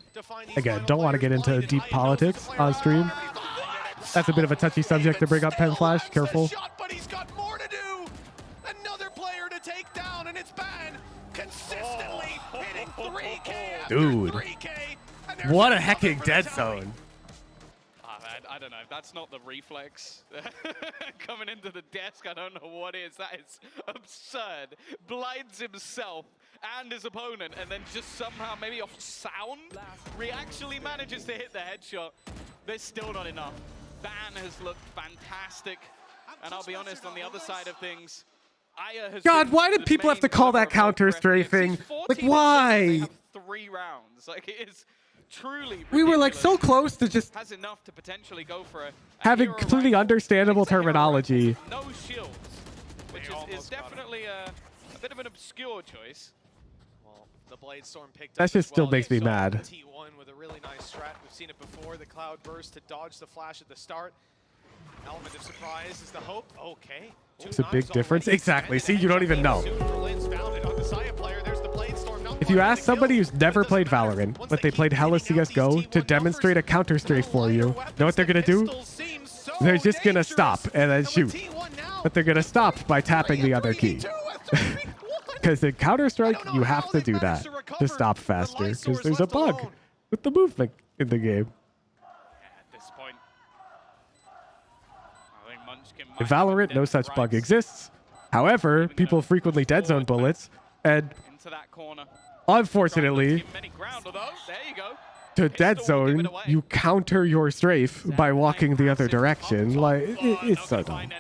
Again, don't want to get into deep politics on stream. That's a bit of a touchy subject to bring up, Pen Flash. Careful. But he's got more to do. Another player to take down, and it's Ban consistently hitting 3K after Dude. 3K. What a hecking dead zone. I don't know. That's not the reflex. Coming into the desk, I don't know what is. That is absurd. Blinds himself and his opponent, and then just somehow, maybe off sound, actually manages to hit the headshot. There's still not enough. Ban has looked fantastic. And I'll be honest, on the other side of things, Aya has God, why did people have to call that counter-strafing? Like, why? 3 rounds. Like, it is truly We were, like, so close to just has enough to potentially go for a having completely understandable terminology. no shields, which is definitely a bit of an obscure choice. Well, the Blade Storm picked That up just as still well. makes me Saw mad. T1 with a really nice strat. We've seen it before. The Cloud Burst to dodge the flash at the start. Element of surprise is the hope. Okay. It's a big difference. Exactly. See, you don't even know. If you ask somebody who's never played Valorant, but they played hella CSGO to demonstrate a counter strafe for you, know what they're going to do? They're just going to stop and then shoot. But they're going to stop by tapping the other key. Because in Counter-Strike, you have to do that to stop faster. Because there's a bug with the movement in the game. At this point, I think Munchkin In Valorant, no such bug exists. However, people frequently dead zone bullets, and into that corner. Unfortunately, to dead zone, you counter your strafe by walking the other direction. Like, it's so dumb.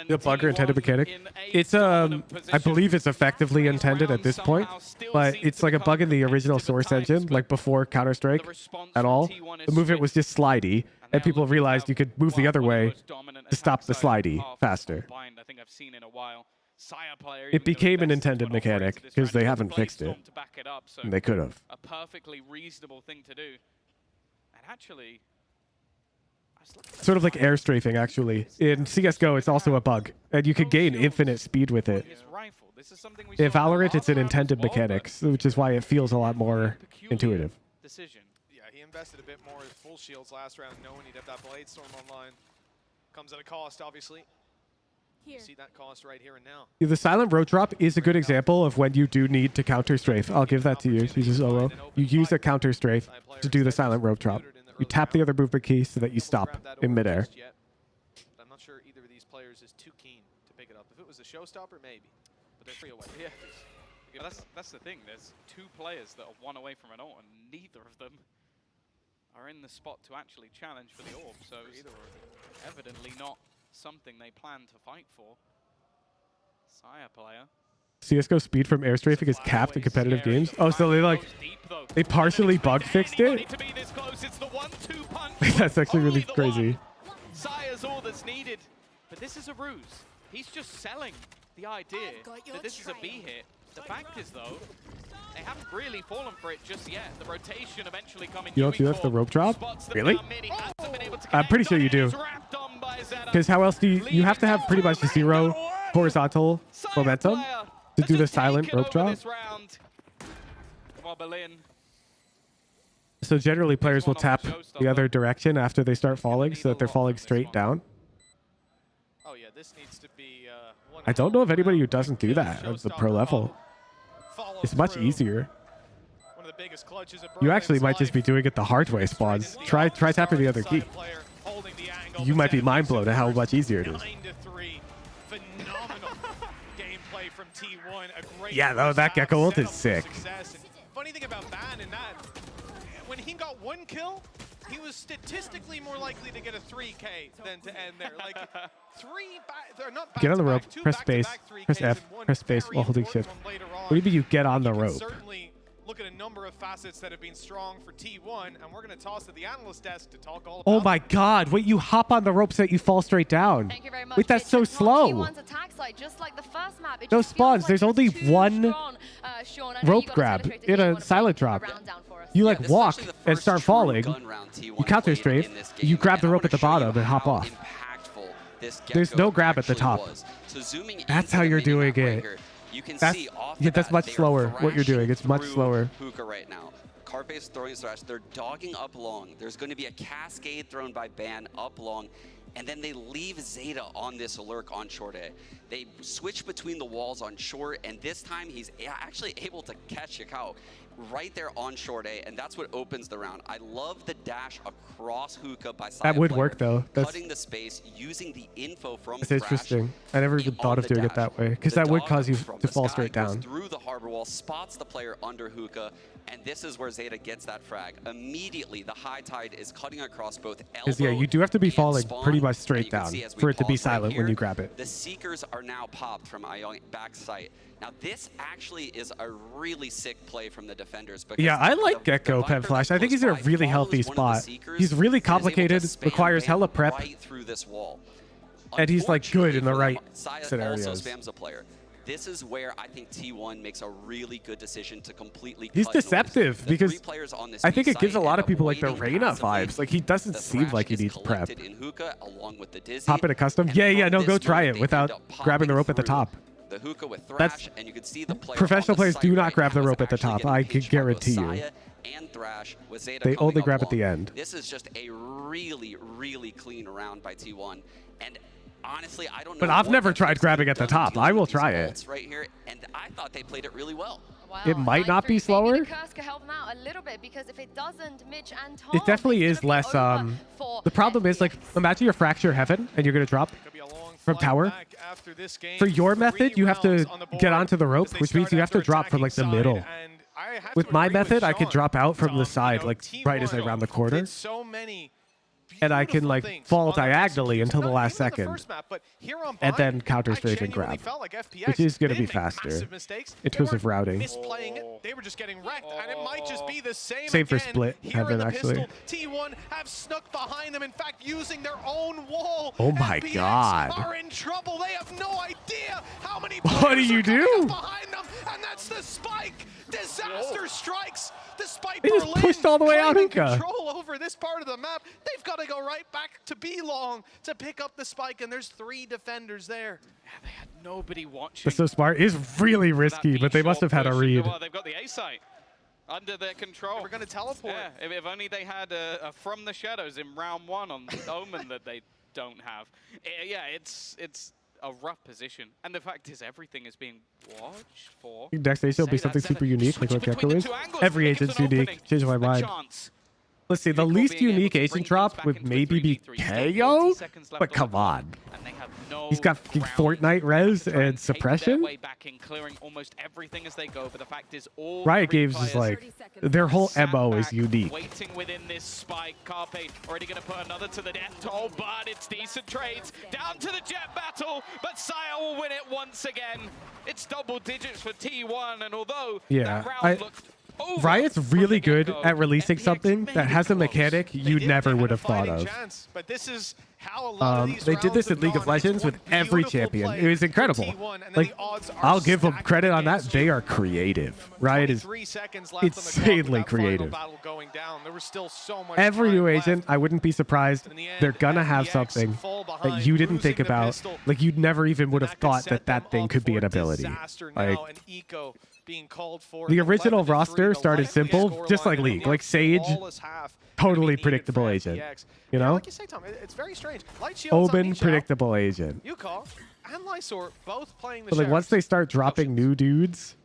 The bugger intended mechanic. It's I believe it's effectively intended at this point, but it's like a bug in the original Source engine, like before Counter-Strike at all. The movement was just slidey, and people realized you could move the other way to stop the slidey faster. I think I've seen in a while. It became an intended mechanic because they haven't fixed it. And they could have. A perfectly reasonable thing to do. And actually, Sort of like air strafing, actually. In CSGO, it's also a bug, and you can gain infinite speed with it. In Valorant, it's an intended mechanic, which is why it feels a lot more intuitive. Yeah, he invested a bit more in full shields last round, knowing he'd have that Blade Storm online. Comes at a cost, obviously. You see that cost right here and now. The silent road drop is a good example of when you do need to counter strafe. I'll give that to you, Jesus Olo. You use a counter strafe to do the silent road drop. You tap the other movement key so that you stop in midair. I'm not sure either of these players is too keen to pick it up. If it was a showstopper, maybe. But they're 3 away. Yeah. But that's the thing. There's 2 players that are 1 away from an ult, and neither of them are in the spot to actually challenge for the orb. So evidently not something they plan to fight for. Saya player. CSGO speed from air strafing is capped in competitive games. Oh, so they partially bug fixed it? That's actually really crazy. Saya's all that's needed. But this is a ruse. He's just selling the idea that this is a B hit. The fact is, though, they haven't really fallen for it just yet. The rotation eventually coming. You don't do that for the rope drop? Really? I'm pretty sure you do. Because how else do you have to have pretty much 0 horizontal momentum to do the silent rope drop? So generally players will tap the other direction after they start falling so that they're falling straight down. Oh yeah, this needs to be I don't know of anybody who doesn't do that at the pro level. It's much easier. one of the biggest clutches of You actually might just be doing it the hard way, Spawns. Try tapping the other key. You might be mind blown at how much easier it is. 9-3. Phenomenal gameplay from T1. A great Yeah, though, that Gecko ult is sick. Funny thing about Ban in that, when he got 1 kill, he was statistically more likely to get a 3K than to end there. Like they're not Get on the rope. two Press space. back-to-back 3Ks Press F. and one Press space very while holding important shift. one later What on. do you mean you get on the You can rope? certainly look at a number of facets that have been strong for T1, and we're going to toss to the analyst desk to talk all about Oh my God! Wait, you hop on the rope so that you fall straight down. Thank you very much. Wait, that's so slow. T1's attack site, just like the first map. It No just feels spawns. like There's it's only too one strong. Sean, I know rope you got us grab illustrated in here. You a wanna silent break drop. a round down for us? You Yeah, like this is walk actually the Oh, and first start true falling. gun round T1 You counter played strafe. in this You game, grab and the I rope wanna at the show you bottom and hop how off. impactful this There's Gecko no grab at the actually top. was. So zooming That's into how the you're doing mini-map right it. here, you can That's see off yeah. the That's bat, much they are slower. What you're doing. thrashing It's much through slower. Hookah right now. Carpe's throwing thrash. They're dogging up long. There's going to be a cascade thrown by Ban up long. And then they leave Zeta on this lurk on short A. They switch between the walls on short, and this time he's actually able to catch Yakao right there on short A, and that's what opens the round. I love the dash across Hookah by Saya That would player, work though. That's cutting the space, using the info from that's Thrash. interesting. I never even thought of doing it that way because that would cause you to fall straight down. Through the harbor wall, spots the player under Hookah, and this is where Zeta gets that frag. Immediately, the high tide is cutting across both elbow. Because yeah, you do have to be and falling spawn, pretty much and straight you can down see as we for it to be pause right silent when here, you grab it. The Seekers are now popped from Ion back sight. Now this actually is a really sick play from the defenders. Because Yeah, I like Gecko Pen Flash. I think he's in a really healthy spot. He's really complicated, requires hella prep, right through this wall. and he's like good in the right Saya scenarios. also spams a player. This is where I think T1 makes a really good decision to completely He's cut noise. deceptive The because three players on this I think weak it gives a side lot end of up people like the waiting Reyna passively. vibes. Like he doesn't The seem thrash like he is needs prep. collected in Hookah along with the Dizzy. Hop into custom? and Yeah, from no, this go try moment, it they without end up grabbing the rope at the popping top. through The Hookah with That's Thrash, and you can see the player Professional on the players site do not right grab the now is rope at the actually top. getting I can pinched by both guarantee you. Saya and Thrash, with Zeta They coming only up grab at the long. end. This is just a really, really clean round by T1, and honestly, I don't know. But I've what never FPX tried grabbing at the could've done top. dealing I will with these try it. ults right here, and I thought they played it really well. Wow, It might not be 9-3. slower. Maybe the curse could help them out a little bit because if it doesn't, Mitch and Tom, It definitely is less. The problem is like, imagine you're fracture heaven and you're gonna drop from tower. For your method, you have to get onto the rope, which means you have to drop from like the middle. With my method, I could drop out from the side, like right as I round the corner. And I can like fall diagonally until the last second, and then counter strafe and grab, which is going to be faster in terms of routing. Misplaying it, they were just getting wrecked, and it might just be the same. Same for again. split Here heaven, in the actually. pistol, T1 have snuck behind them. In fact, using their own wall. Oh my FPX God. are in trouble. They have no idea how many. What do you do? Behind them, and that's the spike. Disaster strikes. Despite They just Berlin pushed all the way out, claiming Hookah. control over this part of the map, they've got to go right back to B-Long to pick up the spike, and there's 3 defenders there. They had nobody watching. That's so smart. It's really risky, but they must have had a read. Well, they've got the A site under their control. We're going to teleport. Yeah, if only they had a From the Shadows in round 1 on Omen that they don't have. Yeah, it's a rough position. And the fact is everything is being watched for. Next stage will be something super unique, like what Gecko is. Every agent's unique. Change my mind. Let's see, the least unique agent drop would maybe be KO, but come on. He's got fucking Fortnite res and suppression. Way back in clearing almost everything as they go, but the fact is all Riot three Games is players like, their whole MO is unique. waiting within this spike. Carpe already going to put another to the death toll, but it's decent trades. Down to the jet battle, but Saya will win it once again. It's double digits for T1, and although that round looked over, Riot's really good at releasing something that has a mechanic you never would have thought of. But this is how a lot of these They did this in League of Legends with every champion. It was incredible. Like, I'll give them credit on that. They are creative. Riot is insanely creative. Every new agent, I wouldn't be surprised. They're gonna have something that you didn't think about. Like, you'd never even would have thought that that thing could be an ability. Like, the original roster started simple, just like League. Like Sage, totally predictable agent. You know? Like you say, Tom, it's very strange. Light Shields on Omen, Nichao, predictable agent. Yukon, and Lysor both playing the But like once they start dropping new dudes,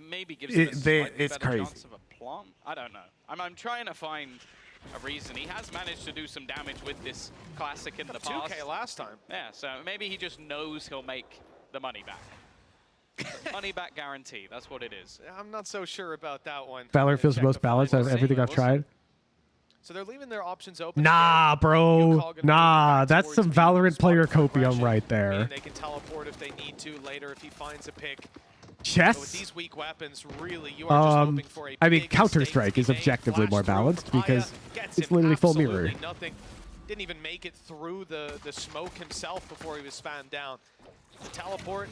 maybe gives them a slightly it's better crazy. chance of a plum. I don't know. I'm trying to find a reason. He has managed to do some damage with this classic in the past. 2K last time. Yeah, so maybe he just knows he'll make the money back. Money back guarantee. That's what it is. I'm not so sure about that one. Valor feels the most balanced out of everything I've tried. So they're leaving their options open. Nah, again. bro. Nah, that's some Valorant player copium right there. And they can teleport if they need to later if he finds a pick. Chess? But with these weak weapons, really, you are just hoping for a I mean, big Counter-Strike is mistake. objectively more Flash balanced through. because Gets it's him literally full absolutely mirror. Nothing. Didn't even make it through the smoke himself before he was spammed down. The teleport,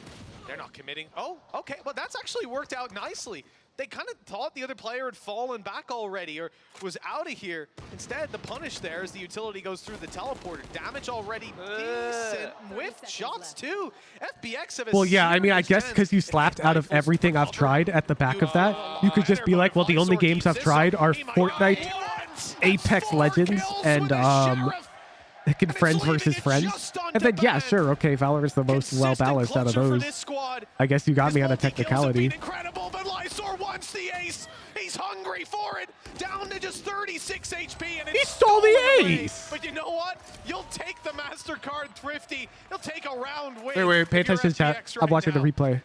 they're not committing. Oh, okay. Well, that's actually worked out nicely. They kind of thought the other player had fallen back already or was out of here. Instead, the punish there as the utility goes through the teleporter. Damage already decent. Whiffed shots too. FPX have a Well, yeah, I mean, I guess chance. because you slapped out of everything I've tried at the back of that, you could just be like, well, the only games I've tried are Fortnite, Apex Legends, and Friends versus Friends. And then, yeah, sure, okay, Valorant's the most well-balanced out of those. I guess you got me on a technicality. Incredible, but Lysor wants the ace. He's hungry for it. Down to just 36 HP, and he stole the ace. But you know what? You'll take the MasterCard Thrifty. He'll take a round win. Wait, pay attention, chat. I'm watching the replay.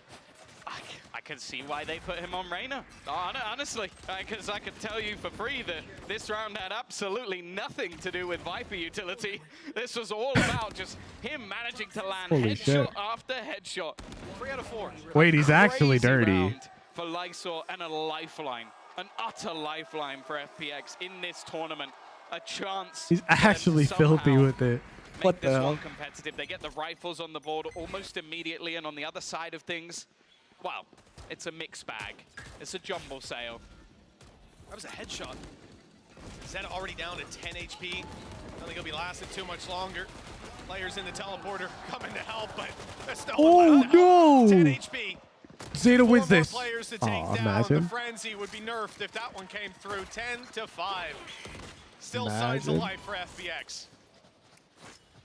I can see why they put him on Reyna. Honestly, because I can tell you for free that this round had absolutely nothing to do with Viper utility. This was all about just him managing to land Holy headshot shit. after headshot. 3 out of 4. Wait, he's actually Crazy dirty. round for Lysor and a lifeline, an utter lifeline for FPX in this tournament. A chance. He's actually filthy with it. What the This hell? one competitive. They get the rifles on the board almost immediately, and on the other side of things, well, it's a mixed bag. It's a jumble sale. That was a headshot. Zed already down to 10 HP. I don't think he'll be lasting too much longer. Players in the teleporter coming to help, but there's no one left to help. 10 HP. Zeta wins Four more this. players to Oh, take down. imagine. The frenzy would be nerfed if that one came through. 10-5. Still signs of Imagine. life for FPX.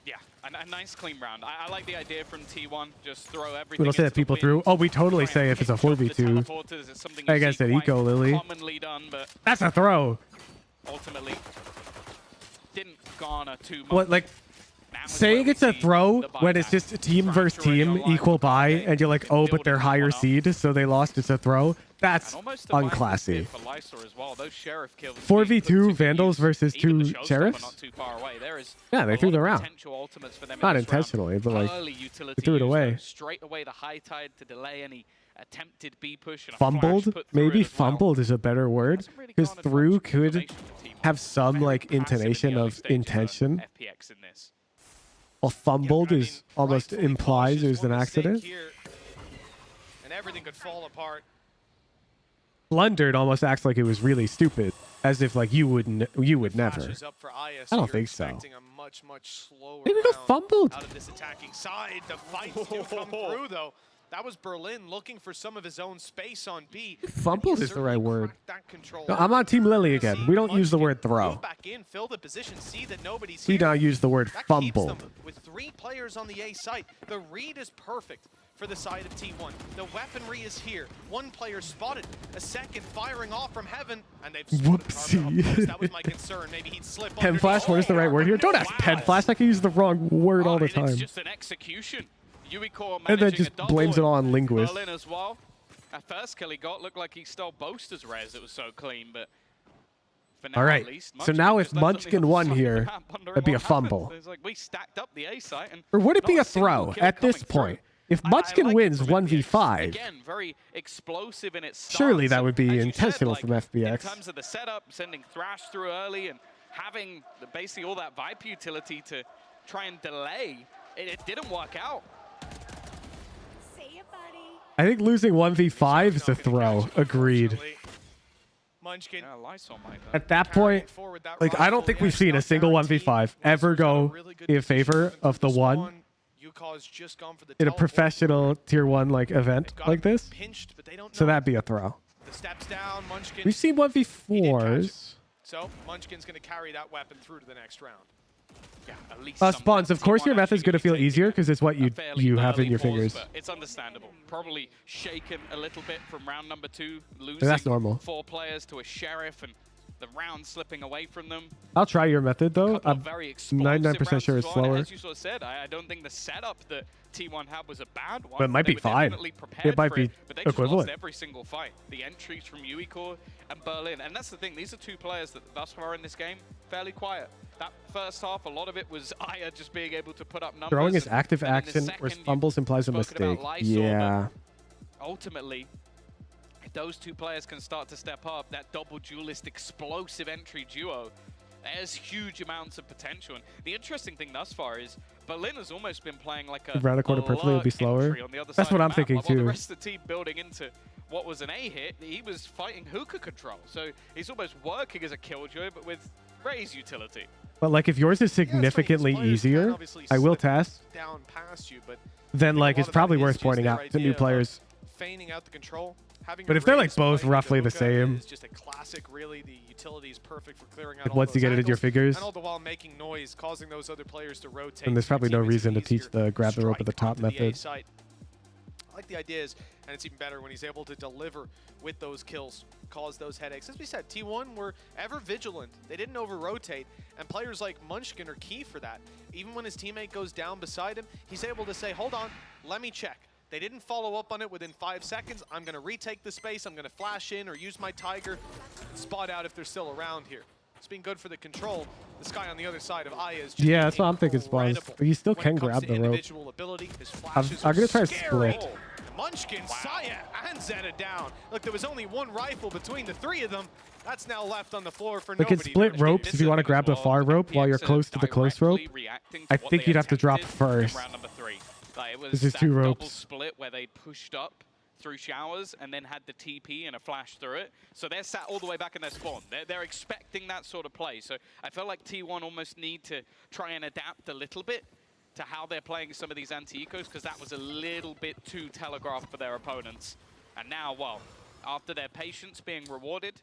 Yeah, a nice clean round. I like the idea from T1. Just throw everything. We don't say that people through. Oh, we totally say if it's a 4v2. I guess that Eco Lily. Commonly done, but That's a throw. ultimately didn't garner too much. What, like, saying it's a throw when it's just team versus team, equal buy, and you're like, oh, but they're higher seed, so they lost, it's a throw. That's unclassy. For Lysor as well. Those Sheriff kills 4v2 Vandals versus even the 2 Showstopper Sheriffs? not too far away. There is Yeah, they a threw lot them of out. potential ultimates for them in Not this round. intentionally, but like, Early they utility threw it use, away. though. Straight away the high tide to delay any attempted B push and a Fumbled? flash put through Maybe it as well. fumbled is a better word, because through could have some like intonation of intention. FPX in this. Well, fumbled is almost implies it was an accident. And everything could fall apart. Blundered almost acts like it was really stupid, as if like you would never. Flashes up for IS, I don't you're think so. expecting a much slower Maybe go round fumbled. out of this attacking side. The fights do come through though. That was Berlin looking for some of his own space on B. Fumbled is the right word. That control. No, I'm on Team Lily again. We don't use the word throw. Move back in, fill the position, see that nobody's We here. now use the word That keeps fumbled. them with 3 players on the A site. The read is perfect for the side of T1. The weaponry is here. 1 player spotted, a second firing off from heaven, and they've Whoopsie. That was my concern. Maybe he'd slip Pen underneath. flash, what is the right word here? Don't ask pen flash. I can use the wrong word all the It's time. just an execution. Uicore And then managing just a double blames it all on and linguist. Berlin as well. That first kill he got looked like he stole Boaster's res. It was so clean, but for now All right. at least, So now if just left on the Munchkin other won side of the here, map wondering it'd be a what happened. fumble. It's like we stacked up the A site and Or would it be not a single throw kill at this coming point? If Munchkin like it wins from 1v5, Again, very explosive in its stance. surely that and would be as you said, intentional like, from in FPX. terms of the setup, sending Thrash through early and having basically all that Viper utility to try and delay, it didn't work out. I think losing 1v5 is a throw. Agreed. Munchkin. At that point, like I don't think we've seen a single 1v5 ever go in favor of the one in a professional tier 1 like event like this. So that'd be a throw. The steps down, Munchkin. We've seen 1v4s. So Munchkin's going to carry that weapon through to the next round. Yeah, at least Spawns, of course your method's going to feel easier because it's what you have in your fingers. But it's understandable. Probably shaken a little bit from round number 2, losing That's normal. 4 players to a Sheriff and the round slipping away from them. I'll try your method though. I'm Very explosive 99% rounds sure as it's well. And slower. As you sort of said, I don't think the setup that T1 had was a bad one. But it might They be were fine. definitely It prepared might for be but they just equivalent. lost every single fight. The entries from Uicore and Berlin. And that's the thing. These are 2 players that thus far in this game fairly quiet. That first half, a lot of it was Aya just being able to put up numbers. Throwing is active and in the action, whereas second, fumbles implies a spoken about mistake. Lysol, Yeah. but ultimately, if those two players can start to step up, that double duelist explosive entry duo, there's huge amounts of potential. And the interesting thing thus far is Berlin has almost been playing like a Around the corner perfectly would be slower. That's what I'm thinking While the too. rest of the team building into what was an A hit, he was fighting hookah control. So he's almost working as a killjoy, but with Ray's utility. But like if yours is significantly easier, I will test. Down past you, but Then like it's probably worth pointing out to new players. feigning out the control. Having But a if they're Ray like both spike roughly into the hookah same, is just a classic. Really, the utility is perfect for clearing out like all once you those get it in your angles, figures, and all the while making noise, causing those other players to rotate. then there's probably no reason to teach the grab the rope at the top The A method. site. I like the ideas, and it's even better when he's able to deliver with those kills, cause those headaches. As we said, T1 were ever vigilant. They didn't over-rotate, and players like Munchkin are key for that. Even when his teammate goes down beside him, he's able to say, hold on, let me check. They didn't follow up on it within 5 seconds. I'm going to retake the space. I'm going to flash in or use my Tiger and spot out if they're still around here. It's been good for the control. This guy on the other side of Aya is just Yeah, that's what I'm thinking, Spawns. But you still can grab the rope. I'm gonna try to split. Munchkin, Saya, and Zeta down. Look, there was only one rifle between the three of them. That's now left on the floor for We nobody. can split ropes if you want to grab the far rope while you're close to the close rope. I think you'd have to drop first. Like, it was This is that 2 double ropes. split where they pushed up through showers and then had the TP and a flash through it. So they're sat all the way back in their spawn. They're expecting that sort of play. So I felt like T1 almost need to try and adapt a little bit to how they're playing some of these anti-ecos, because that was a little bit too telegraphed for their opponents. And now, well, after their patience being rewarded,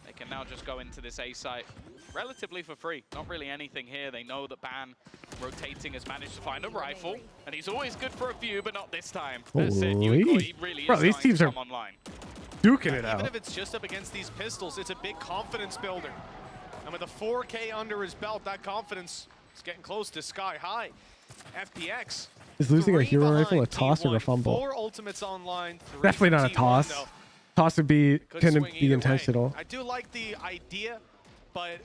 they can now just go into this A site relatively for free. Not really anything here. They know that Ban rotating has managed to find a rifle, and he's always good for a few, but not this time. That's it. He really Bro, is these starting teams to are come online. duking it Even out. if it's just up against these pistols, it's a big confidence builder. And with a 4K under his belt, that confidence is getting close to sky high. FPX Is losing a 3 hero rifle a behind toss or a T1, fumble? 4 ultimates online, 3 Definitely for not a T1 toss. though. Toss would be Could couldn't swing be either way. intentional. I do like the idea, but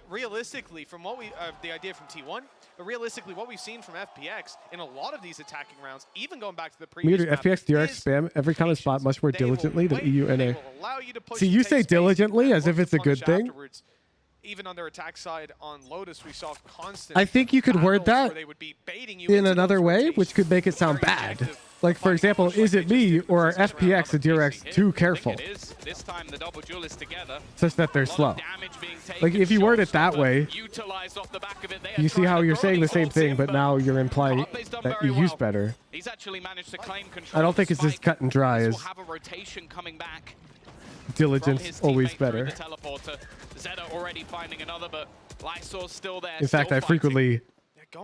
realistically, from what we the idea from T1, but realistically, what we've seen from FPX in a lot of these attacking rounds, even going back to the previous Meter map, FPX DRX is spam every common spot much more diligently than EUNA. allow you to push See, and you take say space diligently and as if look it's to a good punish thing. afterwards. Even on their attack side on Lotus, we saw constant I think you could word battles where that they would be baiting you in into another those way, rotations. which could make it sound bad. Like, for example, is it me or are FPX and DRX too careful? It is. This time the double duelists together. Such that they're slow. Damage being taken, Like, if you word it that way, utilized off the back of it. They are you see how you're saying the same thing, but now you're implying Carpe's done that very you use well. better. He's actually managed to claim control. I don't of think the it's as spike. cut and dry This as will have a rotation coming back. diligence always better. The teleporter. Zeta already finding another, but Lysor's still there. In fact, I frequently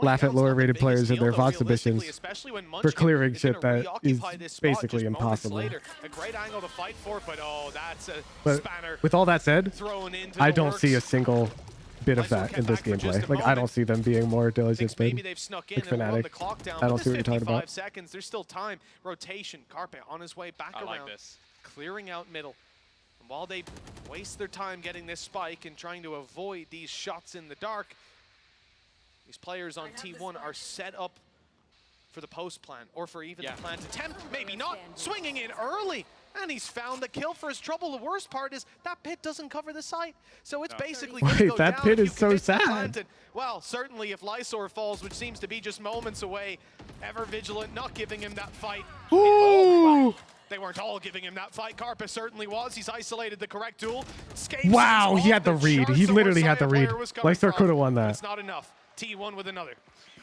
laugh at lower rated players in their VOD submissions for clearing shit that is basically impossible. A great angle to fight for, but oh, that's a But spanner with all that said, thrown into I the don't works. see a single bit of that in this gameplay. Like, I don't see them being more diligent than Maybe they've snuck in like and run the Fnatic. clock down. I don't but see what you're there's talking 55 about. seconds. There's still time. Rotation. Carpe on his way back I around. like this. Clearing out middle. And while they waste their time getting this spike and trying to avoid these shots in the dark, these players on T1 are set up for the post plan, or for even the plant attempt. Maybe not. Swinging in early. And he's found the kill for his trouble. The worst part is that pit doesn't cover the site. So it's basically going to Wait, go that down pit if is you so commit to sad. plant it. Well, certainly if Lysor falls, which seems to be just moments away, ever vigilant, not giving him that fight. Ooh! They weren't all giving him that fight. Carpa certainly was. He's isolated the correct duel. Wow, he had the read. He literally had the read. Lysor could have won that. It's not enough. T1 with another.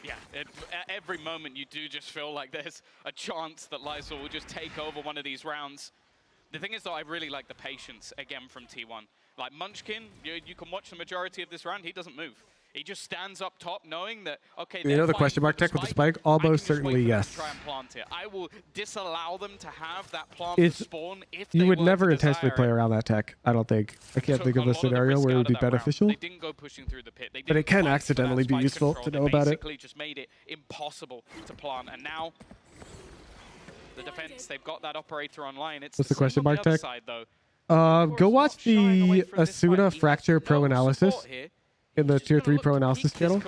Yeah, at every moment you do just feel like there's a chance that Lysor will just take over one of these rounds. The thing is, though, I really like the patience, again, from T1. Like, Munchkin, you can watch the majority of this round, he doesn't move. He just stands up top knowing that, okay, You know the question mark tech with the spike? Almost certainly yes. try and plant it. I will disallow them to have that plant It's, for spawn if you they would were never to intentionally desire play it. around that tech, I don't think. I can't Took think of a a lot of the scenario risk where it out would of be that round. beneficial. They didn't go pushing through the pit. They But it didn't can fight for that accidentally be spike useful control. to They know about it. basically just made it impossible to plant. And now, the defense, they've got that operator online. It's What's the same question on the mark other tech? side, though. Go watch the Asuna Fracture Pro analysis. in the Tier 3 Pro Analysis channel.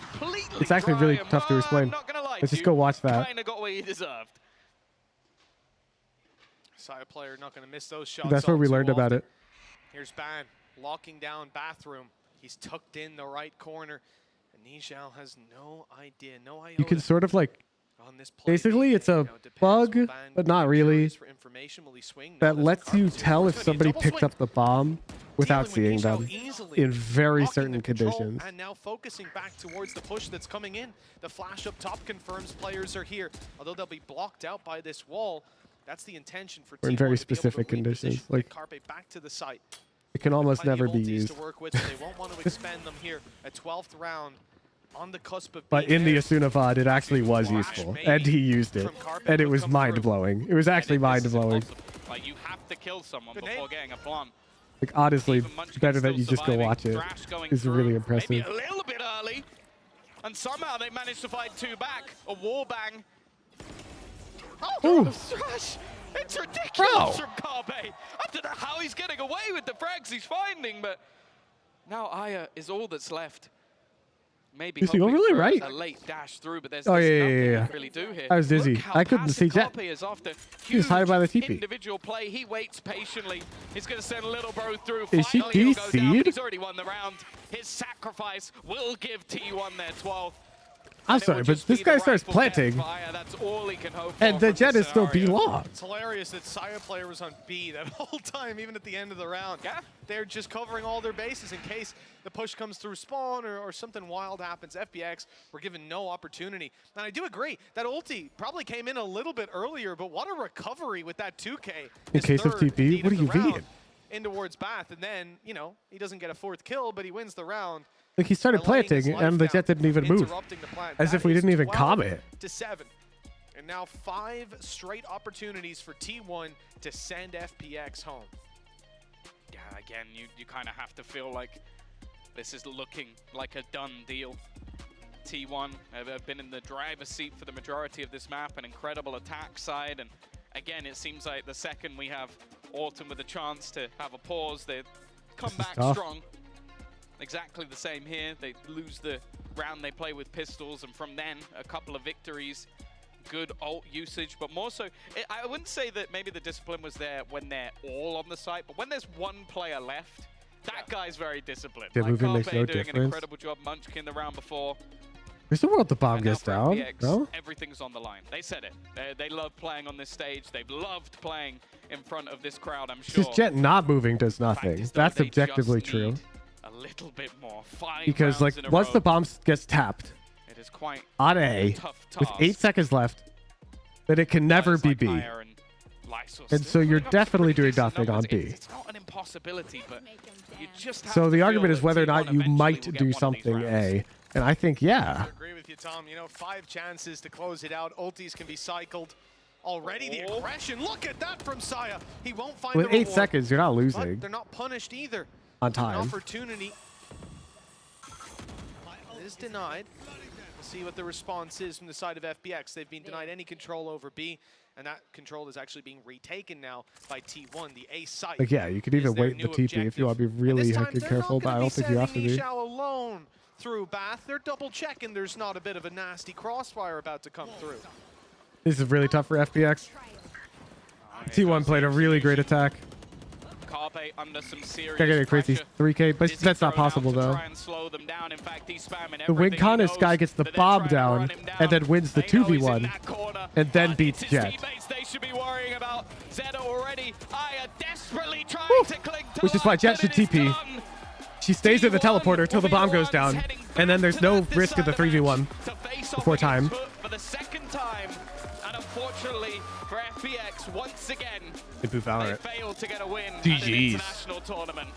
It's actually really tough to explain. Let's just go watch that. Kinda got what he deserved. Side player not going to miss those shots. That's where we learned about it. Here's Ban locking down Bathroom. He's tucked in the right corner. And Nijao has no idea, no iota. You can sort of like, on this play, basically it's a bug, but not really, for information. Will he swing? that lets you tell if somebody picked up the bomb without seeing them in very certain conditions. And now focusing back towards the push that's coming in. The flash up top confirms players are here. Although they'll be blocked out by this wall. That's the intention for Or in very specific conditions. Like, Carpe back to the site. it can almost Plenty never of be ultis used. to work with, and they won't want to expend them here at 12th round on the cusp of But being in the there. Asuna VOD, it actually was useful. And he used it. And it was mind-blowing. It was actually mind-blowing. Like, you have to kill someone before getting a plant. Like, honestly, better that you just go watch it. It's really impressive. Maybe a little bit early. And somehow they managed to fight two back. A wall bang. Oh, Thrash! It's ridiculous from Carpe. I don't know how he's getting away with the frags he's finding, but now Aya is all that's left. Maybe Is he overly for right? a late dash through, but there's Oh, nothing yeah. you can really do here. I was dizzy. Look how I couldn't see passive Jet. Carpe is after He was hiding by the huge TP. individual play. He waits patiently. He's going to send Little Bro through. Is he Finally, he'll go down, but DC'd? he's already won the round. His sacrifice will give T1 their 12th. I'm sorry, but this guy starts planting. That's all he can hope for And the from Jet this is still B scenario. long. It's hilarious that Saya player was on B that whole time, even at the end of the round. Yeah. They're just covering all their bases in case the push comes through spawn or something wild happens. FPX were given no opportunity. And I do agree, that ulti probably came in a little bit earlier, but what a recovery with that 2K. In case of TP, what do you mean? In towards Bath, and then, you know, he doesn't get a 4th kill, but he wins the round. Like, he started planting, and the Jet didn't even move. Interrupting the plan. As That if we is didn't even 12 comment. to 7. And now 5 straight opportunities for T1 to send FPX home. Yeah, again, you kind of have to feel like this is looking like a done deal. T1 have been in the driver's seat for the majority of this map, an incredible attack side, and again, it seems like the second we have Autumn with a chance to have a pause, they come back strong. Exactly the same here. They lose the round they play with pistols, and from then, a couple of victories. Good ult usage, but more so, I wouldn't say that maybe the discipline was there when they're all on the site, but when there's one player left, that guy's very disciplined. Yeah, like moving makes Carpe no doing an difference. incredible job, Munchkin the round before. Where's the world the bomb And now gets for down? FPX, No? everything's on the line. They said it. They love playing on this stage. They've loved playing in front of this crowd, I'm sure. Just Jet not moving does nothing. That's objectively true. A little bit more. 5 Because, like, rounds in a once row. the bomb gets tapped It is quite on A, tough with task. 8 seconds left, then it can never be B. And so you're definitely doing nothing on B. It's not an impossibility, but you just have So to the feel argument is that whether or T1 not you eventually might will get do one of these something rounds. A. And I think, yeah. I agree with you, Tom. You know, 5 chances to close it out. Ultis can be cycled. Already the aggression. Look at that from Saya. He won't find With the 8 reward, seconds, you're not but losing they're not punished either. on An time. opportunity is denied. We'll see what the response is from the side of FPX. They've been denied any control over B, and that control is actually being retaken now by T1, the A site. Like, yeah, you could even wait the TP if you want to be really heckin' careful, but I don't think you have to be. Nijao alone through Bath. They're double checking there's not a bit of a nasty crossfire about to come through. This is really tough for FPX. T1 played a really great attack. Carpe under some serious Gotta get a crazy pressure. 3K, but that's not possible though. Try and slow them down. In fact, he's spamming The win everything he con is knows, Sky gets the but they're bomb trying to down run him down. and then wins the They know he's in 2v1 that corner, and then but beats it's his Jet. teammates they should be worrying about. Zeta already. Aya desperately trying to cling to Which is why life, Jet but should it is TP. done. She stays in the teleporter till the bomb goes down, and then there's no risk of the 3v1 before time. For the second time, and unfortunately for FPX, once again, They boot they Valorant. failed to get a win at GGs. an international tournament.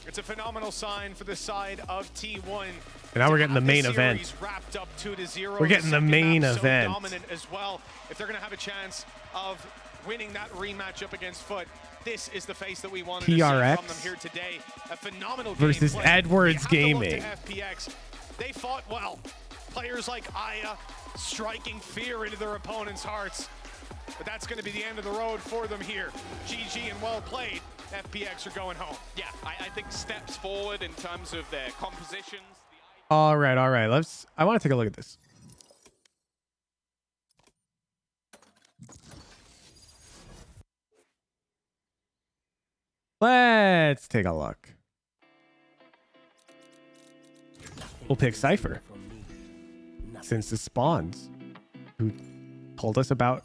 It's a phenomenal sign for the side of T1. And now we're getting the main This event. series wrapped up 2-0. We're getting the second main map so event. dominant as well. If they're going to have a chance of winning that rematch up against Foot, this is the face that we wanted to see PRX from them here today. A phenomenal versus gameplay. Edwards You have to look Gaming. to FPX. They fought well. Players like Aya striking fear into their opponents' hearts. But that's going to be the end of the road for them here. GG and well played. FPX are going home. Yeah, I think steps forward in terms of their compositions. All right. I want to take a look at this. Let's take a look. We'll pick Cypher, since it spawns, who told us about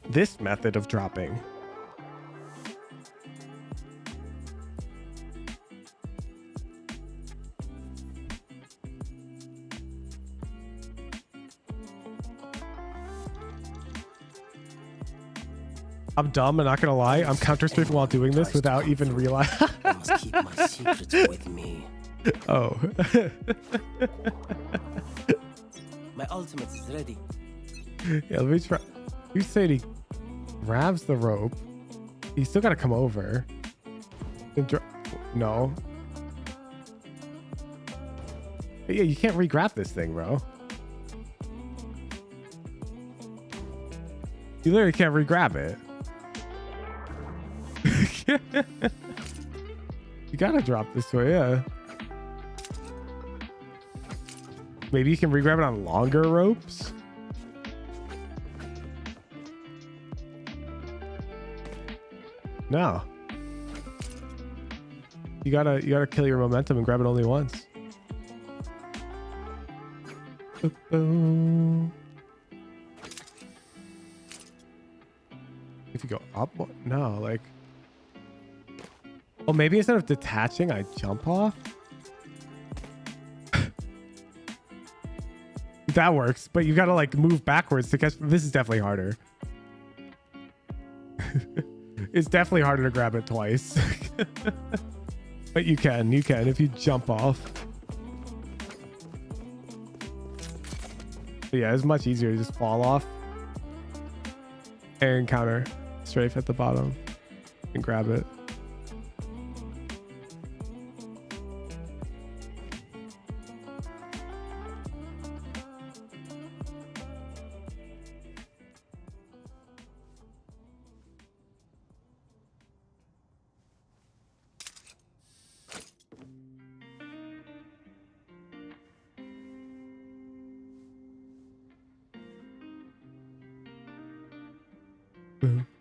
this method of dropping. I'm dumb, I'm not gonna lie. I'm counter-strafing while doing this without even realizing. I must keep my secrets with me. Oh. My ultimate is ready. Yeah, let me try. You said he grabs the rope. He's still gotta come over. No. Yeah, you can't re-grab this thing, bro. You literally can't re-grab it. You gotta drop this way, yeah. Maybe you can re-grab it on longer ropes. No. You gotta kill your momentum and grab it only once. If you go up, no, like. Oh, maybe instead of detaching, I jump off. That works, but you gotta like move backwards to catch. This is definitely harder. It's definitely harder to grab it twice. But you can if you jump off. But yeah, it's much easier to just fall off and counter strafe at the bottom and grab it.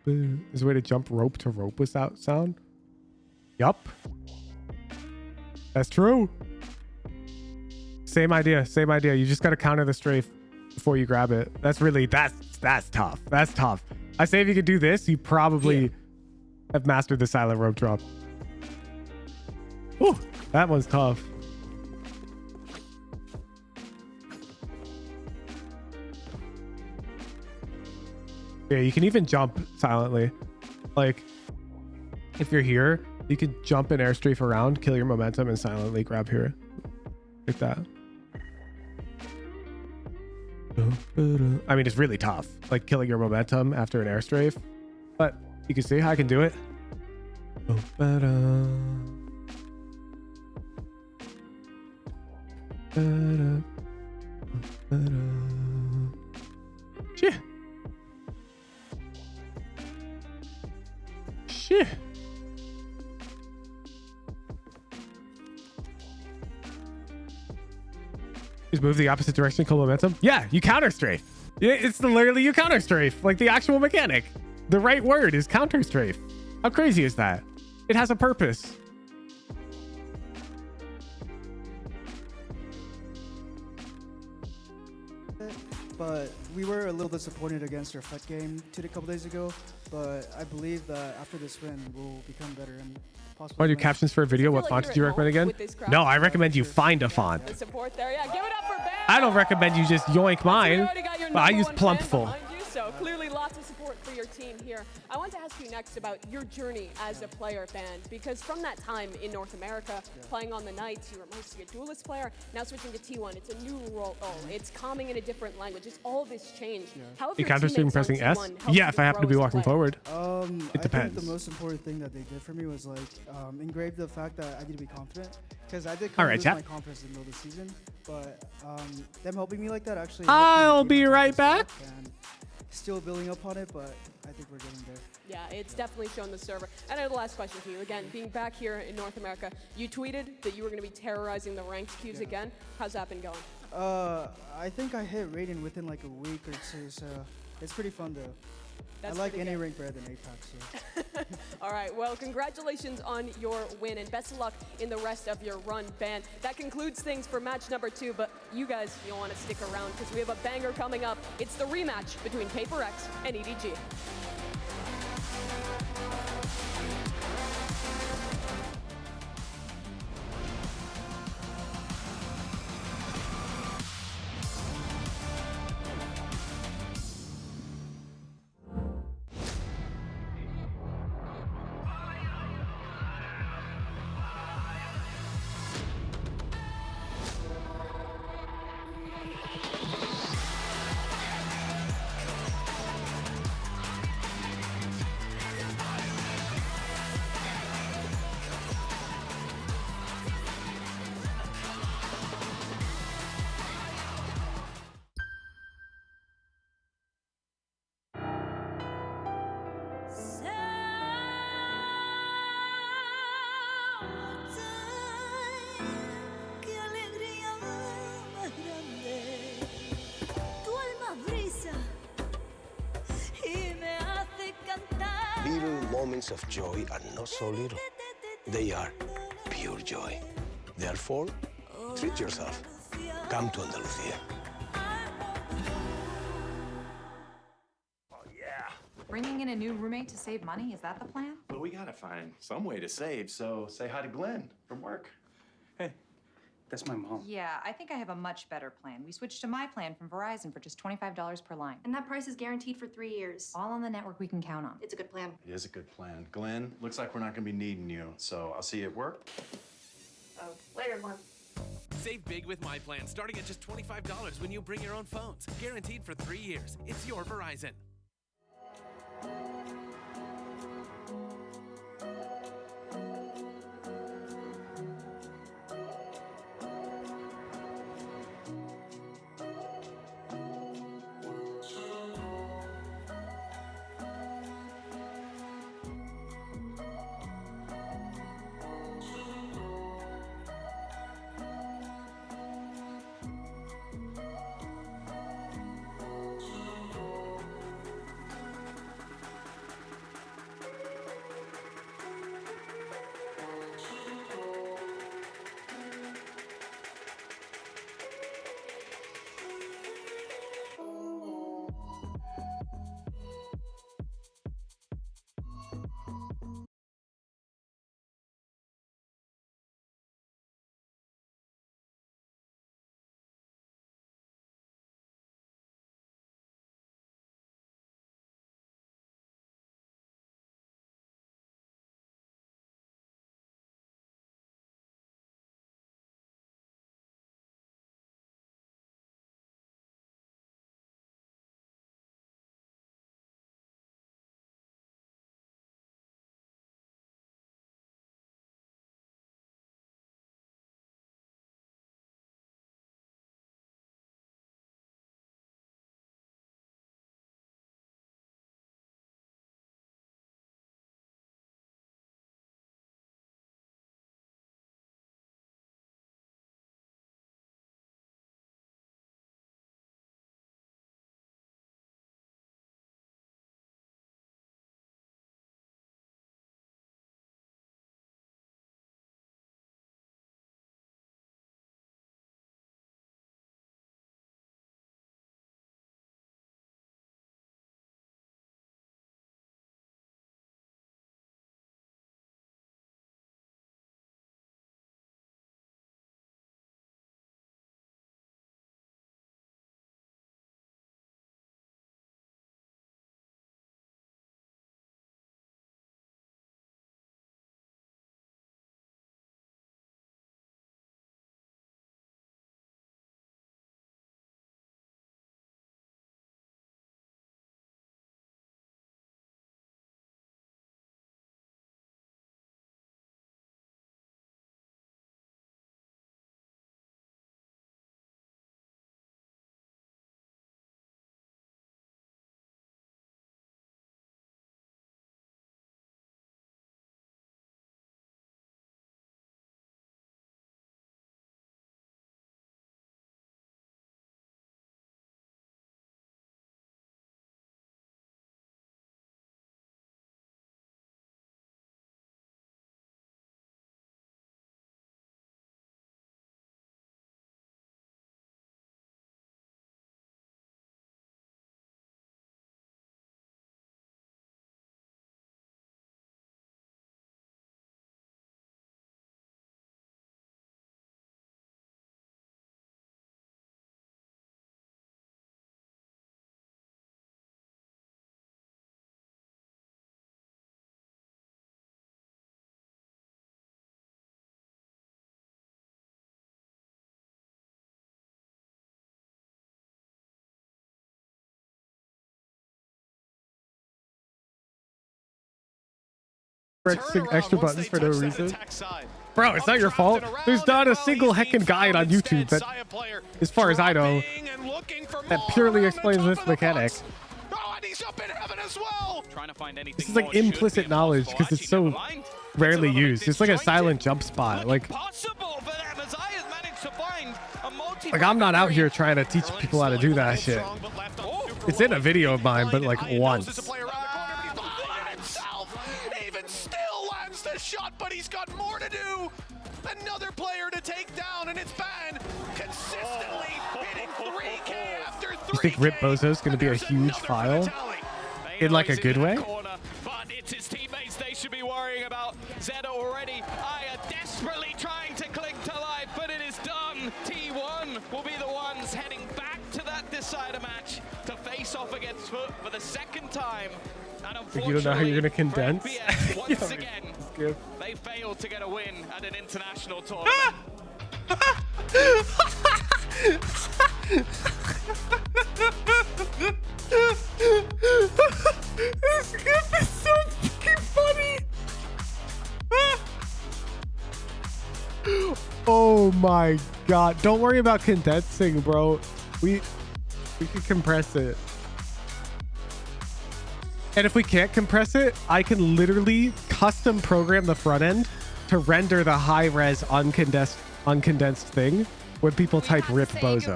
There's a way to jump rope to rope without sound. Yup. That's true. Same idea. You just got to counter the strafe before you grab it. That's tough. That's tough. I say if you could do this, you probably have mastered the silent rope drop. Ooh, that one's tough. Yeah, you can even jump silently. Like, if you're here, you can jump and air strafe around, kill your momentum, and silently grab here. Like that. I mean, it's really tough, like killing your momentum after an air strafe. But you can see how I can do it. Shit. Shit. Just move the opposite direction, kill momentum. Yeah, you counter strafe. It's literally you counter strafe, like the actual mechanic. The right word is counter strafe. How crazy is that? It has a purpose. But we were a little disappointed against our FUT game a couple days ago. But I believe that after this win, we'll become better and possibly. Want to do captions for a video? What font did you recommend again? No, I recommend you find a font. Support there. Yeah, give it up for Ben. I don't recommend you just yoink mine, but I use Plumpful. So clearly lots of support for your team here. I want to ask you next about your journey as a player fan, because from that time in North America, playing on the Knights, you were mostly a duelist player. Now switching to T1, it's a new role. It's calming in a different language. It's all this change. How have You your counter stream teammates on pressing S? T1 helped Yeah, you if I happen to be grow as a walking player? forward. It I depends. think the most important thing that they did for me was like engrave the fact that I need to be confident, because I did All kind right, of lose chat. my confidence in the middle of the season. But them helping me like that actually. I'll be right back. still building up on it, but I think we're getting there. Yeah, it's definitely shown the server. And I have the last question for you. Again, being back here in North America, you tweeted that you were going to be terrorizing the ranked queues again. How's that been going? I think I hit Raiden within like a week or two, so it's pretty fun though. That's I like pretty any good. rank better than Apex. So. All right, well, congratulations on your win, and best of luck in the rest of your run, Ban. That concludes things for match number 2, but you guys, you'll want to stick around because we have a banger coming up. It's the rematch between PRX and EDG. Little moments of joy are not so little. They are pure joy. Therefore, treat yourself. Come to Andalusia. Bringing in a new roommate to save money, is that the plan? But we gotta find some way to save, so say hi to Glenn from work. Hey, that's my mom. Yeah, I think I have a much better plan. We switched to my plan from Verizon for just $25 per line. And that price is guaranteed for 3 years. All on the network we can count on. It's a good plan. It is a good plan. Glenn, looks like we're not gonna be needing you, so I'll see you at work. Oh, later, Glenn. Save big with my plan, starting at just $25 when you bring your own phones. Guaranteed for 3 years. It's your Verizon. Pressing extra buttons for no reason. Bro, it's not your fault. There's not a single heckin' guide on YouTube that, as far as I know, that purely explains this mechanic. Trying to find anything This is like implicit knowledge because it's so rarely used. It's like a silent jump spot. Like I'm not out here trying to teach people how to do that shit. It's in a video of mine, but like once. Even still lands the shot, but he's got more to do. Another player to take down, and it's Ban consistently hitting 3K after 3K. You think Rip Bozo's gonna be a huge file? In like a good way? But it's his teammates they should be worrying about. Zeta already. Aya desperately trying to cling to life, but it is done. T1 will be the ones heading back to that decider match to face off against Foot for the second time. And You don't know how you're gonna condense? FPX, once again, they failed to get a win at an international tournament. This clip is so fucking funny. Oh my god. Don't worry about condensing, bro. We can compress it. And if we can't compress it, I can literally custom program the front end to render the high res uncondensed thing when people type Rip Bozo.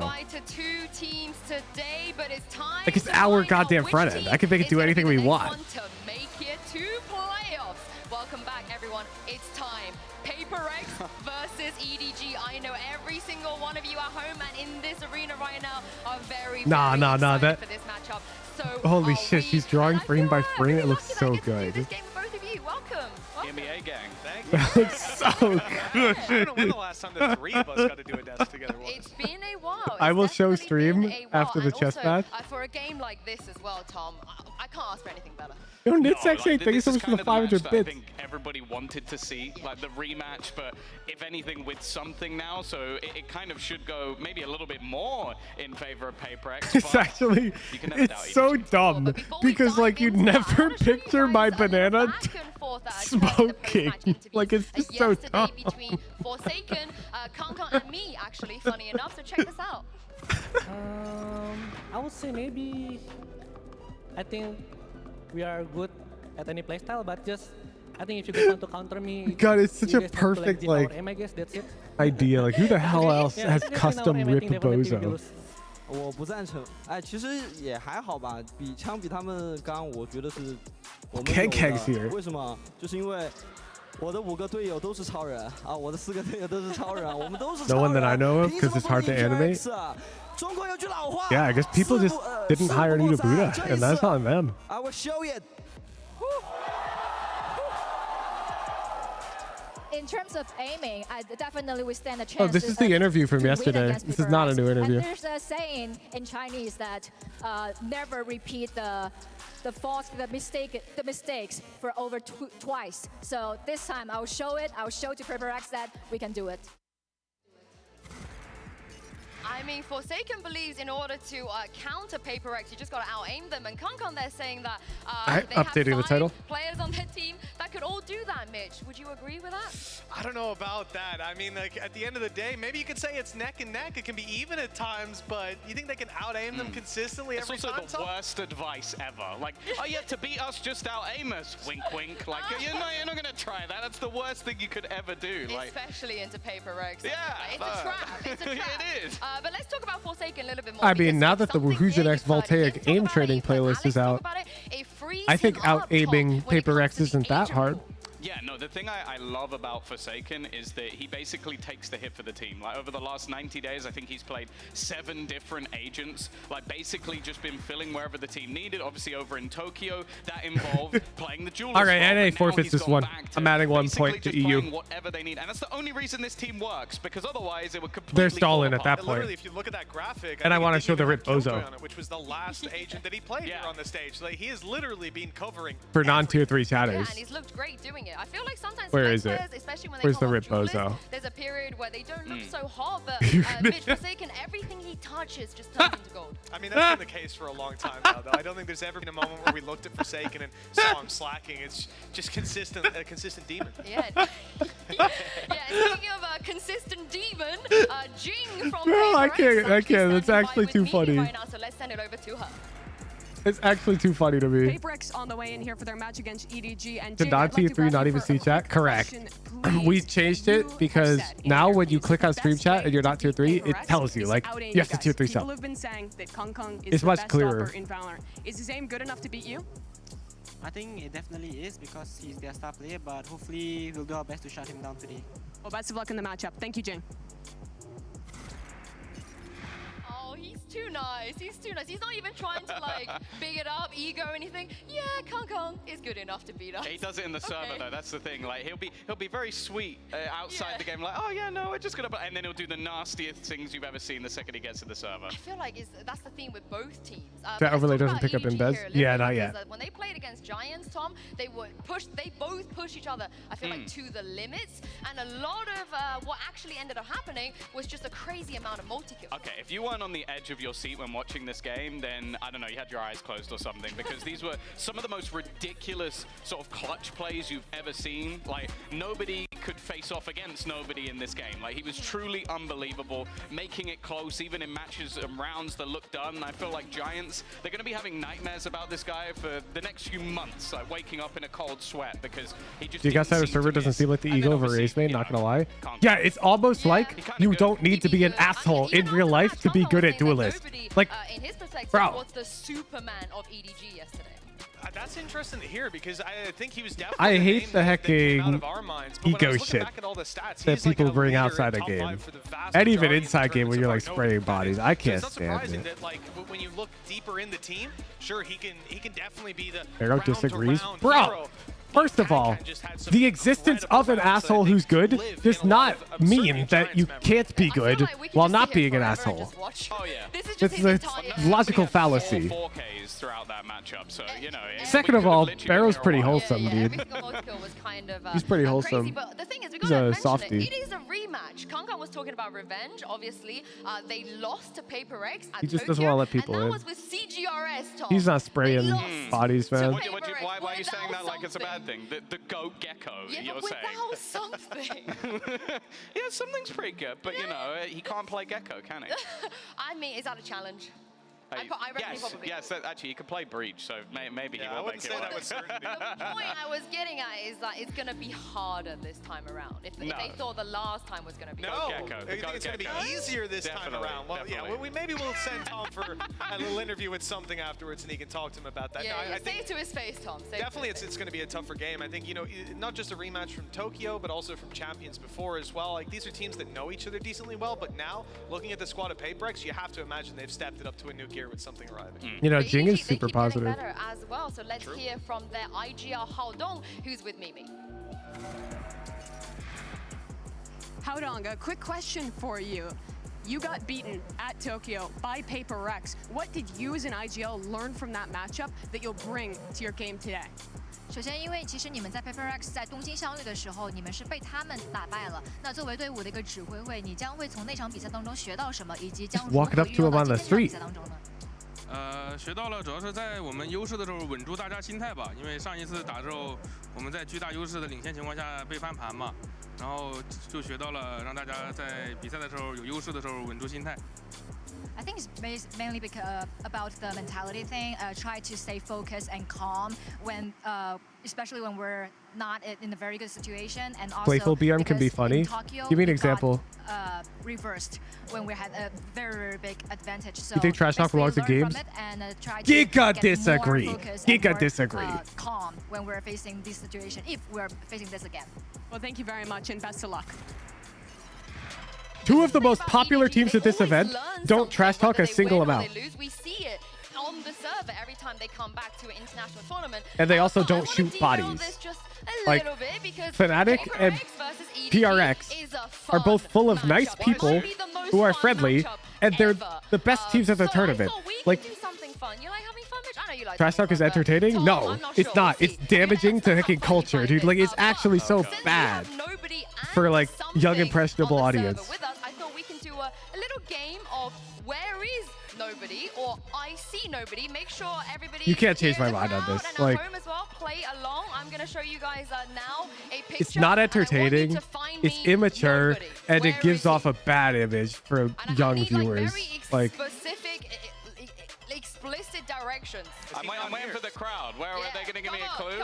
Like it's our goddamn front end. I can make it do anything we want. To make it to playoffs. Welcome back, everyone. It's time. PRX versus EDG. I know every single one of you at home and in this arena right now are very excited for this matchup. So holy shit, she's drawing frame by frame. It looks so good. this game with both of you. Welcome. EMEA gang. Thank you. That looks so good. I don't know when the last time the three of us got to do a desk together was. It's been a while. I will show stream after the chess match. For a game like this as well, Tom, I can't ask for anything better. Yo, Nitsack saying thank you so much for the 500 bits. I think everybody wanted to see, like the rematch, but if anything with something now, so it kind of should go maybe a little bit more in favor of PRX. It's actually, it's so dumb because like you never picture my banana smoking. Like it's just so dumb. Between Forsaken, Kankan, and me, actually, funny enough. So check this out. I would say maybe. I think we are good at any playstyle, but just I think if you guys want to counter me, God, it's such a perfect like I guess that's it. idea. Like who the hell else has custom Rip Bozo? 我不赞成，哎，其实也还好吧，相比他们刚刚，我觉得是我们有的。为什么？就是因为我的5个队友都是超人啊，我的4个队友都是超人，我们都是超人。 No one that I know of, because it's hard to animate. Yeah, I guess people just didn't hire you to Buddha, and that's on them. I will show it. In terms of aiming, I definitely would stand a chance. Oh, this is the interview from yesterday. This is not a new interview. And there's a saying in Chinese that never repeat the mistakes for over twice. So this time I'll show it. I'll show to PRX that we can do it. I mean, Forsaken believes in order to counter PRX, you just got to out-aim them. And Kankan, they're saying that they have 5 players on their team that could all do that, Mitch. Would you agree with that? I don't know about that. I mean, like at the end of the day, maybe you could say it's neck and neck. It can be even at times, but you think they can out-aim them consistently every time? It's also the worst advice ever. Like, oh yeah, to beat us, just out-aim us. Wink, wink. Like, you're not going to try that. That's the worst thing you could ever do. Like, especially into PRX. Yeah. It's a trap. It's a trap. It is. But let's talk about Forsaken a little bit more. I mean, now that the Woohujan X Voltaic aim trading playlist is out, I think out-aiming PRX isn't that hard. Yeah, no, the thing I love about Forsaken is that he basically takes the hit for the team. Like, over the last 90 days, I think he's played 7 different agents, like, basically just been filling wherever the team needed. Obviously, over in Tokyo, that involved playing the Jeweler's. All right, NA forfeits this one. I'm adding 1 point to EU. Whatever they need, and that's the only reason this team works, because otherwise it would completely They're stalling at that point. Literally, if you look at that graphic, and I want to show the Rip Bozo, which was the last agent that he played here on the stage. Like, he has literally been covering for non-tier 3 chatters. Yeah, and he's looked great doing it. it. I feel like sometimes Where Fnatic is it? players, especially when they Where's the come Rip off duelist, Bozo? there's a period where they don't look so hot, but Mitch Forsaken, everything he touches just turns into gold. I mean, that's been the case for a long time now, though. I don't think there's ever been a moment where we looked at Forsaken and saw him slacking. It's just a consistent demon. Yeah. Yeah, speaking of a consistent demon, Jing from Bro, I PRX, can't. That's actually too funny. right now, so let's send it over to her. It's actually too funny to me. PRX on the way in here for their match against EDG. And Did not T3 not even see chat? Correct. We changed it because now when you click on stream chat and you're not tier 3, it tells you like you have to tier 3 People sub. have been saying that Kong Kong is It's the much best clearer. stopper in Valorant. Is his aim good enough to beat you? I think it definitely is because he's their star player, but hopefully we'll do our best to shut him down today. Well, best of luck in the matchup. Thank you, Jing. Oh, he's too nice. He's too nice. He's not even trying to like big it up, ego or anything. Yeah, Kong Kong is good enough to beat us. He does it in the server though. That's the thing. Like he'll be very sweet outside the game. Like, oh yeah, no, we're just gonna. And then he'll do the nastiest things you've ever seen the second he gets to the server. I feel like that's the theme with both teams. That overlay doesn't pick up in Bez? Yeah, not yet. When they played against Giants, Tom, they both push each other, I feel like, to the limits. And a lot of what actually ended up happening was just a crazy amount of multi-kills. Okay, if you weren't on the edge of your seat when watching this game, then I don't know, you had your eyes closed or something, because these were some of the most ridiculous sort of clutch plays you've ever seen. Like, nobody could face off against nobody in this game. Like, he was truly unbelievable, making it close, even in matches and rounds that looked done. I feel like Giants, they're going to be having nightmares about this guy for the next few months, like waking up in a cold sweat, because he just Do you guys say the server doesn't seem like the ego of a race main? Not gonna lie. Yeah, it's almost like you don't need to be an asshole in real life to be good at duelist. Like, in his perspective, bro. was the Superman of EDG yesterday. That's interesting to hear because I think he was definitely. I hate name the that came out hecking of our minds, but when I ego was looking shit back at all the stats, that he's like people a bring leader in outside a top game, 5 for the vast and even majority of inside game when you're like tournaments so far. spraying bodies. I So can't it's not stand surprising it. that like when you look deeper in the team, sure he can definitely be the Arrow disagrees, round-to-round bro. hero. First of all, the existence of an asshole who's good does not mean that you can't be good while not being an asshole. Oh yeah. This is a logical fallacy. 4Ks throughout that matchup, so you know. Second of all, Barrow's pretty wholesome, dude. Was kind of, He's pretty wholesome. crazy, but the thing is, we He's gotta a mention softie. it is a rematch. Kong Kong was talking about revenge, obviously. They lost to PRX at He just Tokyo, doesn't want to let people and that in. was with CGRS, Tom. He's not spraying bodies, man. Why are you saying that like it's a bad thing? The goat gecko, Yeah, you're but without something. yeah, something's pretty good, but you know, he can't play gecko, can he? I mean, is that a challenge? Hey, I reckon he yes, probably yes, actually, he can play breach, so maybe he will make it work. The point I was getting at is that it's going to be harder this time around. If they thought the last time was going to be I think it's going to be easier this time around. Well, yeah, maybe we'll send Tom for a little interview with something afterwards, and he can talk to him about that. Yeah, no, I say think it to his face, Tom. Say definitely, it's going to be a tougher game. I think, you know, not just a rematch from Tokyo, but also from champions before as well. Like, these are teams that know each other decently well, but now, looking at the squad of PRX, you have to imagine they've stepped it up to a new gear with something arriving. You know, Jing is they super keep getting positive. better as well. So let's hear from their IGR Haodong, who's with Mimi. Haodong, a quick question for you. You got beaten at Tokyo by PRX. What did you as an IGL learn from that matchup that you'll bring to your game today? 首先，因为其实你们在 PRX 在东京相遇的时候，你们是被他们打败了。那作为队伍的一个指挥会，你将会从那场比赛当中学到什么，以及将如何运用到今天的比赛当中呢？学到了，主要是在我们优势的时候稳住大家心态吧。因为上一次打之后，我们在巨大优势的领先情况下被翻盘嘛，然后就学到了让大家在比赛的时候有优势的时候稳住心态。I think it's mainly because about the mentality thing. Try to stay focused and calm when, especially when we're not in a very good situation. And also, Playful BM can be funny. Tokyo, Give me an example. Reversed when we had a very big advantage. So You think Trash Talk belongs to games? Giga disagree. Giga disagree. Calm when we're facing this situation. If we're facing this again. Well, thank you very much and best of luck. Two of the most popular teams at this event don't trash talk a single amount. We see it on the server every time they come back to an international tournament. And they also don't shoot bodies. Like, Fnatic and PRX are both full of nice people who are friendly, and they're the best teams at the tournament. Like, do something fun. You're like having fun, Mitch? I know Trash talk is entertaining? No, it's not. It's damaging to hacking culture, dude. Like, it's actually so bad for like young impressionable audience. With us, I thought we can do a little game of where is nobody or I see nobody. Make sure everybody. You can't change my mind on this. Like, home as well, play along. I'm gonna show you guys now a picture. it's not entertaining. It's immature, and it gives off a bad image for young viewers. Like, specific, explicit directions. I'm waiting for the crowd. Where are they gonna give me a clue?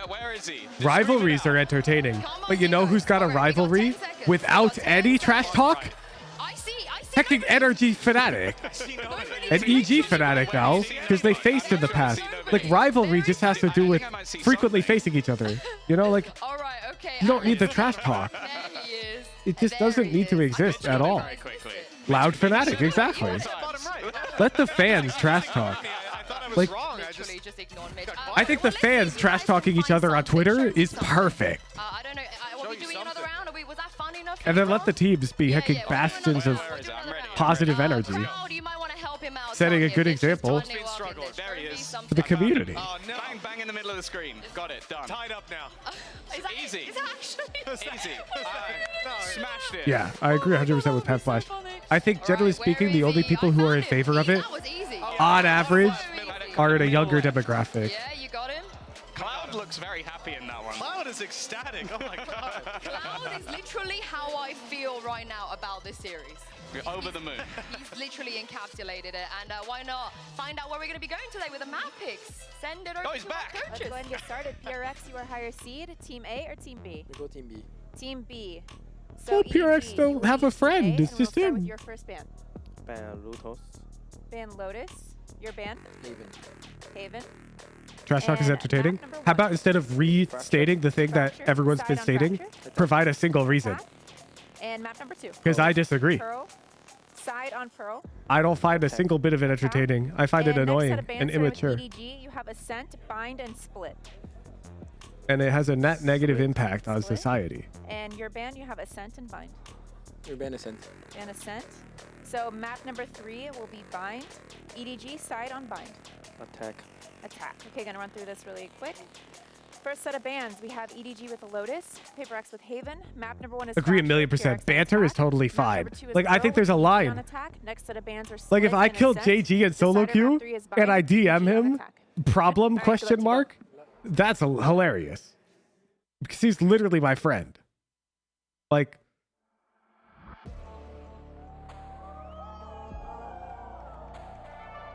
Where is he? rivalries are entertaining, but you know who's got a rivalry without any trash talk? Hecking Energy Fnatic and EG Fnatic now, because they faced in the past. Like, rivalry just has to do with frequently facing each other. You know, like, you don't need the trash talk. It just doesn't need to exist at all. Loud Fnatic, exactly. Let the fans trash talk. Like, I think the fans trash talking each other on Twitter is perfect. I don't know. What we doing another round? Was that fun enough? And then let the teams be hecking bastions of positive energy, setting a good example for the community. Oh, no. Bang in the middle of the screen. Got it. Done. Tied up now. Easy. Is that actually easy? Smashed it. Yeah, I agree 100% with Pet Flash. I think, generally speaking, the only people who are in favor of it, on average, are in a younger demographic. Yeah, you got him. Cloud looks very happy in that one. Cloud is ecstatic. Oh my god. Cloud is literally how I feel right now about this series. You're over the moon. He's literally encapsulated it, and why not find out where we're going to be going today with the map picks? Send it over to our coaches. Let's go ahead and get started. PRX, you are higher seed. Team A or Team B? We go Team B. Team B. Well, PRX don't have a friend. It's just him. Your first ban. Ban Lotus. Ban Lotus. Your ban? Haven. Trash talk is entertaining. How about instead of restating the thing that everyone's been stating, provide a single reason? And map number 2. Because I disagree. Pearl. Side on Pearl. I don't find a single bit of it entertaining. I find it annoying and immature. EDG, you have Ascent, Bind, and Split. And it has a net negative impact on society. And your ban, you have Ascent and Bind. Your ban Ascent. Ban Ascent. So map number 3 will be Bind. EDG, side on Bind. Attack. Attack. Okay, gonna run through this really quick. First set of bans, we have EDG with the Lotus, PRX with Haven. Map number 1 is Agree 1,000,000%. Banter is totally fine. Like, I think there's a line. Next set of bans are like, if I killed JG in solo queue and I DM him, problem, question mark, that's hilarious. Because he's literally my friend. Like,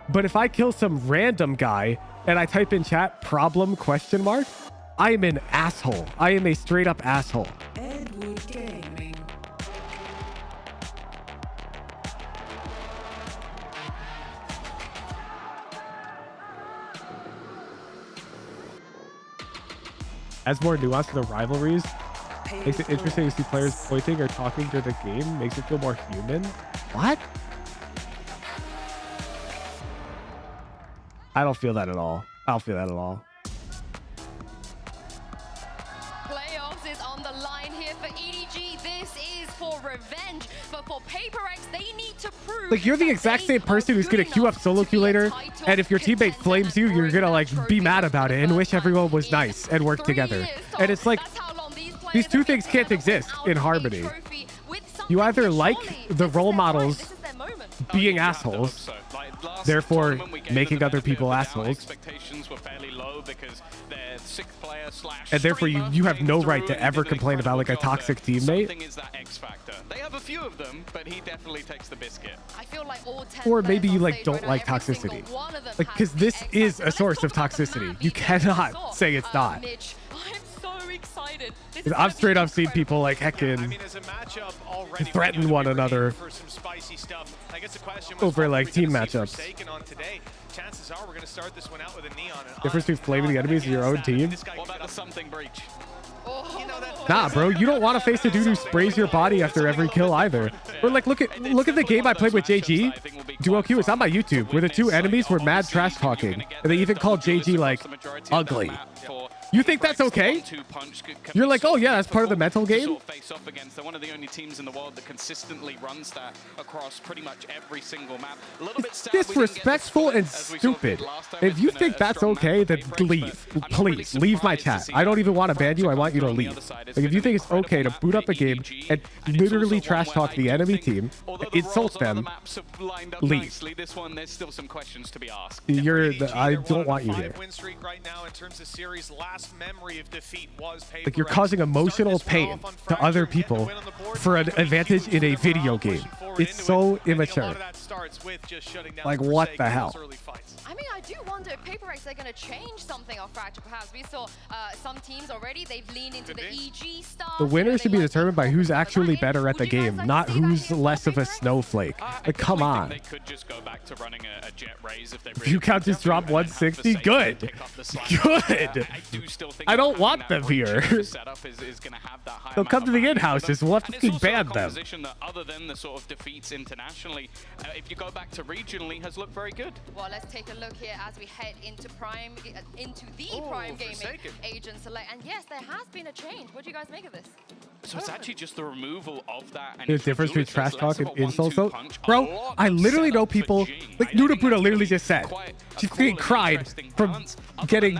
but if I kill some random guy and I type in chat, problem, question mark, I am an asshole. I am a straight up asshole. Gaming. Adds more nuance to the rivalries. Makes it interesting to see players pointing or talking during the game. Makes it feel more human. What? I don't feel that at all. I don't feel that at all. Playoffs is on the line here for EDG. This is for revenge, but for PRX, they need to prove. Like, you're the exact same person who's gonna queue up solo queue later, and if your teammate flames you, you're gonna like be mad about it and wish everyone was nice and work together. And it's like, these two things can't exist in harmony. You either like the role models being assholes, therefore making other people assholes, and therefore you have no right to ever complain about like a toxic teammate. They have a few of them, but he definitely takes the biscuit. I feel like all 10 Or maybe you like don't like toxicity. Like, because this is a source of toxicity. You cannot say it's not. Mitch, I'm so excited. I've straight up seen people like heckin' threaten one another over like team matchups. Chances are we're going to start this one out with a neon. Difference between flaming the enemies in your own team. What about the something breach? Nah, bro, you don't want to face a dude who sprays your body after every kill either. Or like, look at the game I played with JG. Duo Q, it's on my YouTube, where the two enemies were mad trash talking, and they even called JG like ugly. You think that's okay? You're like, oh yeah, that's part of the mental game. Sort of face off against. They're one of the only teams in the world that consistently runs that across pretty much every single map. A little bit sad Disrespectful and stupid. If you think that's okay, then leave. Please leave my chat. I don't even want to ban you. I want you to leave. Like if you think it's okay to boot up a game and literally trash talk the enemy team, insult them, leave. This one, there's still some questions to be asked. I don't want you here. Win streak right now in terms of series. Last memory of defeat was PRX. Like you're causing emotional pain to other people for an advantage in a video game. It's so immature. Like what the hell? I mean, I do wonder if PRX are going to change something off Fracture. Perhaps we saw some teams already. They've leaned into the EG stuff. The winner should be determined by who's actually better at the game, not who's less of a snowflake. Like, come on. They could just go back to running a jet raise if they If you count just drop 160, good. Good. I don't want them here. They'll come to the in-houses. We'll have to fucking ban them. That other than the sort of defeats internationally, if you go back to regionally, has looked very good. Well, let's take a look here as we head into Prime, into the Prime Gaming Agent Select. And yes, there has been a change. What do you guys make of this? So it's actually just the removal of that. And the difference between trash talk and insults, though. Bro, I literally know people, like Nuda Buddha literally just said, she freaking cried from getting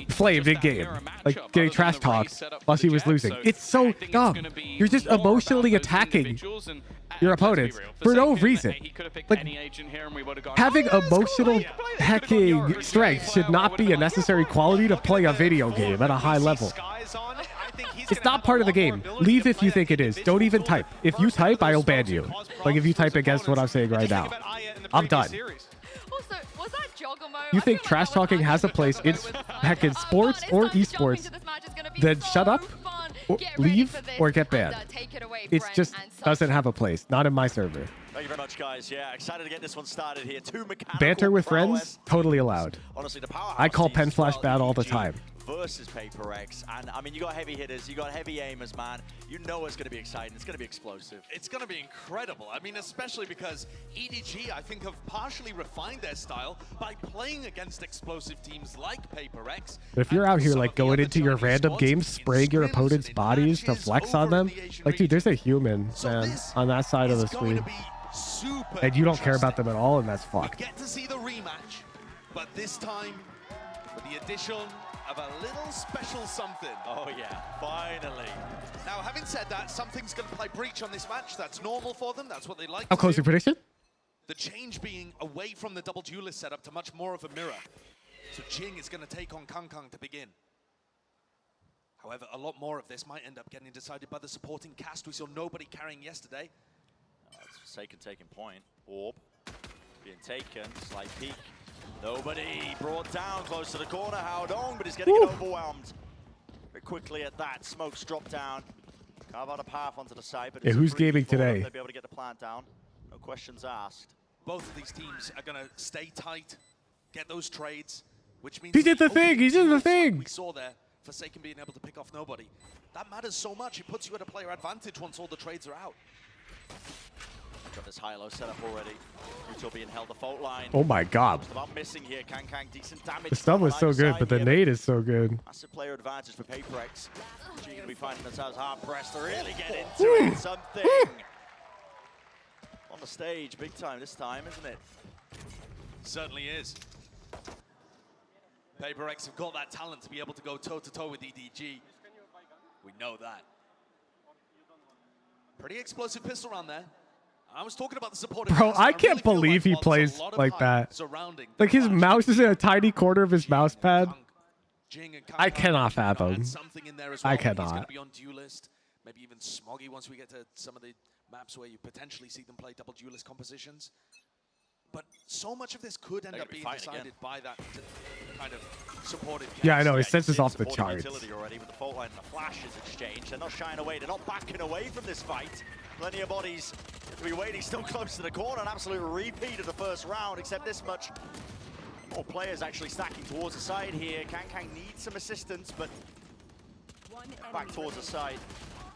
flamed in game, like getting trash talked while she was losing. It's so dumb. You're just emotionally attacking your opponents for no reason. Like, having emotional hacking strength should not be a necessary quality to play a video game at a high level. It's not part of the game. Leave if you think it is. Don't even type. If you type, I'll ban you. Like if you type against what I'm saying right now. I'm done. You think trash talking has a place in heck in sports or esports, then shut up, or leave, or get banned. It just doesn't have a place. Not in my server. Thank you very much, guys. Yeah, excited to get this one started here. Banter with friends, totally allowed. Honestly, the I call Pen Flash bad all the time. Versus PRX, and I mean, you got heavy hitters, you got heavy aimers, man. You know it's going to be exciting. It's going to be explosive. It's going to be incredible. I mean, especially because EDG, I think, have partially refined their style by playing against explosive teams like PRX. But if you're out here like going into your random games, spraying your opponent's bodies to flex on them, like dude, there's a human, man, on that side of the screen, and you don't care about them at all, and that's fucked. Get to see the rematch, but this time with the addition of a little special something. Oh yeah, finally. Now, having said that, something's going to play breach on this match. That's normal for them. That's what they like. How close your prediction? The change being away from the double duelist setup to much more of a mirror. So Jing is going to take on Kang Kang to begin. However, a lot more of this might end up getting decided by the supporting cast. We saw nobody carrying yesterday. It's Forsaken taking point. Orb being taken. Slight peek. Nobody brought down close to the corner. Howdong, but he's getting overwhelmed. Very quickly at that. Smokes drop down. Carve out a path onto the side. But yeah, who's gaming today? They'll be able to get the plant down. No questions asked. Both of these teams are going to stay tight, get those trades, which means he did the thing. He did the thing. We saw there, Forsaken being able to pick off nobody. That matters so much. It puts you at a player advantage once all the trades are out. Got this high-low set up already. Mutual being held the fault line. Oh my god. Just about missing here. Kang Kang, decent damage. The stun was so good, but the nade is so good. Massive player advantage for PRX. G going to be finding themselves hard pressed to really get into it. Something on the stage, big time this time, isn't it? Certainly is. PRX have got that talent to be able to go toe-to-toe with EDG. We know that. Pretty explosive pistol round there. I was talking about the support. Bro, I can't believe he plays like that. Like his mouse is in a tiny corner of his mouse pad. I cannot fathom. I cannot. Maybe even Smoggy once we get to some of the maps where you potentially see them play double duelist compositions. But so much of this could end up being decided by that kind of supportive cast. Yeah, I know. His sense is off the charts. Already with the fault line and the flash is exchanged. They're not shying away. They're not backing away from this fight. Plenty of bodies to be waiting still close to the corner. An absolute repeat of the first round, except this much. More players actually stacking towards the side here. Kang Kang needs some assistance, but back towards the side.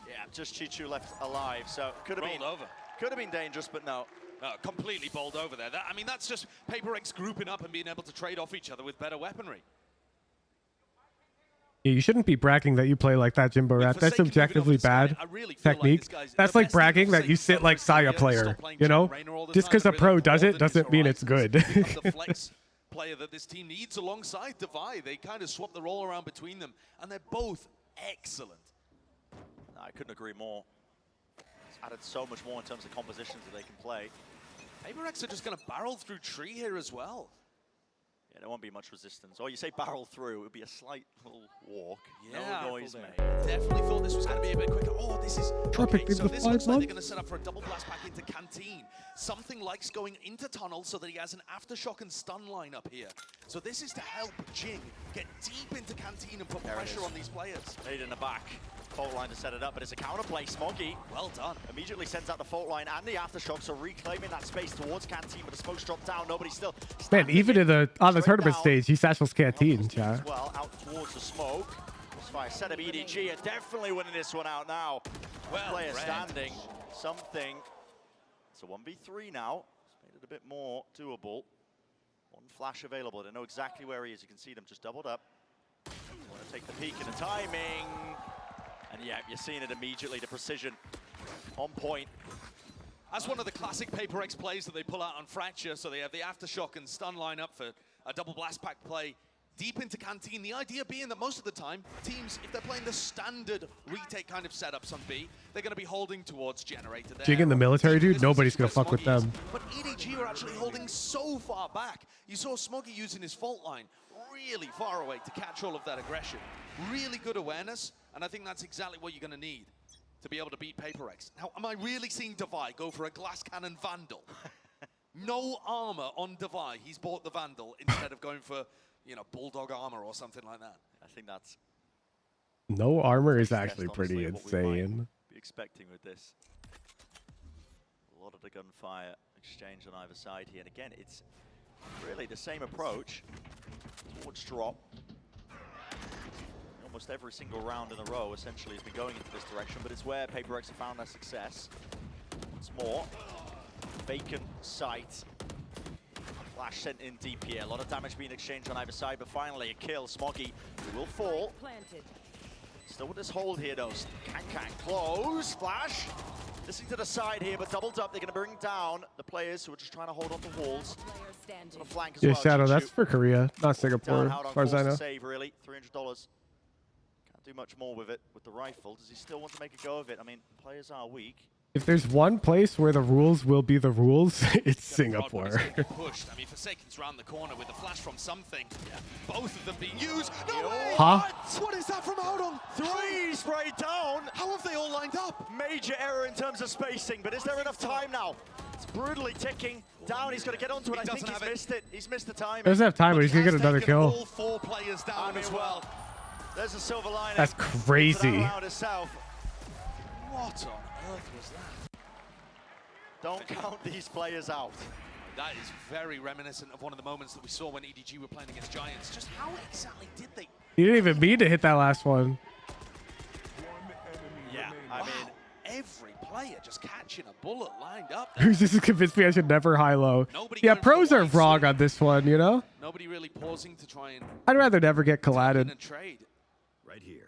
Yeah, just Chichu left alive, so could have been dangerous, but no. Completely bowled over there. I mean, that's just PRX grouping up and being able to trade off each other with better weaponry. Yeah, you shouldn't be bragging that you play like that, Jimbo Rat. That's objectively bad technique. That's like bragging that you sit like Saya player, you know? Just because a pro does it doesn't mean it's good. The flex player that this team needs alongside Devi. They kind of swap the role around between them, and they're both excellent. I couldn't agree more. It's added so much more in terms of compositions that they can play. PRX are just going to barrel through tree here as well. Yeah, there won't be much resistance. Or you say barrel through, it would be a slight little walk. Yeah, no noise made. Definitely thought this was going to be a bit quicker. Oh, this is... Okay, so this looks like they're going to set up for a double blast back into Canteen. Something likes going into tunnel so that he has an aftershock and stun line up here. So this is to help Jing get deep into Canteen and put pressure on these players. Made in the back. Fault line to set it up, but it's a counterplay. Smoggy, well done. Immediately sends out the fault line and the aftershock, so reclaiming that space towards Canteen, but the smoke's dropped down. Nobody's still. Man, even in the on the tournament stage, he satchels Canteen, chat. Well, out towards the smoke. Crossfire set up. EDG are definitely winning this one out now. Well, player standing. Something. It's a 1v3 now. It's made it a bit more doable. One flash available. They know exactly where he is. You can see them just doubled up. Want to take the peek in the timing. And yeah, you're seeing it immediately, the precision on point. That's one of the classic PRX plays that they pull out on Fracture, so they have the aftershock and stun line up for a double blast pack play deep into Canteen. The idea being that most of the time, teams, if they're playing the standard retake kind of setups on B, they're going to be holding towards Generator there. Jing in the military, dude, nobody's going to fuck with them. But EDG are actually holding so far back. You saw Smoggy using his fault line really far away to catch all of that aggression. Really good awareness, and I think that's exactly what you're going to need to be able to beat PRX. Now, am I really seeing Devi go for a glass cannon Vandal? No armor on Devi. He's bought the Vandal instead of going for, you know, Bulldog armor or something like that. I think that's... No armor is actually pretty insane. Be expecting with this. A lot of the gunfire exchange on either side here. And again, it's really the same approach towards drop. Almost every single round in a row essentially has been going into this direction, but it's where PRX have found their success. Once more, vacant site. Flash sent in deep here. A lot of damage being exchanged on either side, but finally a kill. Smoggy, who will fall. Still with this hold here though. Can close. Flash. Missing to the side here, but doubled up. They're going to bring down the players who are just trying to hold on to walls. On flank as Yeah, well. Shadow, that's for Korea, not Singapore, as far as I know. Save, really. $300. Can't do much more with it with the rifle. Does he still want to make a go of it? I mean, players are weak. If there's one place where the rules will be the rules, it's Singapore. Pushed. I mean, Forsaken's round the corner with the flash from something. Yeah. Both of them being used. No way! Huh? What is that from Audon? Three sprayed down. How have they all lined up? Major error in terms of spacing, but is there enough time now? It's brutally ticking down. He's got to get onto it. I think he's missed it. He's missed the time. He doesn't have time, but he's going to get another kill. All four players down as well. There's a silver lining. That's crazy. What on earth was that? Don't count these players out. That is very reminiscent of one of the moments that we saw when EDG were playing against Giants. Just how exactly did they? He didn't even mean to hit that last one. Yeah, I mean, every player just catching a bullet lined up. Who's just convinced me I should never high-low? Yeah, pros are wrong on this one, you know? Nobody really pausing to try and... I'd rather never get collided. Trade. Right here.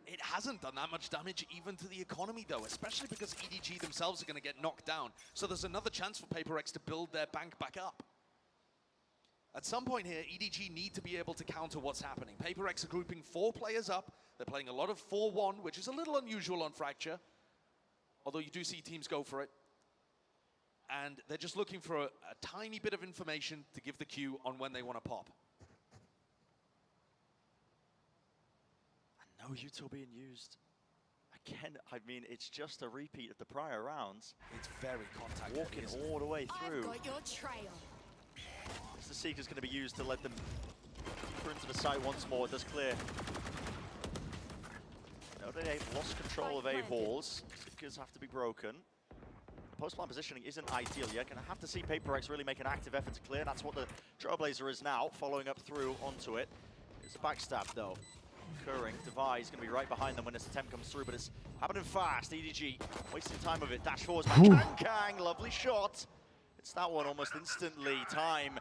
It hasn't done that much damage even to the economy, though, especially because EDG themselves are going to get knocked down. So there's another chance for PRX to build their bank back up. At some point here, EDG need to be able to counter what's happening. PRX are grouping 4 players up. They're playing a lot of 4-1, which is a little unusual on Fracture, although you do see teams go for it. And they're just looking for a tiny bit of information to give the cue on when they want to pop. No util being used. Again, I mean, it's just a repeat of the prior rounds. It's very contact. Walking all the way through. I've got your trail. The Seeker's going to be used to let them deeper into the site once more. It does clear. No, they've lost control of A halls. Seekers have to be broken. The post-plant positioning isn't ideal yet. Gonna have to see PRX really make an active effort to clear. That's what the Trailblazer is now, following up through onto it. It's a backstab though. Occurring. Devi is going to be right behind them when this attempt comes through, but it's happening fast. EDG wasting time with it. Dash forwards by Kang. Lovely shot. It's that one almost instantly. Time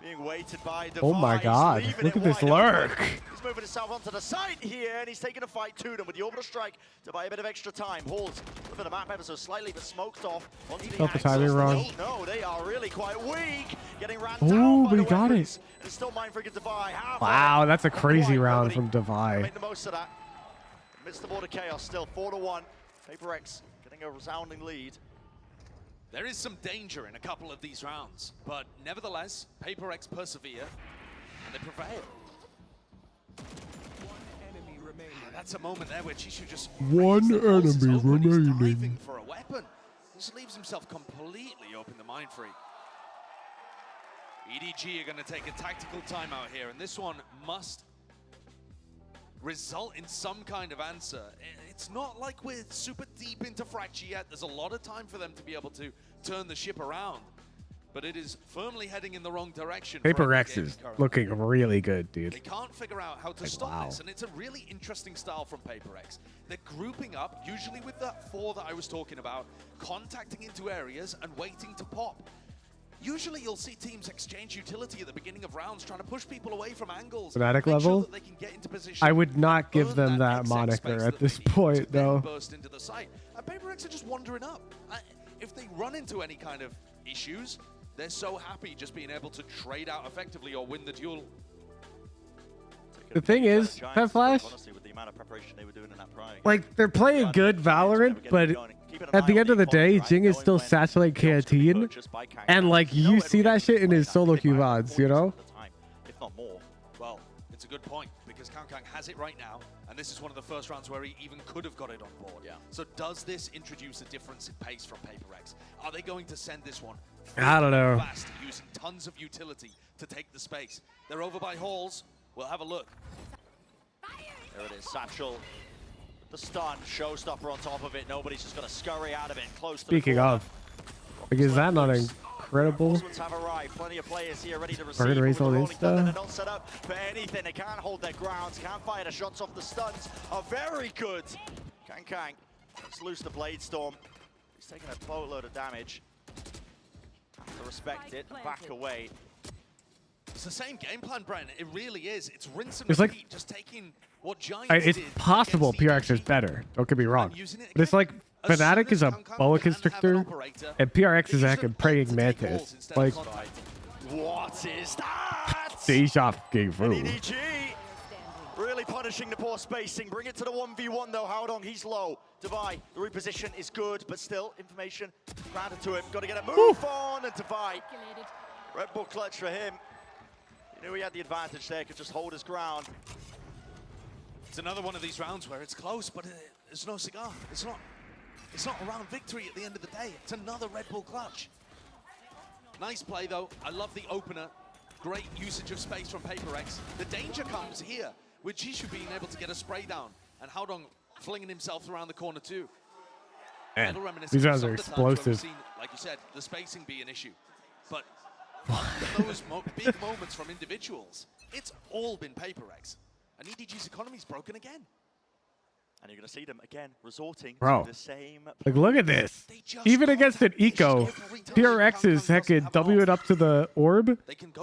Being weighted by Devi. Oh my god. Look at this lurk. He's moving himself onto the side here, and he's taking a fight to them with the orbital strike to buy a bit of extra time. Halls look at the map ever so slightly, but smoked off onto the Got the timing wrong. No, they are really quite weak. Getting ran Ooh, down by but he the got it. weapons. And it's still Mindfreaker Devi. Wow, that's a crazy round from Devi. Make the most of that. Amidst the border chaos, still 4-1. PRX getting a resounding lead. There is some danger in a couple of these rounds, but nevertheless, PRX persevere and they prevail. That's a moment there where Chishu just One enemy remaining. diving for a weapon. Just leaves himself completely open to Mindfreak. EDG are going to take a tactical timeout here, and this one must result in some kind of answer. It's not like we're super deep into Fracture yet. There's a lot of time for them to be able to turn the ship around, but it is firmly heading in the wrong direction. PRX is looking really good, dude. They can't figure out how to stop this, and it's a really interesting style from PRX. They're grouping up, usually with that 4 that I was talking about, contacting into areas and waiting to pop. Usually you'll see teams exchange utility at the beginning of rounds, trying to push people away from angles. Fnatic make sure level? that they can get into position, I would not give earn them that exec moniker space at that this they need point, to then though. burst into the site. And PRX are just wandering up. If they run into any kind of issues, they're so happy just being able to trade out effectively or win the duel. The thing is, Pet Flash, like, they're playing good Valorant, but at the end of the day, Jing is still satellite Canteen, and like, you see that shit in his solo queue VODs, you know? If not more. Well, it's a good point, because Kang has it right now, and this is one of the first rounds where he even could have got it on board. Yeah. So does this introduce a difference in pace from PRX? Are they going to send this one I don't know. fast, using tons of utility to take the space? They're over by Halls. We'll have a look. There it is, Satchel. The stun, showstopper on top of it. Nobody's just going to scurry out of it. Close to Speaking of, like, is that not incredible? have arrived. Plenty of players here ready to receive. Burn raise on Insta. They're not set up for anything. They can't hold their grounds. Can't fire the shots off. The stuns are very good. Kang let's loose the Blade Storm. He's taking a boatload of damage. Have to respect it. Back away. It's the same game plan, Brent. It really is. It's rinse and It's like- repeat, just taking what Giants It's did possible against PRX is better. Don't get me wrong. But it's like Fnatic is a boa constrictor, and PRX is like a praying mantis. Like, What is that? deja fucking vu. EDG really punishing the poor spacing. Bring it to the 1v1 though. Howdong, he's low. Devi, the reposition is good, but still information granted to him. Got to get a move on, and Devi. Red Bull clutch for him. He knew he had the advantage there, could just hold his ground. It's another one of these rounds where it's close, but it's no cigar. It's not a round victory at the end of the day. It's another Red Bull clutch. Nice play though. I love the opener. Great usage of space from PRX. The danger comes here with Jishu being able to get a spray down and Howdong flinging himself around the corner too. Man, Little reminiscent these of rounds some are of the times where we've explosive. seen, like you said, the spacing be an issue. But those big moments from individuals, it's all been PRX. And EDG's economy's broken again. And you're going to see them again resorting Bro, to the same. like, look at this. Even against an eco, PRX is heckin' W it up to the orb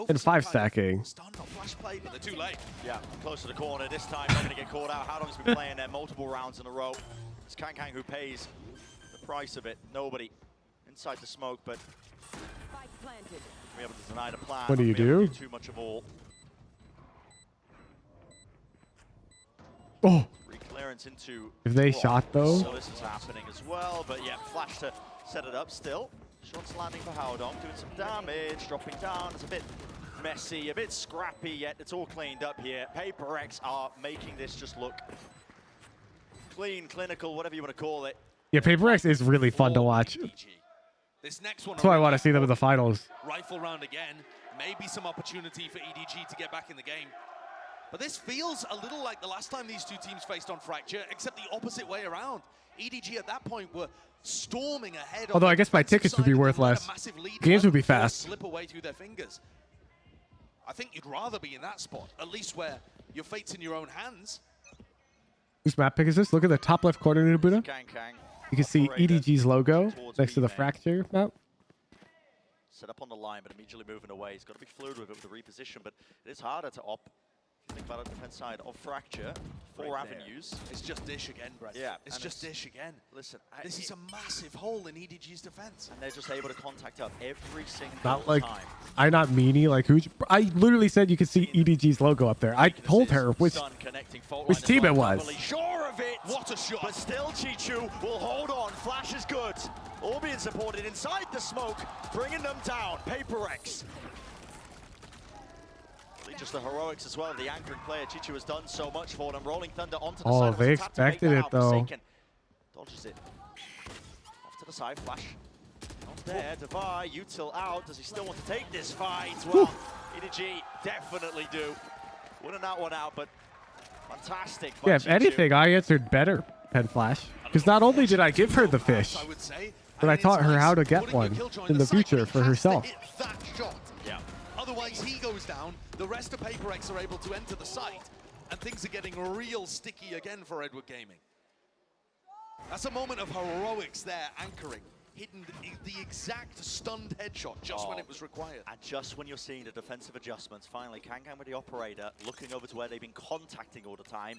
and 5 stacking. Flash play, but they're too late. Yeah, close to the corner this time. Not going to get caught out. Howdong's been playing there multiple rounds in a row. It's Kang who pays the price of it. Nobody inside the smoke, but be able to deny the plan. What do you Not be able to do? Too much of all. Oh. Clearance into If they shot, though. So this is happening as well, but yeah, flash to set it up still. Shots landing for Howdong, doing some damage, dropping down. It's a bit messy, a bit scrappy, yet it's all cleaned up here. PRX are making this just look clean, clinical, whatever you want to call it. Yeah, PRX is really fun to watch. This next one, That's why I want to see them in the finals. rifle round again. Maybe some opportunity for EDG to get back in the game. But this feels a little like the last time these two teams faced on Fracture, except the opposite way around. EDG at that point were storming ahead. Although I guess my tickets would be worth less. Games would be fast. Slip away through their fingers. I think you'd rather be in that spot, at least where your fate's in your own hands. Whose map pick is this? Look at the top left corner, Buddha. You can see EDG's logo next to the Fracture map. Set up on the line, but immediately moving away. He's got to be fluid with it with the reposition, but it is harder to op. If you think about the defense side of Fracture, 4 avenues. It's just dish again, Brett. Yeah. It's just dish again. Listen, this is a massive hole in EDG's defense. And they're just able to contact up every single Not like time. I not meanie like who. I literally said you could see EDG's logo up there. I told her which team it was. Sure of it. What a shot. But still, Chichu will hold on. Flash is good. All being supported inside the smoke, bringing them down. PRX. Just the heroics as well. The anchoring player, Chichu, has done so much for them. Rolling Thunder onto the side. Oh, they expected it though. Dodges it. Off to the side, Flash. Not there, Devi, util out. Does he still want to take this fight? Well, EDG definitely do. Winning that one out, but fantastic. Yeah, if anything, I answered better, Pen Flash. Because not only did I give her the fish, but I taught her how to get one in the future for herself. That shot. Yeah. Otherwise, he goes down. The rest of PRX are able to enter the site, and things are getting real sticky again for Edward Gaming. That's a moment of heroics there, anchoring, hitting the exact stunned headshot just when it was required. And just when you're seeing the defensive adjustments, finally, Kankan with the operator, looking over to where they've been contacting all the time.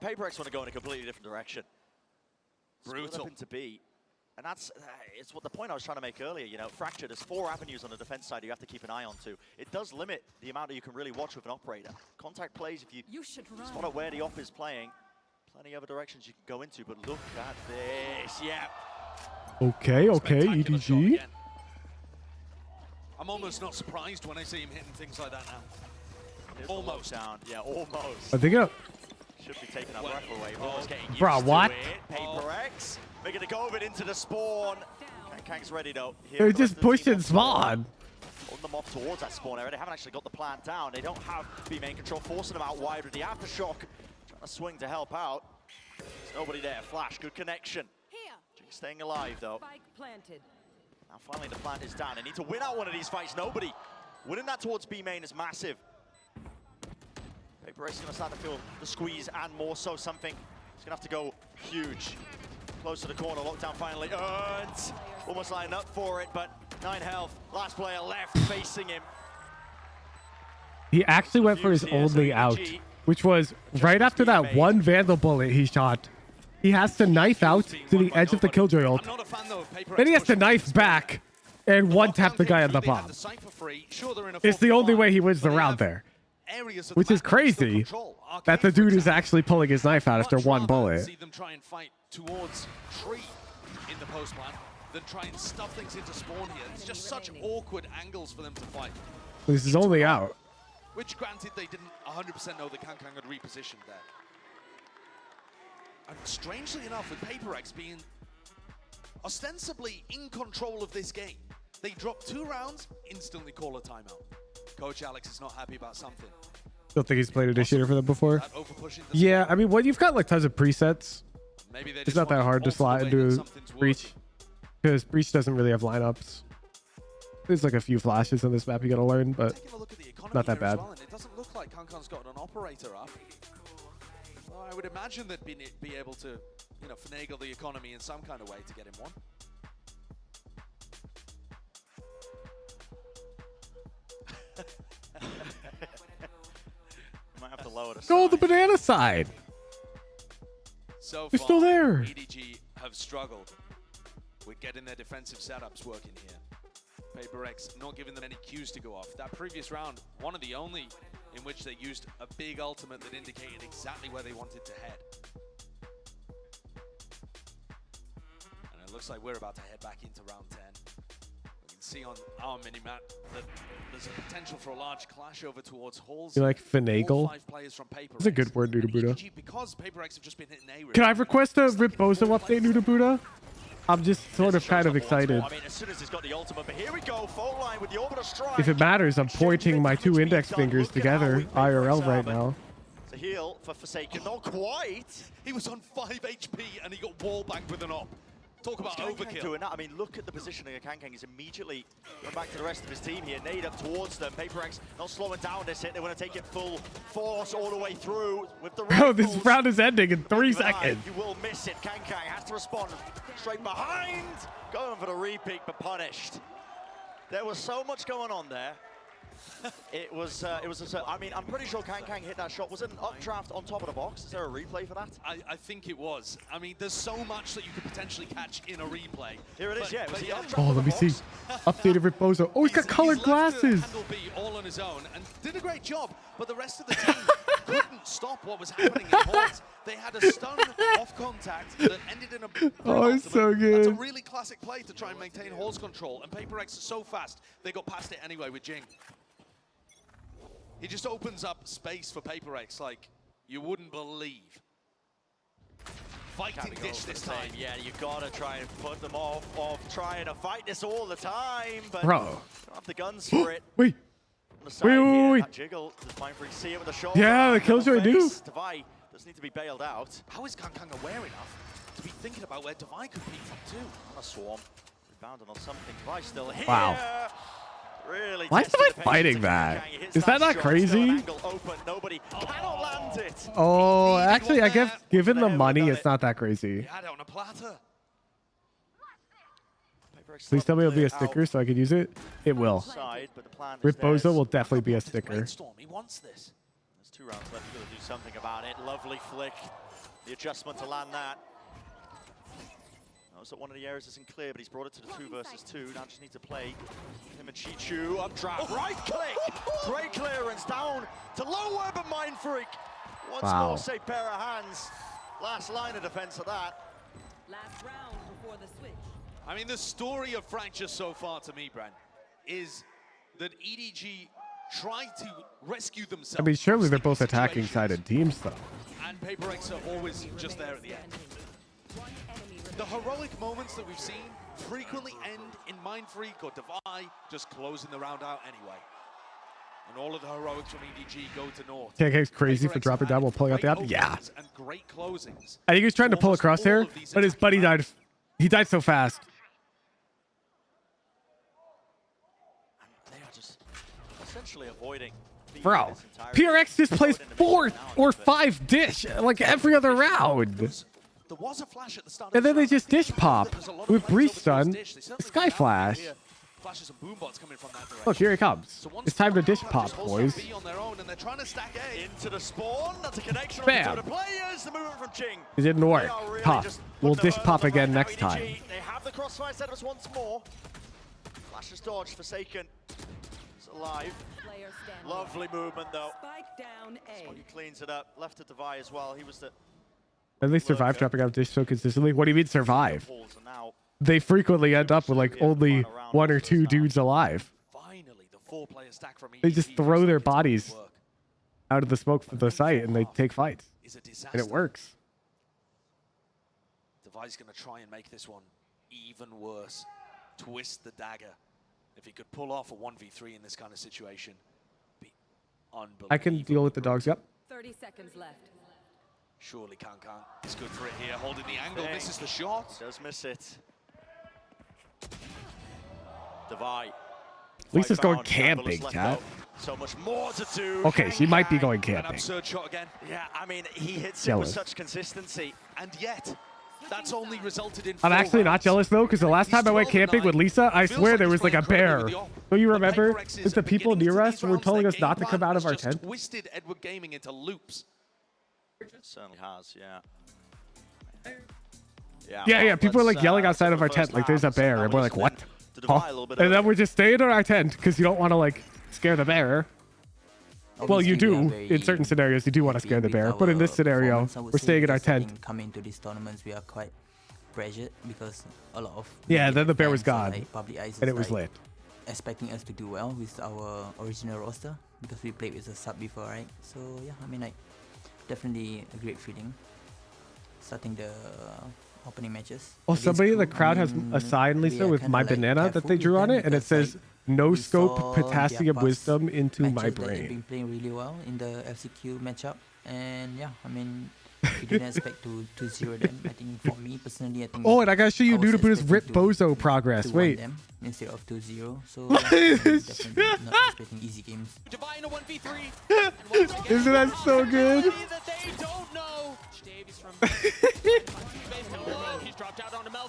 PRX want to go in a completely different direction. Brutal. Into B. And that's it's what the point I was trying to make earlier. You know, Fracture, there's 4 avenues on the defense side you have to keep an eye on to. It does limit the amount that you can really watch with an operator. Contact plays, if you spot out where the op is playing, plenty of other directions you can go into, but look at this. Yeah. Okay, EDG. I'm almost not surprised when I see him hitting things like that now. Almost down. Yeah, almost. I think it. Should be taking that breath away. Roller's getting used Bro, what? to it. PRX making a go of it into the spawn. Kang's ready though. They're just pushing spawn. Holding them off towards that spawn area. They haven't actually got the plan down. They don't have B main control, forcing them out wide with the aftershock. Trying to swing to help out. There's nobody there. Flash, good connection. Jinx staying alive though. Now finally the plant is down. They need to win out one of these fights. Nobody. Winning that towards B main is massive. PRX is going to start to feel the squeeze and more so something. He's going to have to go huge. Close to the corner, lockdown finally earned. Almost lined up for it, but 9 health. Last player left facing him. He actually went for his only out, which was right after that one Vandal bullet he shot. He has to knife out to the edge of the Killjoy ult. Then he has to knife back and one-tap the guy on the bomb. It's the only way he wins the round there. Which is crazy that the dude is actually pulling his knife out after one bullet. See them try and fight towards tree in the post plan, then try and stuff things into spawn here. It's just such awkward angles for them to fight. This is only out. Which, granted, they didn't 100% know that Kankan had repositioned there. And strangely enough, with PRX being ostensibly in control of this game, they drop 2 rounds, instantly call a timeout. Coach Alex is not happy about something. Don't think he's played a initiator for them before. Yeah, I mean, when you've got like tons of presets, it's not that hard to slot into Breach, because Breach doesn't really have lineups. There's like a few flashes on this map you gotta learn, but not that bad. Well, and it doesn't look like Kankan's got an operator up. Well, I would imagine they'd be able to, you know, finagle the economy in some kind of way to get him one. Might have to lower the Go the banana side. So You're still there. EDG have struggled with getting their defensive setups working here. PRX not giving them any cues to go off. That previous round, one of the only in which they used a big ultimate that indicated exactly where they wanted to head. And it looks like we're about to head back into round 10. We can see on our mini-map that there's a potential for a large clash over towards halls. You like finagle? That's a good word, Nudabuda. Because PRX have just been hitting A. Can I request a Rip Bozo update, Nudabuda? I'm just sort of kind of excited. I mean, as soon as he's got the ultimate, but here we go, fault line with the orbital strike. If it matters, I'm pointing my 2 index fingers together, IRL right now. It's a heal for Forsaken, not quite. He was on 5 HP and he got wall banged with an op. Talk about overkill. Doing that. I mean, look at the positioning of Kankan. He's immediately going back to the rest of his team here. Nade up towards them. PRX not slowing down this hit. They want to take it full force all the way through with the Bro, this round is ending in 3 seconds. You will miss it. Kankan has to respond straight behind. Going for the repeat, but punished. There was so much going on there. It was I mean, I'm pretty sure Kang hit that shot. Was it an updraft on top of the box? Is there a replay for that? I think it was. I mean, there's so much that you could potentially catch in a replay. Here it is, yeah. Was Oh, let me see. Updated Ripbozo. Oh, he's got colored glasses. Handle B all on his own and did a great job, but the rest of the team couldn't stop what was happening in halls. They had a stun off contact that ended in a Oh, it's so good. That's a really classic play to try and maintain halls control, and PRX is so fast, they got past it anyway with Jing. He just opens up space for PRX like you wouldn't believe. Fighting ditch this time. Yeah, you gotta try and put them off trying to fight this all the time, but Bro. don't have the guns for it. Wait. Wait. That jiggle, does Mindfreak see it with a shoulder? Yeah, the killjoy do. Devi does need to be bailed out. How is Kang aware enough to be thinking about where Devi could peek from too? On a swarm. Rebounding on something. Devi still here. Wow. Really. Why is Devi fighting that? Is that not crazy? Nobody cannot land it. Oh, actually, I guess given the money, it's not that crazy. He had it on a platter. Please tell me it'll be a sticker so I can use it. It will. Ripbozo will definitely be a sticker. He wants this. There's 2 rounds left. You've got to do something about it. Lovely flick. The adjustment to land that. Knows that one of the areas isn't clear, but he's brought it to the 2 versus 2. Now just need to play him and Chichu. Updraft. Right click. Great clearance down to low weapon Mindfreak. Once more, safe pair of hands. Last line of defense of that. Last round before the switch. I mean, the story of Fracture so far to me, Brent, is that EDG tried to rescue themselves. I mean, surely they're both attacking-sided teams, though. And PRX are always just there at the end. The heroic moments that we've seen frequently end in Mindfreak or Devi just closing the round out anyway. And all of the heroics from EDG go to North. KK's crazy for dropping down while pulling out the up. Yeah. And great closings. I think he was trying to pull a crosshair, but his buddy died. He died so fast. They are just essentially avoiding. Bro, PRX just plays 4 or 5 dish like every other round. There was a flash at the start, and then they just dish pop with Breach Stun, Sky Flash. Flashes and boombots coming from that direction. Look, here he comes. It's time to dish pop, boys. On their own, and they're trying to stack A. Into the spawn. That's a connection Bam. on the players. The movement from Jing. It didn't work. Really Tough. We'll dish pop again next time. They have the crossfire setups once more. Flashes dodged. Forsaken. It's alive. Lovely movement though. Spike down A. He cleans it up. Left to Devi as well. He was the. And they survive dropping out dish so consistently. What do you mean survive? They frequently end up with like only 1 or 2 dudes alive. Finally, the 4-player stack from EDG. They just throw their bodies out of the smoke from the site and they take fights. And it works. Devi's going to try and make this one even worse. Twist the dagger. If he could pull off a 1v3 in this kind of situation, be unbelievable. I can deal with the dogs. Yep. 30 seconds left. Surely Kang is good for it here, holding the angle, misses the shot. Does miss it. Devi. Lisa's going camping, chat. So much more to do. Okay, she might be going An camping. absurd shot again. Yeah, I mean, he hits it with such consistency. And yet, that's only resulted in I'm actually not jealous though, because the last time I went camping with Lisa, I swear there was like a bear. Don't you remember? Because the people near us were telling us not to come out of our tent. Twisted Edward Gaming into loops. It certainly has, yeah. Yeah. People are like yelling outside of our tent, like there's a bear, and we're like, what? Huh? And then we're just staying in our tent because you don't want to like scare the bear. Well, you do in certain scenarios. You do want to scare the bear, but in this scenario, we're staying in our tent. Coming to these tournaments, we are quite pressured because a lot of then the bear was gone, and it was lit. Expecting us to do well with our original roster because we played with a sub before, right? So yeah, I mean like definitely a great feeling starting the opening matches. Oh, somebody in the crowd has a sign, Lisa, with my banana that they drew on it, and it says "No scope potassium wisdom into my brain." They've been playing really well in the FCQ matchup, and yeah, I mean, we didn't expect to 2-0 them. I think for me personally, I think. Oh, and I gotta show you Nudabuda's Ripbozo progress. Wait. Them instead of 2-0, so yeah, definitely not expecting easy games. Isn't that so good?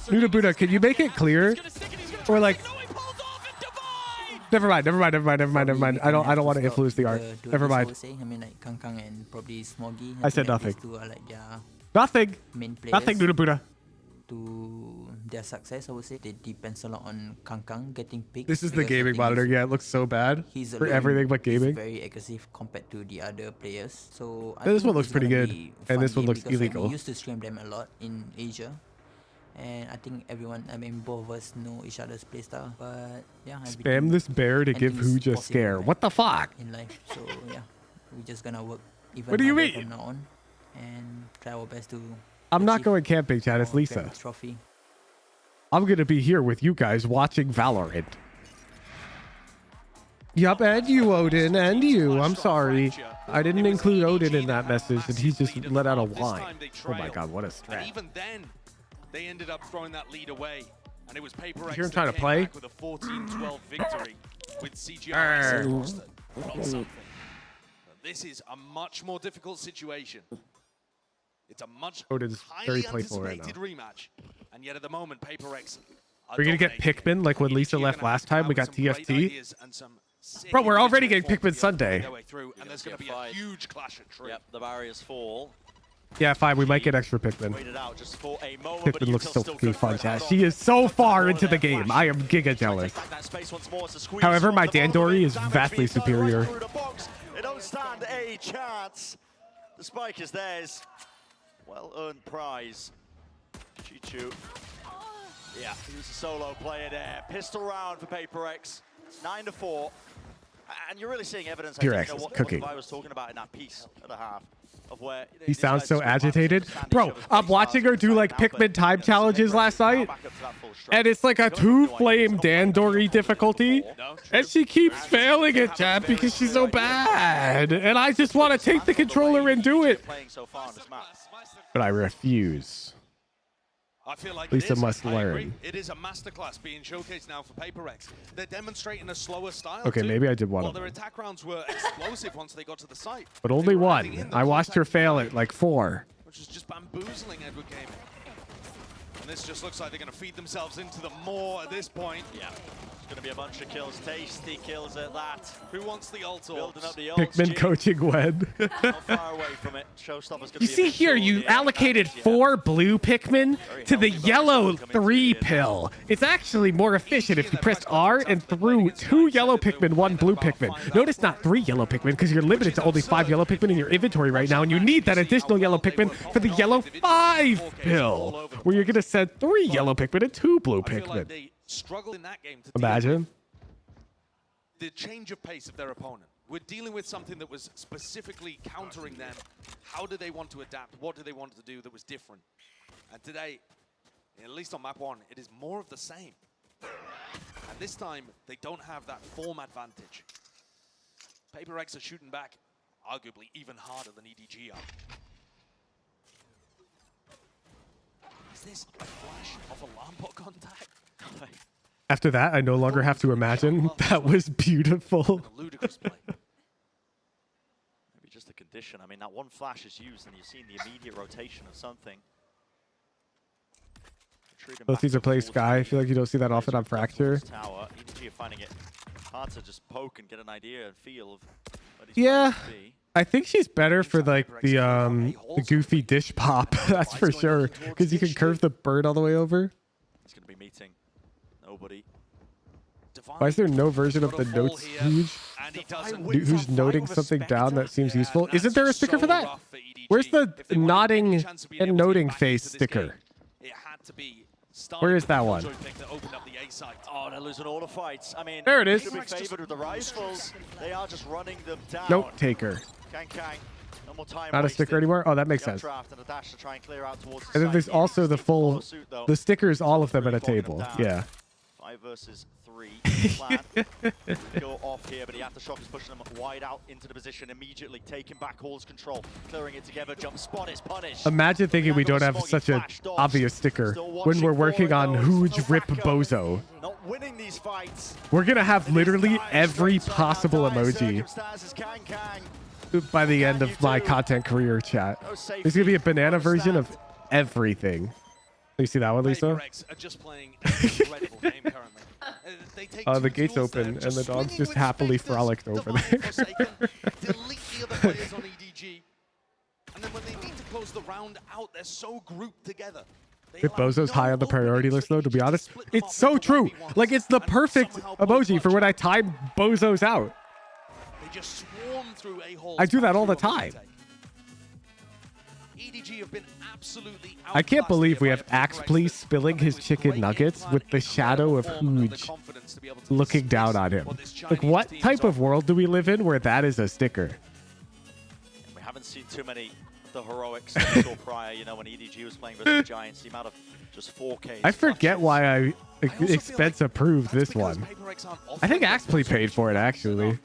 Nudabuda, can you make it clear? Or like, Never mind. I don't want to influence the art. Never mind. I mean, like Kangkang and probably Smoggy. I said nothing. These two are like their Nothing. main players. Nothing, Buddha Buddha. To their success, I would say it depends a lot on Kangkang getting picked. This is the gaming monitor. Yeah, it looks so bad for everything but gaming. He's very aggressive compared to the other players. So I this think one looks it's pretty gonna good, be and fun this one game looks because, like, illegal. we used to stream them a lot in Asia, and I think everyone, I mean, both of us know each other's playstyle. But yeah, Spam this bear to give Hooge a scare. What the fuck? in life. So yeah, we're just gonna work even What do you harder mean? from now on, and try our best to. I'm not achieve going camping, Chad. It's our Lisa. PRX trophy. I'm gonna be here with you guys watching Valorant. Yup, and you, Odin, and you. I'm sorry. I didn't include Odin in that message, and he just let out a whine. Oh my god, what a And strat. even then, they ended up throwing that lead away. And it was PRX hear him that trying to came play? back with a 14-12 victory with CGI roster. Not something. But this is a much more difficult situation. It's a much Odin's highly very playful right anticipated rematch. And yet at the moment, PRX are We're gonna get Pikmin like when Lisa left last time. We got TFT. Bro, we're already getting Pikmin Sunday. And there's going to be a huge clash at tree. Yep, the barriers fall. Yeah, fine. We might get extra Pikmin. Waited out just for a moment, but Pikmin looks so still fucking good fun, for Chad. it. She is so far into the game. I am giga jealous. That space once more, so squeeze However, from my the bottom Dandori of it. is Damage vastly being done right superior. through the box. They don't stand a chance. The spike is theirs. Well-earned prize. Chichu. Yeah, he was a solo player there. Pistol round for PRX. 9-4. And you're really seeing evidence, I think, PRX is what cooking. I was talking about in that piece at the half. Of where He sounds so agitated. Bro, I'm watching her do like Pikmin time challenges last night. And it's like a 2-flame Dandori difficulty. And she keeps failing it, Chad, because she's so bad. And I just want to take the controller and do it. But I refuse. I feel like Lisa it is. must I agree. learn. It is a masterclass being showcased now for PRX. They're demonstrating a slower style. Okay, too. maybe I did one While of their them. attack rounds were explosive once they got to the site. But only one. I watched her fail at like 4. Which is just bamboozling Edward Gaming. And this just looks like they're going to feed themselves into the more at this point. Yeah. There's going to be a bunch of kills. Tasty kills at that. Who wants the ult? Building up the ults. Pikmin coaching Wed. Not far away from it. Showstopper's going to You see here, you allocated 4 blue Pikmin to the yellow 3 pill. It's actually more efficient if you pressed R and threw 2 yellow Pikmin, 1 blue Pikmin. Notice not 3 yellow Pikmin because you're limited to only 5 yellow Pikmin in your inventory right now, and you need that additional yellow Pikmin for the yellow 5 pill, where you're going to send 3 yellow Pikmin and 2 blue Pikmin. Struggle in that game to Imagine. the change of pace of their opponent. We're dealing with something that was specifically countering them. How do they want to adapt? What do they want to do that was different? And today, at least on map 1, it is more of the same. And this time, they don't have that form advantage. PRX are shooting back, arguably even harder than EDG are. Is this a flash of alarm bot contact? After that, I no longer have to imagine. That was beautiful. Ludicrous play. Maybe just a condition. I mean, that one flash is used and you've seen the immediate rotation of something. Both these are playing Sky. I feel like you don't see that often on Fracture. Tower. EDG are finding it hard to just poke and get an idea and feel of what he's Yeah, going to be. I think she's better for like the goofy dish pop. That's for sure, because you can curve the bird all the way over. He's going to be meeting nobody. Why is there no version of the notes Huge? Who's noting something down that seems useful? Isn't there a sticker for that? Where's the nodding and noting face sticker? Where is that one? Oh, they're losing all the fights. I mean, There it is. Should be favored with the rifles. They are just running them down. Note taker. Kang, no more time Not a sticker anymore? Oh, that makes sense. And a dash to try and clear out towards the And then there's side. also the full, the stickers, all of them at a table. Yeah. 5 versus 3. Plan. Go off here, but the aftershock is pushing them wide out into the position immediately, taking back Hall's control, clearing it together. Jump spot is punished. Imagine thinking we don't have such an obvious sticker when we're working on Huge Rip Bozo. Not winning these fights. We're gonna have literally every possible emoji by the end of my content career, chat. There's gonna be a banana version of everything. You see that one, Lisa? PRX are just playing an incredible game currently. They take The two gates duels there, open and the dogs swinging just with happily Spectres, frolicked over divine there. Forsaken, delete the other players on EDG. And then when they need to close the round out, they're so grouped together. They If allow Bozo's no high on the priority list, though, to be honest, split them it's up so into true. 1v1s, Like, it's the and perfect somehow pull emoji for when I time Bozos out. They just swarm through a-holes. I do that all the factory time. EDG have been absolutely I can't outclassed believe here we by have a PRX Axpley that spilling his chicken nuggets with the shadow of Hooge looking down on him. Like, what type of world do we live in where that is a sticker? We haven't seen too many of the heroics we saw prior, you know, when EDG was playing versus the Giants. The amount of just 4Ks. I forget why I expense approved this one. I think Axpley paid for it, actually.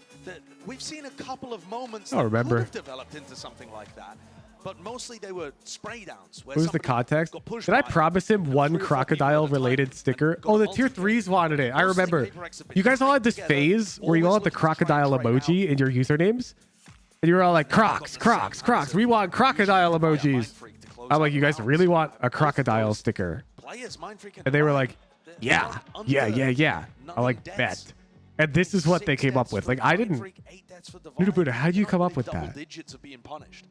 We've seen a couple of moments I don't that remember. could have developed into something like that, but mostly they were spray downs. What was the context? Did I promise him one crocodile-related sticker? Oh, the tier 3s wanted it. I remember. You guys all had this phase where you all had the crocodile emoji in your usernames. And you were all like, Crocs, Crocs, Crocs. We want crocodile emojis. I'm like, you guys really want a crocodile sticker? And they were like, yeah, yeah, yeah, yeah. I like, bet. And this is what they came up with. Like, I didn't... Buddha Buddha, how did you come up with that?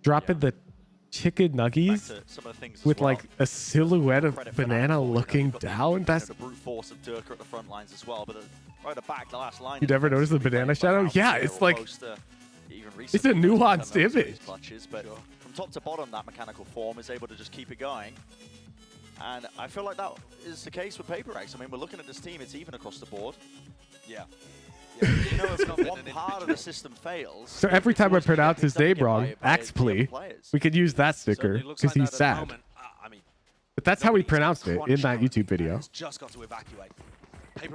Dropping the chicken nuggies with like a silhouette of banana looking down? That's... The brute force of Durka at the front lines as well, but right at the back, the last line. You never noticed the banana shadow? Yeah, it's like... It's a nuanced image. Clutches, but from top to bottom, that mechanical form is able to just keep it going. And I feel like that is the case with PRX. I mean, we're looking at this team, it's even across the board. Yeah. You know, if one part of the system fails... So every time I pronounce his name wrong, Axpley, we could use that sticker because he's sad. But that's how he pronounced it in that YouTube video. Just got to evacuate.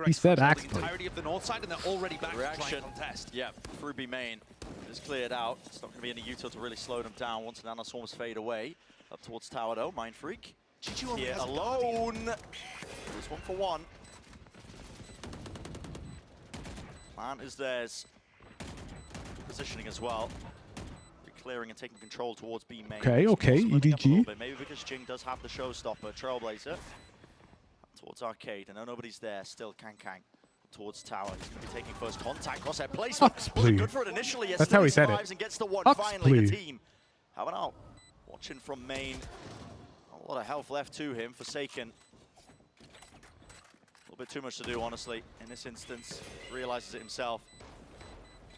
He said the Axpley. entirety of the north side, and they're already back to Reaction. contest. Yeah, through B main is cleared out. It's not going to be any util to really slow them down once the nanoswarms fade away. Up towards tower though, Mind Freak. Here alone. It's 1 for 1. Plan is theirs. Positioning as well. Clearing and taking control towards B main. Okay, okay, EDG. Maybe because Jing does have the showstopper, Trailblazer. Towards Arcade. I know nobody's there. Still Kang towards tower. He's going to be taking first contact. Crosshair placement. Wasn't good for it initially. That's how he said it. And gets the one. Finally, the team. How about watching from main? A lot of health left to him. Forsaken. A little bit too much to do, honestly, in this instance. Realizes it himself.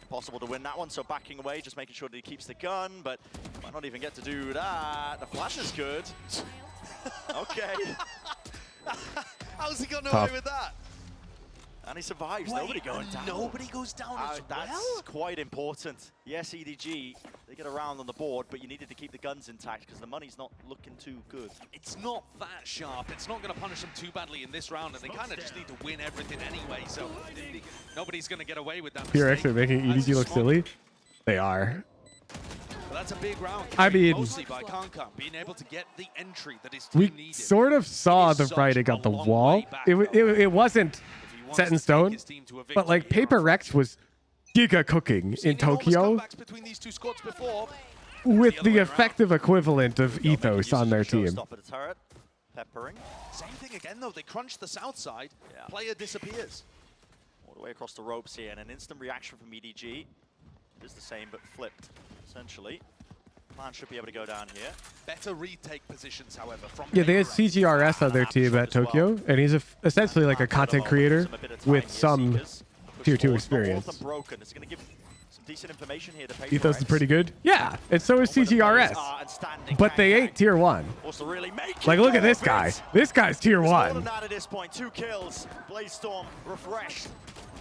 Impossible to win that one, so backing away, just making sure that he keeps the gun, but might not even get to do that. The flash is good. Okay. How's he gone Tough. away with that? And he survives. Wait, Nobody going down. Nobody goes down as That's well? quite important. Yes, EDG, they get around on the board, but you needed to keep the guns intact because the money's not looking too good. It's not that sharp. It's not going to punish them too badly in this round, and they kind of just need to win everything anyway, so nobody's going to get away with that PRX are mistake. making EDG look silly. They are. But that's a big round. I mean, mostly by Kankan being able to get the entry that is we needed. sort of saw the writing on the wall. It wasn't set in stone, but like PRX was giga cooking in Tokyo with the effective equivalent of Ethos on their team. Peppering. Same thing again though, they crunch the south side, player disappears. All the way across the ropes here, and an instant reaction from EDG. It is the same, but flipped, essentially. Plan should be able to go down here. Better retake positions, however, from Yeah, they had CGRS on their team at Tokyo, and he's essentially like a content creator with some tier 2 experience. Broken. It's going to give some decent information here to Ethos is pretty good. Yeah, and so is CGRS. But they ain't tier 1. Like, look at this guy. This guy's tier 1. At this point, 2 kills. Blaze Storm refreshed.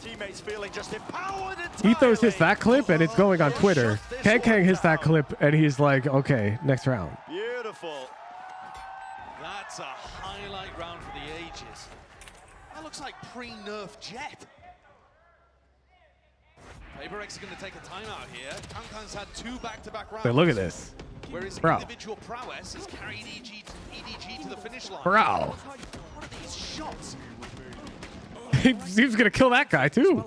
Teammates feeling just empowered. Ethos hits that clip, and it's going on Twitter. Kang hits that clip, and he's like, okay, next round. Beautiful. That's a highlight round for the ages. That looks like pre-nerf Jet. PRX is going to take a timeout here. Kankan's had 2 back-to-back rounds. But look at this. Where his Bro. individual prowess has carried EDG to the finish line. Bro. What are these shots? He was going to kill that guy, too.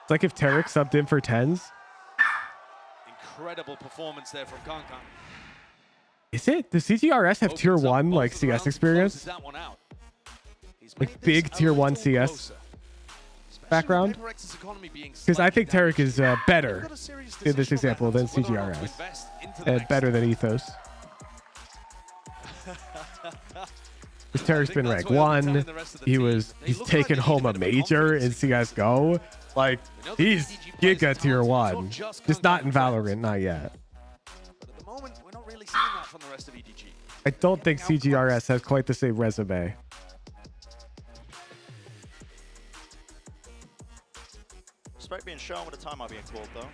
It's like if Tarek subbed in for 10s. Incredible performance there from Kankan. Is it? Does CGRS have tier 1 like CS experience? Like big tier 1 CS background? Because I think Tarek is better in this example than CGRS and better than Ethos. Because Tarek's been rank 1. He's taken home a major in CSGO. Like, he's giga tier 1. Just not in Valorant, not yet. But at the moment, we're not really seeing that from the rest of EDG. I don't think CGRS has quite the same resume. Respect being shown with the timeout being called, though.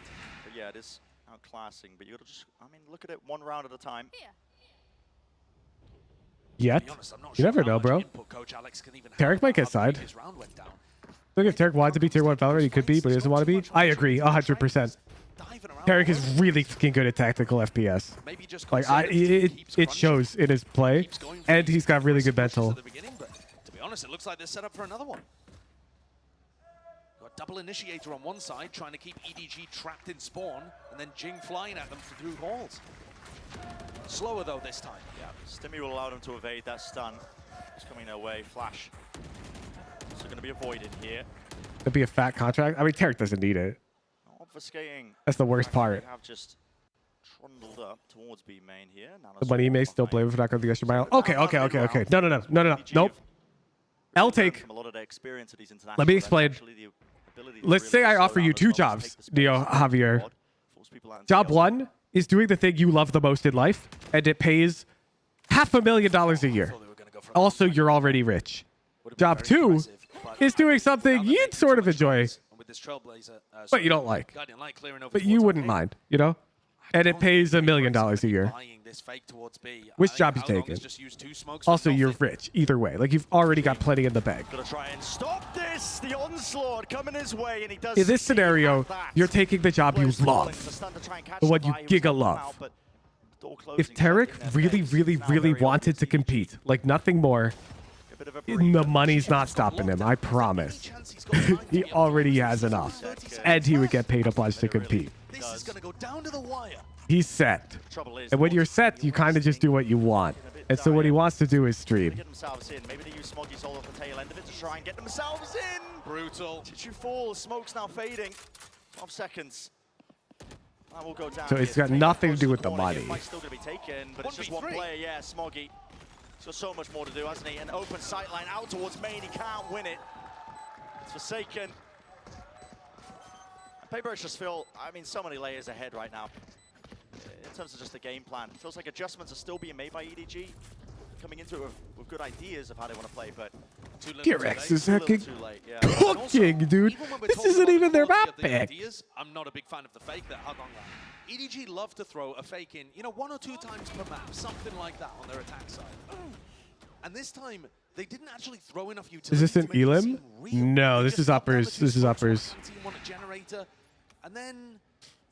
But yeah, it is outclassing. But you gotta just, I mean, look at it one round at a time. Yet? You never know, bro. Tarek might get side. Look, if Tarek wanted to be tier 1 Valorant, he could be, but he doesn't want to be. I agree, 100%. Tarek is really fucking good at tactical FPS. Like, it shows in his play, and he's got really good mental. To be honest, it looks like they're set up for another one. Got double initiator on one side, trying to keep EDG trapped in spawn, and then Jing flying at them through walls. Slower though this time. Yeah, Stimmy will allow them to evade that stun. It's coming their way. Flash. So going to be avoided here. It'd be a fat contract. I mean, Tarek doesn't need it. Obfuscating. That's the worst part. Have just trundled up towards B main here. The money he makes, still blame for not going to the extra mile. Okay. No. Nope. I'll take. Let me explain. Let's say I offer you 2 jobs, Neo Javier. Job 1 is doing the thing you love the most in life, and it pays $500,000 a year. Also, you're already rich. Job 2 is doing something you'd sort of enjoy, but you don't like. But you wouldn't mind, you know? And it pays $1 million a year. Which job you taking? Also, you're rich either way. Like, you've already got plenty in the bag. Gonna try and stop this. The onslaught coming his way, and he does. In this scenario, you're taking the job you love, the one you giga love. If Tarek really wanted to compete, like nothing more, the money's not stopping him, I promise. He already has enough, and he would get paid a bunch to compete. This is going to go down to the wire. He's set. And when you're set, you kind of just do what you want. And so what he wants to do is stream. Get themselves in. Maybe they use Smoggy's hold off the tail end of it to try and get themselves in. Brutal. Did you fall? Smoke's now fading. 12 seconds. That will go down. So it's got nothing to do with the money. Mike's still going to be taken, but it's just one player. Yeah, Smoggy. He's got so much more to do, hasn't he? An open sightline out towards main. He can't win it. It's Forsaken. PRX just feel, I mean, so many layers ahead right now. In terms of just the game plan. It feels like adjustments are still being made by EDG. Coming into it with good ideas of how they want to play, but PRX is hacking. Cooking, dude. This isn't even their map pick. I'm not a big fan of the fake that hug on that. EDG love to throw a fake in, you know, 1 or 2 times per map, something like that on their attack side. And this time, they didn't actually throw enough utility. Is this an Elim? No, this is uppers. This is uppers. And then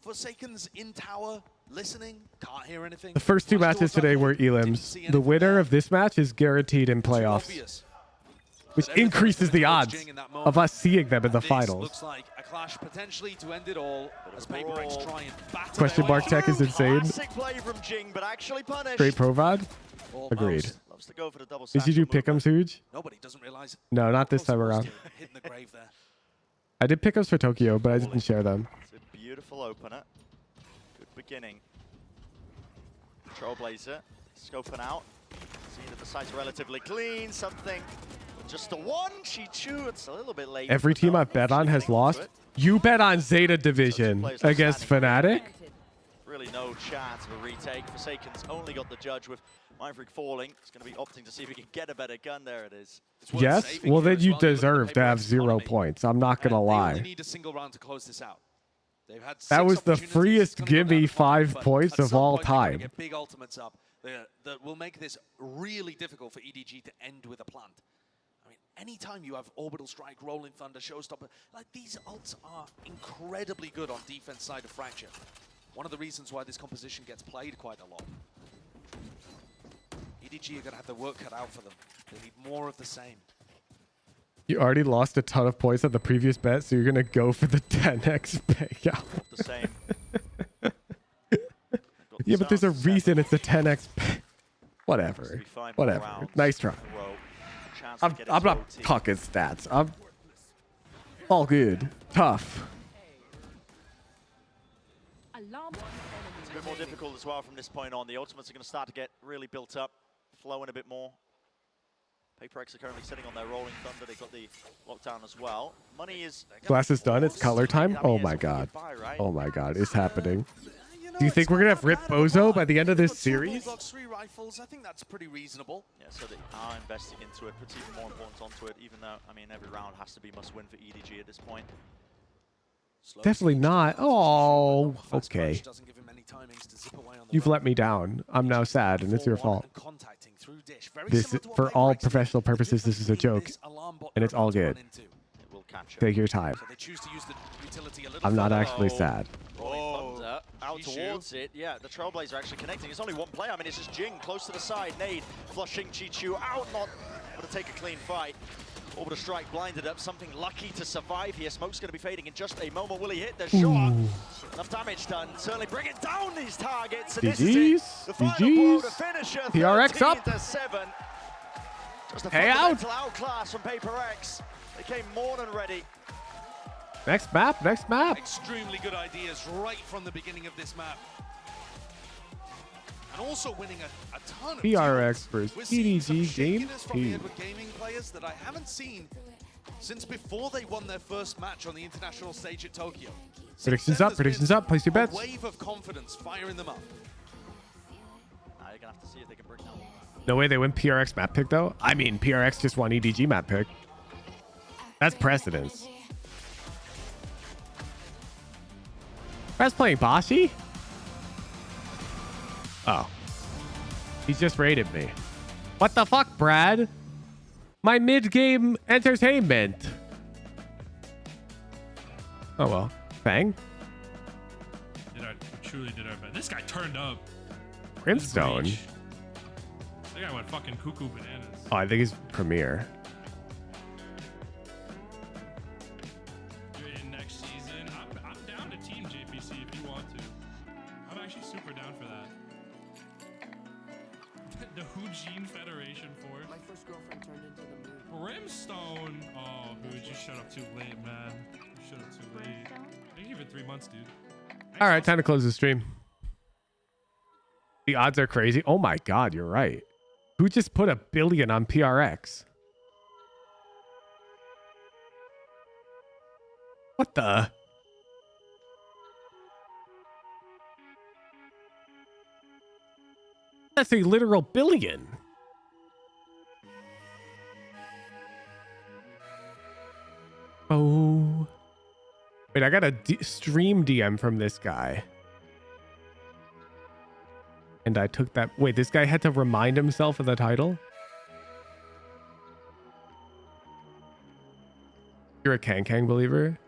Forsaken's in tower, listening, can't hear anything. The first 2 matches today were Elims. The winner of this match is guaranteed in playoffs, which increases the odds of us seeing them in the finals. Looks like a clash potentially to end it all as PRX try and batter. Question mark tech is insane. play from Jing, but actually punished. Great Provad. Agreed. Loves to go for the double Did you do pick'ems, Huge? Nobody doesn't realize. No, not this time around. Hitting the grave there. I did pick'ems for Tokyo, but I didn't share them. It's a beautiful opener. Good beginning. Trailblazer scoping out. Seeing that the site's relatively clean. Something. Just a one. Chichu. It's a little bit late. Every team I've bet on has lost. You bet on Zeta Division against Fnatic? Really no chance of a retake. Forsaken's only got the judge with Mindfreak falling. He's going to be opting to see if he can get a better gun. There it is. Yes? Well, then you deserve to have 0 points. I'm not going to lie. They need a single round to close this out. They've had that was the freest gimme 5 points of all time. Get big ultimates up that will make this really difficult for EDG to end with a plant. I mean, anytime you have Orbital Strike, Rolling Thunder, Showstopper, like these ults are incredibly good on defense side of Fracture. One of the reasons why this composition gets played quite a lot. EDG are going to have their work cut out for them. They need more of the same. You already lost a ton of points on the previous bet, so you're going to go for the 10x payout. The same. Yeah, but there's a reason it's a 10x payout. Whatever. Whatever. Nice try. I'm not talking stats. I'm all good. Tough. It's a bit more difficult as well from this point on. The ultimates are going to start to get really built up, flowing a bit more. PRX are currently sitting on their rolling thunder. They've got the lockdown as well. Money is... Class is done. It's color time. Oh my god. Oh my god. It's happening. Do you think we're going to have Rip Bozo by the end of this series? Three rifles, I think that's pretty reasonable. Yeah, so they are investing into it, puts even more importance onto it, even though, I mean, every round has to be must-win for EDG at this point. Definitely not. Oh, okay. You've let me down. I'm now sad, and it's your fault. This, for all professional purposes, this is a joke, and it's all good. Take your time. I'm not actually sad. Out towards it, yeah, the Trailblazer actually connecting. It's only one player. I mean, it's just Jing close to the side. Nade flushing Chi-Chu out, not able to take a clean fight. Orbital strike blinded up. Something lucky to survive here. Smoke's going to be fading in just a moment. Will he hit the shot? Enough damage done. Certainly bringing down these targets. And this is it. The final blow to finish her. PRX up. 13-7. Just a Payout. outclass from PRX. They came more than ready. Next map, next map. Extremely good ideas right from the beginning of this map. And also winning a ton of PRX versus EDG Game from the Edward Gaming players that I haven't seen since before they won their first match on the international stage at Tokyo. Predictions up, predictions up. Place your bets. A wave of confidence firing them up. Now you're gonna have to see if they can bring down. No way they win PRX map pick though. I mean, PRX just won EDG map pick. That's precedence. Brad's playing Bashi? Oh. He just raided me. What the fuck, Brad? My mid-game entertainment. Oh well. Bang. Truly did our best. This guy turned up. Brimstone. That guy went fucking cuckoo bananas. Oh, I think he's Premier. Brimstone! Oh, dude, you shut up too late, man. You shut up too late. I give it 3 months, dude. All right, time to close the stream. The odds are crazy. Oh my god, you're right. Who just put $1 billion on PRX? What the? That's a literal billion. Oh. Wait, I got a stream DM from this guy. And I took that. Wait, this guy had to remind himself of the title? You're a Kang believer?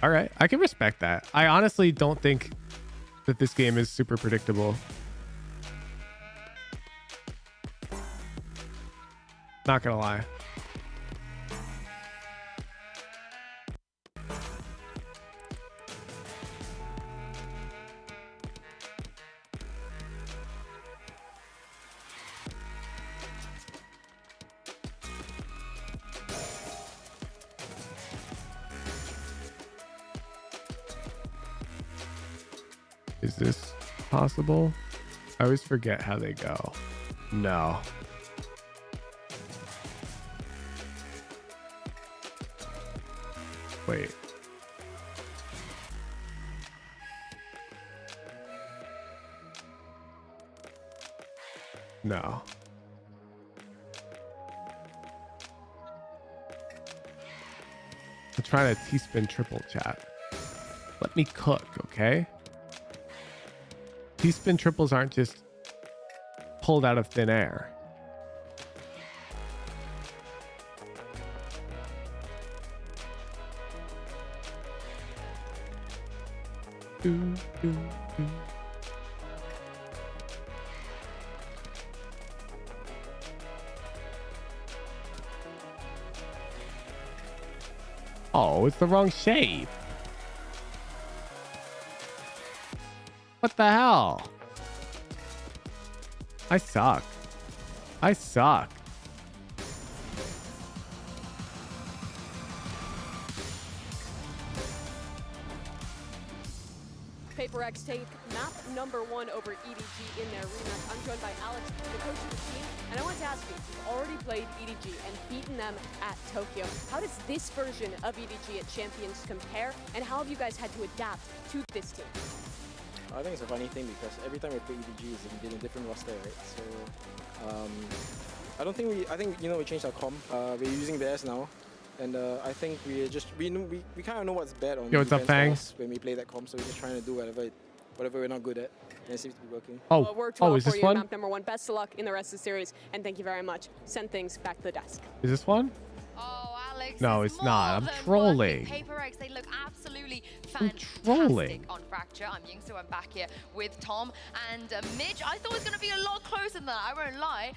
All right, I can respect that. I honestly don't think that this game is super predictable. Not gonna lie. Is this possible? I always forget how they go. No. Wait. No. I'm trying to T-spin triple chat. Let me cook, okay? T-spin triples aren't just pulled out of thin air. Oh, it's the wrong shape. What the hell? I suck. I suck. PRX take map number 1 over EDG in their rematch. I'm joined by Alex, the coach of the team, and I want to ask you, you've already played EDG and beaten them at Tokyo. How does this version of EDG at Champions compare, and how have you guys had to adapt to this team? I think it's a funny thing because every time we play EDG is in a different roster, right? So I think we changed our comp. We're using BS now. And I think we kind of know what's bad on what's up, Fang? when we play that comp, so we're just trying to do whatever we're not good at, and it seems to be working. Well, we're 12 is for this you, one? map number 1. Best of luck in the rest of the series, and thank you very much. Send things back to the desk. Is this one? Oh, Alex. No, it's not. I'm trolling. PRX, they look absolutely I'm fantastic trolling. on Fracture. I'm Yingsu. I'm back here with Tom and Mitch. I thought it was going to be a lot closer than that. I won't lie.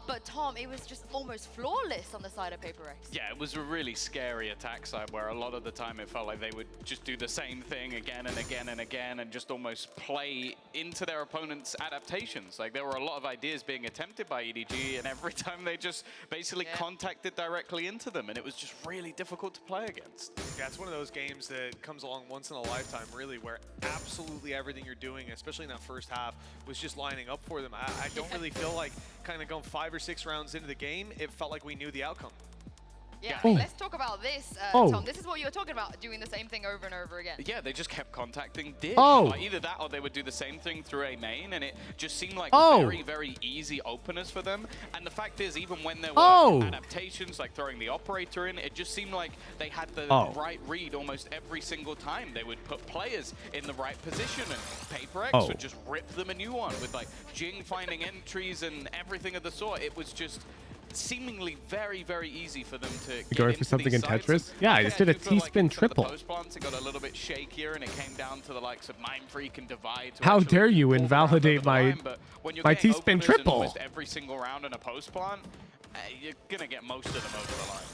But Tom, it was just almost flawless on the side of PRX. Yeah, it was a really scary attack side where a lot of the time it felt like they would just do the same thing again and again and again and just almost play into their opponent's adaptations. Like there were a lot of ideas being attempted by EDG, and every time they just basically contacted directly into them, and it was just really difficult to play against. Yeah, it's one of those games that comes along once in a lifetime, really, where absolutely everything you're doing, especially in that first half, was just lining up for them. I don't really feel like kind of going 5 or 6 rounds into the game, it felt like we knew the outcome. Yeah, let's talk about this, Tom. This is what you were talking about, doing the same thing over and over again. Yeah, they just kept contacting Dish. Oh. Like either that or they would do the same thing through a main, and it just seemed like Oh. very, very easy openers for them. And the fact is, even when there were adaptations, like throwing the operator in, it just seemed like they had the right read almost every single time. They would put players in the right position, and PRX would just rip them a new one with like Jing finding entries and everything of the sort. It was just seemingly very, very easy for them to get Going for something in Tetris? Yeah, I just did a T-spin triple. Post plants, it got a little bit shakier, and it came down to the likes of Mind Freak and Divide. How dare you invalidate my T-spin triple? Almost every single round in a post plant, you're gonna get most of them over the line.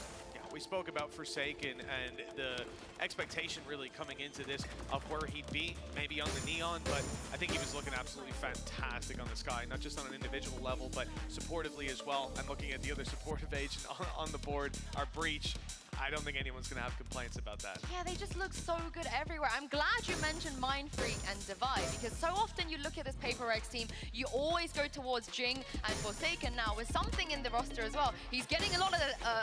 We spoke about Forsaken and the expectation really coming into this of where he'd be, maybe on the Neon, but I think he was looking absolutely fantastic on the Sky, not just on an individual level, but supportively as well. I'm looking at the other supportive agent on the board, our Breach. I don't think anyone's going to have complaints about that. Yeah, they just look so good everywhere. I'm glad you mentioned Mind Freak and Divide, because so often you look at this PRX team, you always go towards Jing and Forsaken now with something in the roster as well. He's getting a lot of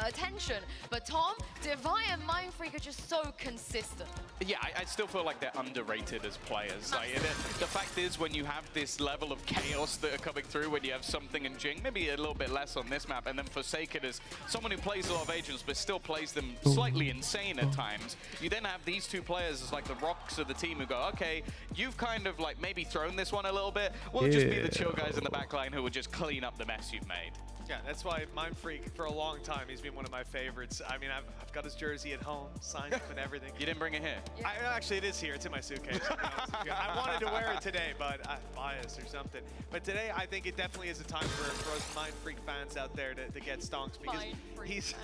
attention, but Tom, Divide and Mind Freak are just so consistent. Yeah, I still feel like they're underrated as players. Like, the fact is, when you have this level of chaos that are coming through, when you have something in Jing, maybe a little bit less on this map, and then Forsaken is someone who plays a lot of agents but still plays them slightly insane at times. You then have these two players as like the rocks of the team who go, okay, you've kind of like maybe thrown this one a little bit. We'll just be the chill guys in the back line who will just clean up the mess you've made. Yeah, that's why Mind Freak, for a long time, he's been one of my favorites. I mean, I've got his jersey at home, signed up and everything. You didn't bring it here? Actually, it is here. It's in my suitcase. I wanted to wear it today, but I'm biased or something. But today, I think it definitely is a time for us Mind Freak fans out there to get stonks, because he's...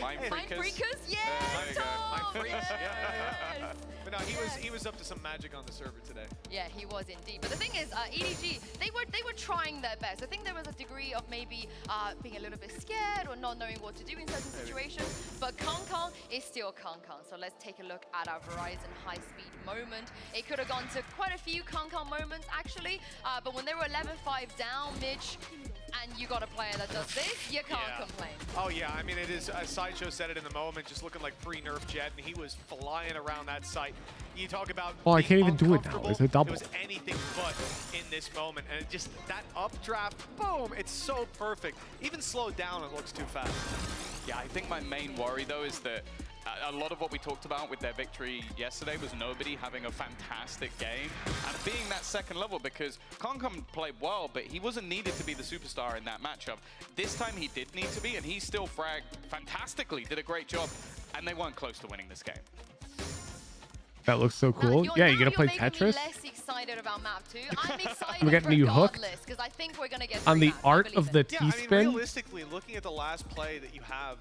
Mind Freakers? Yeah, Tom! Mind Freaks, yeah. But no, he was up to some magic on the server today. Yeah, he was indeed. But the thing is, EDG, they were trying their best. I think there was a degree of maybe being a little bit scared or not knowing what to do in certain situations. But Kong is still Kong. So let's take a look at our Verizon high-speed moment. It could have gone to quite a few Kong moments, actually. But when they were 11-5 down, Mitch, and you got a player that does this, you can't complain. Oh, yeah. I mean, it is, as Sideshow said it in the moment, just looking like pre-nerf Jet, and he was flying around that site. You talk about I can't even do it now. It's a double. It was anything but in this moment. And just that updraft, boom, it's so perfect. Even slowed down, it looks too fast. Yeah, I think my main worry, though, is that a lot of what we talked about with their victory yesterday was nobody having a fantastic game and being that second level, because Kong played well, but he wasn't needed to be the superstar in that matchup. This time he did need to be, and he still fragged fantastically, did a great job, and they weren't close to winning this game. That looks so cool. Yeah, you're gonna play Tetris? excited about map 2. I'm excited I'm getting you hooked regardless, because I think we're going to get on the rematch, art of the Yeah, I mean, T-spin. realistically, looking at the last play that you have,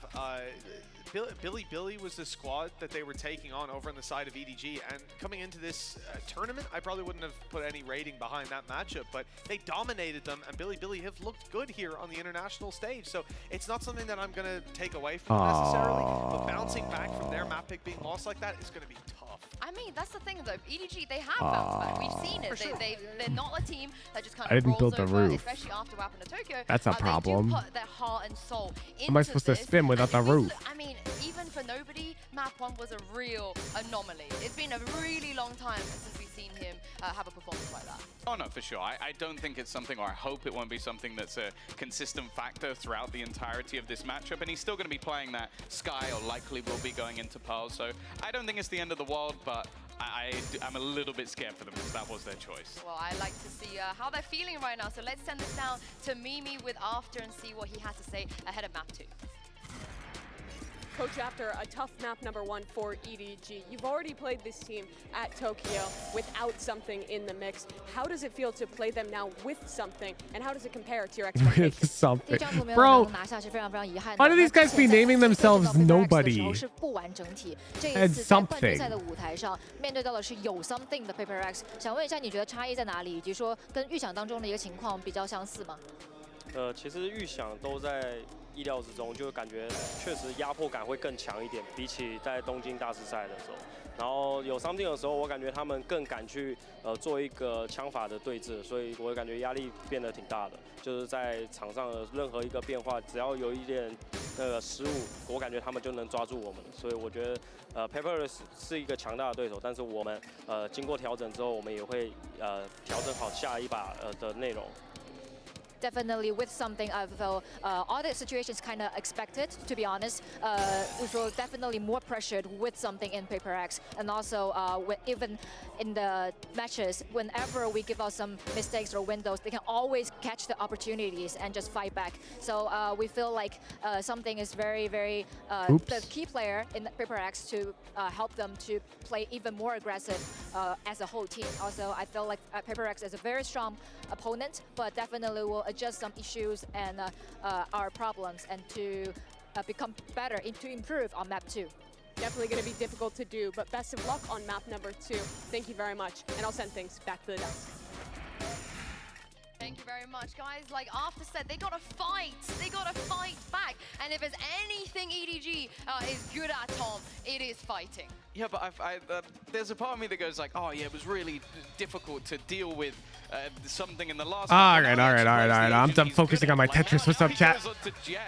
Billy was the squad that they were taking on over on the side of EDG, and coming into this tournament, I probably wouldn't have put any rating behind that matchup, but they dominated them, and Billy have looked good here on the international stage, so it's not something that I'm going to take away from them necessarily, but bouncing back from their map pick being lost like that is going to be tough. I mean, that's the thing though. EDG, they have bounced back. We've seen it. They're not a team that just kind of rolls build the over, roof. especially after what happened to Tokyo. That's a problem. They do put their heart and soul into How am I supposed to spin without the roof? I mean, even for nobody, map 1 was a real anomaly. It's been a really long time since we've seen him have a performance like that. Oh no, for sure. I don't think it's something, or I hope it won't be something that's a consistent factor throughout the entirety of this matchup. And he's still going to be playing that Sky, or likely will be going into Pearl. So I don't think it's the end of the world, but I'm a little bit scared for them because that was their choice. Well, I like to see how they're feeling right now. So let's send this down to Mimi with After and see what he has to say ahead of map 2. Coach, after a tough map #1 for EDG, you've already played this team at Tokyo without something in the mix. How does it feel to play them now with something, and how does it compare to your expectations? With something. Bro, why do these guys be naming themselves nobody? And something. 面对到的是有 something 的 PRX， 想问一下，你觉得差异在哪里，以及说跟预想当中的一个情况比较相似吗？其实预想都在意料之中，就感觉确实压迫感会更强一点，比起在东京大师赛的时候。然后有 something 的时候，我感觉他们更敢去做一个枪法的对峙，所以我感觉压力变得挺大的。就是在场上的任何一个变化，只要有一点失误，我感觉他们就能抓住我们。所以我觉得PRX 是一个强大的对手，但是我们经过调整之后，我们也会调整好下一把的内容。 Definitely with something I feel all the situations kind of expected, to be honest. We feel definitely more pressured with something in PRX, and also even in the matches, whenever we give out some mistakes or windows, they can always catch the opportunities and just fight back. So we feel like something is very the key player in PRX to help them to play even more aggressive as a whole team. Also, I feel like PRX is a very strong opponent, but definitely will adjust some issues and our problems, and to become better, to improve on map 2. Definitely going to be difficult to do, but best of luck on map #2. Thank you very much, and I'll send things back to the desk. Thank you very much, guys. Like After said, they gotta fight. They gotta fight back. And if there's anything EDG is good at, Tom, it is fighting. Yeah, but there's a part of me that goes like, oh yeah, it was really difficult to deal with something in the last. All right. I'm done focusing on my Tetris. What's up, chat?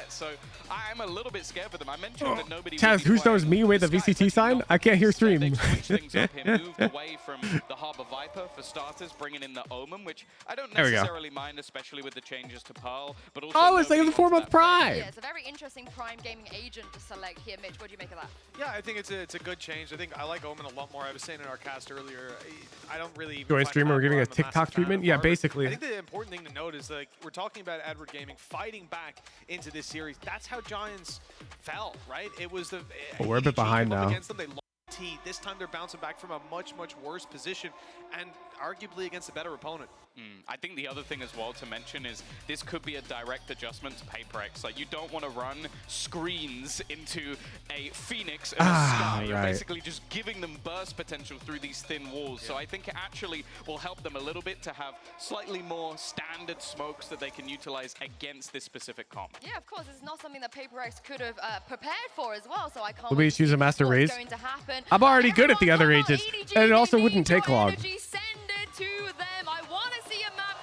So I'm a little bit scared for them. I mentioned that nobody. Chaz, who knows me with a VCT sign? I can't hear stream. Things up here, moved away from the Harbor Viper for starters, bringing in the Omen, which I don't necessarily mind, especially with the changes to Pearl. But also it's like the 4-month Prime. Yeah, it's a very interesting Prime gaming agent to select here. Mitch, what do you make of that? Yeah, I think it's a good change. I think I like Omen a lot more. I was saying in our cast earlier, I don't really Join streamer, we're giving a TikTok treatment. Yeah, basically. I think the important thing to note is, like, we're talking about Edward Gaming fighting back into this series. That's how Giants fell, right? It was the. But we're a bit behind now. Against them, they lost T. This time they're bouncing back from a much worse position, and arguably against a better opponent. I think the other thing as well to mention is this could be a direct adjustment to PRX. Like, you don't want to run screens into a Phoenix and a Sky. You're basically just giving them burst potential through these thin walls. Yeah. So I think it actually will help them a little bit to have slightly more standard smokes that they can utilize against this specific comp. Yeah, of course. It's not something that PRX could have prepared for as well. So I can't wait to choose a Master Raise. Going to happen. I'm already good at the other agents, and it also wouldn't take long.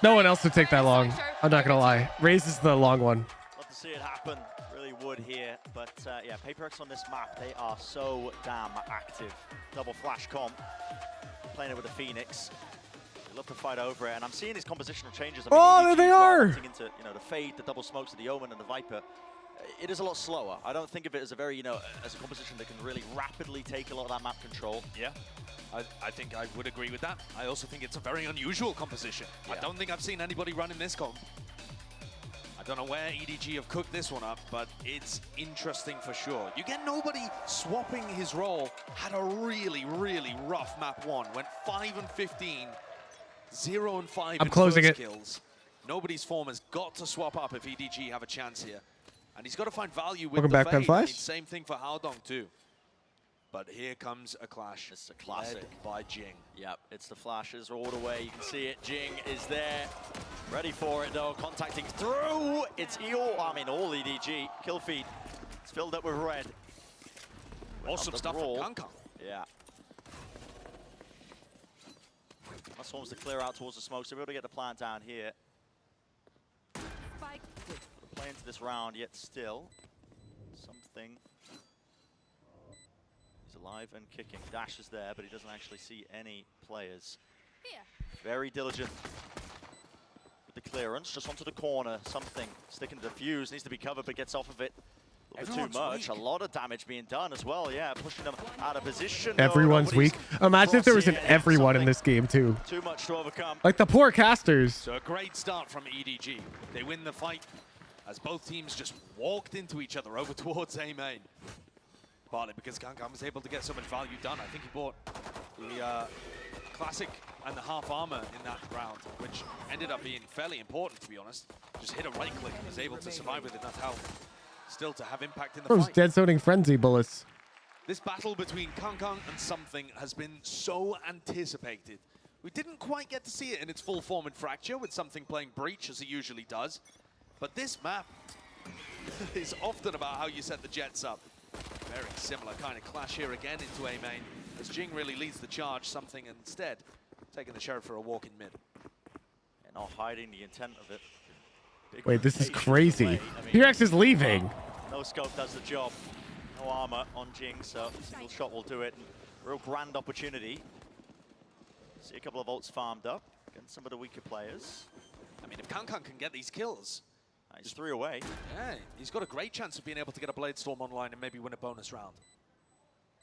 No one else would take that long. I'm not gonna lie. Raise is the long one. Love to see it happen. Really would here. But yeah, PRX on this map, they are so damn active. Double flash comp. Playing it with the Phoenix. They love to fight over it. And I'm seeing these compositional changes. I mean, there they are! Into, the Fade, the double smokes of the Omen and the Viper. It is a lot slower. I don't think of it as a very, as a composition that can really rapidly take a lot of that map control. Yeah. I think I would agree with that. I also think it's a very unusual composition. Yeah. I don't think I've seen anybody running this comp. I don't know where EDG have cooked this one up, but it's interesting for sure. You get nobody swapping his role. Had a really rough map 1. Went 5 and 15. 0 and 5 I'm in closing first it. kills. Nobody's form has got to swap up if EDG have a chance here. And he's got to find value with Welcome the back, Pen fade. I mean, Flash. same thing for Haodong too. But here comes a clash. It's a classic. Led by Jing. Yep, it's the flashes all the way. You can see it. Jing is there. Ready for it though. Contacting through. It's all EDG. Kill feed. It's filled up with red. Awesome stuff from Kangkang. Yeah. That's almost to clear out towards the smoke, so we're able to get the plant down here. Play into this round, yet still something. He's alive and kicking. Dash is there, but he doesn't actually see any players. Very diligent with the clearance, just onto the corner. Something sticking to the fuse, needs to be covered, but gets off of it. A little bit too much. A lot of damage being done as well. Yeah, pushing them out of position. Everyone's weak. Imagine if there was an everyone in this game too. Too much to overcome. Like the poor casters. So a great start from EDG. They win the fight as both teams just walked into each other over towards A main. Partly because Kangkang was able to get so much value done. I think he bought the classic and the half armor in that round, which ended up being fairly important, to be honest. Just hit a right click and was able to survive with enough health. Still to have impact in the Those fight. dead zoning frenzy bullets. This battle between Kangkang and Something has been so anticipated. We didn't quite get to see it in its full form in Fracture, with Something playing Breach as he usually does. But this map is often about how you set the Jets up. Very similar kind of clash here again into A main, as Jing really leads the charge. Something instead taking the Sheriff for a walk in mid. And not hiding the intent of it. Wait, this is crazy. PRX is leaving. No scope does the job. No armor on Jing, so single shot will do it. Real grand opportunity. See a couple of ults farmed up against some of the weaker players. I mean, if Kangkang can get these kills, he's 3 away. Yeah, he's got a great chance of being able to get a Blade Storm online and maybe win a bonus round.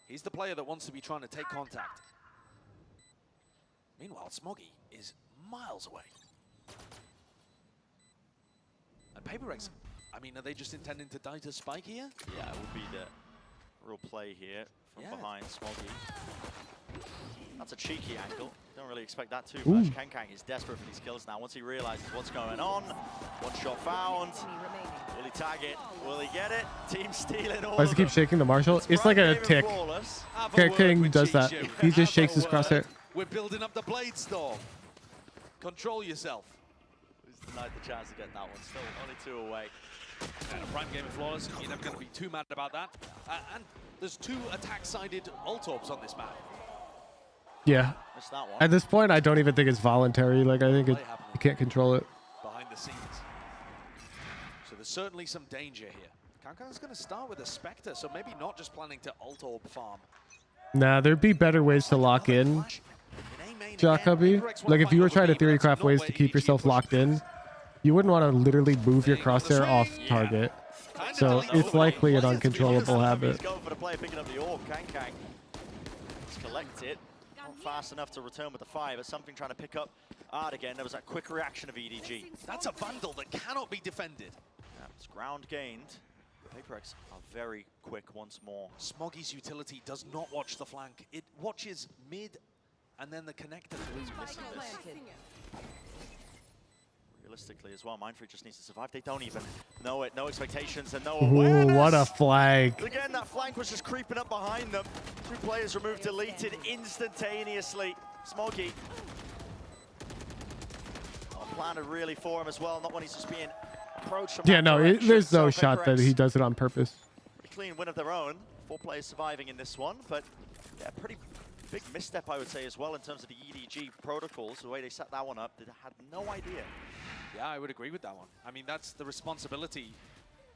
He's the player that wants to be trying to take contact. Meanwhile, Smoggy is miles away. And PRX, I mean, are they just intending to die to Spike here? Yeah, it would be the real play here from behind Smoggy. That's a cheeky angle. Don't really expect that too much. Kangkang is desperate for these kills now. Once he realizes what's going on, one shot found. Will he tag it? Will he get it? Team stealing all Why does he keep shaking the Marshall? It's like a tick. King does that. He just shakes his crosshair. We're building up the Blade Storm. Control yourself. Who's denied the chance to get that one? Still only 2 away. And a prime game of Flawless. You're never going to be too mad about that. And there's 2 attack-sided ult orbs on this map. Yeah. Missed that one. At this point, I don't even think it's voluntary. Like, I think you can't control it. Behind the scenes. So there's certainly some danger here. Kangkang's going to start with a Spectre, so maybe not just planning to ult orb farm. Nah, there'd be better ways to lock in, Jacoby. Like, if you were trying to theory craft ways to keep yourself locked in, you wouldn't want to literally move your crosshair off target. So it's likely an uncontrollable habit. He's going for the play, picking up the orb. Kangkang. Let's collect it. Not fast enough to return with the 5, but Something trying to pick up Art again. There was that quick reaction of EDG. That's a Vandal that cannot be defended. Yeah, it's ground gained. PRX are very quick once more. Smoggy's utility does not watch the flank. It watches mid and then the connector. Realistically as well, Mindfreak just needs to survive. They don't even know it. No expectations and no awareness. Ooh, what a flag. Again, that flank was just creeping up behind them. 2 players removed, deleted instantaneously. Smoggy. Planted really for him as well, not when he's just being approached from Yeah, that no, direction. there's no So shot that PRX, he does it on purpose. pretty clean win of their own. 4 players surviving in this one, but yeah, pretty big misstep, I would say, as well, in terms of the EDG protocols. The way they set that one up, they had no idea. Yeah, I would agree with that one. I mean, that's the responsibility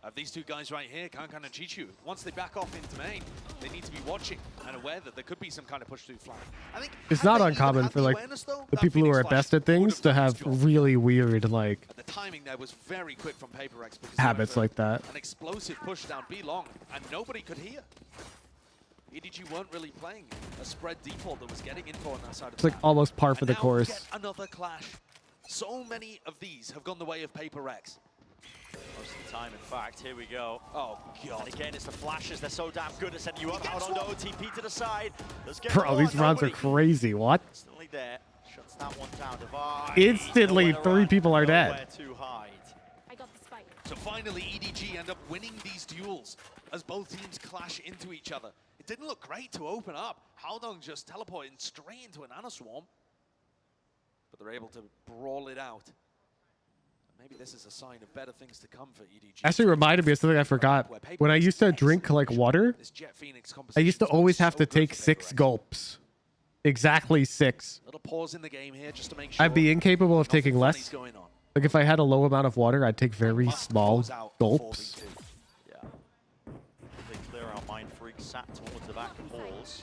of these 2 guys right here, Kangkang and Chichu. Once they back off into main, they need to be watching and aware that there could be some kind of push through flank. I think It's not uncommon for like the people who are best at things to have really weird like the timing there was very quick from PRX because habits like that. an explosive push down B long, and nobody could hear. EDG weren't really playing a spread default that was getting info on that side of It's the like map. almost par for And the now course. get another clash. So many of these have gone the way of PRX. Most of the time, in fact. Here we go. Oh, God. And again, it's the flashes. They're so damn good at setting you up out on the OTP to the side. Let's get Bro, these rounds are crazy. What? Instantly there. Shuts that one down. Divide. Instantly, 3 people are Nowhere dead. to hide. I got the spike. So finally, EDG end up winning these duels as both teams clash into each other. It didn't look great to open up. Haldong just teleporting straight into an Ana Swarm. But they're able to brawl it out. Maybe this is a sign of better things to come for EDG. Actually reminded me of something I forgot. When I used to drink like water, I used to always have to take 6 gulps. Exactly 6. Little pause in the game here just to make sure. I'd be incapable of taking less. Going on. Like if I had a low amount of water, I'd take very small gulps. Yeah. They clear out Mind Freak, sat towards the back of halls.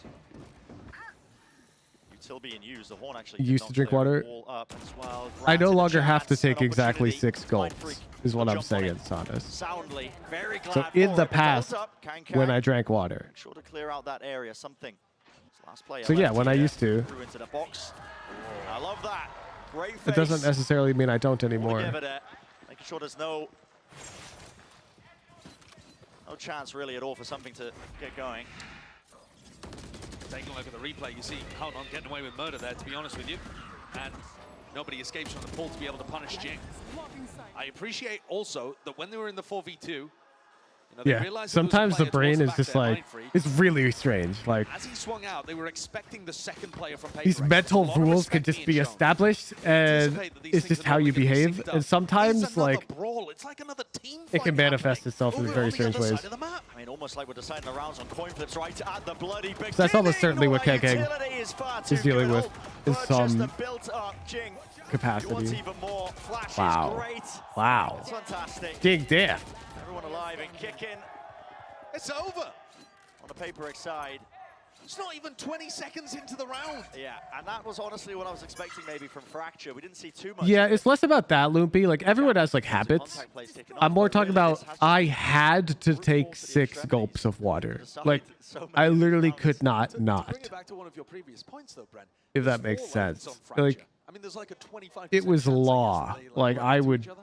Util being used. The Horn actually You used to drink water. Up as well. I no Granted a longer have to chance, take an exactly opportunity. 6 gulps, is what I'm saying, Sanas. Soundly. Very glad So for in the it, but past, goes up. Can when I drank water. Make sure to clear out that area. Something. Last player So yeah, left when I here. used to. Threw into the box. I love that. Great face. It doesn't necessarily mean I don't Wanna anymore. give it a, making sure there's no chance really at all for something to get going. Taking a look at the replay, you see Haldong getting away with murder there, to be honest with you. And nobody escapes from the pull to be able to punish Jing. I appreciate also that when they were in the 4v2, they Yeah, realized that there was a sometimes the player towards brain the is back just there, like, Mind Freak. it's really strange. Like, As he swung out, they were expecting the second player from PRX. these mental There's a lot of rules could respect just being be shown. established, and it's just how you behave. And sometimes, like, Brawl. It's like another team it can manifest itself in very strange ways. I mean, almost like we're deciding the rounds on coin flips right at the bloody beginning. So that's almost certainly what Kekeng is dealing with in some capacity. Wow. Wow. It's fantastic. Dig death. Everyone alive and kicking. It's over. On the PRX side. It's not even 20 seconds into the round. Yeah, and that was honestly what I was expecting maybe from Fracture. We didn't see too much. Yeah, it's less about that, Loopy. Like, everyone has, like, habits. I'm more talking about I had to take 6 gulps of water. Like, I literally could not. Bring it back to one of your previous points, though, Brent. If that makes sense. Like, I mean, there's like a 25% it was chance, I guess, law. that they, Like, run I into would each other.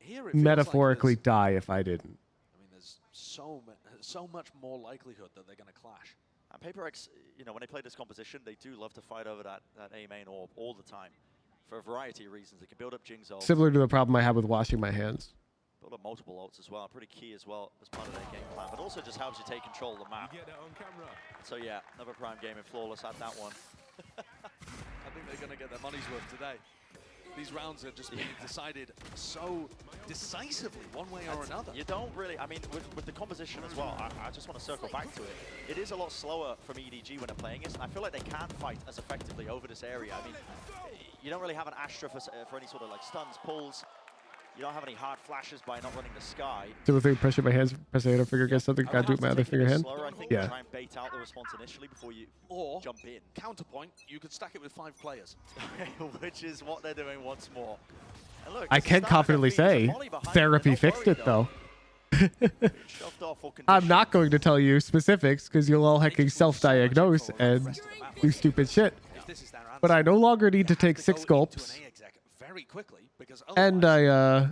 Here it feels metaphorically like die if I didn't. there's so much more likelihood that they're going to clash. And PRX, when they play this composition, they do love to fight over that A main orb all the time. For a variety of reasons. They can build up Jing's ult. Similar to the problem I have with washing my hands. Build up multiple ults as well. Pretty key as well as part of their game plan. But also just helps you take control of the map. So yeah, another prime game in Flawless at that one. I think they're going to get their money's worth today. These rounds are just being decided so decisively, one way or another. You don't really, I mean, with the composition as well, I just want to circle back to it. It is a lot slower from EDG when they're playing it, and I feel like they can't fight as effectively over this area. I mean, you don't really have an Astra for any sort of like stuns, pulls. You don't have any hard flashes by not running the sky. So if I pressure my hands, press the other finger, get something, gotta do it with my other finger hand. Slower, I think, Yeah. try and bait out the response initially before you jump in. Counterpoint, you could stack it with 5 players. Which is what they're doing once more. And look, I can confidently say, therapy fixed it though. I'm not going to tell you specifics because you'll all hecking self-diagnose and do stupid shit. But I no longer need to take 6 gulps. Very quickly, because And I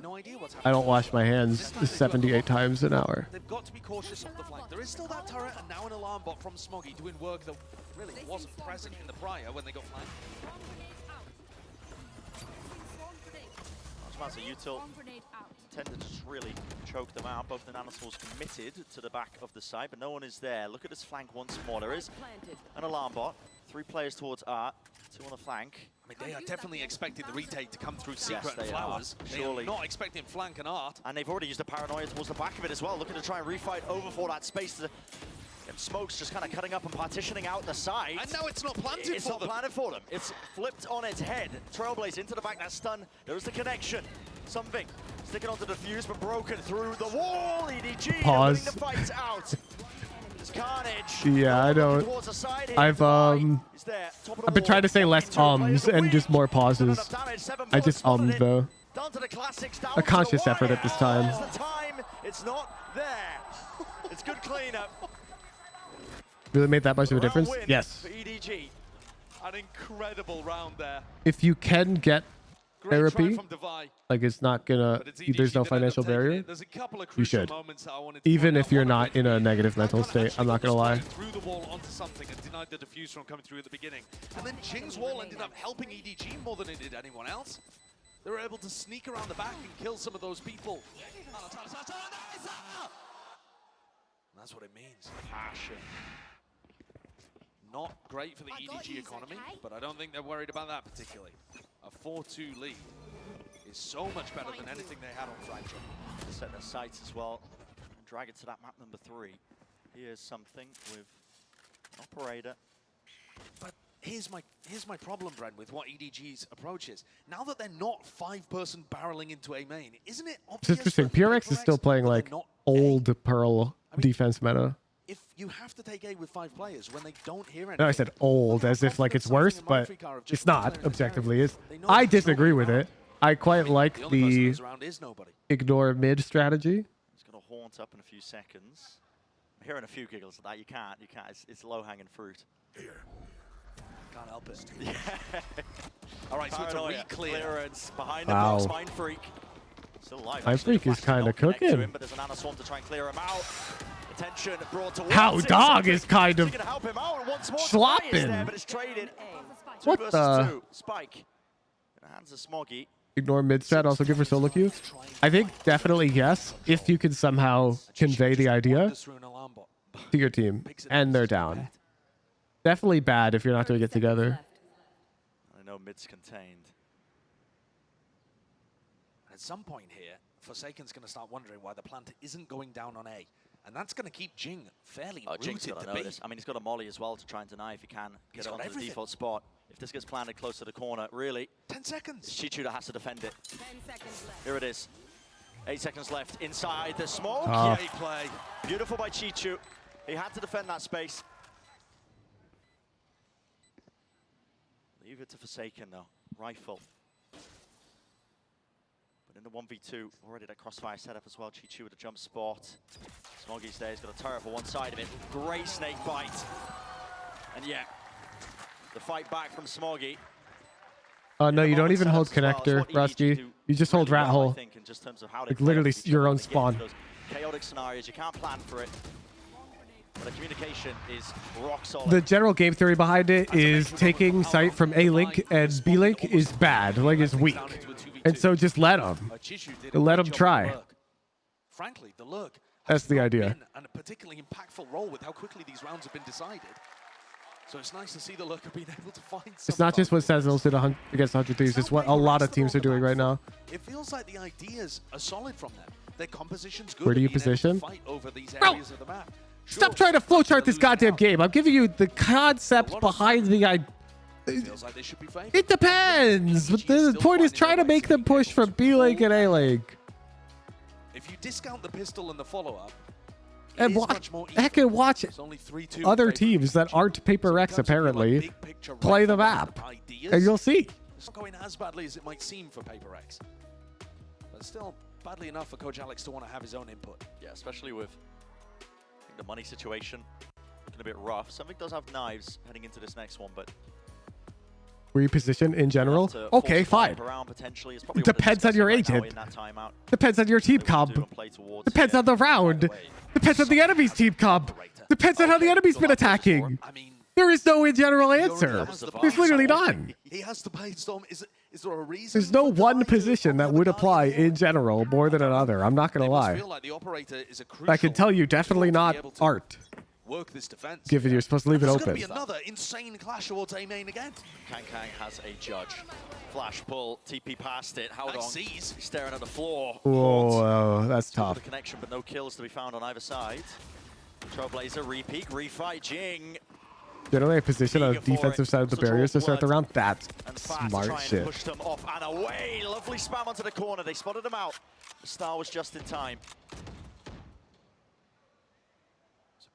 don't wash my hands 78 times an hour. they've got to be cautious of the flank. There is still that turret and now an alarm bot from Smoggy doing work that really wasn't present in the prior when they got flanked. Master Util tend to just really choke them out. Both the Nanoswalls committed to the back of the site, but no one is there. Look at this flank once more. There is an alarm bot. 3 players towards Art, 2 on the flank. I mean, they are definitely expecting the retake to come through Secret Yes, and they Flowers. are, They surely. are not expecting flank and Art. And they've already used the paranoia towards the back of it as well, looking to try and refight over for that space. To get Smokes just kind of cutting up and partitioning out the side. And now it's not planted It's for not them. planted for them. It's flipped on its head. Trailblaze into the back, that stun. There is the connection. Something sticking onto the fuse, but broken through the wall. EDG Pause. winning the fight out. It's Carnage. Yeah, I know. I've been trying to say less ums and just more pauses. I just ummed though. A conscious effort at this time. It's not there. It's good cleanup. Really made that much of a difference? Win Yes. for EDG. An incredible round there. If you can get therapy, like it's not gonna, there's no financial barrier, you should. Even if you're not in a negative mental state, I'm not gonna lie. Through the wall onto something and denied the defuse from coming through at the beginning. And then Jing's wall ended up helping EDG more than it did anyone else. They were able to sneak around the back and kill some of those people. That's what it means. Passion. Not great for the EDG economy, but I don't think they're worried about that particularly. A 4-2 lead is so much better than anything they had on Fracture. Set their sights as well and drag it to that map number 3. Here's something with Operator. But here's my problem, Bren, with what EDG's approach is. Now that they're not 5-person barreling into A main, isn't it It's obvious? interesting. PRX is still playing like old Pearl defense meta. If you have to take A with 5 players when they don't hear anything. No, I said old as if like it's worse, but it's not objectively. I disagree with it. I quite like the ignore mid strategy. He's going to haunt up in a few seconds. I'm hearing a few giggles of that. You can't. It's low-hanging fruit. Here. Can't help it. All right, so it's a clearance behind Wow. the box. Mind Freak. Still alive. Mind Freak is kind of cooking. But there's an Anaswarm to try and clear him out. Attention brought towards How it. Dog is kind of Gonna help him out once more. slopping. There, but it's traded. What the? 2 Spike. Hands of Smoggy. Ignore mid strat, also good for solo queue. I think definitely yes, if you can somehow convey the idea to your team and they're down. Definitely bad if you're not doing it together. I know mid's contained. At some point here, Forsaken's going to start wondering why the plant isn't going down on A. And that's going to keep Jing fairly Jing's rooted got to to B. notice. I mean, he's got a molly as well to try and deny if he can get it onto the everything. default spot. If this gets planted close to the corner, really. 10 seconds. It's Chichu that has to defend it. 10 seconds left. Here it is. 8 seconds left inside the smoke. Great play. Beautiful by Chichu. He had to defend that space. Leave it to Forsaken though. Rifle. But in the 1v2, already that crossfire setup as well. Chichu with a jump spot. Smoggy's there. He's got a turret for one side of it. Great snake bite. And yeah, the fight back from Smoggy. No, you don't even hold connector, Rusty. You just hold rat hole. Like literally your own spawn. Chaotic scenarios, you can't plan for it. But the communication is rock solid. The general game theory behind it is taking sight from A link and B link is bad, like it's weak. And so just let them. Let them try. Frankly, the lurk That's the idea. and a particularly impactful role with how quickly these rounds have been decided. So it's nice to see the lurker being able to find some. It's not just what Sentinels did against 100 Thieves, it's what a lot of teams are doing right now. It feels like the ideas are solid from them. Their composition's good. Where do you being able to position? fight over these Bro, areas of the map. Stop trying to flowchart this goddamn game. I'm giving you the concept behind the idea. Feels like they should be favored. It depends. But the point is trying to make them push from B link and A link. If you discount the pistol and the follow-up, And watch, heck, and watch other teams that aren't Paper X apparently play the map, and you'll see. It's not going as badly as it might seem for Paper X, but still badly enough for Coach Alex to want to have his own input. Yeah, especially with I think the money situation looking a bit rough. Something does have knives heading into this next one, but Reposition in general? Okay, fine. Depends on your agent. Depends on your team comp. Depends on the round. Depends on the enemy's team comp. Depends on how the enemy's been attacking. There is no in general answer. There's literally none. He has to brainstorm. Is there a reason? There's no one position that would apply in general more than another. I'm not gonna lie. Feel like the operator is a I can tell you definitely not art. Work this defense. Given you're supposed to leave it There's open. going to be another insane clash towards A main again. Kang has a judge. Flash pull, TP past it. How Nice long? sees. He's staring at the floor. Whoa, that's Still tough. the connection, but no kills to be found on either side. Trailblazer, repeat, refight, Jing. Generally, a position on the defensive side of the barriers to start the round. That's And fast to smart try and shit. push them off and away. Lovely spam onto the corner. They spotted him out. The star was just in time.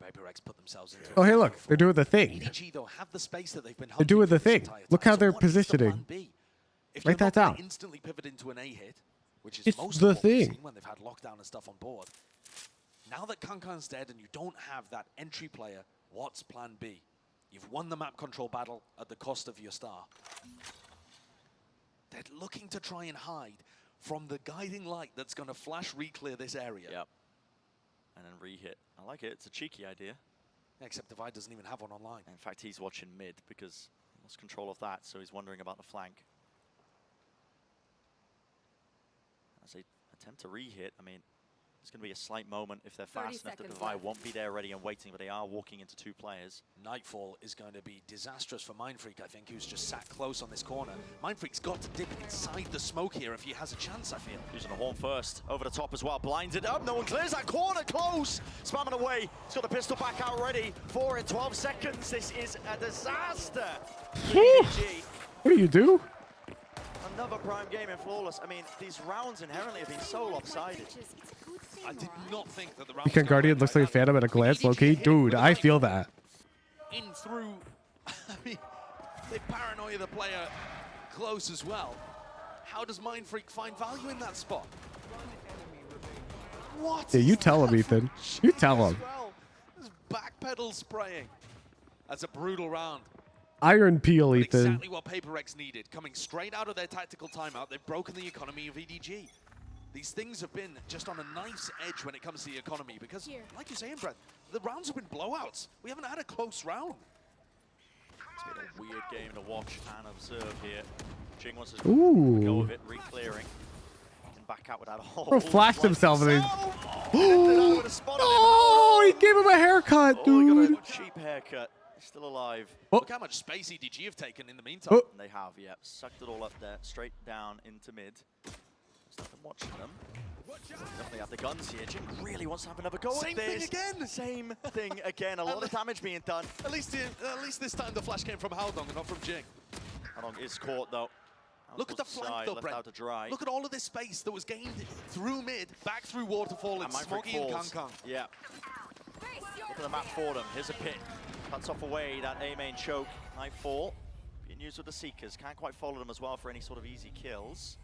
Paper X put themselves into Oh, hey, look, they're doing the thing. EDG, though, have the space that they've been They're doing the hunting for this thing. entire Look time. how So they're what is the plan positioning. B? If Write they're that not gonna down. instantly pivot into an A hit, which is It's most the of what we've thing. seen when they've had lockdown and stuff on board. Now that Kankan's dead and you don't have that entry player, what's plan B? You've won the map control battle at the cost of your star. They're looking to try and hide from the guiding light that's going to flash re-clear this area. Yep. And then re-hit. I like it. It's a cheeky idea. Yeah, except Divide doesn't even have one online. In fact, he's watching mid because he lost control of that, so he's wondering about the flank. As they attempt to re-hit, I mean, it's going to be a slight moment if they're fast enough that Divide won't be there ready and waiting, but they are walking into 2 players. Nightfall is going to be disastrous for Mindfreak, I think, who's just sat close on this corner. Mindfreak's got to dip inside the smoke here if he has a chance, I feel. Using a horn first, over the top as well, blinded up, no one clears that corner, close! Spamming away, he's got the pistol back out ready, 4 in 12 seconds, this is a disaster! EDG. What do you do? Another prime game in Flawless. I mean, these rounds inherently have been so lopsided. I did not think that the round Weekend Guardian looks like a Phantom at a glance, low-key. Dude, I feel that. in through, I mean, they paranoia the player close as well. How does Mindfreak find value in that spot? What? Yeah, you tell him, Ethan. You tell him. Well, this backpedal spraying. That's a brutal round. Iron Peel, But Ethan. exactly what PRX needed. Coming straight out of their tactical timeout, they've broken the economy of EDG. These things have been just on a knife's edge when it comes to the economy because, like you're saying, Brett, the rounds have been blowouts. We haven't had a close round. It's been a weird game to watch and observe here. Jing wants to Ooh. go with it, re-clearing. Can back out without a hole. Bro flashed himself and then... Oh, he gave him a haircut, dude. Got a cheap haircut. He's still alive. Look how much space EDG have taken in the meantime. They have, yep. Sucked it all up there, straight down into mid. There's nothing watching them. Definitely have the guns here. Jing really wants to have another go Same at this. thing again. Same thing again. A lot of damage being done. At least this time the flash came from Haldong and not from Jing. Haldong is caught though. Look at the flank though, left Brent. out to dry. Look at all of this space that was gained through mid, back through Waterfall and Smoggy and Kang. Yeah. Look at the map for them. Here's a pit. Cuts off away that A main choke. Nightfall. Being used with the Seekers. Can't quite follow them as well for any sort of easy kills.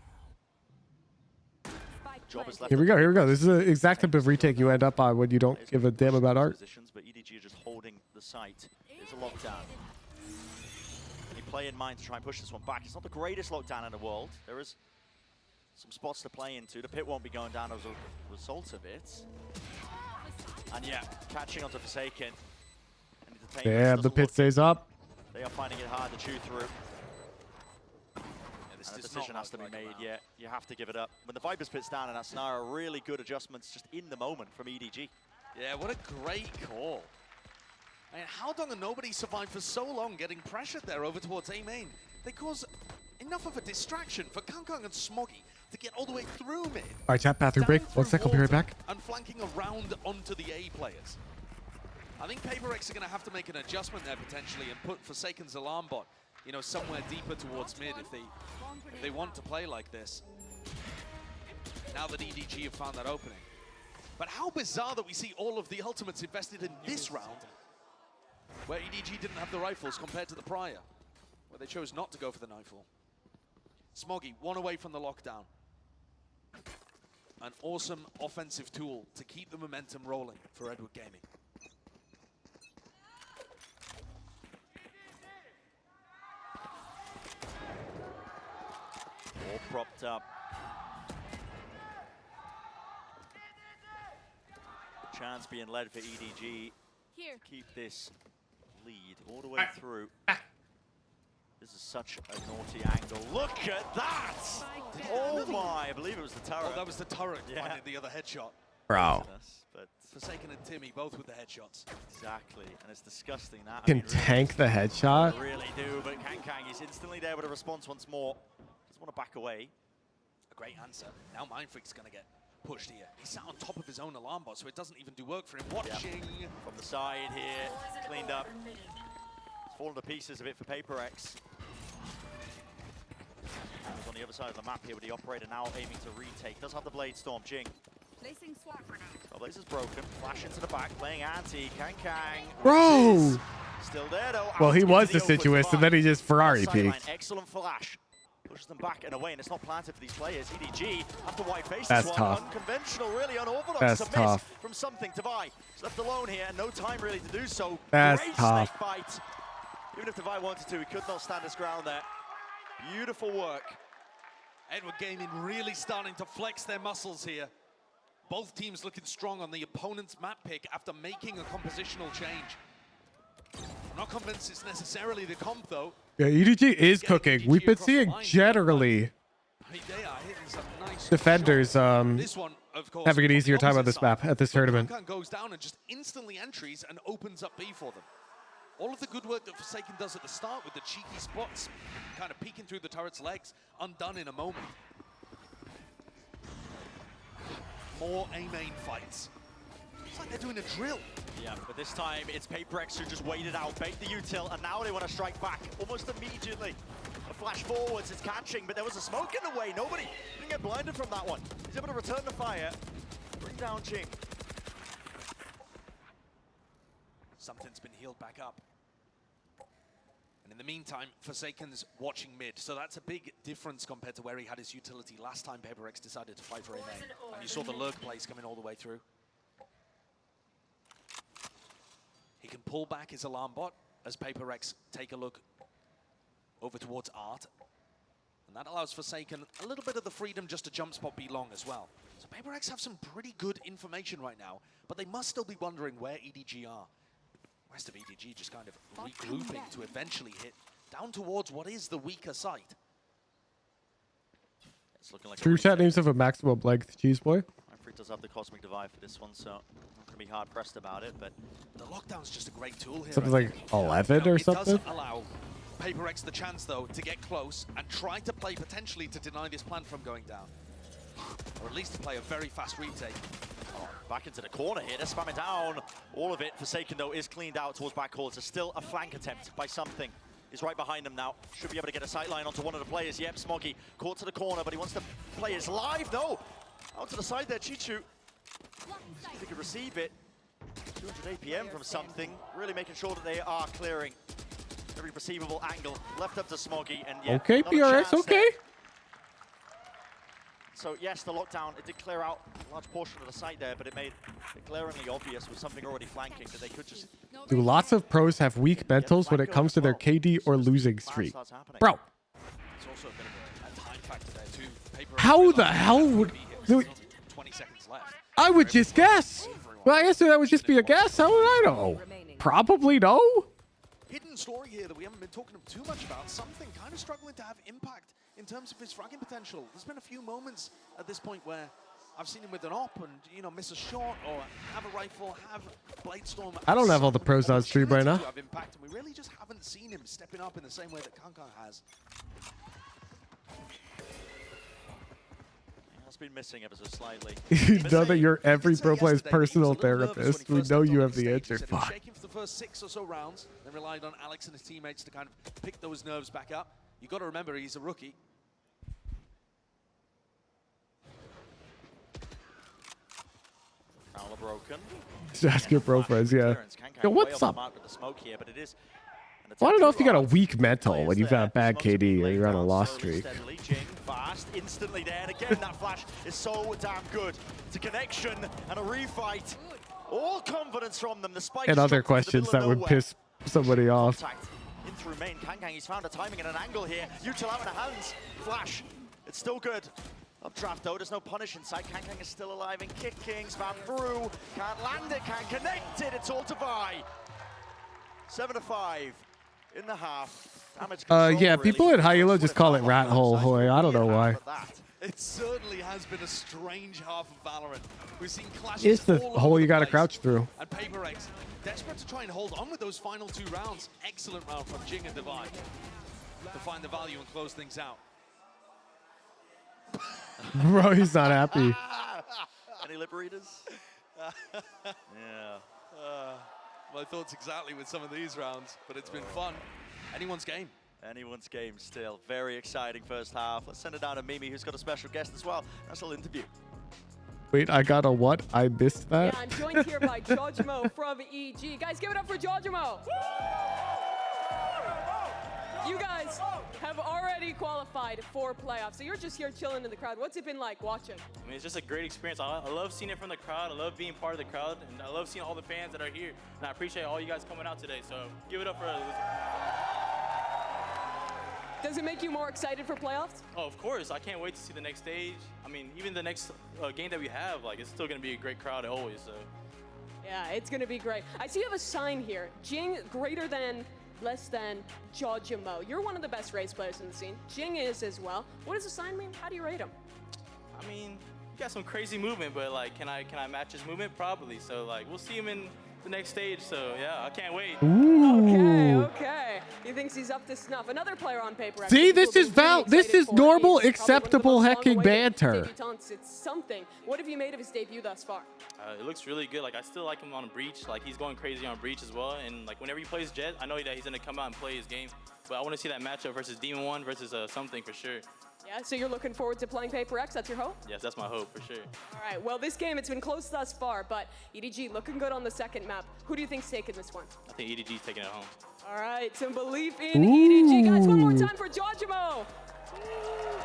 Job is left. Here we go, here we go. This is the exact type of retake you end up on when you don't give a damn about art. But EDG are just holding the site. There's a lockdown. Any play in mind to try and push this one back. It's not the greatest lockdown in the world. There is some spots to play into. The pit won't be going down as a result of it. And yeah, catching onto Forsaken. Damn, the pit stays up. They are finding it hard to chew through. And a decision has to be made, yeah. You have to give it up. When the Vipers pit's down in that scenario, really good adjustments just in the moment from EDG. Yeah, what a great call. I mean, Haldong and nobody survived for so long getting pressured there over towards A main. They cause enough of a distraction for Kang and Smoggy to get all the way through mid. All right, chat, bathroom break. 1 sec, I'll be right back. And flanking around onto the A players. I think PRX are going to have to make an adjustment there potentially and put Forsaken's alarm bot, you know, somewhere deeper towards mid if they want to play like this. Now that EDG have found that opening. But how bizarre that we see all of the ultimates invested in this round, where EDG didn't have the rifles compared to the prior, where they chose not to go for the Nightfall. Smoggy, 1 away from the lockdown. An awesome offensive tool to keep the momentum rolling for Edward Gaming. All propped up. Chance being led for EDG to keep this lead all the way through. This is such a naughty angle. Look at that! Oh my, I believe it was the turret. Oh, that was the turret finding the other headshot. Bro. But Forsaken and Timmy both with the headshots. Exactly, and it's disgusting that. Can tank the headshot. I really do, but Kang is instantly there with a response once more. Doesn't want to back away. A great answer. Now Mindfreak's going to get pushed here. He's sat on top of his own alarm bot, so it doesn't even do work for him. Watching from the side here, cleaned up. It's fallen to pieces a bit for PRX. On the other side of the map here with the operator now aiming to retake. Does have the Blade Storm, Jing. Placing swap grenade. Blaze is broken. Flash into the back, playing anti. Kang. Bro! Still there though. Well, he Out was into the deciduous, open and then he just Ferrari sideline. peeked. Excellent flash. Pushes them back and away, and it's not planted for these players. EDG have to white face That's this tough. one. Unconventional, really unorthodox. That's to miss tough. from something to buy. He's left alone here, and no time really to do so. That's Great tough. snake bite. Even if Divide wanted to, he could not stand his ground there. Beautiful work Edward Gaming really starting to flex their muscles here. Both teams looking strong on the opponent's map pick after making a compositional change. I'm not convinced it's necessarily the comp though. Yeah, EDG is cooking. We've been seeing generally defenders having an easier time on this map at this tournament. Kankan goes down and just instantly entries and opens up B for them. All of the good work that Forsaken does at the start with the cheeky spots, kind of peeking through the turret's legs, undone in a moment. More A-main fights. It's like they're doing a drill. Yeah, but this time it's PRX who just waited out, bait the util, and now they want to strike back almost immediately. A flash forwards, it's catching, but there was a smoke in the way. Nobody didn't get blinded from that one. He's able to return the fire, bring down Jing. Something's been healed back up. And in the meantime, Forsaken's watching mid. So that's a big difference compared to where he had his utility last time PRX decided to fight for A-main. And you saw the lurk plays coming all the way through. He can pull back his alarm bot as PRX take a look over towards Art. And that allows Forsaken a little bit of the freedom just to jump spot B long as well. So PRX have some pretty good information right now, but they must still be wondering where EDG are. Rest of EDG just kind of regrouping to eventually hit down towards what is the weaker site. It's looking like True chat names of a maximum length cheese boy. Freak does have the Cosmic Divide for this one, so I'm not going to be hard pressed about it, but the lockdown's just a great tool here. Something like 11 or something. It does allow PRX the chance though to get close and try to play potentially to deny this plant from going down. Or at least to play a very fast retake. Back into the corner here, they're spamming down. All of it, Forsaken though, is cleaned out towards backcourt. There's still a flank attempt by something. He's right behind them now. Should be able to get a sight line onto one of the players. Yep, Smoggy caught to the corner, but he wants to play his live. No! Out to the side there, Chichu. If he could receive it. 200 APM from something. Really making sure that they are clearing every perceivable angle. Left up to Smoggy. And yeah, okay, PRX, okay. There. So yes, the lockdown, it did clear out a large portion of the site there, but it made it glaringly obvious with something already flanking that they could just... Do lots of pros have weak mentals when it comes to their KD or losing streak? Bro. How the hell would... 20 seconds left. I would just guess. Well, I guess that would just be a guess. How would I know? Probably no. Hidden story here that we haven't been talking too much about. Something kind of struggling to have impact in terms of his fragging potential. There's been a few moments at this point where I've seen him with an op and, you know, miss a shot or have a rifle, have Bladestorm. I don't have all the pros on stream right now. Have impact, and we really just haven't seen him stepping up in the same way that Kankan has. Has been missing ever so slightly. You know that you're every pro player's personal therapist. We know you have the answer. Fuck. Shaking for the first 6 or so rounds, then relied on Alex and his teammates to kind of pick those nerves back up. You got to remember he's a rookie. Fowler broken. Just ask your bro friends, yeah. Yo, what's up? Here, but it is Well, I don't know if you got a weak mental when you've got a bad KD or you're on a loss streak. Fast, instantly there, and again that flash is so damn good. It's a connection and a refight. All confidence from them. The spike And other questions that would piss somebody off. In through main, Kankan, he's found a timing and an angle here. Util out in the hands. Flash, it's still good. Updraft though, there's no punish inside. Kankan is still alive and kicking. Spam through, can't land it, can't connect it. It's all to Vi. 7-5 in the half. Yeah, people in high elo just call it rat hole. I don't know why. It certainly has been a strange half of Valorant. We've seen clashes. It's the all hole over you the got to place. crouch through. And PRX desperate to try and hold on with those final 2 rounds. Excellent round from Jing and Divide to find the value and close things out. Bro, he's not happy. Any liberators? Yeah. My thoughts exactly with some of these rounds, but it's been fun. Anyone's game. Anyone's game still. Very exciting first half. Let's send it down to Mimi, who's got a special guest as well. That's a little interview. Wait, I got a what? I missed that? Yeah, I'm joined here by Jojimo from EG. Guys, give it up for Jojimo. You guys have already qualified for playoffs, so you're just here chilling in the crowd. What's it been like watching? I mean, it's just a great experience. I love seeing it from the crowd. I love being part of the crowd, and I love seeing all the fans that are here. And I appreciate all you guys coming out today, so give it up for Does it make you more excited for playoffs? Oh, of course. I can't wait to see the next stage. I mean, even the next game that we have, like, it's still going to be a great crowd always. So. Yeah, it's going to be great. I see you have a sign here. Jing greater than, less than, Jojimo. You're one of the best race players in the scene. Jing is as well. What does the sign mean? How do you rate him? I mean, he got some crazy movement, but like, can I match his movement? Probably. So like, we'll see him in the next stage. So yeah, I can't wait. Okay. He thinks he's up to snuff. Another player on PRX. See, this is this is normal, acceptable hecking banter. It's something. What have you made of his debut thus far? It looks really good. Like, I still like him on Breach. Like, he's going crazy on Breach as well. And like, whenever he plays Jet, I know that he's gonna come out and play his game. But I want to see that matchup versus Demon One versus something for sure. Yeah, so you're looking forward to playing PRX, that's your hope? Yes, that's my hope for sure. All right, well, this game, it's been close thus far, but EDG looking good on the second map. Who do you think's taking this one? I think EDG's taking it home. All right, some belief in EDG. Guys, one more time for Jojimo.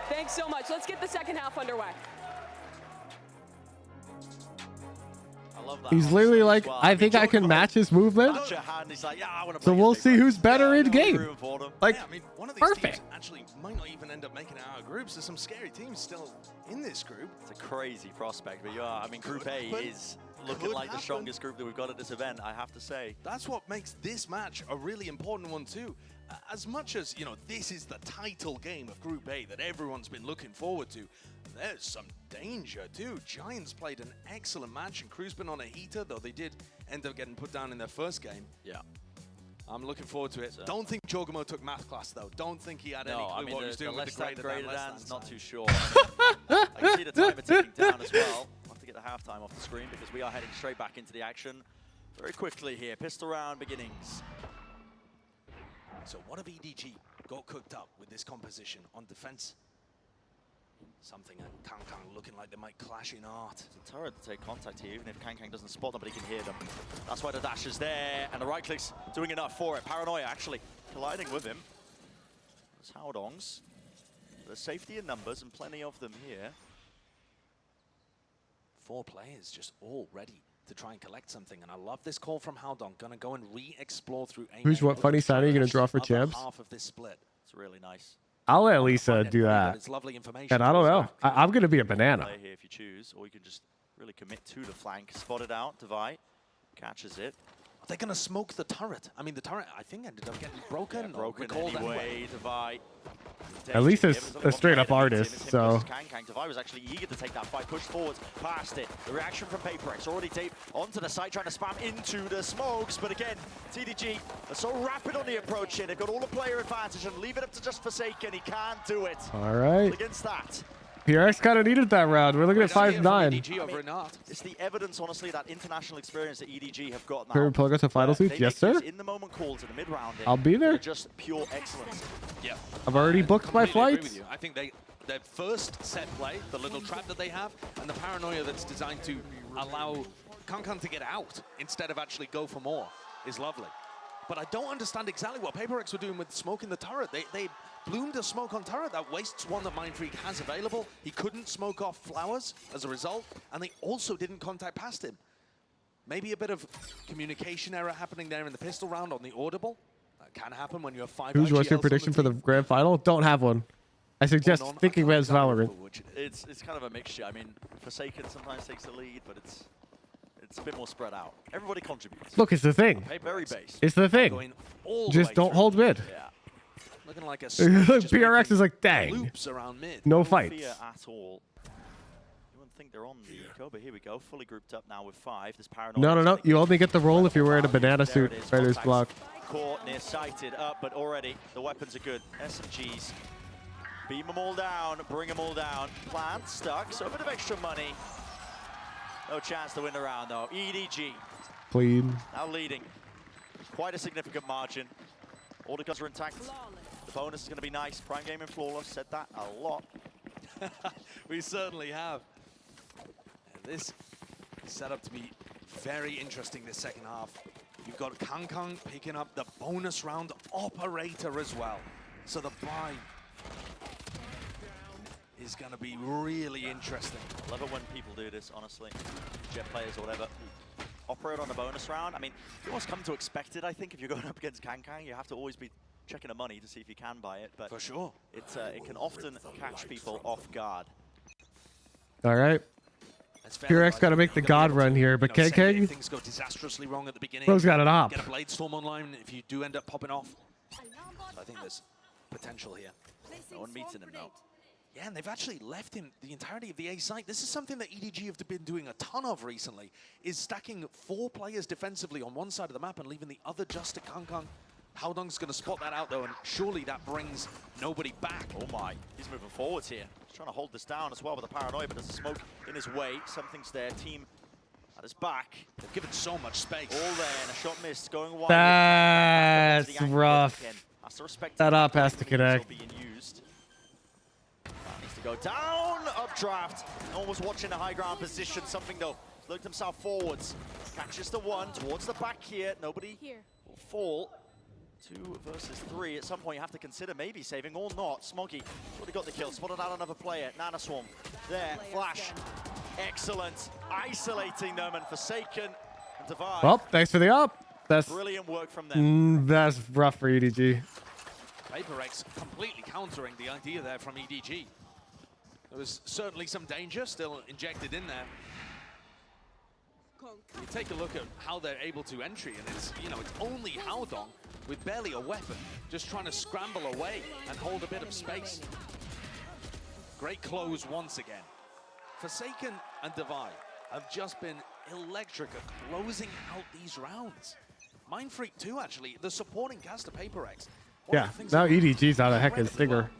Thanks so much. Let's get the second half underway. I love that. He's literally like, I think I can match his movement. So we'll see who's better in game. Like, I mean, one of these perfect. teams actually might not even end up making it out of groups. There's some scary teams still in this group. It's a crazy prospect, but I mean, Group A is looking like the strongest group that we've got at this event, I have to say. That's what makes this match a really important one too. As much as, you know, this is the title game of Group A that everyone's been looking forward to, there's some danger too. Giants played an excellent match and Crew's been on a heater, though they did end up getting put down in their first game. Yeah. I'm looking forward to it. Don't think Jogamo took math class though. Don't think he had any clue what he was doing with the greater than less than not too sure. I can see the timer ticking down as well. I'll have to get the halftime off the screen because we are heading straight back into the action very quickly here. Pistol round beginnings. So what have EDG got cooked up with this composition on defense? Something and Kang looking like they might clash in art. It's a turret to take contact here, even if Kang doesn't spot them, but he can hear them. That's why the dash is there, and the right click's doing enough for it. Paranoia actually colliding with him. There's Howdongs. There's safety in numbers and plenty of them here. 4 players just all ready to try and collect something, and I love this call from Howdong. Gonna go and re-explore through A. Who's what funny sign are you gonna draw for champs? Half of this split. It's really nice. I'll let Lisa do that. And I don't know. I'm going to be a banana. Play here if you choose, or you can just really commit to the flank. Spotted out, Devi catches it. Are they going to smoke the turret? I mean, the turret, I think, ended up getting broken. Yeah, broken anyway, Devi. At least it's a straight-up artist, so... Kang. Devi was actually eager to take that fight, pushed forwards, past it. The reaction from PRX, already taped onto the site, trying to spam into the smokes. But again, TDG are so rapid on the approach here. They've got all the player advantage, and leave it up to just Forsaken. He can't do it. All right. Against that. PRX kind of needed that round. We're looking at 5-9. I mean, it's the evidence, honestly, that international experience that EDG have got now. Can we plug us a final suit? Yes, sir. In the moment calls in the mid round. I'll be there. Just pure excellence. Yeah. I've already booked my flights. I think their first set play, the little trap that they have, and the paranoia that's designed to allow Kang to get out instead of actually go for more is lovely. But I don't understand exactly what PRX were doing with smoking the turret. They bloomed a smoke on turret that wastes one that Mindfreak has available. He couldn't smoke off flowers as a result, and they also didn't contact past him. Maybe a bit of communication error happening there in the pistol round on the audible. That can happen when you have 5 Who's what's your prediction for the grand final? Don't have one. I suggest thinking Res Valorant. It's kind of a mixture. I mean, Forsaken sometimes takes the lead, but it's a bit more spread out. Everybody contributes. Look, it's the thing. Very base. It's the thing. Just don't hold mid. Yeah. Looking like a PRX is like, dang. Loops around mid. No fights. Fear at all. You wouldn't think they're on the Koba. Here we go. Fully grouped up now with 5. This paranoia. No. You only get the roll if you're wearing a banana suit. Fighters block. Caught, near sighted up, but already the weapons are good. SMGs. Beam them all down. Bring them all down. Plant stuck. So a bit of extra money. No chance to win the round though. EDG. Clean. Now leading. Quite a significant margin. All the guns are intact. The bonus is going to be nice. Prime Gaming Flawless said that a lot. We certainly have. And this is set up to be very interesting this second half. You've got Kang picking up the bonus round operator as well. So the buy is going to be really interesting. I love it when people do this, honestly. Jet players or whatever. Operate on the bonus round. I mean, you almost come to expect it, I think, if you're going up against Kang. You have to always be checking the money to see if you can buy it, but for sure, it can often catch people off guard. All right. PRX got to make the god run here, but KK, things go disastrously wrong at the beginning. bro's got it up. Get a blade storm online if you do end up popping off. So I think there's potential here. No one meets him though. Yeah, and they've actually left him the entirety of the A site. This is something that EDG have been doing a ton of recently, is stacking 4 players defensively on one side of the map and leaving the other just to Kangkang. Haodong's going to spot that out, though, and surely that brings nobody back. Oh my, he's moving forwards here. He's trying to hold this down as well with the paranoia, but there's a smoke in his way. Something's there. Team at his back. They've given so much space. All there, and a shot missed, going wide. That's rough. Has to respect That up has to connect. Being used. Needs to go down, updraft. No one was watching a high ground position. Something though, looked himself forwards. Catches the one towards the back here. Nobody will fall. 2 versus 3. At some point, you have to consider maybe saving or not. Smoggy already got the kill. Spotted out another player. Nana Swarm there. Flash. Excellent. Isolating them and Forsaken and Divide. Well, thanks for the up. That's brilliant work from them. That's rough for EDG. PRX completely countering the idea there from EDG. There was certainly some danger still injected in there. You take a look at how they're able to entry, and it's, you know, it's only Haodong with barely a weapon, just trying to scramble away and hold a bit of space. Great close once again. Forsaken and Divide have just been electric at closing out these rounds. Mindfreak too, actually, the supporting cast of PRX. Yeah, now EDG's out of heckin' Stinger.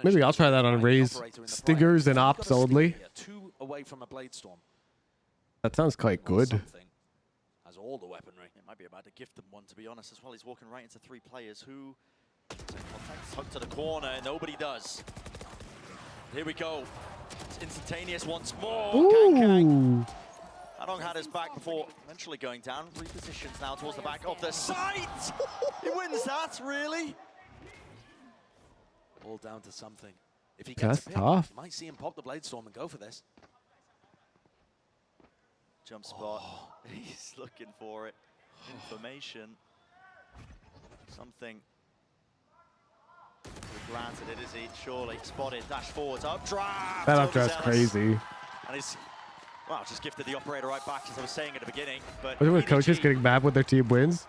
Maybe I'll try that on Raze Stingers and Ops only. 2 away from a blade storm. That sounds quite good. Has all the weaponry. It might be about to gift them one, to be honest, as well. He's walking right into 3 players who hook to the corner, and nobody does. Here we go. It's instantaneous once more. Ooh. Haodong had his back before eventually going down. Repositions now towards the back of the site. He wins that, really? All down to something. If he That's gets a pick, tough. you might see him pop the blade storm and go for this. Jump spot. He's looking for it. Information. Something. Granted it, is he? Surely. Spotted. Dash forwards. Updraft. That updraft's crazy. And he's, well, just gifted the operator right back, as I was saying at the beginning. But Wasn't with coaches getting mad when their team wins?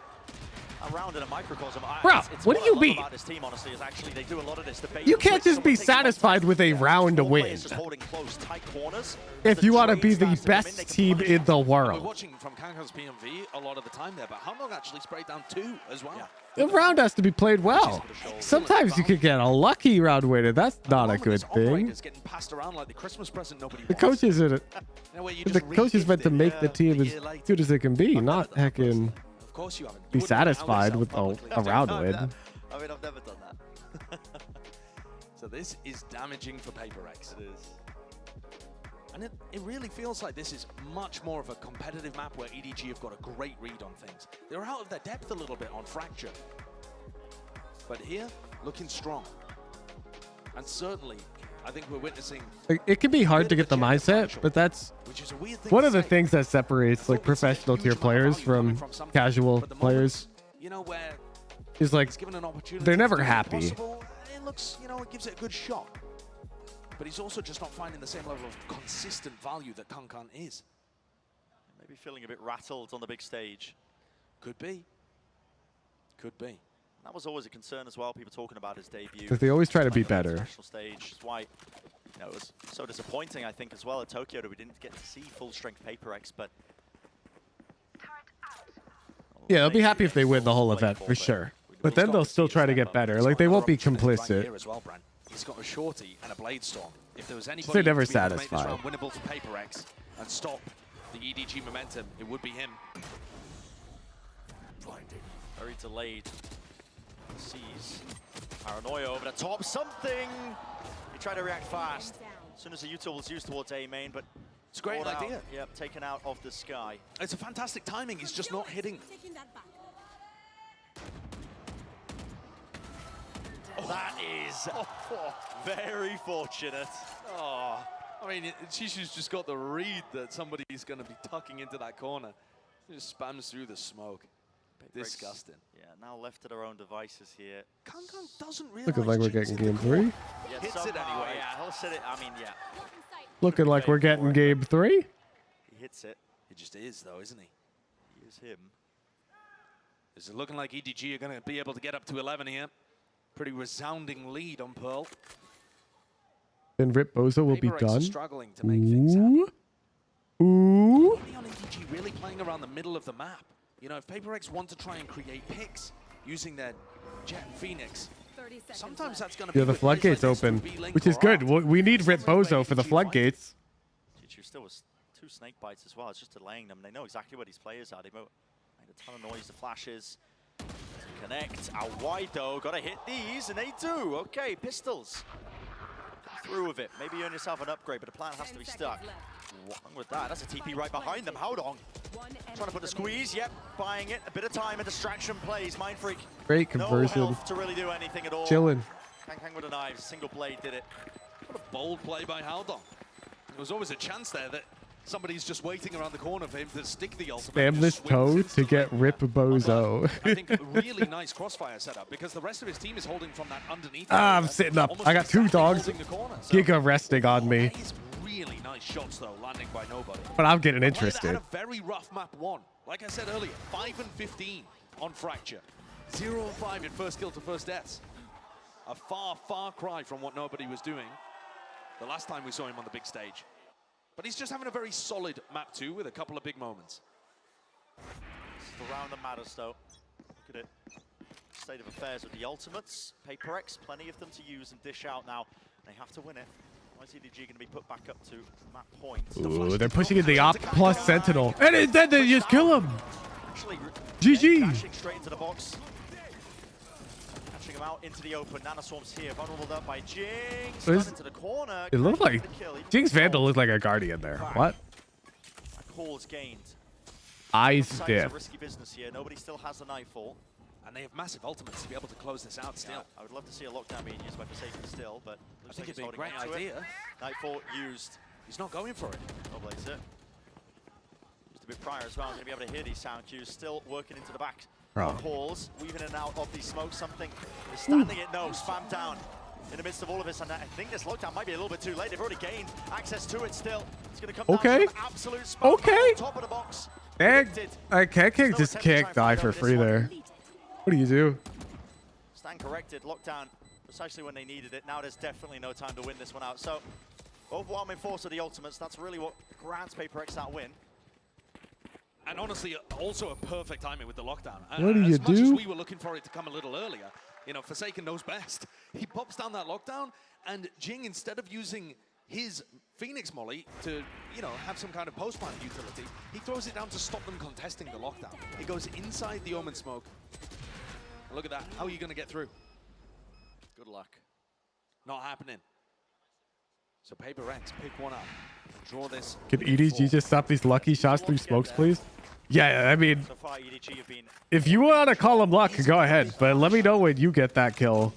Around in a microcosm. Bro, It's what do you mean? about this team, honestly, is actually they do a lot of this debate. You can't just be satisfied with a round to win. Just holding close, tight corners. If you want to be the best team in the We're world. watching from Kangkang's PMV a lot of the time there, but Haodong actually sprayed down 2 as well. The round has to be played well. Sometimes you could get a lucky round winner. That's not a good thing. Getting passed around like the Christmas present nobody The wants. coaches are No way you the just coach is meant to re-gift make it the team a as year later. good as it can be, not heckin' Of course you haven't. be You wouldn't out satisfied yourself with publicly. a round win. I mean, I've never done that. So this is damaging for PRX. It is. And it really feels like this is much more of a competitive map where EDG have got a great read on things. They're out of their depth a little bit on Fracture. But here, looking strong. And certainly, I think we're witnessing... Like, it can be hard to get the mindset, but that's one of the things that separates like professional tier players from casual players. You know, where is like given an opportunity they're never to do the happy. impossible, it looks, you know, it gives it a good shot. But he's also just not finding the same level of consistent value that Kangkang is. Maybe feeling a bit rattled on the big stage. Could be. Could be. That was always a concern as well, people talking about his debut. Because they always try to be better. National stage. That's why, you know, it was so disappointing, I think, as well at Tokyo that we didn't get to see full-strength PRX, but... Yeah, they'll be happy if they win the whole event, for sure. But then they'll still try to get better. Like, they won't be complicit. Here as well, Brand. He's got a shorty and a blade storm. If there was anybody They're never to be able to make this satisfied. round winnable for PRX and stop the EDG momentum, it would be him. Very delayed. Sees paranoia over the top. Something! He tried to react fast. As soon as the util was used towards A main, but it's a great idea. Yep, taken out of the sky. It's a fantastic timing. He's just not hitting. That is very fortunate. Oh, I mean, Chishu's just got the read that somebody's going to be tucking into that corner. He just spams through the smoke. Disgusting. Yeah, now left to their own devices here. Kang doesn't realize. Looking like we're getting game 3. Hits it anyway. Yeah, he'll sit it. I mean, yeah. Looking like we're getting game 3. He hits it. He just is, though, isn't he? He is him. Is it looking like EDG are going to be able to get up to 11 here? Pretty resounding lead on Pearl. Then Rip Bozo will be PRX done. are struggling to make things happen. Ooh. Only on EDG really playing around the middle of the map. You know, if PRX want to try and create picks using their Jet and Phoenix, sometimes that's going to be Yeah, the floodgates open, which is good. We need Rip Bozo for the floodgates. Chichu still was 2 snake bites as well. It's just delaying them. They know exactly where these players are. They made a ton of noise. The flashes connect out wide though. Got to hit these, and they do. Okay, pistols. Come through with it. Maybe earn yourself an upgrade, but the plan has to be stuck. What's wrong with that? That's a TP right behind them. Howdong trying to put the squeeze. Yep, buying it. A bit of time and distraction plays. Mind Freak. Great conversion. No health to really do anything at all. Chilling. Kang with a knife. Single blade did it. What a bold play by Howdong. There was always a chance there that somebody's just waiting around the corner for him to stick the ultimate. Spam this toe to get Rip Bozo. I think a really nice crossfire setup because the rest of his team is holding from that underneath. I'm sitting up. I got 2 dogs. Giga resting on me. Really nice shots though, landing by nobody. But I'm getting A player that interested. had a very rough map 1. Like I said earlier, 5 and 15 on Fracture. 0 and 5 in first kill to first deaths. A far cry from what nobody was doing the last time we saw him on the big stage. But he's just having a very solid map 2 with a couple of big moments. It's the round that matters though. Look at it. State of affairs with the ultimates. PRX, plenty of them to use and dish out now. They have to win it. Why is EDG going to be put back up to map point? Ooh, they're pushing in the op plus Sentinel. And then they just kill him. Actually, GG. dashing straight into the box. Catching him out into the open. Nanoswarm's here. Vulnerable up by Jing. Stunned into the corner. It looked like Jing's Vandal looked like a Guardian there. What? A call's gained. Eyes Sight is dip. a risky business here. Nobody still has the Nightfall. And they have massive ultimates to be able to close this out still. Yeah, I would love to see a lockdown being used by Forsaken still, but I think it'd be a great idea. Nightfall used. He's not going for it. No blades it. Used a bit prior as well. Going to be able to hear these sound cues. Still working into the back. Bro. Halls, weaving in and out of these smokes. Something is standing it. No, spam down in the midst of all of this. And I think this lockdown might be a little bit too late. They've already gained access to it still. It's going to come down to an absolute spam on top of the box. King just can't die for free there. What do you do? Stand corrected, lockdown precisely when they needed it. Now there's definitely no time to win this one out. So, overwhelming force of the ultimates. That's really what grants PRX that win. And honestly, also a perfect timing with the lockdown. What do you As much as do? we were looking for it to come a little earlier, you know, Forsaken knows best. He pops down that lockdown, and Jing, instead of using his Phoenix Molly to, you know, have some kind of post-plant utility, he throws it down to stop them contesting the lockdown. It goes inside the Omen smoke. And look at that. How are you going to get through? Good luck. Not happening. So PRX, pick one up. Draw this. Can EDG just stop these lucky shots through smokes, please? Yeah, I mean, So far, EDG have been if you want to call them luck, go ahead. But let me know when you get that kill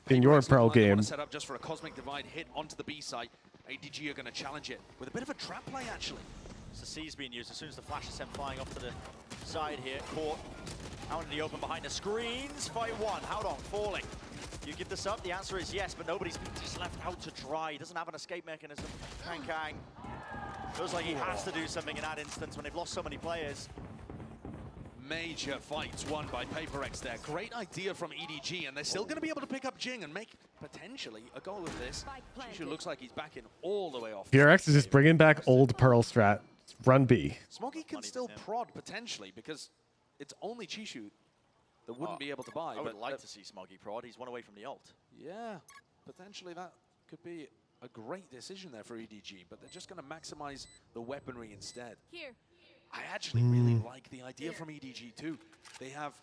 in your pro game. Set up just for a Cosmic Divide hit onto the B site. EDG are going to challenge it with a bit of a trap play, actually. So C's being used as soon as the flash is sent flying off to the side here. Caught out in the open behind the screens. Fight 1. Howdong falling. You give this up? The answer is yes, but nobody's just left out to dry. He doesn't have an escape mechanism. Kang feels like he has to do something in that instance when they've lost so many players. Major fights won by PRX there. Great idea from EDG, and they're still going to be able to pick up Jing and make potentially a goal of this. Chishu looks like he's backing all the way off. PRX is just bringing back old Pearl strat. Run B. Smoggy can still prod potentially because it's only Chishu that wouldn't be able to buy. I would like to see Smoggy prod. He's one away from the ult. Yeah, potentially that could be a great decision there for EDG, but they're just going to maximize the weaponry instead. Here. I actually really like the idea from EDG too. They have,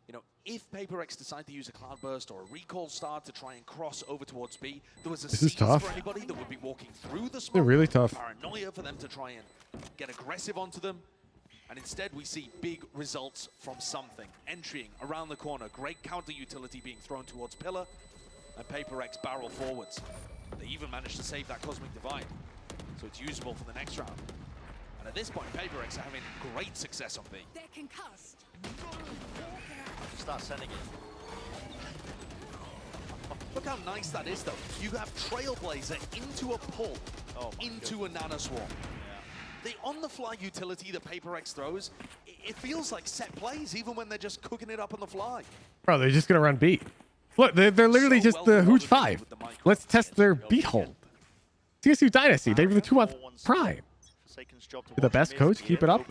you know, if PRX decide to use a Cloudburst or a Recall Star to try and cross over towards B, there was a This is seize tough. for anybody that would be walking through the smoke. They're really tough. Paranoia for them to try and get aggressive onto them. And instead we see big results from something. Entering around the corner, great counter utility being thrown towards Pillar, and PRX barrel forwards. They even managed to save that Cosmic Divide, so it's usable for the next round. And at this point, PRX are having great success on B. They're concussed. Start sending it. Look how nice that is, though. You have Trailblazer into a pull, into a Nano Swarm. The on-the-fly utility that PRX throws, it feels like set plays, even when they're just cooking it up on the fly. Bro, they're just gonna run B. Look, they're literally just the Hooch 5. Let's test their B hold. TSU Dynasty, they were the 2-month prime. The best coach, keep it up.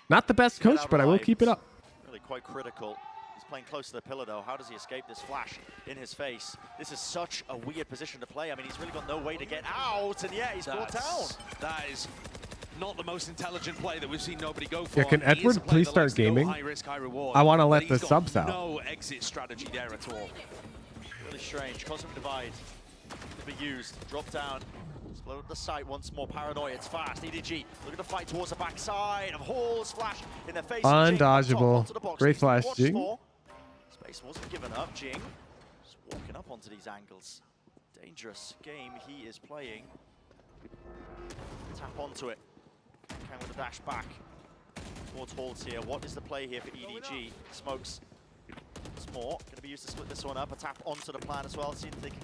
Not the best coach, but I will keep it up. Really quite critical. He's playing close to the pillar, though. How does he escape this flash in his face? This is such a weird position to play. I mean, he's really got no way to get out, and yeah, he's brought down. That is not the most intelligent play that we've seen nobody go for. Yeah, can Edward please start gaming? High risk, high reward, I want to let the he's got subs out. No exit strategy there at all. Really strange. Cosmic Divide to be used. Drop down. Explode up the site once more. Paranoia. It's fast. EDG looking to fight towards the backside of Hall's flash in their face. Undodgeable. Great flash, Jing. Space wasn't given up. Jing just walking up onto these angles. Dangerous game he is playing. Tap onto it. Can with a dash back towards Halls here. What is the play here for EDG? Smokes. It's more. Going to be used to split this one up. A tap onto the plan as well. See if they can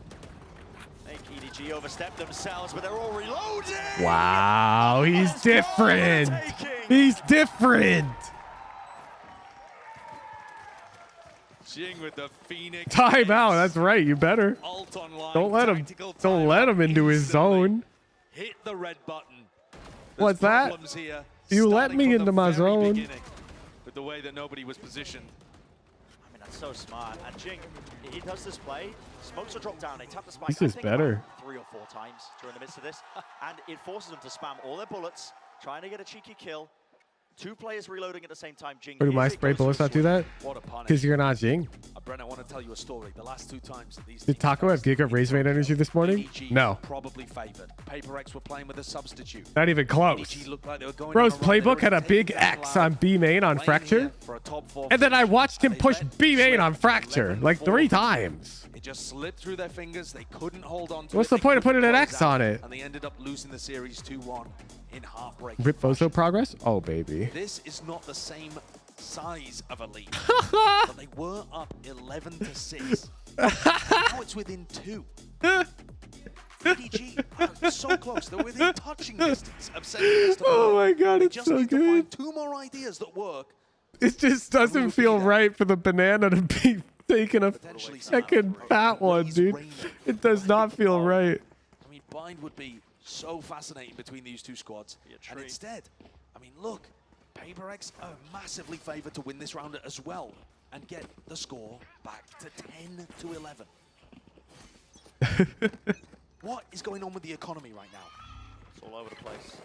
make EDG overstep themselves, but they're all reloading! Wow, he's different. He's different. Jing with the Phoenix. Time out. That's right. You better. Don't let him. Don't let him into his zone. Hit the red button. What's that? You let me into my zone. With the way that nobody was positioned. I mean, that's so smart. And Jing, he does this play. Smokes will drop down. They tap the spike. This is better. 3 or 4 times during the midst of this. And it forces them to spam all their bullets, trying to get a cheeky kill. 2 players reloading at the same time. Jing. Or do my spray bullets not do that? Because you're not Jing. Brent, I want to tell you a story. The last 2 times that these Did Taco have Giga Razor Mate energy this morning? No. Probably favored. PRX were playing with a substitute. Not even close. Like Bro's playbook had a big X on B main on Fracture. And then I watched him push B main on Fracture like 3 times. It just slipped through their fingers. They couldn't hold on to What's the point of putting an X on it? And they ended up losing the series 2-1 in heartbreak. Rip Bozo progress? Oh, baby. This is not the same size of a lead. But they were up 11-6. Now it's within 2. EDG are so close. They're within touching distance of setting this to Oh my god, it's so need to good. find 2 more ideas that work. It just doesn't feel right for the banana to be taking a second fat one, dude. It does not feel right. I mean, bind would be so fascinating between these 2 squads. And instead, I mean, look, PRX are massively favored to win this round as well and get the score back to 10-11. What is going on with the economy right now? It's all over the place.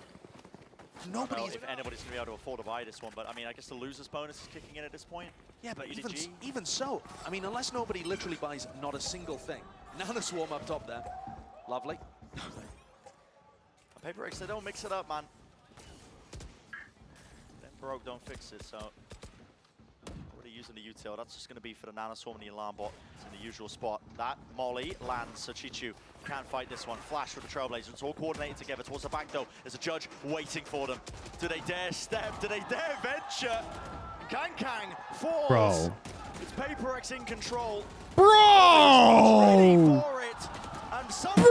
Nobody. If anybody's going to be able to afford to buy this one, but I mean, I guess the loser's bonus is kicking in at this point. Yeah, but EDG. even so, I mean, unless nobody literally buys not a single thing. Nano Swarm up top there. Lovely. PRX, they don't mix it up, man. Then broke, don't fix it, so already using the util. That's just going to be for the Nano Swarm and the alarm bot. It's in the usual spot. That Molly lands, so Chichu can't fight this one. Flash with the Trailblazer. It's all coordinated together towards the back, though. There's a judge waiting for them. Do they dare step? Do they dare venture? Kang falls. Bro. It's PRX in control. Bro! For it. And something in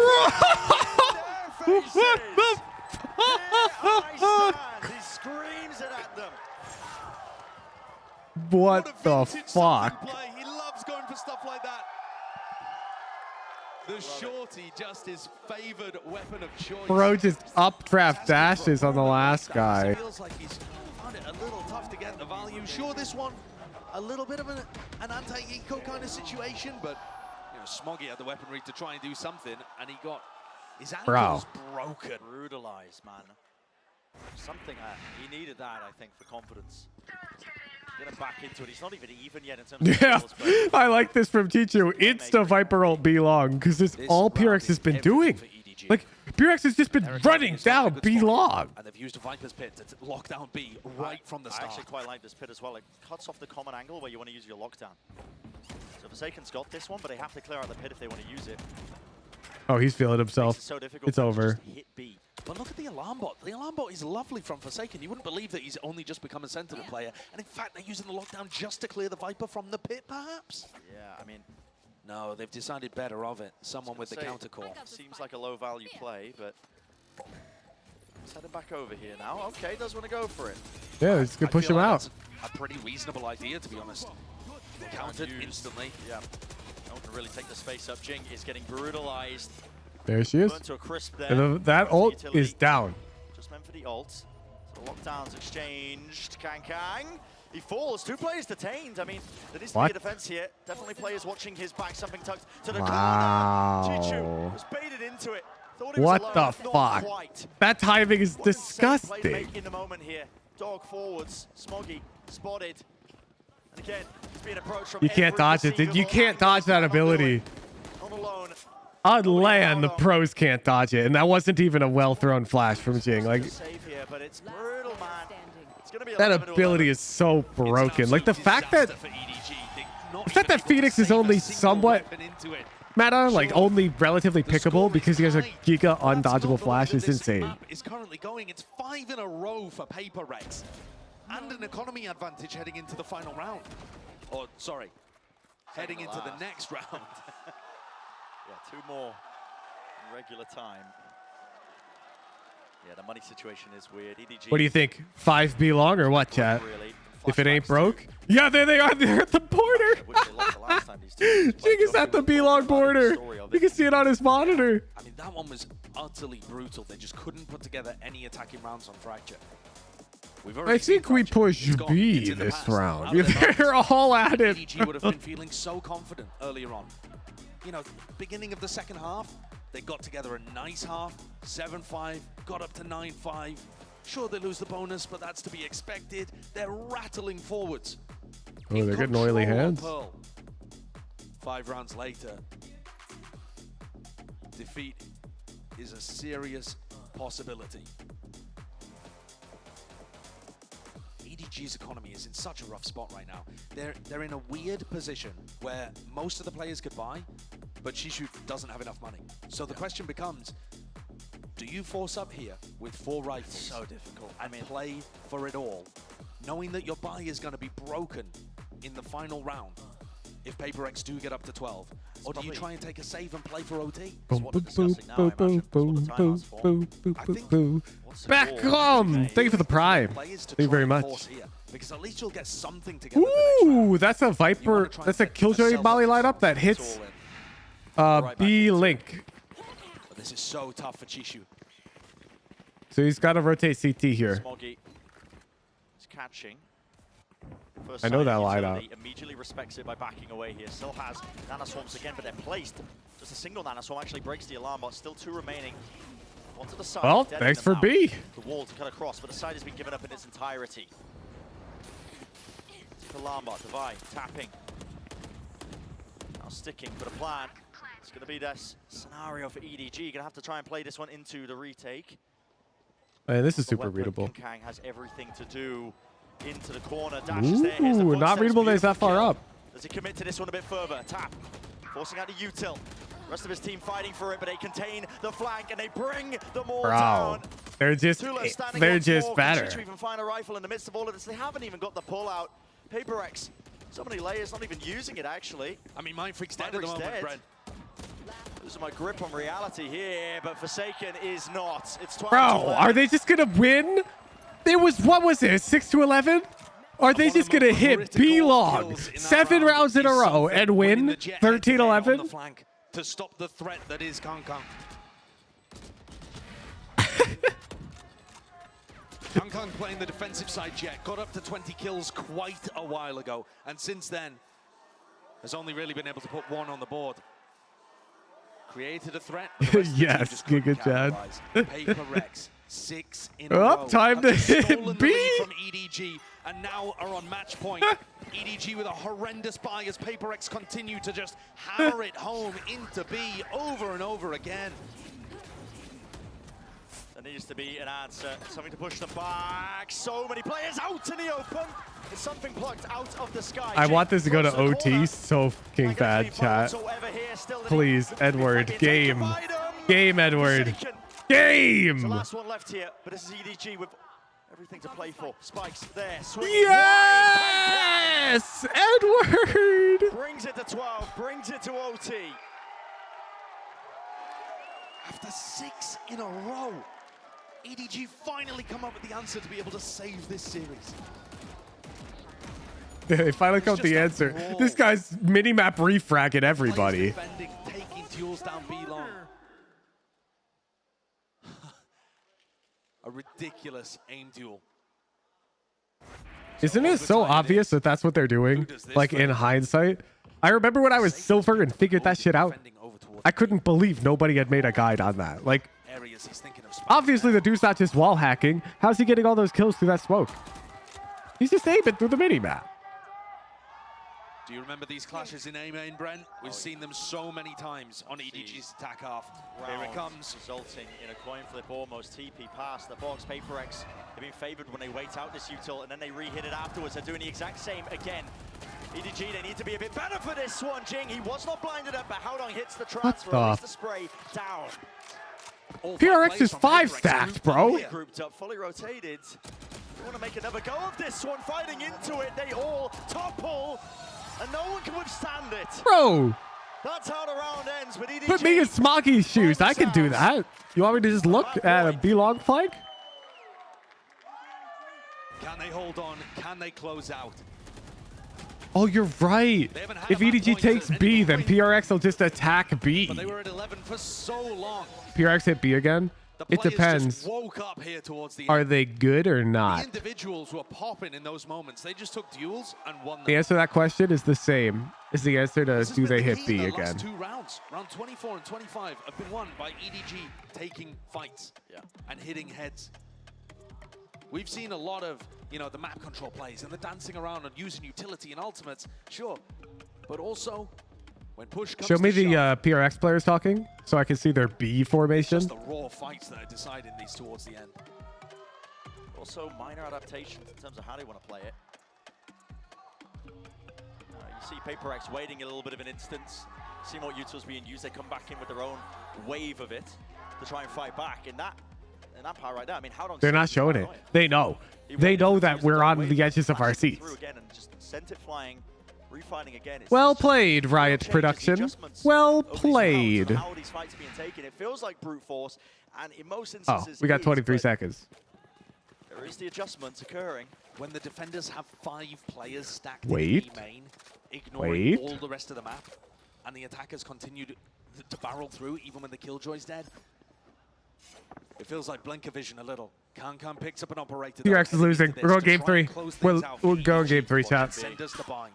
their faces. Here I stand. He screams it at them. What the fuck? He loves going for stuff like that. The shorty just his favored weapon of choice. Bro just updraft dashes on the last guy. Feels like he's found it a little tough to get the value. Sure, this one a little bit of an anti-eco kind of situation, but you know, Smoggy had the weaponry to try and do something, and he got his ankles broken. Brutalized, man. Something he needed that, I think, for confidence. Get him back into it. He's not even yet in terms of Yeah, E I like this from Chichu. It's the Viper ult B long because it's all PRX has been doing. Like PRX has just been running down B long. And they've used a Viper's Pit to lock down B right from the start. I actually quite like this pit as well. It cuts off the common angle where you want to use your lockdown. So Forsaken's got this one, but they have to clear out the pit if they want to use it. Oh, he's feeling himself. So it's over. hit B. But look at the alarm bot. The alarm bot is lovely from Forsaken. You wouldn't believe that he's only just become a Sentinel player. And in fact, they're using the lockdown just to clear the Viper from the pit, perhaps? Yeah, I mean... No, they've decided better of it. Someone with the counter core. Seems like a low-value play, but... Let's head him back over here now. Okay, does want to go for it. Yeah, it's gonna push him out. A pretty reasonable idea, to be honest. Countered instantly. Yeah. No one can really take the space up. Jing is getting brutalized. There she is. Burnt to a crisp there. And that ult is down. Just meant for the ult. So lockdowns exchanged. Kang. He falls. 2 players detained. I mean, there needs to be a defense here. Definitely players watching his back. Something tucked to the corner. Chichu was baited into it. Thought he was What alone. the Not fuck? quite. That timing is What insane plays disgusting. make in the moment here. Dog forwards. Smoggy spotted. And again, he's being approached from You can't dodge it. You can't dodge that ability. Not alone. On land, the pros can't dodge it. And that wasn't even a well-thrown flash from Jing. Like, Save here, but it's brutal, man. It's gonna be that ability is so broken. Like, the fact that Phoenix is only somewhat meta, like only relatively pickable because he has a giga undodgeable flash is insane. Is currently going. It's 5 in a row for PRX. And an economy advantage heading into the final round. Or, sorry, heading into the next round. Yeah, 2 more in regular time. Yeah, the money situation is weird. EDG. What do you think? 5B long or what, chat? If it ain't broke? Yeah, there they are. They're at the border. Jing is at the B long border. You can see it on his monitor. I mean, that one was utterly brutal. They just couldn't put together any attacking rounds on Fracture. I think we push B this round. They're all at it. EDG would have been feeling so confident earlier on. You know, beginning of the second half, they got together a nice half, 7-5, got up to 9-5. Sure, they lose the bonus, but that's to be expected. They're rattling forwards. Oh, they're getting oily hands. Pearl. 5 rounds later, defeat is a serious possibility. EDG's economy is in such a rough spot right now. They're in a weird position where most of the players could buy, but Shishu doesn't have enough money. So the question becomes, do you force up here with 4 rifles? So difficult. I mean, play for it all, knowing that your buy is going to be broken in the final round if PRX do get up to 12? Or do you try and take a save and play for OT? Back home. Thank you for the prime. Thank you very much. Because at least you'll get something together. Ooh, that's a Viper. That's a Killjoy Molly lineup that hits B Link. But this is so tough for Chishu. So he's got to rotate CT here. Smoggy is catching. I know that lineup. Immediately respects it by backing away here. Still has Nana Swarms again, but they're placed. Just a single Nana Swarm actually breaks the alarm bot. Still 2 remaining. One to the side. Well, thanks for B. The wall to cut across, but the side has been given up in its entirety. Alarm bot, Divide, tapping. Now sticking for the plan. It's going to be this scenario for EDG. Going to have to try and play this one into the retake. Man, this is super readable. Kang has everything to do. Into the corner, dashes there. Here's the Ooh, not readable that he's that far up. Does he commit to this one a bit further? Tap, forcing out the util. Rest of his team fighting for it, but they contain the flank and they bring them all down. They're just better. To even find a rifle in the midst of all of this, they haven't even got the pull out. PRX, so many layers, not even using it actually. I mean, Mindfreak's dead at the moment, Brent. Losing my grip on reality here, but Forsaken is not. It's 12. Bro, are they just gonna win? There was, what was it, 6-11? Are they just gonna hit B long 7 rounds in a row and win 13-11? To stop the threat that is Kang. Kang playing the defensive side Jet, got up to 20 kills quite a while ago, and since then has only really been able to put 1 on the board. Created a threat. Yes, Giga Chad. PRX 6 in a row. Time to hit B. From EDG, and now are on match point. EDG with a horrendous buy as PRX continue to just hammer it home into B over and over again. There needs to be an answer, something to push them back. So many players out in the open. It's something plucked out of the sky. I want this to go to OT so fucking bad, chat. Please, Edward, game. Game, Edward. Game! It's the last one left here, but this is EDG with everything to play for. Spikes there, swing. Yes! Edward! Brings it to 12, brings it to OT. After 6 in a row, EDG finally come up with the answer to be able to save this series. They finally come up with the answer. This guy's mini-map refragging everybody. Defending, taking duels down B long. A ridiculous aim duel. Isn't it so obvious that that's what they're doing? Like in hindsight? I remember when I was silver and figured that shit out. I couldn't believe nobody had made a guide on that. Like, obviously the dude's not just wall hacking. How's he getting all those kills through that smoke? He's just aiming through the mini-map. Do you remember these clashes in A-main, Brent? We've seen them so many times on EDG's attack half. Here it comes. Resulting in a coin flip almost. TP past the box. PRX have been favored when they wait out this util and then they re-hit it afterwards. They're doing the exact same again. EDG, they need to be a bit better for this one. Jing, he was not blinded up, but Howdong hits the transfer. Release the spray down. PRX is 5-stacked, bro. Grouped up, fully rotated. They want to make another go of this one, fighting into it. They all topple, and no one can withstand it. Bro. That's how the round ends, but EDG... Put me in Smoggy's shoes. I can do that. You want me to just look at a B-long flank? Can they hold on? Can they close out? Oh, you're right. If EDG takes B, then PRX will just attack B. But they were at 11 for so long. PRX hit B again? It depends. Just woke up here towards the Are end. they good or The not? individuals were popping in those moments. They just took duels and won them. The answer to that question is the same as the answer to do they hit B The again. last 2 rounds, round 24 and 25, have been won by EDG taking fights and hitting heads. We've seen a lot of, you know, the map control plays and the dancing around and using utility and ultimates, sure. But also, when push comes Show me to the shove, PRX players talking so I can see their B formation. just the raw fights that are deciding these towards the end. Also, minor adaptations in terms of how they want to play it. You see PRX waiting a little bit of an instance, seeing what utils being used. They come back in with their own wave of it to try and fight back. And that part right there, I mean, how long? They're not showing it. They know. They know that we're on the edges of our seats. Again and just sent it flying, refighting again. It's Well played, Riot Production. Well played. how these fights are being taken. It feels like brute force, and in most instances, Oh, we got it is, 23 but seconds. There is the adjustments occurring. When the defenders have 5 players stacked Wait. in the main, ignoring Wait. all the rest of the map, and the attackers continue to barrel through even when the Killjoy's dead. It feels like Blinker Vision a little. Kankan picks up an operator. PRX is losing. We're going game 3. We're going game 3, chat.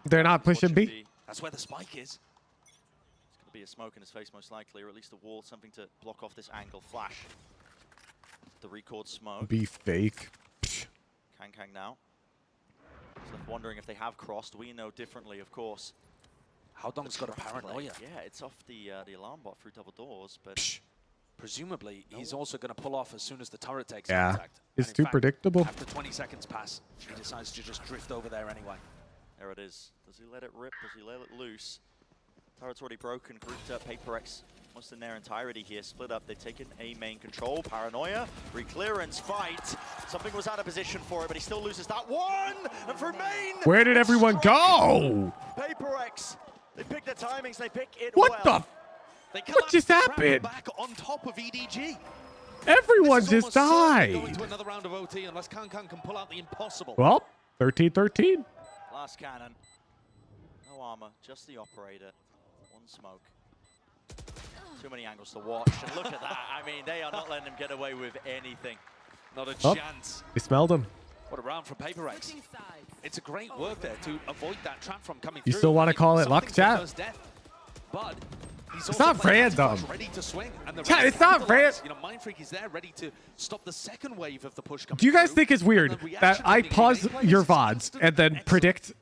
They're not pushing B. That's where the spike is. It's going to be a smoke in his face most likely, or at least a wall, something to block off this angle. Flash. The record smoke. B fake. Kang now. He's left wondering if they have crossed. We know differently, of course. Howdong's got a paranoia. Yeah, it's off the alarm bot through double doors, but... Presumably, he's also going to pull off as soon as the turret takes Yeah, contact. it's And in too fact, predictable. After 20 seconds pass, he decides to just drift over there anyway. There it is. Does he let it rip? Does he let it loose? Turret's already broken, grouped up. PRX almost in their entirety here. Split up. They've taken A main control. Paranoia. Reclearance fight. Something was out of position for it, but he still loses that one. And for main. Where did everyone go? PRX. They pick their timings. They pick it What well. the? What just happened? Back on top of EDG. Everyone just died. Going to another round of OT unless Kankan can pull out the impossible. Well, 13-13. Last cannon. No armor, just the operator. One smoke. Too many angles to watch. And look at that. I mean, they are not letting him get away with anything. Not a Oh, chance. they smelled him. What a round for PRX. It's a great work there to avoid that trap from coming You through. still want to call it Something luck, for chat? first death, but he's It's also not playing random. Antipush ready to swing, and the Chat, rest it's not capitalize. random. You know, Mindfreak is there ready to stop the second wave of the push coming Do you guys through, think it's weird and the that reaction I from the pause EDG players your is VODs constant and then predict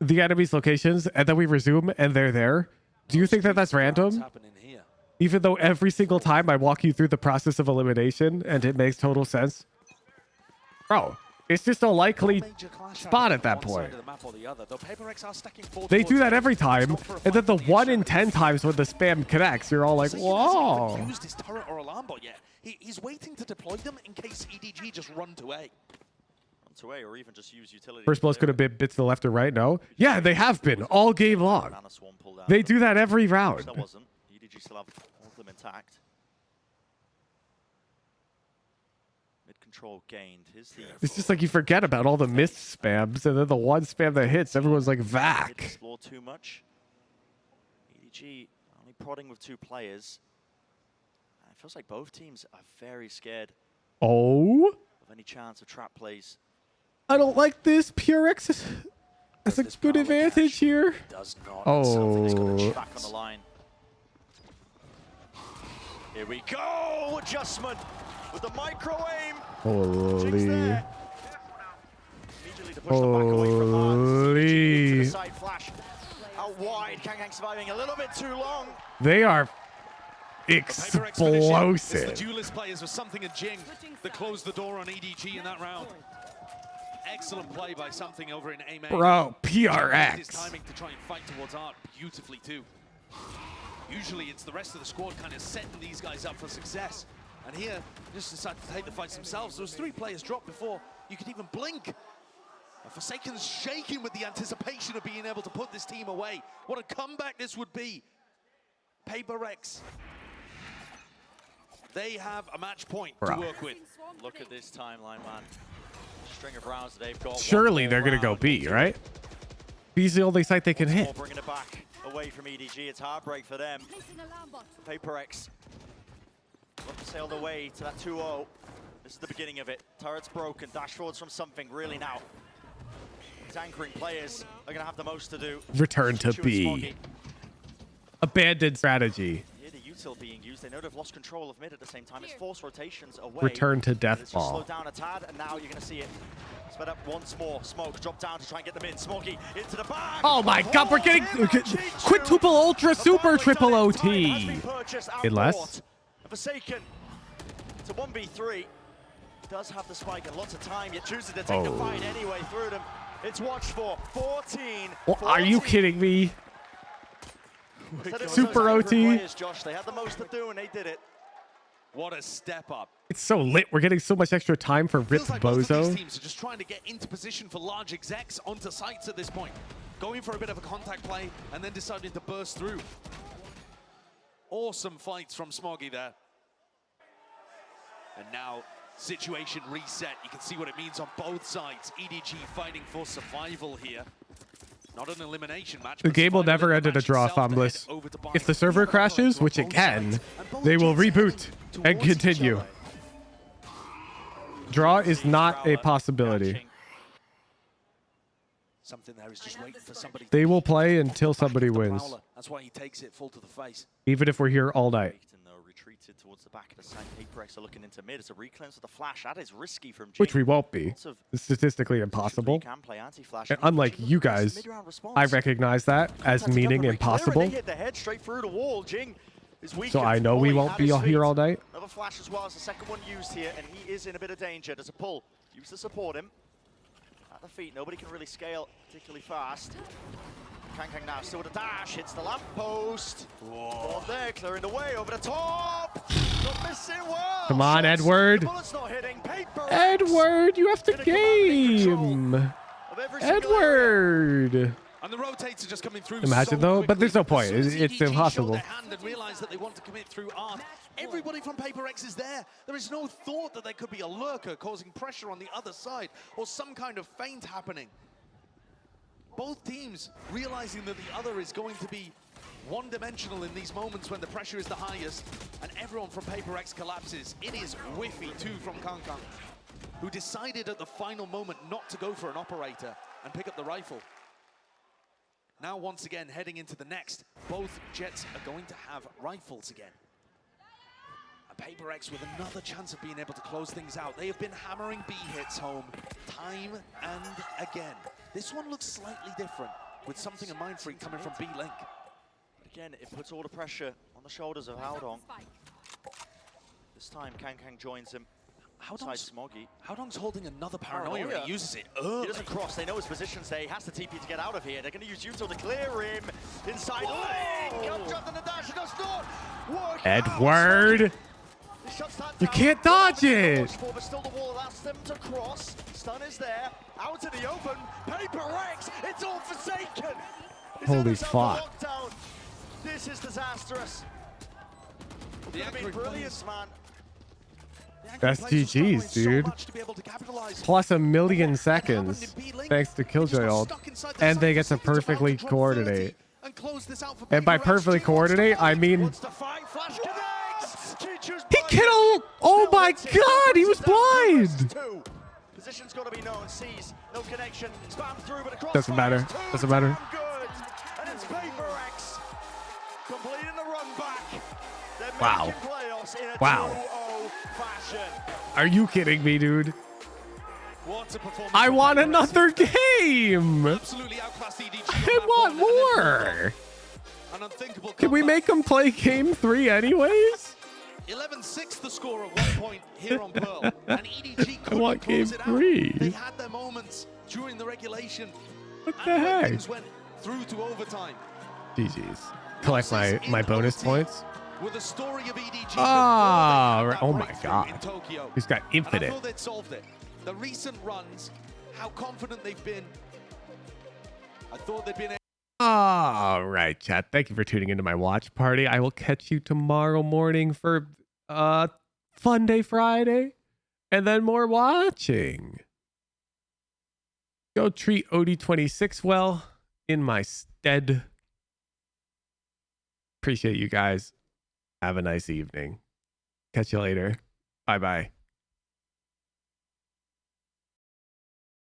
the enemy's locations and then we resume and they're there? Do you think that that's random? happening here. Even though every single time I walk you through the process of elimination and it makes total sense? Bro, It's just a likely spot at that point. They do that every time, and then the 1 in 10 times when the spam connects, you're all like, whoa. He used his turret or alarm bot yet. He's waiting to deploy them in case EDG just run to A. Run to A or even just use utility. First blows could have been bits to the left or right. No. Yeah, they have been all game long. They do that every round. That wasn't. EDG still have all of them intact. Mid-control gained. It's just like you forget about all the missed spams, and then the one spam that hits, everyone's like, vac. Explore too much. EDG only prodding with 2 players. It feels like both teams are very scared Oh? of any chance of trap plays. I don't like this. PRX has a good advantage here. Does not. Oh. Back on the line. Here we go. Adjustment with the micro aim. Holy. Immediately to push them back away from Holy. the side flash. Out wide. Kangkang surviving a little bit too long. They are explosive. It's the duelist players with something and Jing that closed the door on EDG in that round. Excellent play by something over in A-Main. Bro, His PRX. timing to try and fight towards Art beautifully too. Usually it's the rest of the squad kind of setting these guys up for success. And here, they just decided to take the fights themselves. There was 3 players dropped before you could even blink. And Forsaken's shaking with the anticipation of being able to put this team away. What a comeback this would be. PRX. They have a match point to work with. Look at this timeline, man. String of rounds they've got. Surely they're going to go B, right? B's the only site they can hit. Bringing it back away from EDG. It's heartbreak for them. PRX look to sail the way to that 2-0. This is the beginning of it. Turret's broken. Dash forwards from something really now. These anchoring players are going to have the most to do. Return to B. Abandoned strategy. Here the util being used. They know they've lost control of mid at the same time. It's forced rotations away. Return to death It's just ball. slowed down a tad, and now you're going to see it. Sped up once more. Smoke drop down to try and get them in. Smokey into the bag. Oh my god, we're getting quintuple ultra super triple OT. Unless. Forsaken to 1v3. Does have the spike and lots of time, yet chooses to take the fight anyway through them. It's watched for 14. Well, are you kidding me? Super OT. Players, Josh, they had the most to do and they did it. What a step up. It's so lit. We're getting so much extra time for Rip Feels like both of these Bozo. teams are just trying to get into position for large execs onto sites at this point. Going for a bit of a contact play and then deciding to burst through. Awesome fights from Smoggy there. And now, situation reset. You can see what it means on both sides. EDG fighting for survival here. Not an elimination match. The game will never end in a draw, Fombless. If the server crashes, which it can, they will reboot and continue. Draw is not a possibility. Something there is just waiting for somebody. They will play until somebody wins. That's why he takes it full to the face. Even if we're here all night. Retreated towards the back of the side. PRX are looking into mid. It's a recleanse with a flash. That is risky from Jing. Which we won't be. It's statistically impossible. And unlike you guys, I recognize that as meaning impossible. Hit the head straight through the wall. Jing is weak. So I know we won't be here all night. Another flash as well as the second one used here, and he is in a bit of danger. There's a pull. Used to support him. At the feet, nobody can really scale particularly fast. Kangkang now still with a dash, hits the lamppost. Whoa. There, clearing the way over the top. Not missing well. Come on, Edward. Not hitting. Edward, you have to game. Edward. And the rotates are just coming through. Imagine though, but there's no point. It's impossible. And realize that they want to commit through Art. Everybody from PRX is there. There is no thought that there could be a lurker causing pressure on the other side or some kind of feint happening. Both teams realizing that the other is going to be one-dimensional in these moments when the pressure is the highest, and everyone from PRX collapses. It is whiffy too from Kangkang, who decided at the final moment not to go for an operator and pick up the rifle. Now once again heading into the next, both Jets are going to have rifles again. And PRX with another chance of being able to close things out. They have been hammering B hits home time and again. This one looks slightly different, with something in mind for it coming from B-Link. Again, it puts all the pressure on the shoulders of Haldong. This time, Kangkang joins him. Outside Smoggy. Howdong's holding another paranoia. Paranoia. He uses it early. He doesn't cross. They know his position's there. He has to TP to get out of here. They're going to use Yuto to clear him. Inside lane. Comes up in the dash. It does not work. Edward. You can't dodge it. But still the wall allows them to cross. Stun is there. Out in the open. PRX. It's all forsaken. Holy fuck. This is disastrous. The Be brilliant, man. That's GG's, dude. Plus 1,000,000 seconds thanks to Killjoy ult. And they get to perfectly coordinate. And by perfectly coordinate, I mean... He killed... Oh my god, he was blind! Position's got to be known. Sees no connection. Spam through, but across Doesn't matter. Doesn't matter. Good. And it's PRX completing the run back. They're Wow. making playoffs in a Wow. 2-0 fashion. Are you kidding me, dude? What a performance. I want another game! Absolutely outclassed EDG. I want more! An unthinkable Can we make them play game 3 anyways? 11-6 the score at one point here on Pearl. And EDG I want game close it out. 3. They had their moments during the regulation. What the and when heck? things went through to overtime. GG's. Collect my bonus points. With the story of EDG. Oh my god. He's got And I infinite. thought they'd solved it. The recent runs, how confident they've been. I thought they'd been. All right, chat. Thank you for tuning into my watch party. I will catch you tomorrow morning for Fun Day Friday and then more watching. Go treat OD26 well in my stead. Appreciate you guys. Have a nice evening. Catch you later. Bye-bye.